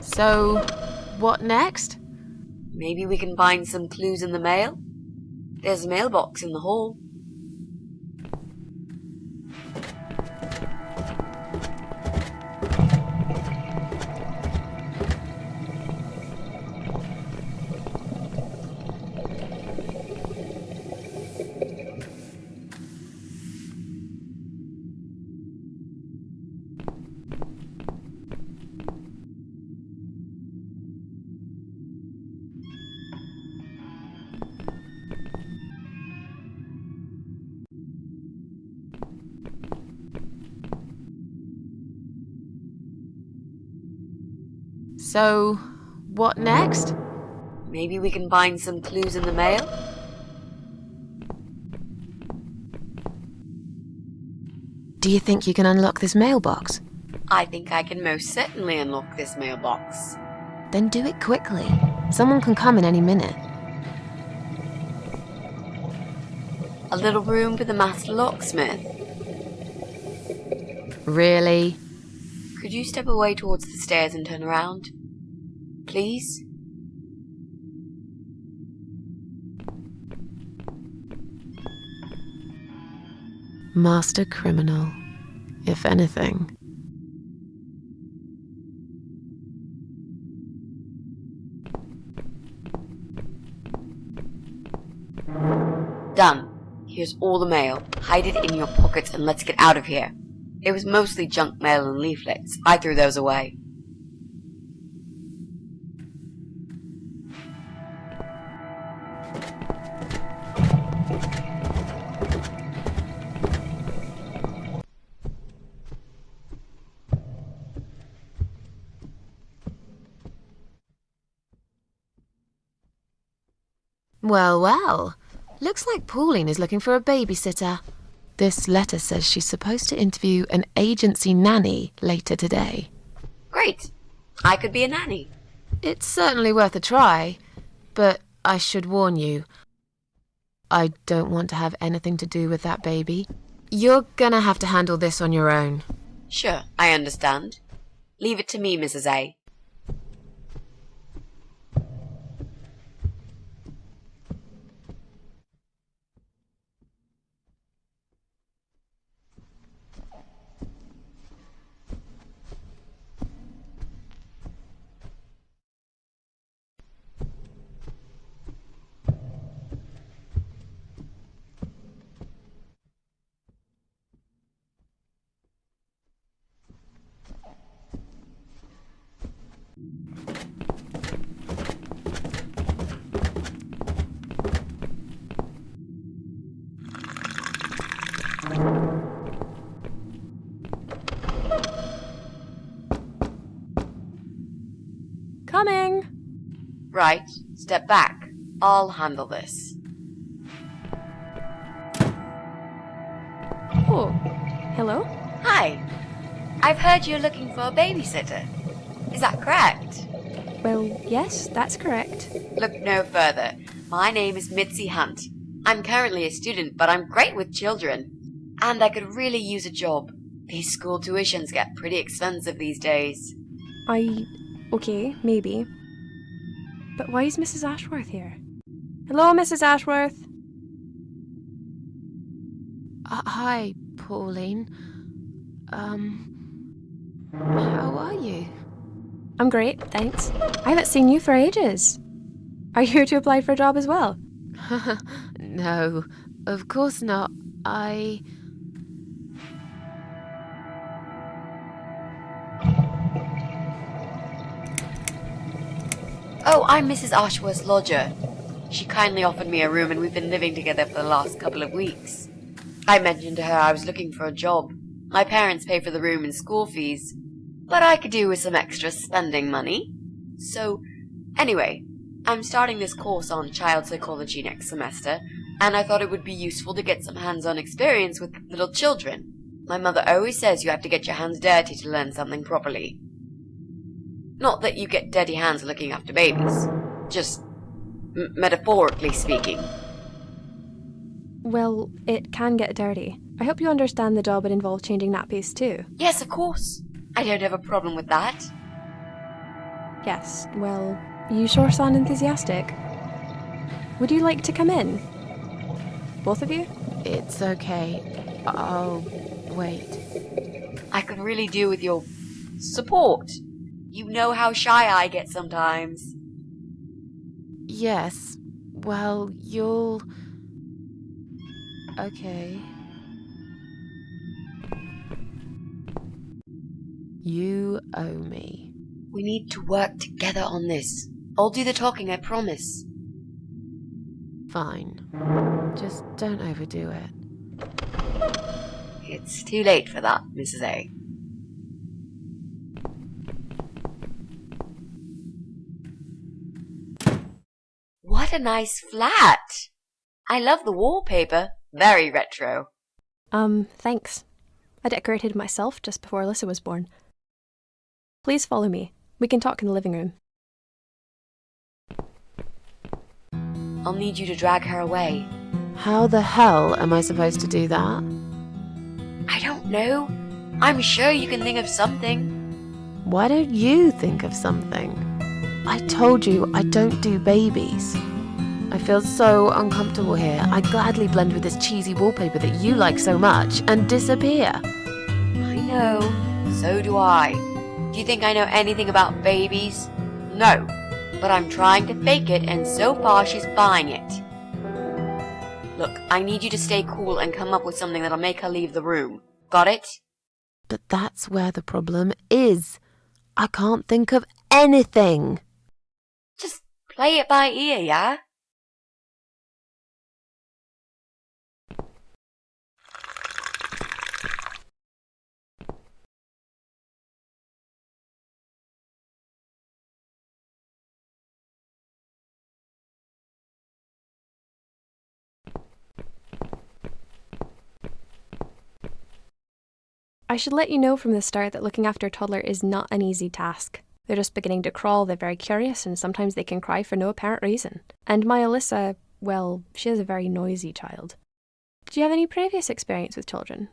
So, what next? Maybe we can find some clues in the mail? There's a mailbox in the hall. So, what next? Maybe we can find some clues in the mail? Do you think you can unlock this mailbox? I think I can most certainly unlock this mailbox. Then do it quickly. Someone can come in any minute. A little room for the master locksmith. Really? Could you step away towards the stairs and turn around? Please? Master criminal, if anything. Done. Here's all the mail. Hide it in your pockets and let's get out of here. It was mostly junk mail and leaflets. I threw those away. Well, well. Looks like Pauline is looking for a babysitter. This letter says she's supposed to interview an agency nanny later today. Great. I could be a nanny. It's certainly worth a try, but I should warn you, I don't want to have anything to do with that baby. You're gonna have to handle this on your own. Sure, I understand. Leave it to me, Mrs. A. Right, step back. I'll handle this. Oh, hello? Hi. I've heard you're looking for a babysitter. Is that correct? Well, yes, that's correct. Look no further. My name is Mitzi Hunt. I'm currently a student, but I'm great with children. And I could really use a job. These school tuitions get pretty expensive these days. Okay, maybe. But why is Mrs. Ashworth here? Hello, Mrs. Ashworth. Hi, Pauline. How are you? I'm great, thanks. I haven't seen you for ages. Are you here to apply for a job as well? No, of course not. Oh, I'm Mrs. Ashworth's lodger. She kindly offered me a room and we've been living together for the last couple of weeks. I mentioned to her I was looking for a job. My parents pay for the room and school fees, but I could do with some extra spending money. So, anyway, I'm starting this course on child psychology next semester, and I thought it would be useful to get some hands-on experience with little children. My mother always says you have to get your hands dirty to learn something properly. Not that you get dirty hands looking after babies, just metaphorically speaking. Well, it can get dirty. I hope you understand the job would involve changing nappies too. Yes, of course. I don't have a problem with that. Yes, well, you sure sound enthusiastic. Would you like to come in? Both of you? It's okay. I'll wait. I could really do with your support. You know how shy I get sometimes. Yes. Well, you'll... Okay. You owe me. We need to work together on this. I'll do the talking, I promise. Fine. Just don't overdo it. It's too late for that, Mrs. A. What a nice flat! I love the wallpaper. Very retro. Thanks. I decorated it myself just before Alyssa was born. Please follow me. We can talk in the living room. I'll need you to drag her away. How the hell am I supposed to do that? I don't know. I'm sure you can think of something. Why don't you think of something? I told you I don't do babies. I feel so uncomfortable here. I gladly blend with this cheesy wallpaper that you like so much and disappear. I know. So do I. Do you think I know anything about babies? No. But I'm trying to fake it, and so far she's buying it. Look, I need you to stay cool and come up with something that'll make her leave the room. Got it? But that's where the problem is. I can't think of anything. Just play it by ear, yeah? I should let you know from the start that looking after a toddler is not an easy task. They're just beginning to crawl, they're very curious, and sometimes they can cry for no apparent reason. And my Alyssa, well, she is a very noisy child. Do you have any previous experience with children?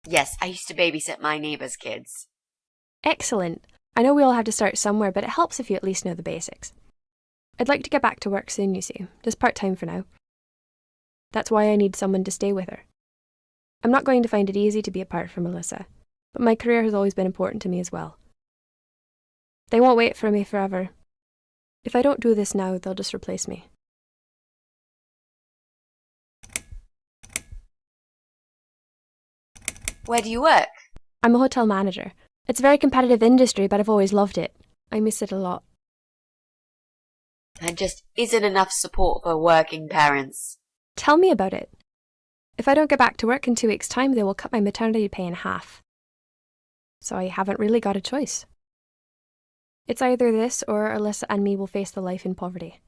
Yes, I used to babysit my neighbour's kids. Excellent. I know we all have to start somewhere, but it helps if you at least know the basics. I'd like to get back to work soon, you see, just part-time for now. That's why I need someone to stay with her. I'm not going to find it easy to be apart from Alyssa, but my career has always been important to me as well. They won't wait for me forever. If I don't do this now, they'll just replace me. Where do you work? I'm a hotel manager. It's a very competitive industry, but I've always loved it. I miss it a lot. There just isn't enough support for working parents. Tell me about it. If I don't get back to work in 2 weeks' time, they will cut my maternity pay in half. So I haven't really got a choice. It's either this or Alyssa and me will face the life in poverty.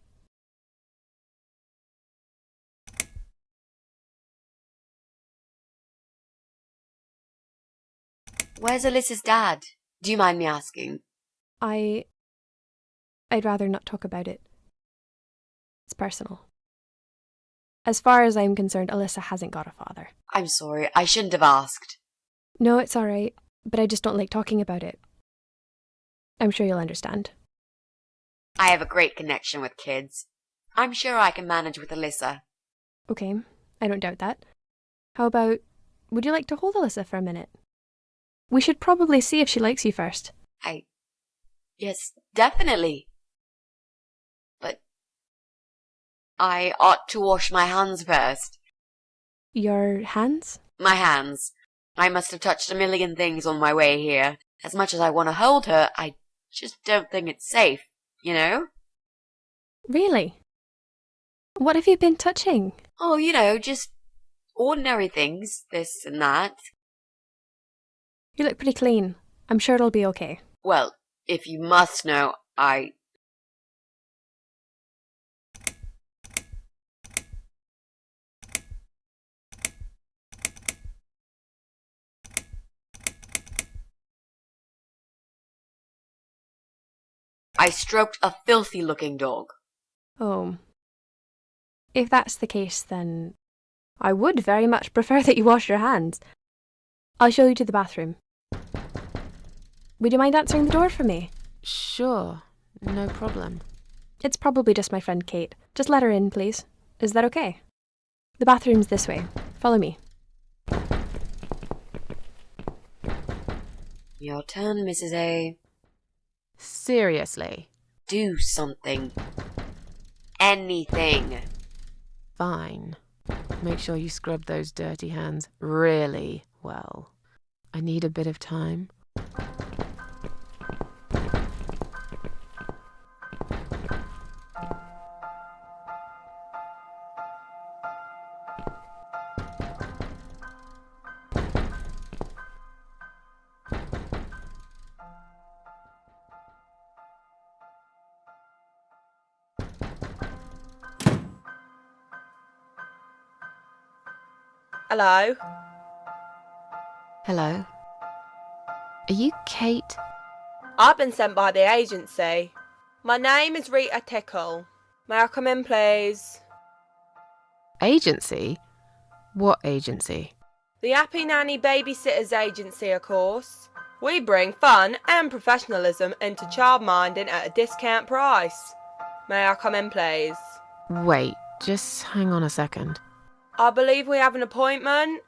Where's Alyssa's dad? Do you mind me asking? I'd rather not talk about it. It's personal. As far as I'm concerned, Alyssa hasn't got a father. I'm sorry, I shouldn't have asked. No, it's alright, but I just don't like talking about it. I'm sure you'll understand. I have a great connection with kids. I'm sure I can manage with Alyssa. Okay, I don't doubt that. How about, would you like to hold Alyssa for a minute? We should probably see if she likes you first. Yes, definitely. But I ought to wash my hands first. Your hands? My hands. I must have touched a million things on my way here. As much as I want to hold her, I just don't think it's safe, you know? Really? What have you been touching? Oh, you know, just ordinary things, this and that. You look pretty clean. I'm sure it'll be okay. Well, if you must know, I stroked a filthy-looking dog. Oh. If that's the case, then I would very much prefer that you wash your hands. I'll show you to the bathroom. Would you mind answering the door for me? Sure, no problem. It's probably just my friend Kate. Just let her in, please. Is that okay? The bathroom's this way. Follow me. Your turn, Mrs. A. Seriously? Do something. Anything. Fine. Make sure you scrub those dirty hands really well. I need a bit of time. Hello? Hello? Are you Kate? I've been sent by the agency. My name is Rita Tickle. May I come in, please? Agency? What agency? The Happy Nanny Babysitters Agency, of course. We bring fun and professionalism into childminding at a discount price. May I come in, please? Wait, just hang on a second. I believe we have an appointment.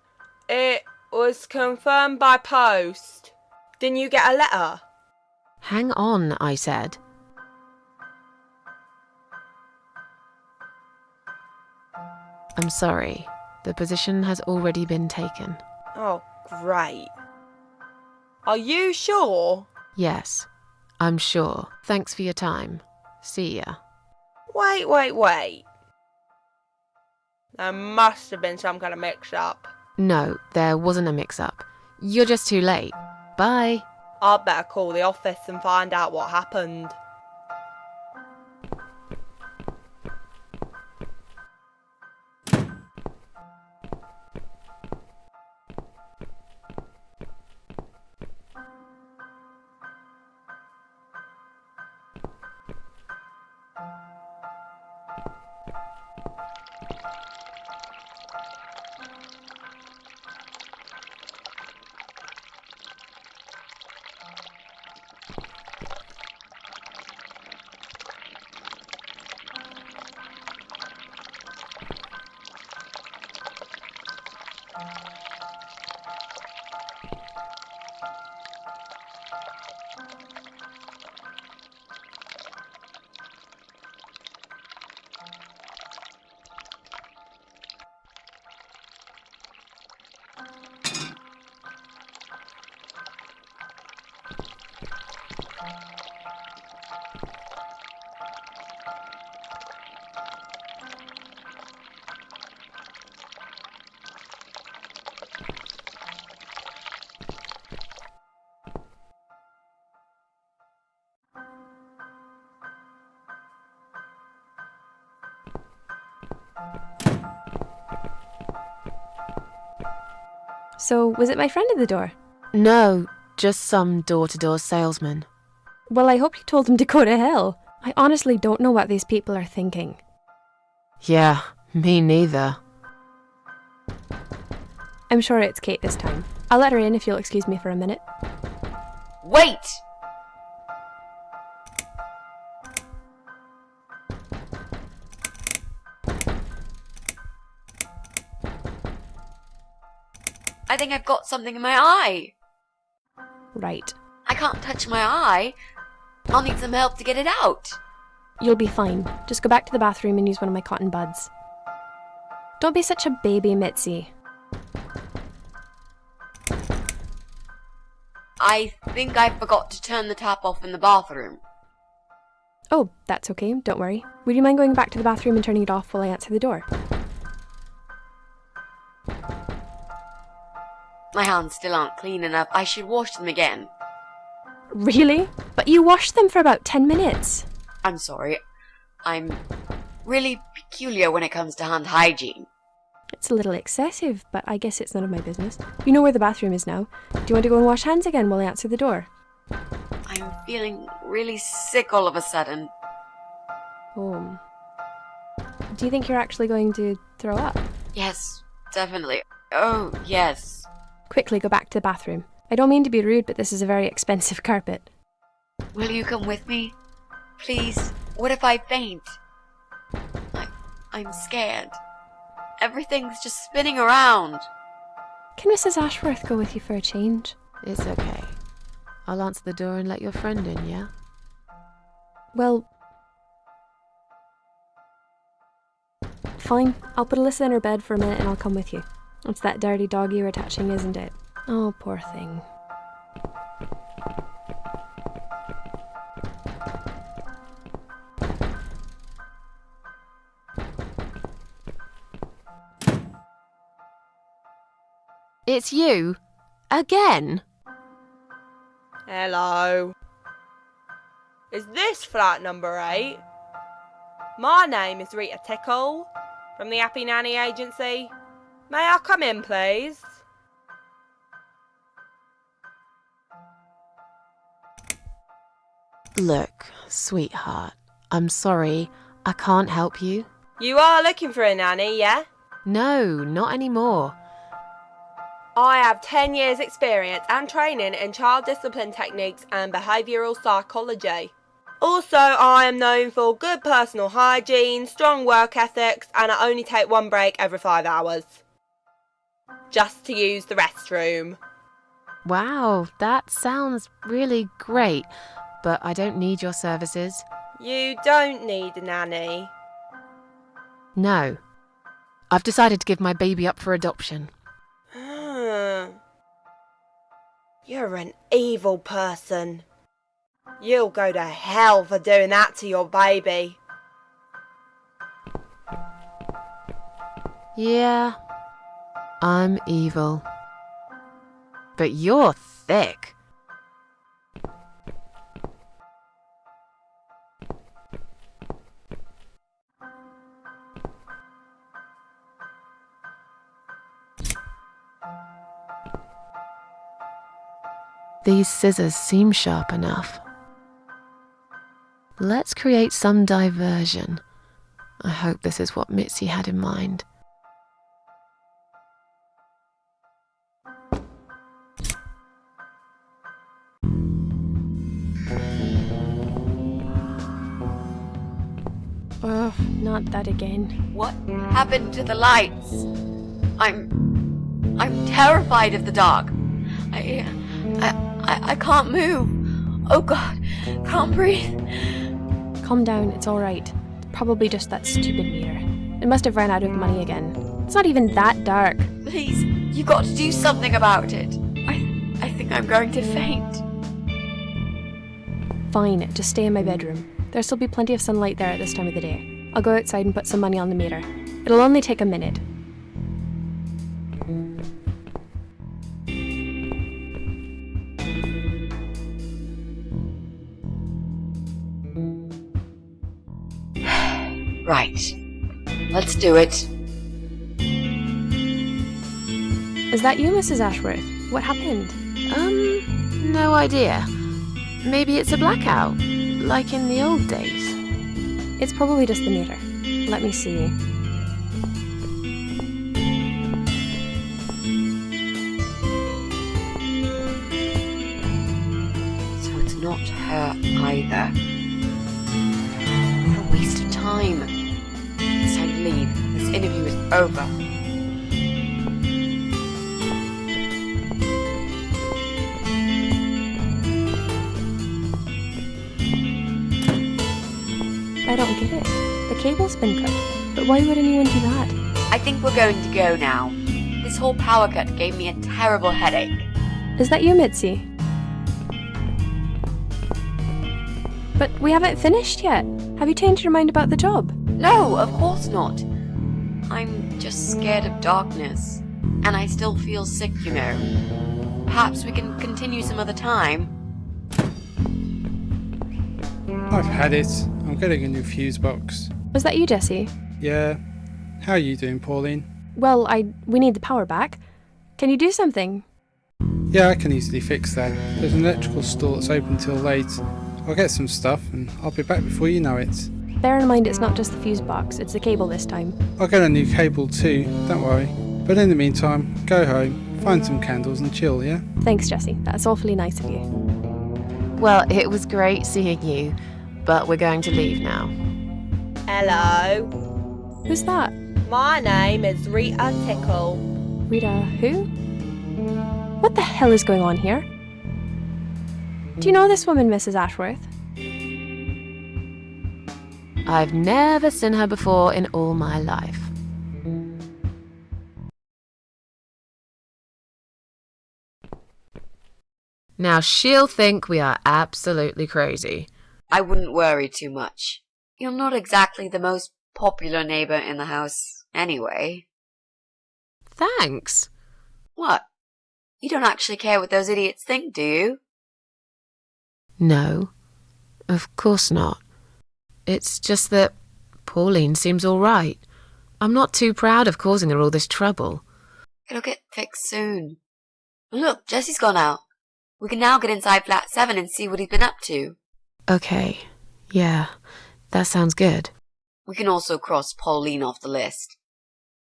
It was confirmed by post. Didn't you get a letter? Hang on, I said. I'm sorry. The position has already been taken. Oh, great. Are you sure? Yes, I'm sure. Thanks for your time. See ya. Wait. There must have been some kind of mix-up. No, there wasn't a mix-up. You're just too late. Bye. I'd better call the office and find out what happened. So, was it my friend at the door? No, just some door-to-door salesman. Well, I hope you told him to go to hell. I honestly don't know what these people are thinking. Yeah, me neither. I'm sure it's Kate this time. I'll let her in if you'll excuse me for a minute. Wait! I think I've got something in my eye. Right. I can't touch my eye. I'll need some help to get it out. You'll be fine. Just go back to the bathroom and use one of my cotton buds. Don't be such a baby, Mitzi. I think I forgot to turn the tap off in the bathroom. Oh, that's okay. Don't worry. Would you mind going back to the bathroom and turning it off while I answer the door? My hands still aren't clean enough. I should wash them again. Really? But you washed them for about 10 minutes. I'm sorry. I'm really peculiar when it comes to hand hygiene. It's a little excessive, but I guess it's none of my business. You know where the bathroom is now. Do you want to go and wash hands again while I answer the door? I'm feeling really sick all of a sudden. Oh. Do you think you're actually going to throw up? Yes, definitely. Oh, yes. Quickly go back to the bathroom. I don't mean to be rude, but this is a very expensive carpet. Will you come with me? Please. What if I faint? I'm scared. Everything's just spinning around. Can Mrs. Ashworth go with you for a change? It's okay. I'll answer the door and let your friend in, yeah? Well... fine. I'll put Alyssa in her bed for a minute and I'll come with you. It's that dirty dog you're attaching, isn't it? Oh, poor thing. It's you? Again? Hello. Is this flat number 8? My name is Rita Tickle, from the Happy Nanny Agency. May I come in, please? Look, sweetheart, I'm sorry, I can't help you. You are looking for a nanny, yeah? No, not anymore. I have 10 years experience and training in child discipline techniques and behavioural psychology. Also, I am known for good personal hygiene, strong work ethics, and I only take one break every 5 hours. Just to use the restroom. Wow, that sounds really great, but I don't need your services. You don't need a nanny. No. I've decided to give my baby up for adoption. You're an evil person. You'll go to hell for doing that to your baby. Yeah, I'm evil. But you're thick. These scissors seem sharp enough. Let's create some diversion. I hope this is what Mitzi had in mind. Oh, not that again. What happened to the lights? I'm terrified of the dark. I can't move. Oh God, can't breathe. Calm down, it's alright. Probably just that stupid mirror. It must have run out of money again. It's not even that dark. Please, you've got to do something about it. I think I'm going to faint. Fine, just stay in my bedroom. There'll still be plenty of sunlight there at this time of the day. I'll go outside and put some money on the meter. It'll only take a minute. Right. Let's do it. Is that you, Mrs. Ashworth? What happened? No idea. Maybe it's a blackout, like in the old days. It's probably just the meter. Let me see. So it's not her either. What a waste of time. It's time to leave. This interview is over. I don't get it. The cable's been cut. But why would anyone do that? I think we're going to go now. This whole power cut gave me a terrible headache. Is that you, Mitzi? But we haven't finished yet. Have you changed your mind about the job? No, of course not. I'm just scared of darkness. And I still feel sick, you know. Perhaps we can continue some other time. I've had it. I'm getting a new fuse box. Was that you, Jesse? Yeah. How are you doing, Pauline? Well, we need the power back. Can you do something? Yeah, I can easily fix that. There's an electrical store that's open till late. I'll get some stuff and I'll be back before you know it. Bear in mind it's not just the fuse box, it's the cable this time. I'll get a new cable too, don't worry. But in the meantime, go home, find some candles and chill, yeah? Thanks, Jesse. That's awfully nice of you. Well, it was great seeing you, but we're going to leave now. Hello. Who's that? My name is Rita Tickle. Rita who? What the hell is going on here? Do you know this woman, Mrs. Ashworth? I've never seen her before in all my life. Now she'll think we are absolutely crazy. I wouldn't worry too much. You're not exactly the most popular neighbor in the house, anyway. Thanks. What? You don't actually care what those idiots think, do you? No, of course not. It's just that Pauline seems all right. I'm not too proud of causing her all this trouble. It'll get fixed soon. Look, Jesse's gone out. We can now get inside flat 7 and see what he's been up to. Okay, yeah, that sounds good. We can also cross Pauline off the list.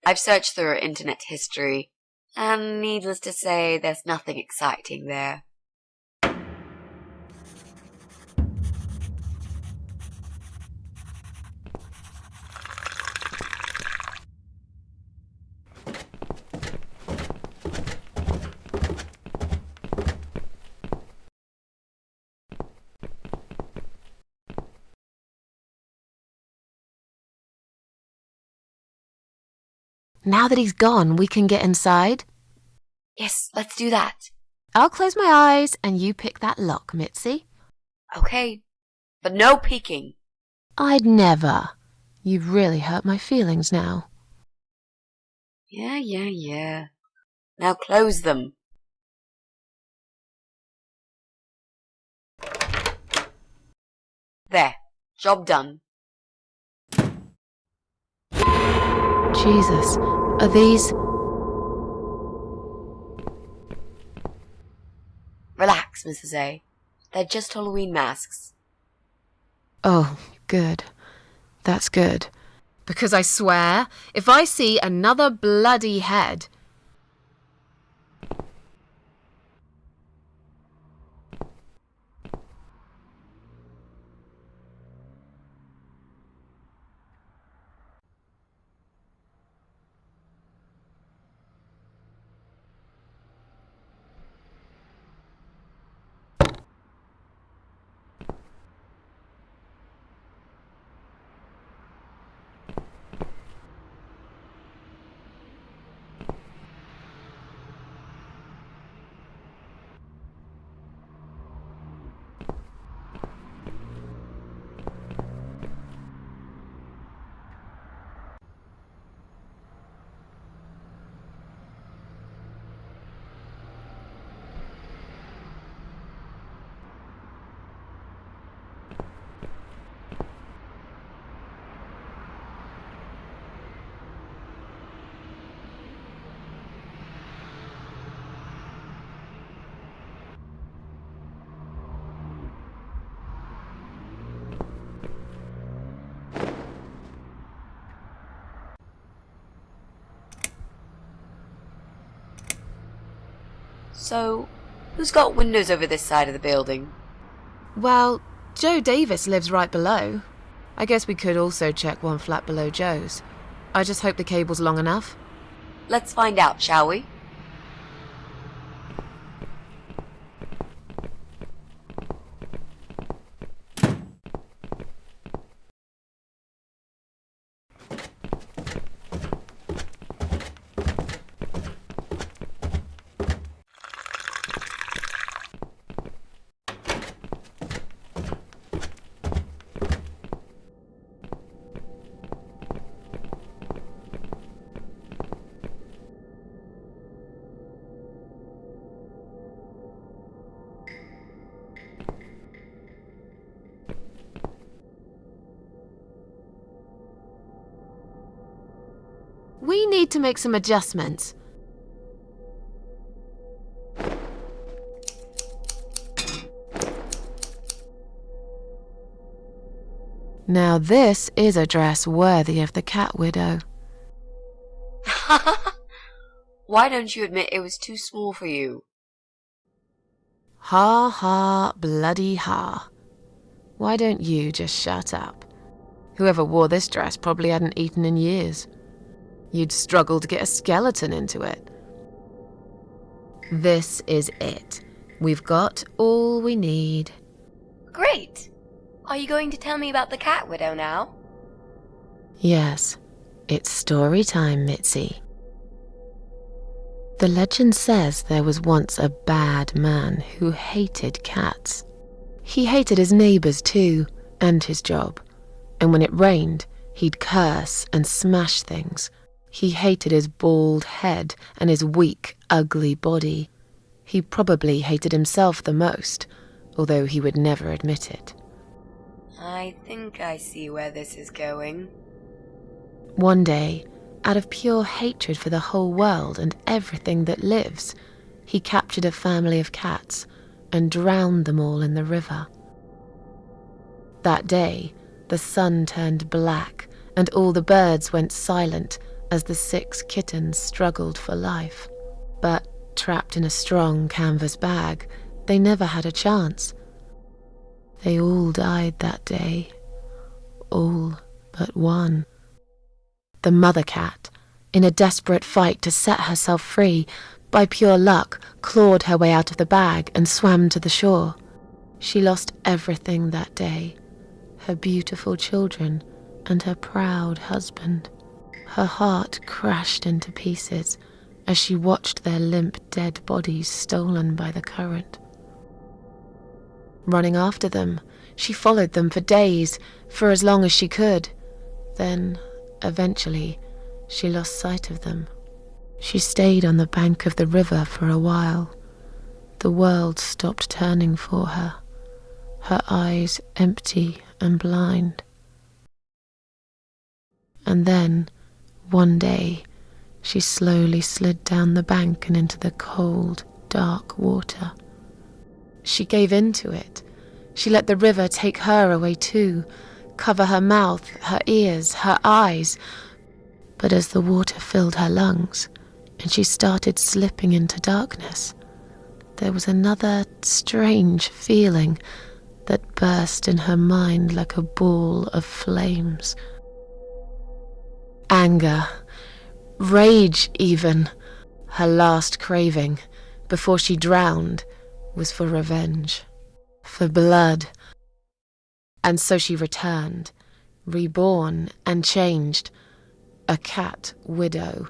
I've searched through her internet history, and needless to say, there's nothing exciting there. Now that he's gone, we can get inside. Yes, let's do that. I'll close my eyes and you pick that lock, Mitzi. Okay, but no peeking. I'd never. You've really hurt my feelings now. Yeah. Now close them. There, job done. Jesus, are these... Relax, Mrs. A. They're just Halloween masks. Oh, good. That's good. Because I swear, if I see another bloody head... So, who's got windows over this side of the building? Well, Joe Davis lives right below. I guess we could also check one flat below Joe's. I just hope the cable's long enough. Let's find out, shall we? We need to make some adjustments. Now this is a dress worthy of the cat widow. Why don't you admit it was too small for you? Ha ha, bloody ha. Why don't you just shut up? Whoever wore this dress probably hadn't eaten in years. You'd struggle to get a skeleton into it. This is it. We've got all we need. Great! Are you going to tell me about the cat widow now? Yes, it's story time, Mitzi. The legend says there was once a bad man who hated cats. He hated his neighbours too, and his job. And when it rained, he'd curse and smash things. He hated his bald head and his weak, ugly body. He probably hated himself the most, although he would never admit it. I think I see where this is going. One day, out of pure hatred for the whole world and everything that lives, he captured a family of cats and drowned them all in the river. That day, the sun turned black and all the birds went silent as the 6 kittens struggled for life. But trapped in a strong canvas bag, they never had a chance. They all died that day. All but one. The mother cat, in a desperate fight to set herself free, by pure luck clawed her way out of the bag and swam to the shore. She lost everything that day, her beautiful children and her proud husband. Her heart crashed into pieces as she watched their limp dead bodies stolen by the current. Running after them, she followed them for days, for as long as she could. Then, eventually, she lost sight of them. She stayed on the bank of the river for a while. The world stopped turning for her, her eyes empty and blind. And then, one day, she slowly slid down the bank and into the cold, dark water. She gave in to it. She let the river take her away too, cover her mouth, her ears, her eyes. But as the water filled her lungs and she started slipping into darkness, there was another strange feeling that burst in her mind like a ball of flames. Anger, rage even. Her last craving, before she drowned, was for revenge, for blood. And so she returned, reborn and changed, a cat widow,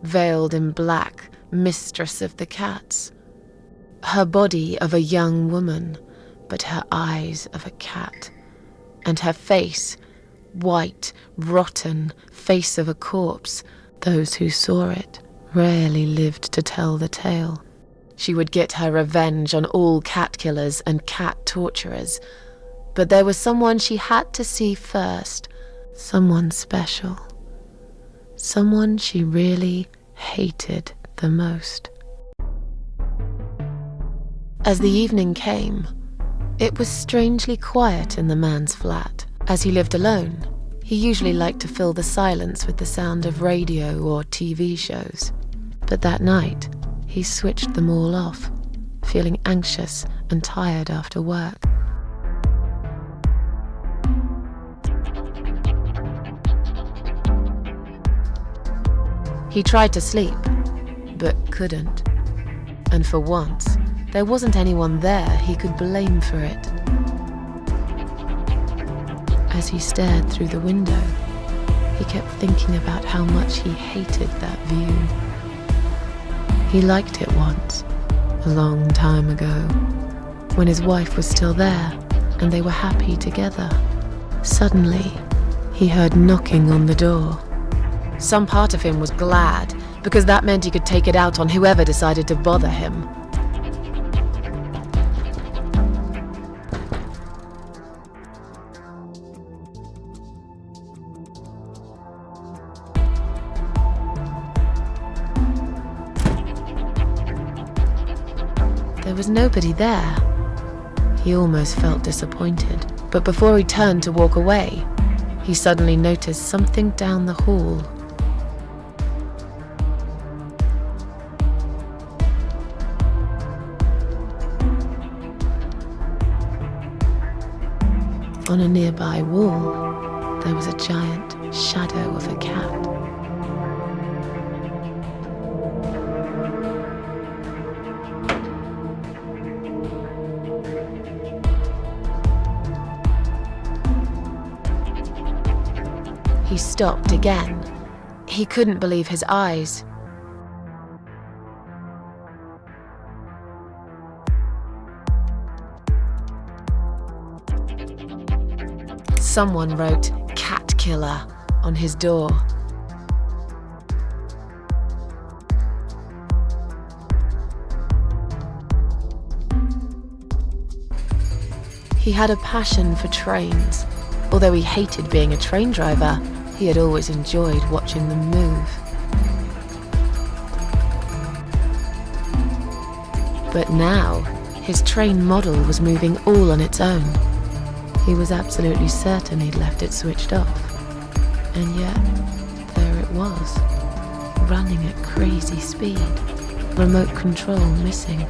veiled in black, mistress of the cats. Her body of a young woman, but her eyes of a cat, and her face, white, rotten, face of a corpse. Those who saw it rarely lived to tell the tale. She would get her revenge on all cat killers and cat torturers, but there was someone she had to see first, someone special, someone she really hated the most. As the evening came, it was strangely quiet in the man's flat. As he lived alone, he usually liked to fill the silence with the sound of radio or TV shows. But that night, he switched them all off, feeling anxious and tired after work. He tried to sleep, but couldn't. And for once, there wasn't anyone there he could blame for it. As he stared through the window, he kept thinking about how much he hated that view. He liked it once, a long time ago, when his wife was still there and they were happy together. Suddenly, he heard knocking on the door. Some part of him was glad, because that meant he could take it out on whoever decided to bother him. There was nobody there. He almost felt disappointed, but before he turned to walk away, he suddenly noticed something down the hall. On a nearby wall, there was a giant shadow of a cat. He stopped again. He couldn't believe his eyes. Someone wrote "Cat Killer" on his door. He had a passion for trains. Although he hated being a train driver, he had always enjoyed watching them move. But now, his train model was moving all on its own. He was absolutely certain he'd left it switched off. And yet, there it was, running at crazy speed, remote control missing.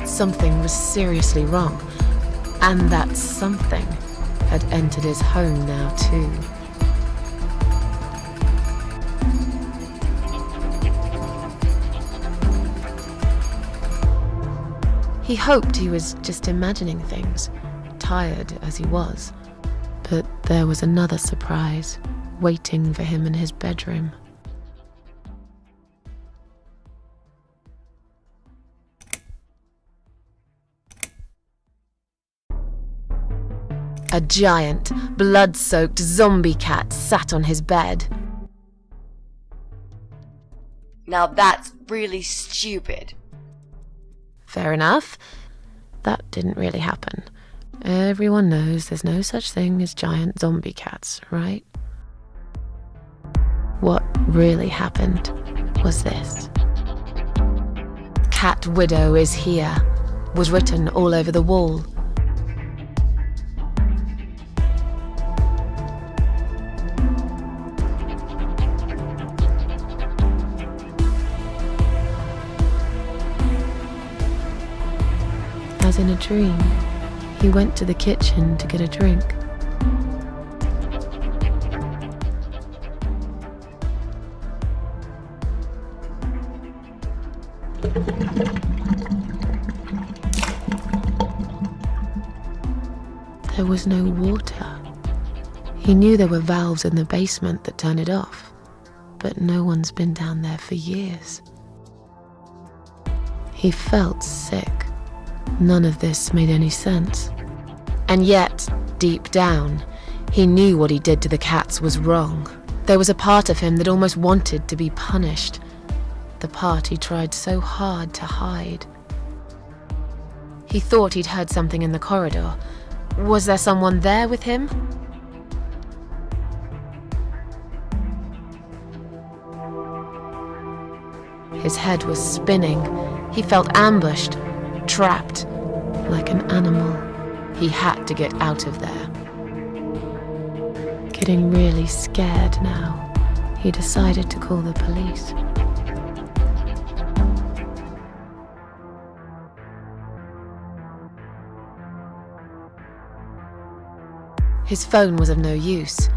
Something was seriously wrong, and that something had entered his home now too. He hoped he was just imagining things, tired as he was, but there was another surprise waiting for him in his bedroom. A giant, blood-soaked zombie cat sat on his bed. Now that's really stupid. Fair enough. That didn't really happen. Everyone knows there's no such thing as giant zombie cats, right? What really happened was this. "Cat Widow is here" was written all over the wall. As in a dream, he went to the kitchen to get a drink. There was no water. He knew there were valves in the basement that turn it off, but no one's been down there for years. He felt sick. None of this made any sense. And yet, deep down, he knew what he did to the cats was wrong. There was a part of him that almost wanted to be punished. The part he tried so hard to hide. He thought he'd heard something in the corridor. Was there someone there with him? His head was spinning. He felt ambushed. Trapped, like an animal. He had to get out of there. Getting really scared now, he decided to call the police. His phone was of no use.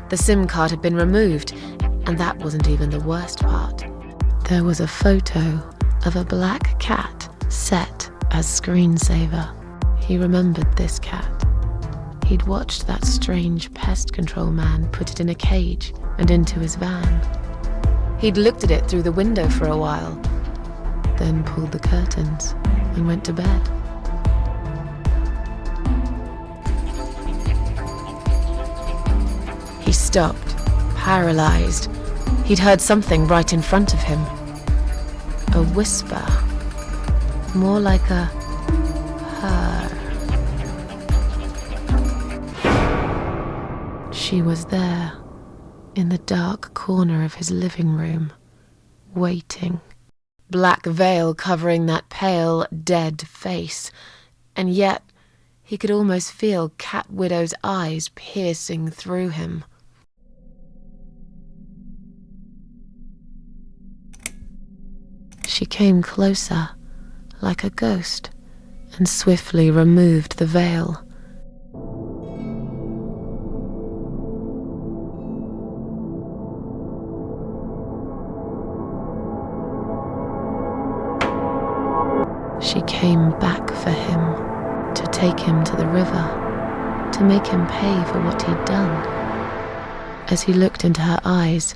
The SIM card had been removed, and that wasn't even the worst part. There was a photo of a black cat set as screensaver. He remembered this cat. He'd watched that strange pest control man put it in a cage and into his van. He'd looked at it through the window for a while, then pulled the curtains and went to bed. He stopped, paralyzed. He'd heard something right in front of him. A whisper. More like a purr. She was there, in the dark corner of his living room, waiting. Black veil covering that pale, dead face, and yet he could almost feel Cat Widow's eyes piercing through him. She came closer, like a ghost, and swiftly removed the veil. She came back for him, to take him to the river, to make him pay for what he'd done. As he looked into her eyes,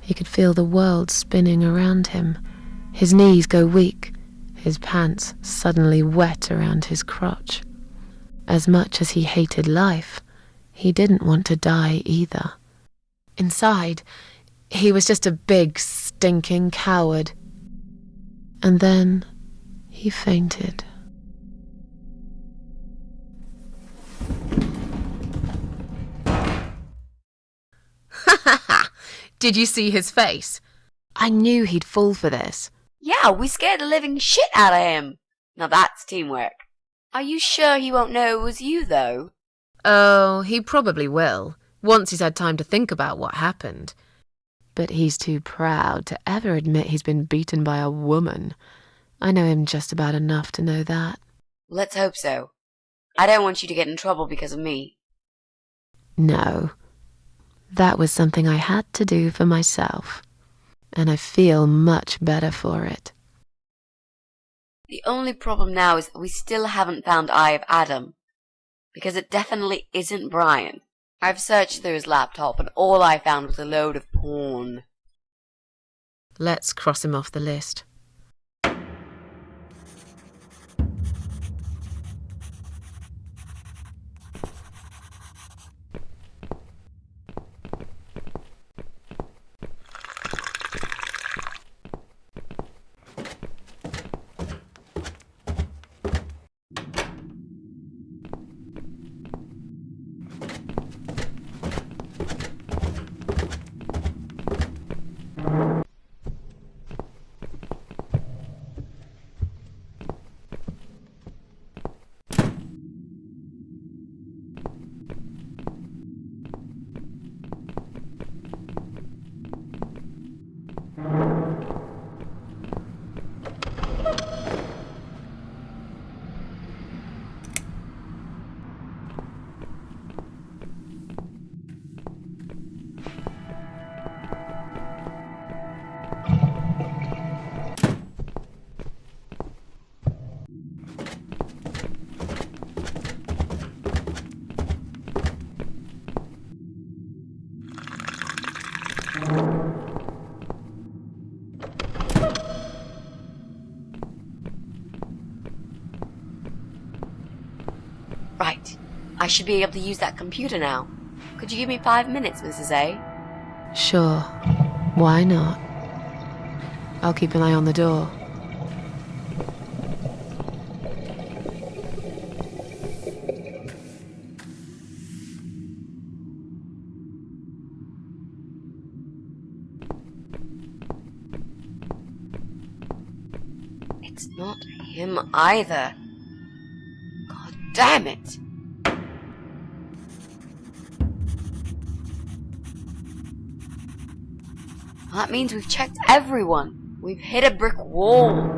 he could feel the world spinning around him, his knees go weak, his pants suddenly wet around his crotch. As much as he hated life, he didn't want to die either. Inside, he was just a big, stinking coward. And then he fainted. Ha ha ha! Did you see his face? I knew he'd fall for this. Yeah, we scared the living shit out of him. Now that's teamwork. Are you sure he won't know it was you, though? Oh, he probably will, once he's had time to think about what happened. But he's too proud to ever admit he's been beaten by a woman. I know him just about enough to know that. Let's hope so. I don't want you to get in trouble because of me. No. That was something I had to do for myself. And I feel much better for it. The only problem now is that we still haven't found Eye of Adam. Because it definitely isn't Brian. I've searched through his laptop and all I found was a load of porn. Let's cross him off the list. Right. I should be able to use that computer now. Could you give me 5 minutes, Mrs. A? Sure. Why not? I'll keep an eye on the door. It's not him either. God damn it! That means we've checked everyone. We've hit a brick wall.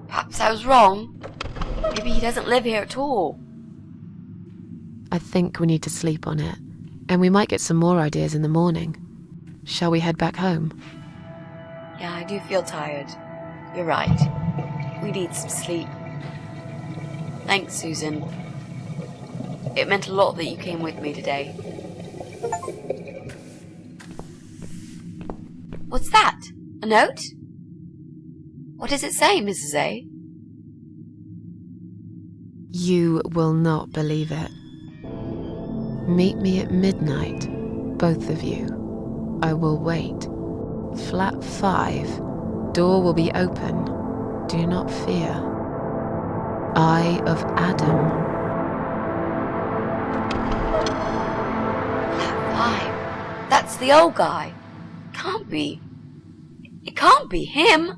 Perhaps I was wrong. Maybe he doesn't live here at all. I think we need to sleep on it, and we might get some more ideas in the morning. Shall we head back home? Yeah, I do feel tired. You're right. We need some sleep. Thanks, Susan. It meant a lot that you came with me today. What's that? A note? What does it say, Mrs. A? You will not believe it. Meet me at midnight, both of you. I will wait. Flat 5. Door will be open. Do not fear. Eye of Adam. Flat 5. That's the old guy. Can't be. It can't be him.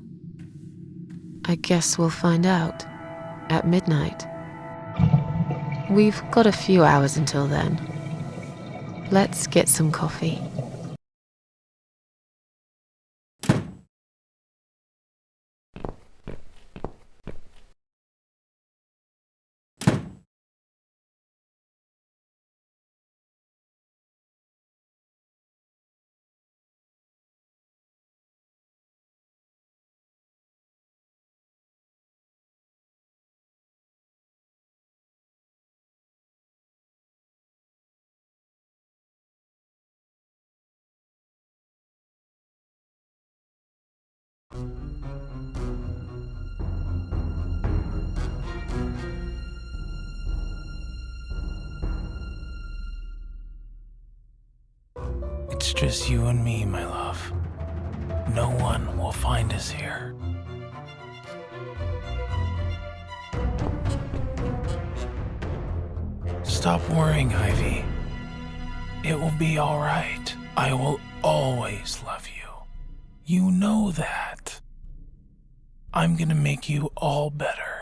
I guess we'll find out. At midnight. We've got a few hours until then. Let's get some coffee. It's just you and me, my love. No one will find us here. Stop worrying, Ivy. It will be all right. I will always love you. You know that. I'm gonna make you all better.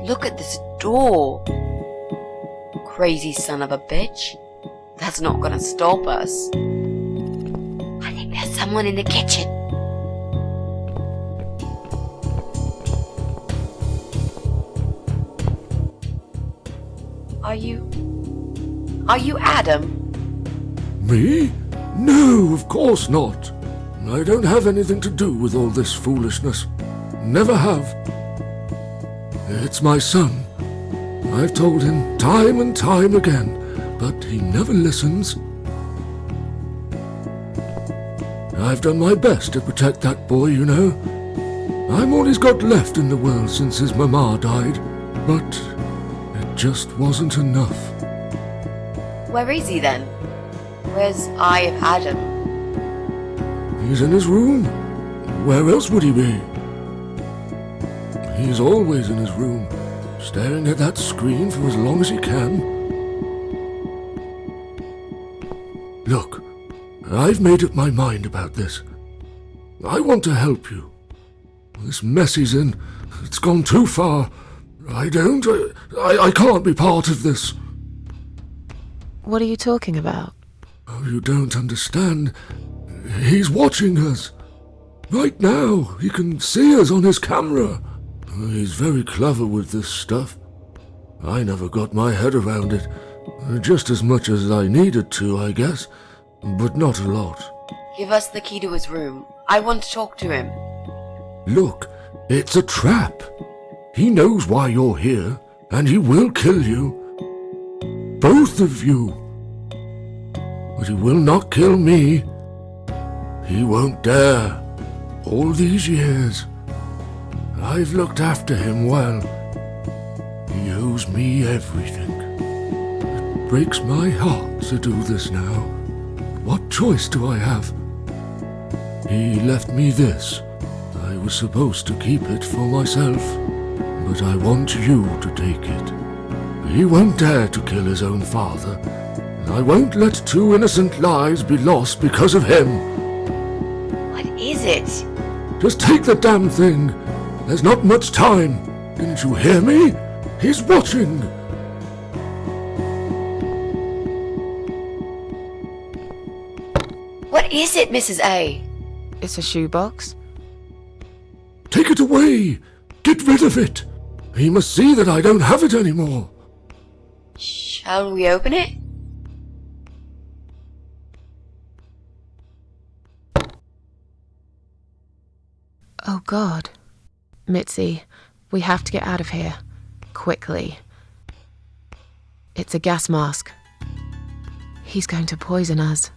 Look at this door. Crazy son of a bitch. That's not gonna stop us. I think there's someone in the kitchen. Are you Adam? Me? No, of course not. I don't have anything to do with all this foolishness. Never have. It's my son. I've told him time and time again, but he never listens. I've done my best to protect that boy, you know. I'm all he's got left in the world since his mama died, but it just wasn't enough. Where is he then? Where's Eye of Adam? He's in his room. Where else would he be? He's always in his room, staring at that screen for as long as he can. Look, I've made up my mind about this. I want to help you. This mess he's in, it's gone too far. I can't be part of this. What are you talking about? Oh, you don't understand. He's watching us. Right now, he can see us on his camera. He's very clever with this stuff. I never got my head around it. Just as much as I needed to, I guess. But not a lot. Give us the key to his room. I want to talk to him. Look, it's a trap. He knows why you're here, and he will kill you. Both of you. But he will not kill me. He won't dare. All these years, I've looked after him well. He owes me everything. It breaks my heart to do this now. What choice do I have? He left me this. I was supposed to keep it for myself, but I want you to take it. He won't dare to kill his own father, and I won't let 2 innocent lives be lost because of him. What is it? Just take the damn thing. There's not much time. Didn't you hear me? He's watching. What is it, Mrs. A? It's a shoebox. Take it away. Get rid of it. He must see that I don't have it anymore. Shall we open it? Oh God. Mitzi, we have to get out of here. Quickly. It's a gas mask. He's going to poison us.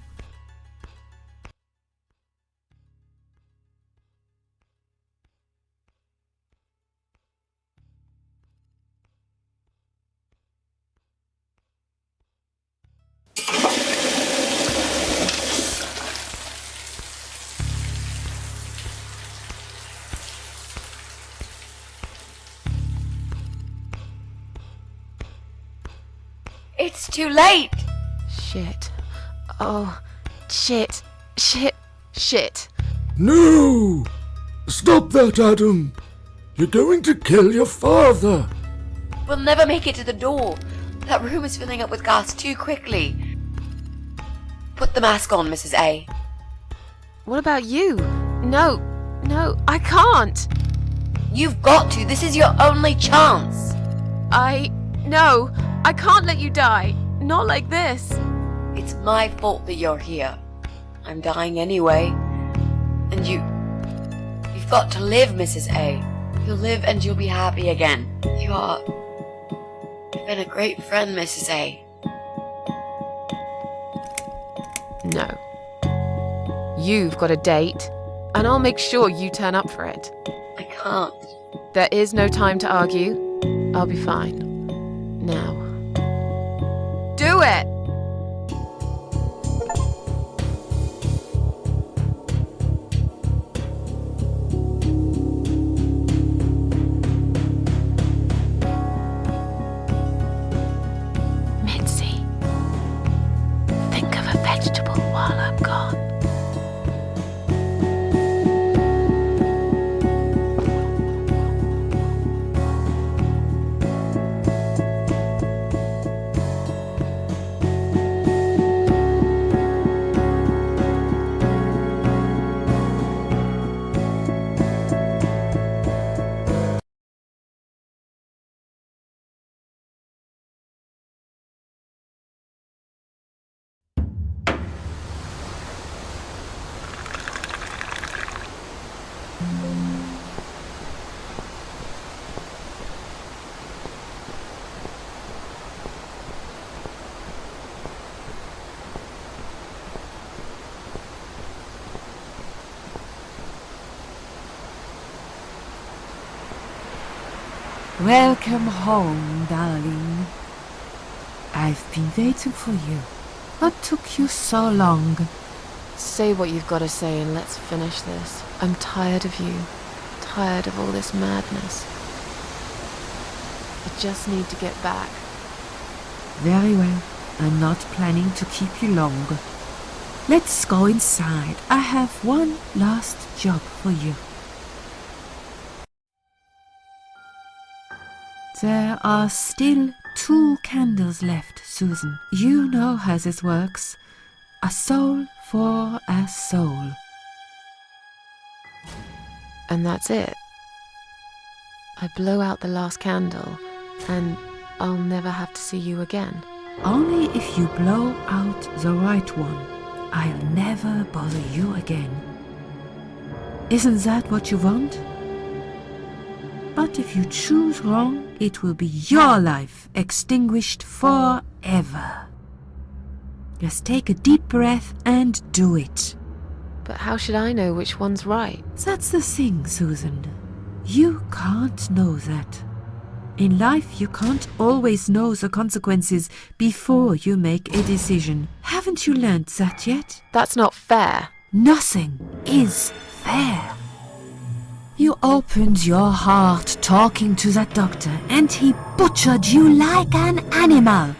It's too late! Shit. Oh, shit. Shit. No! Stop that, Adam. You're going to kill your father. We'll never make it to the door. That room is filling up with gas too quickly. Put the mask on, Mrs. A. What about you? No, I can't. You've got to. This is your only chance. No, I can't let you die. Not like this. It's my fault that you're here. I'm dying anyway. And you've got to live, Mrs. A. You'll live and you'll be happy again. You've been a great friend, Mrs. A. No. You've got a date, and I'll make sure you turn up for it. I can't. There is no time to argue. I'll be fine. Now. Do it! Mitzi, think of a vegetable while I'm gone. Welcome home, darling. I've been waiting for you. What took you so long? Say what you've got to say and let's finish this. I'm tired of you. Tired of all this madness. I just need to get back. Very well. I'm not planning to keep you long. Let's go inside. I have one last job for you. There are still 2 candles left, Susan. You know how this works. A soul for a soul. And that's it. I blow out the last candle, and I'll never have to see you again. Only if you blow out the right one. I'll never bother you again. Isn't that what you want? But if you choose wrong, it will be your life extinguished forever. Just take a deep breath and do it. But how should I know which one's right? That's the thing, Susan. You can't know that. In life, you can't always know the consequences before you make a decision. Haven't you learned that yet? That's not fair. Nothing is fair. You opened your heart talking to that doctor, and he butchered you like an animal.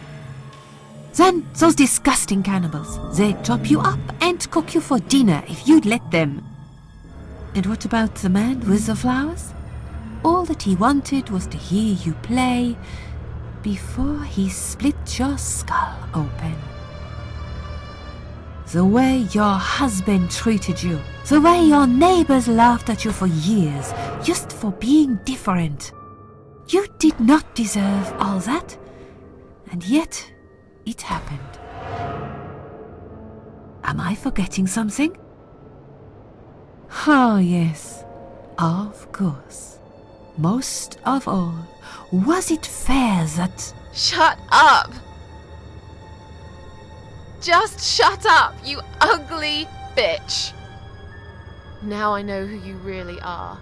Then those disgusting cannibals, they chop you up and cook you for dinner if you'd let them. And what about the man with the flowers? All that he wanted was to hear you play before he split your skull open. The way your husband treated you, the way your neighbors laughed at you for years, just for being different. You did not deserve all that, and yet it happened. Am I forgetting something? Oh, yes, of course. Most of all, was it fair that... Shut up! Just shut up, you ugly bitch! Now I know who you really are.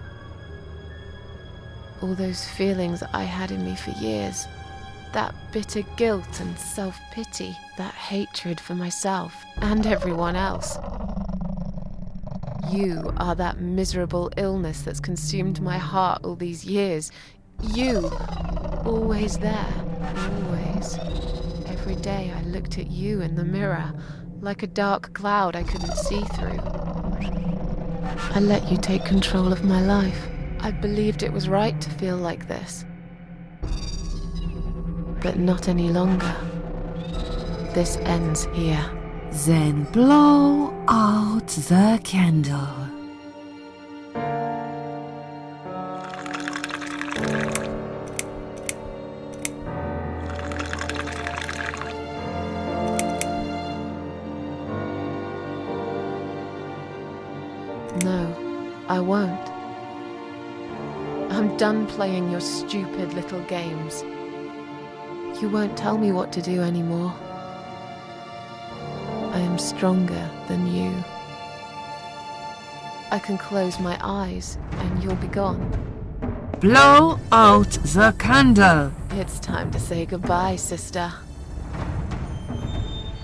All those feelings I had in me for years. That bitter guilt and self-pity. That hatred for myself and everyone else. You are that miserable illness that's consumed my heart all these years. You, always there, always. Every day I looked at you in the mirror, like a dark cloud I couldn't see through. I let you take control of my life. I believed it was right to feel like this. But not any longer. This ends here. Then blow out the candle. No, I won't. I'm done playing your stupid little games. You won't tell me what to do anymore. I am stronger than you. I can close my eyes and you'll be gone. Blow out the candle. It's time to say goodbye, sister.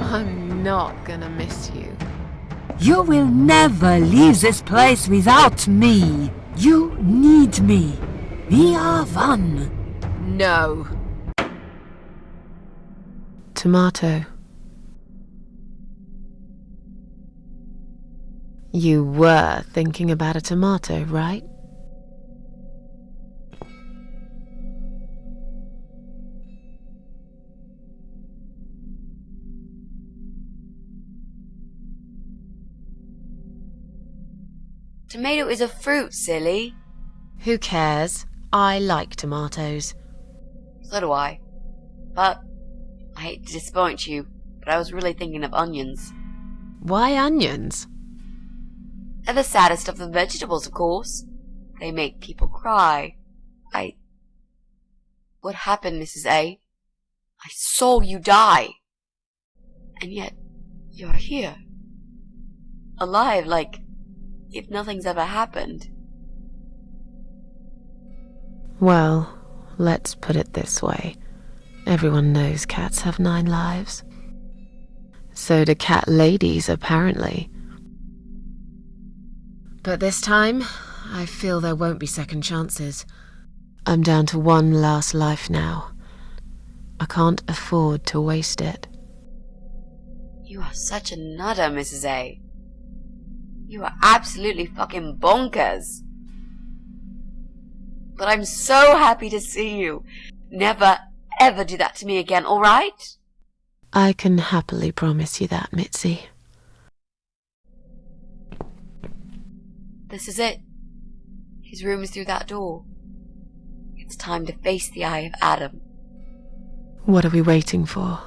I'm not gonna miss you. You will never leave this place without me. You need me. We are one. No. Tomato. You were thinking about a tomato, right? Tomato is a fruit, silly. Who cares? I like tomatoes. So do I. But I hate to disappoint you, but I was really thinking of onions. Why onions? They're the saddest of the vegetables, of course. They make people cry. What happened, Mrs. A? I saw you die. And yet, you're here. Alive, like if nothing's ever happened. Well, let's put it this way. Everyone knows cats have 9 lives. So do cat ladies, apparently. But this time, I feel there won't be second chances. I'm down to one last life now. I can't afford to waste it. You are such a nutter, Mrs. A. You are absolutely fucking bonkers. But I'm so happy to see you. never, ever do that to me again, alright? I can happily promise you that, Mitzi. This is it. His room is through that door. It's time to face the eye of Adam. What are we waiting for?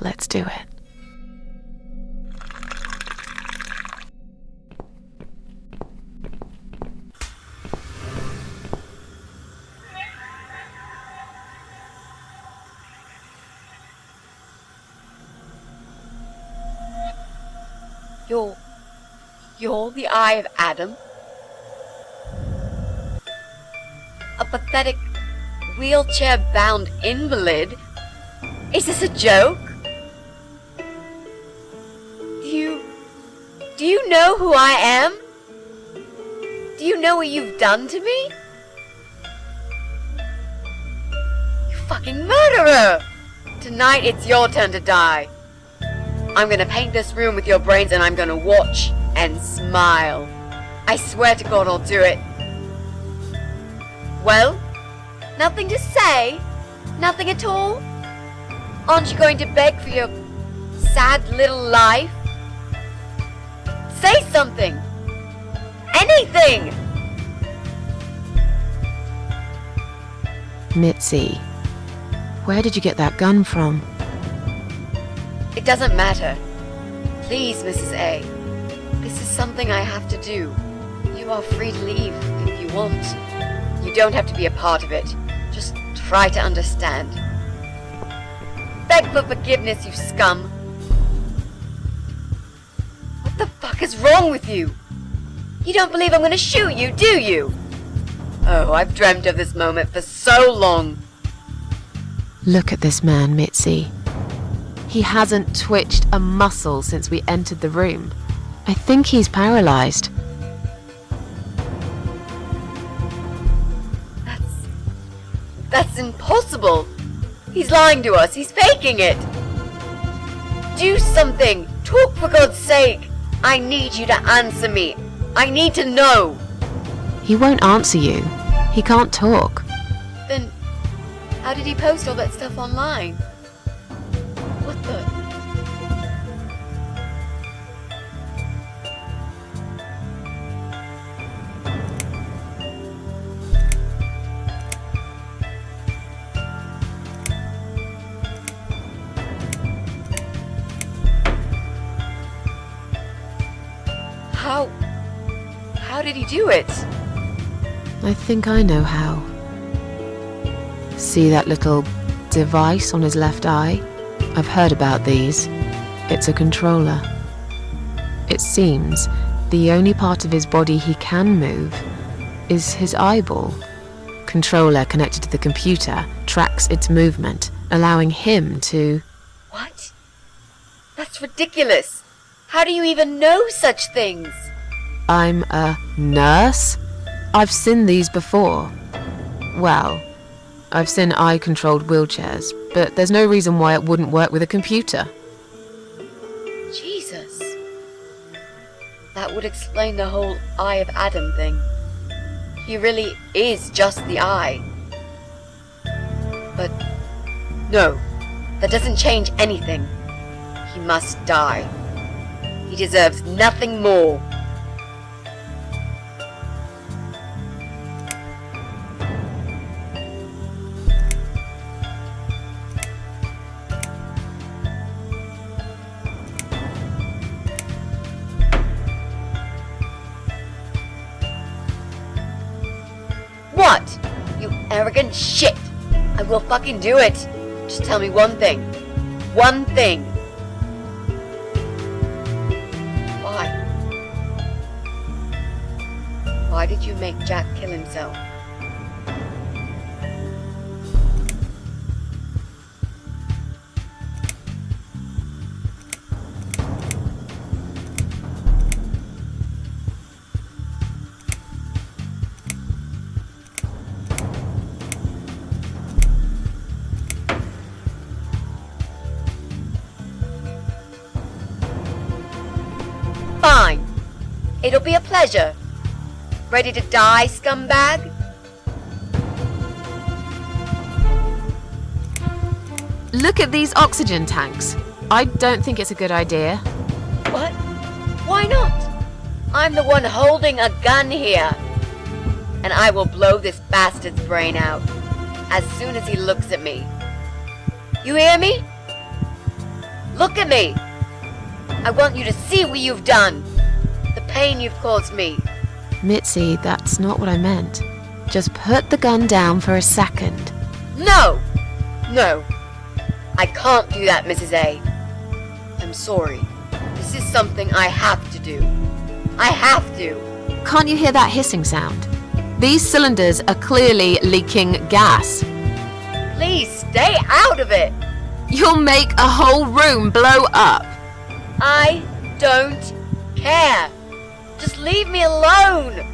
Let's do it. You're the eye of Adam? A pathetic, wheelchair-bound invalid? Is this a joke? Do you know who I am? Do you know what you've done to me? You fucking murderer! Tonight it's your turn to die. I'm gonna paint this room with your brains and I'm gonna watch and smile. I swear to God I'll do it. Well, nothing to say? Nothing at all? Aren't you going to beg for your sad little life? Say something! Anything! Mitzi, where did you get that gun from? It doesn't matter. Please, Mrs. A. This is something I have to do. You are free to leave if you want. You don't have to be a part of it. Just try to understand. Beg for forgiveness, you scum. What the fuck is wrong with you? You don't believe I'm gonna shoot you, do you? Oh, I've dreamt of this moment for so long. Look at this man, Mitzi. He hasn't twitched a muscle since we entered the room. I think he's paralyzed. That's impossible. He's lying to us. He's faking it. Do something. Talk, for God's sake. I need you to answer me. I need to know. He won't answer you. He can't talk. Then, how did he post all that stuff online? What the... How did he do it? I think I know how. See that little device on his left eye? I've heard about these. It's a controller. It seems the only part of his body he can move is his eyeball. Controller connected to the computer tracks its movement, allowing him to... What? That's ridiculous. How do you even know such things? I'm a nurse? I've seen these before. Well, I've seen eye-controlled wheelchairs, but there's no reason why it wouldn't work with a computer. Jesus. That would explain the whole Eye of Adam thing. He really is just the eye. But no, that doesn't change anything. He must die. He deserves nothing more. What? You arrogant shit! I will fucking do it! Just tell me one thing. One thing! Why? Why did you make Jack kill himself? Fine. It'll be a pleasure. Ready to die, scumbag? Look at these oxygen tanks. I don't think it's a good idea. What? Why not? I'm the one holding a gun here. And I will blow this bastard's brain out as soon as he looks at me. You hear me? Look at me. I want you to see what you've done. The pain you've caused me. Mitzi, that's not what I meant. Just put the gun down for a second. No! No. I can't do that, Mrs. A. I'm sorry. This is something I have to do. I have to. Can't you hear that hissing sound? These cylinders are clearly leaking gas. Please stay out of it. You'll make a whole room blow up. I don't care. Just leave me alone.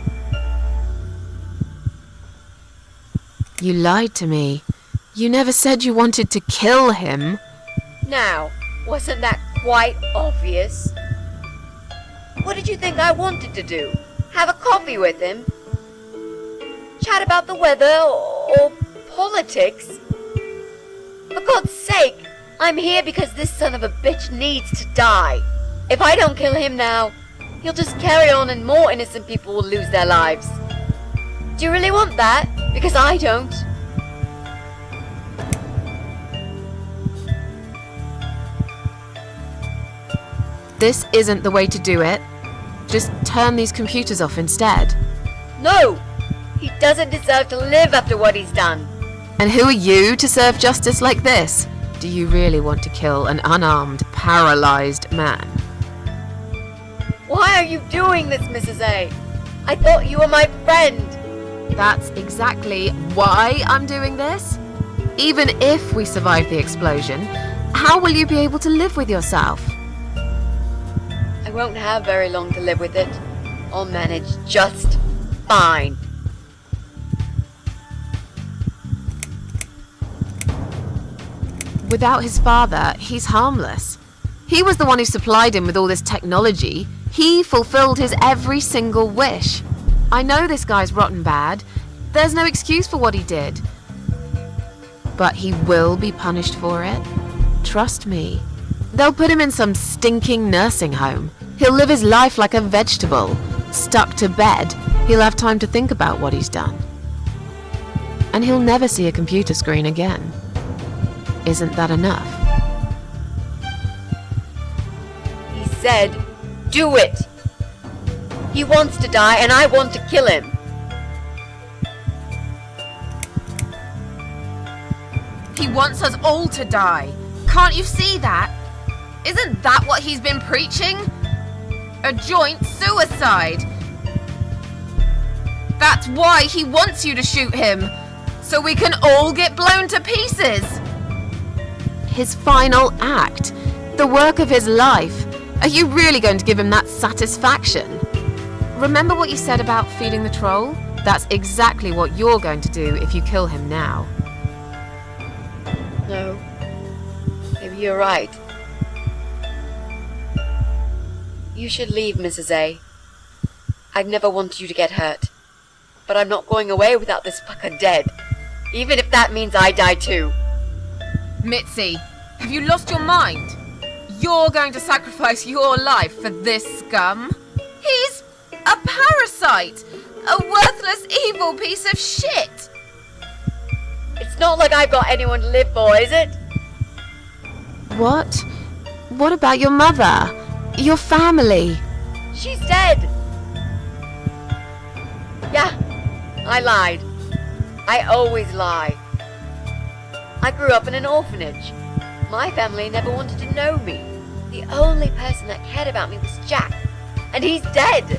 You lied to me. You never said you wanted to kill him. Now, wasn't that quite obvious? What did you think I wanted to do? Have a coffee with him? Chat about the weather or politics? For God's sake, I'm here because this son of a bitch needs to die. If I don't kill him now, he'll just carry on and more innocent people will lose their lives. Do you really want that? Because I don't. This isn't the way to do it. Just turn these computers off instead. No! He doesn't deserve to live after what he's done. And who are you to serve justice like this? Do you really want to kill an unarmed, paralyzed man? Why are you doing this, Mrs. A? I thought you were my friend. That's exactly why I'm doing this. Even if we survive the explosion, how will you be able to live with yourself? I won't have very long to live with it. I'll manage just fine. Without his father, he's harmless. He was the one who supplied him with all this technology. He fulfilled his every single wish. I know this guy's rotten bad. There's no excuse for what he did. But he will be punished for it. Trust me. They'll put him in some stinking nursing home. He'll live his life like a vegetable. Stuck to bed, he'll have time to think about what he's done. And he'll never see a computer screen again. Isn't that enough? He said, do it! He wants to die and I want to kill him. He wants us all to die. Can't you see that? Isn't that what he's been preaching? A joint suicide. That's why he wants you to shoot him. So we can all get blown to pieces. His final act. The work of his life. Are you really going to give him that satisfaction? Remember what you said about feeding the troll? That's exactly what you're going to do if you kill him now. No. Maybe you're right. You should leave, Mrs. A. I'd never want you to get hurt. But I'm not going away without this fucker dead. Even if that means I die too. Mitzi, have you lost your mind? You're going to sacrifice your life for this scum? He's a parasite! A worthless, evil piece of shit! It's not like I've got anyone to live for, is it? What? What about your mother? Your family? She's dead! Yeah, I lied. I always lie. I grew up in an orphanage. My family never wanted to know me. The only person that cared about me was Jack. And he's dead!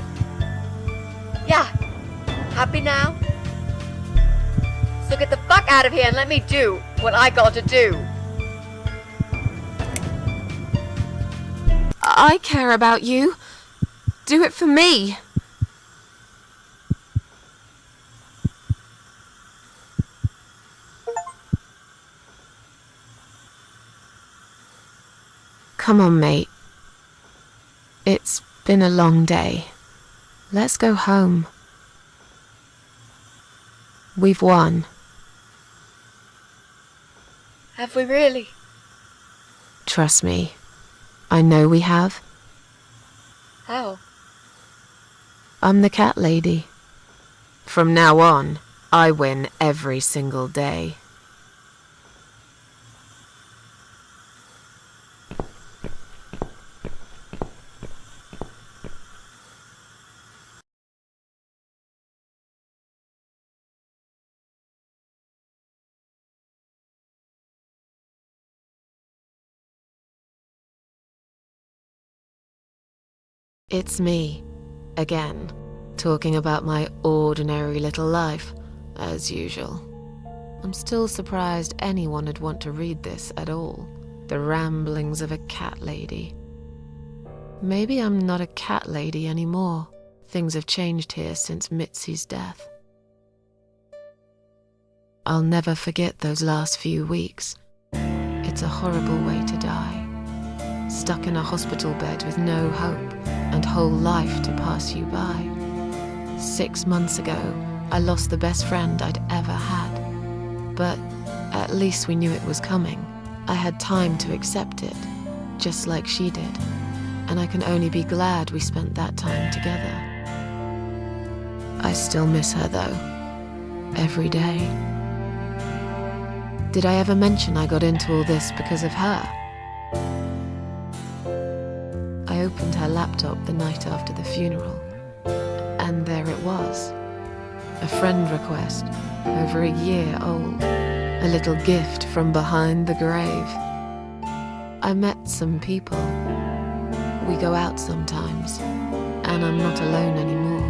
Yeah, happy now? So get the fuck out of here and let me do what I got to do. I care about you. Do it for me. Come on, mate. It's been a long day. Let's go home. We've won. Have we really? Trust me, I know we have. How? I'm the cat lady. From now on, I win every single day. It's me, again, talking about my ordinary little life, as usual. I'm still surprised anyone would want to read this at all. The ramblings of a cat lady. Maybe I'm not a cat lady anymore. Things have changed here since Mitzi's death. I'll never forget those last few weeks. It's a horrible way to die. Stuck in a hospital bed with no hope and whole life to pass you by. 6 months ago, I lost the best friend I'd ever had. But at least we knew it was coming. I had time to accept it, just like she did. And I can only be glad we spent that time together. I still miss her though, every day. Did I ever mention I got into all this because of her? I opened her laptop the night after the funeral, and there it was. A friend request, over a year old. A little gift from behind the grave. I met some people. We go out sometimes, and I'm not alone anymore.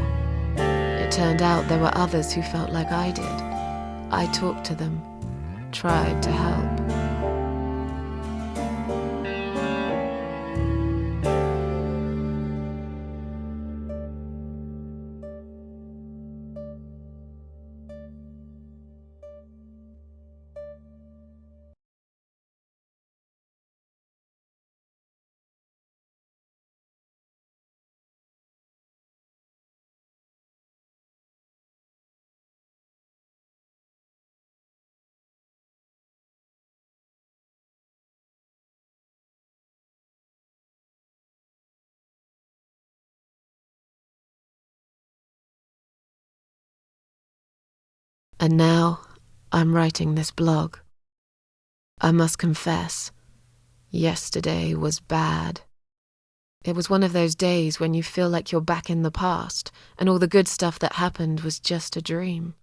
It turned out there were others who felt like I did. I talked to them, tried to help. And now, I'm writing this blog. I must confess, yesterday was bad. It was one of those days when you feel like you're back in the past, and all the good stuff that happened was just a dream.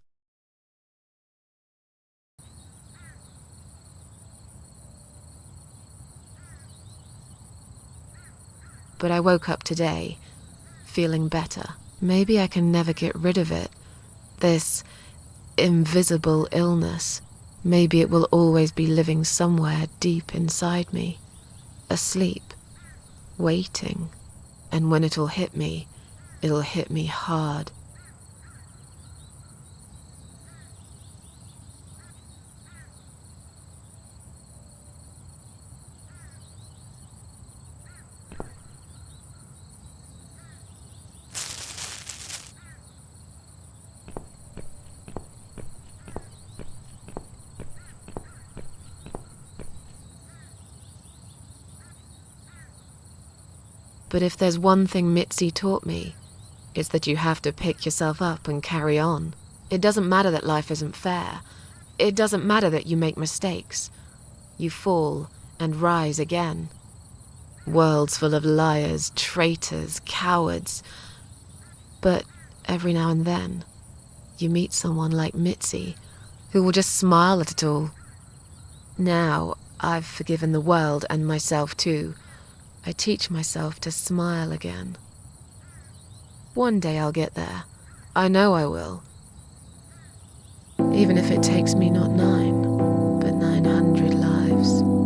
But I woke up today, feeling better. Maybe I can never get rid of it. This invisible illness. Maybe it will always be living somewhere deep inside me, asleep, waiting. And when it'll hit me hard. But if there's one thing Mitzi taught me, it's that you have to pick yourself up and carry on. It doesn't matter that life isn't fair. It doesn't matter that you make mistakes. You fall and rise again. Worlds full of liars, traitors, cowards. But every now and then, you meet someone like Mitzi, who will just smile at it all. Now, I've forgiven the world and myself too. I teach myself to smile again. One day I'll get there. I know I will. Even if it takes me not 9, but 900 lives.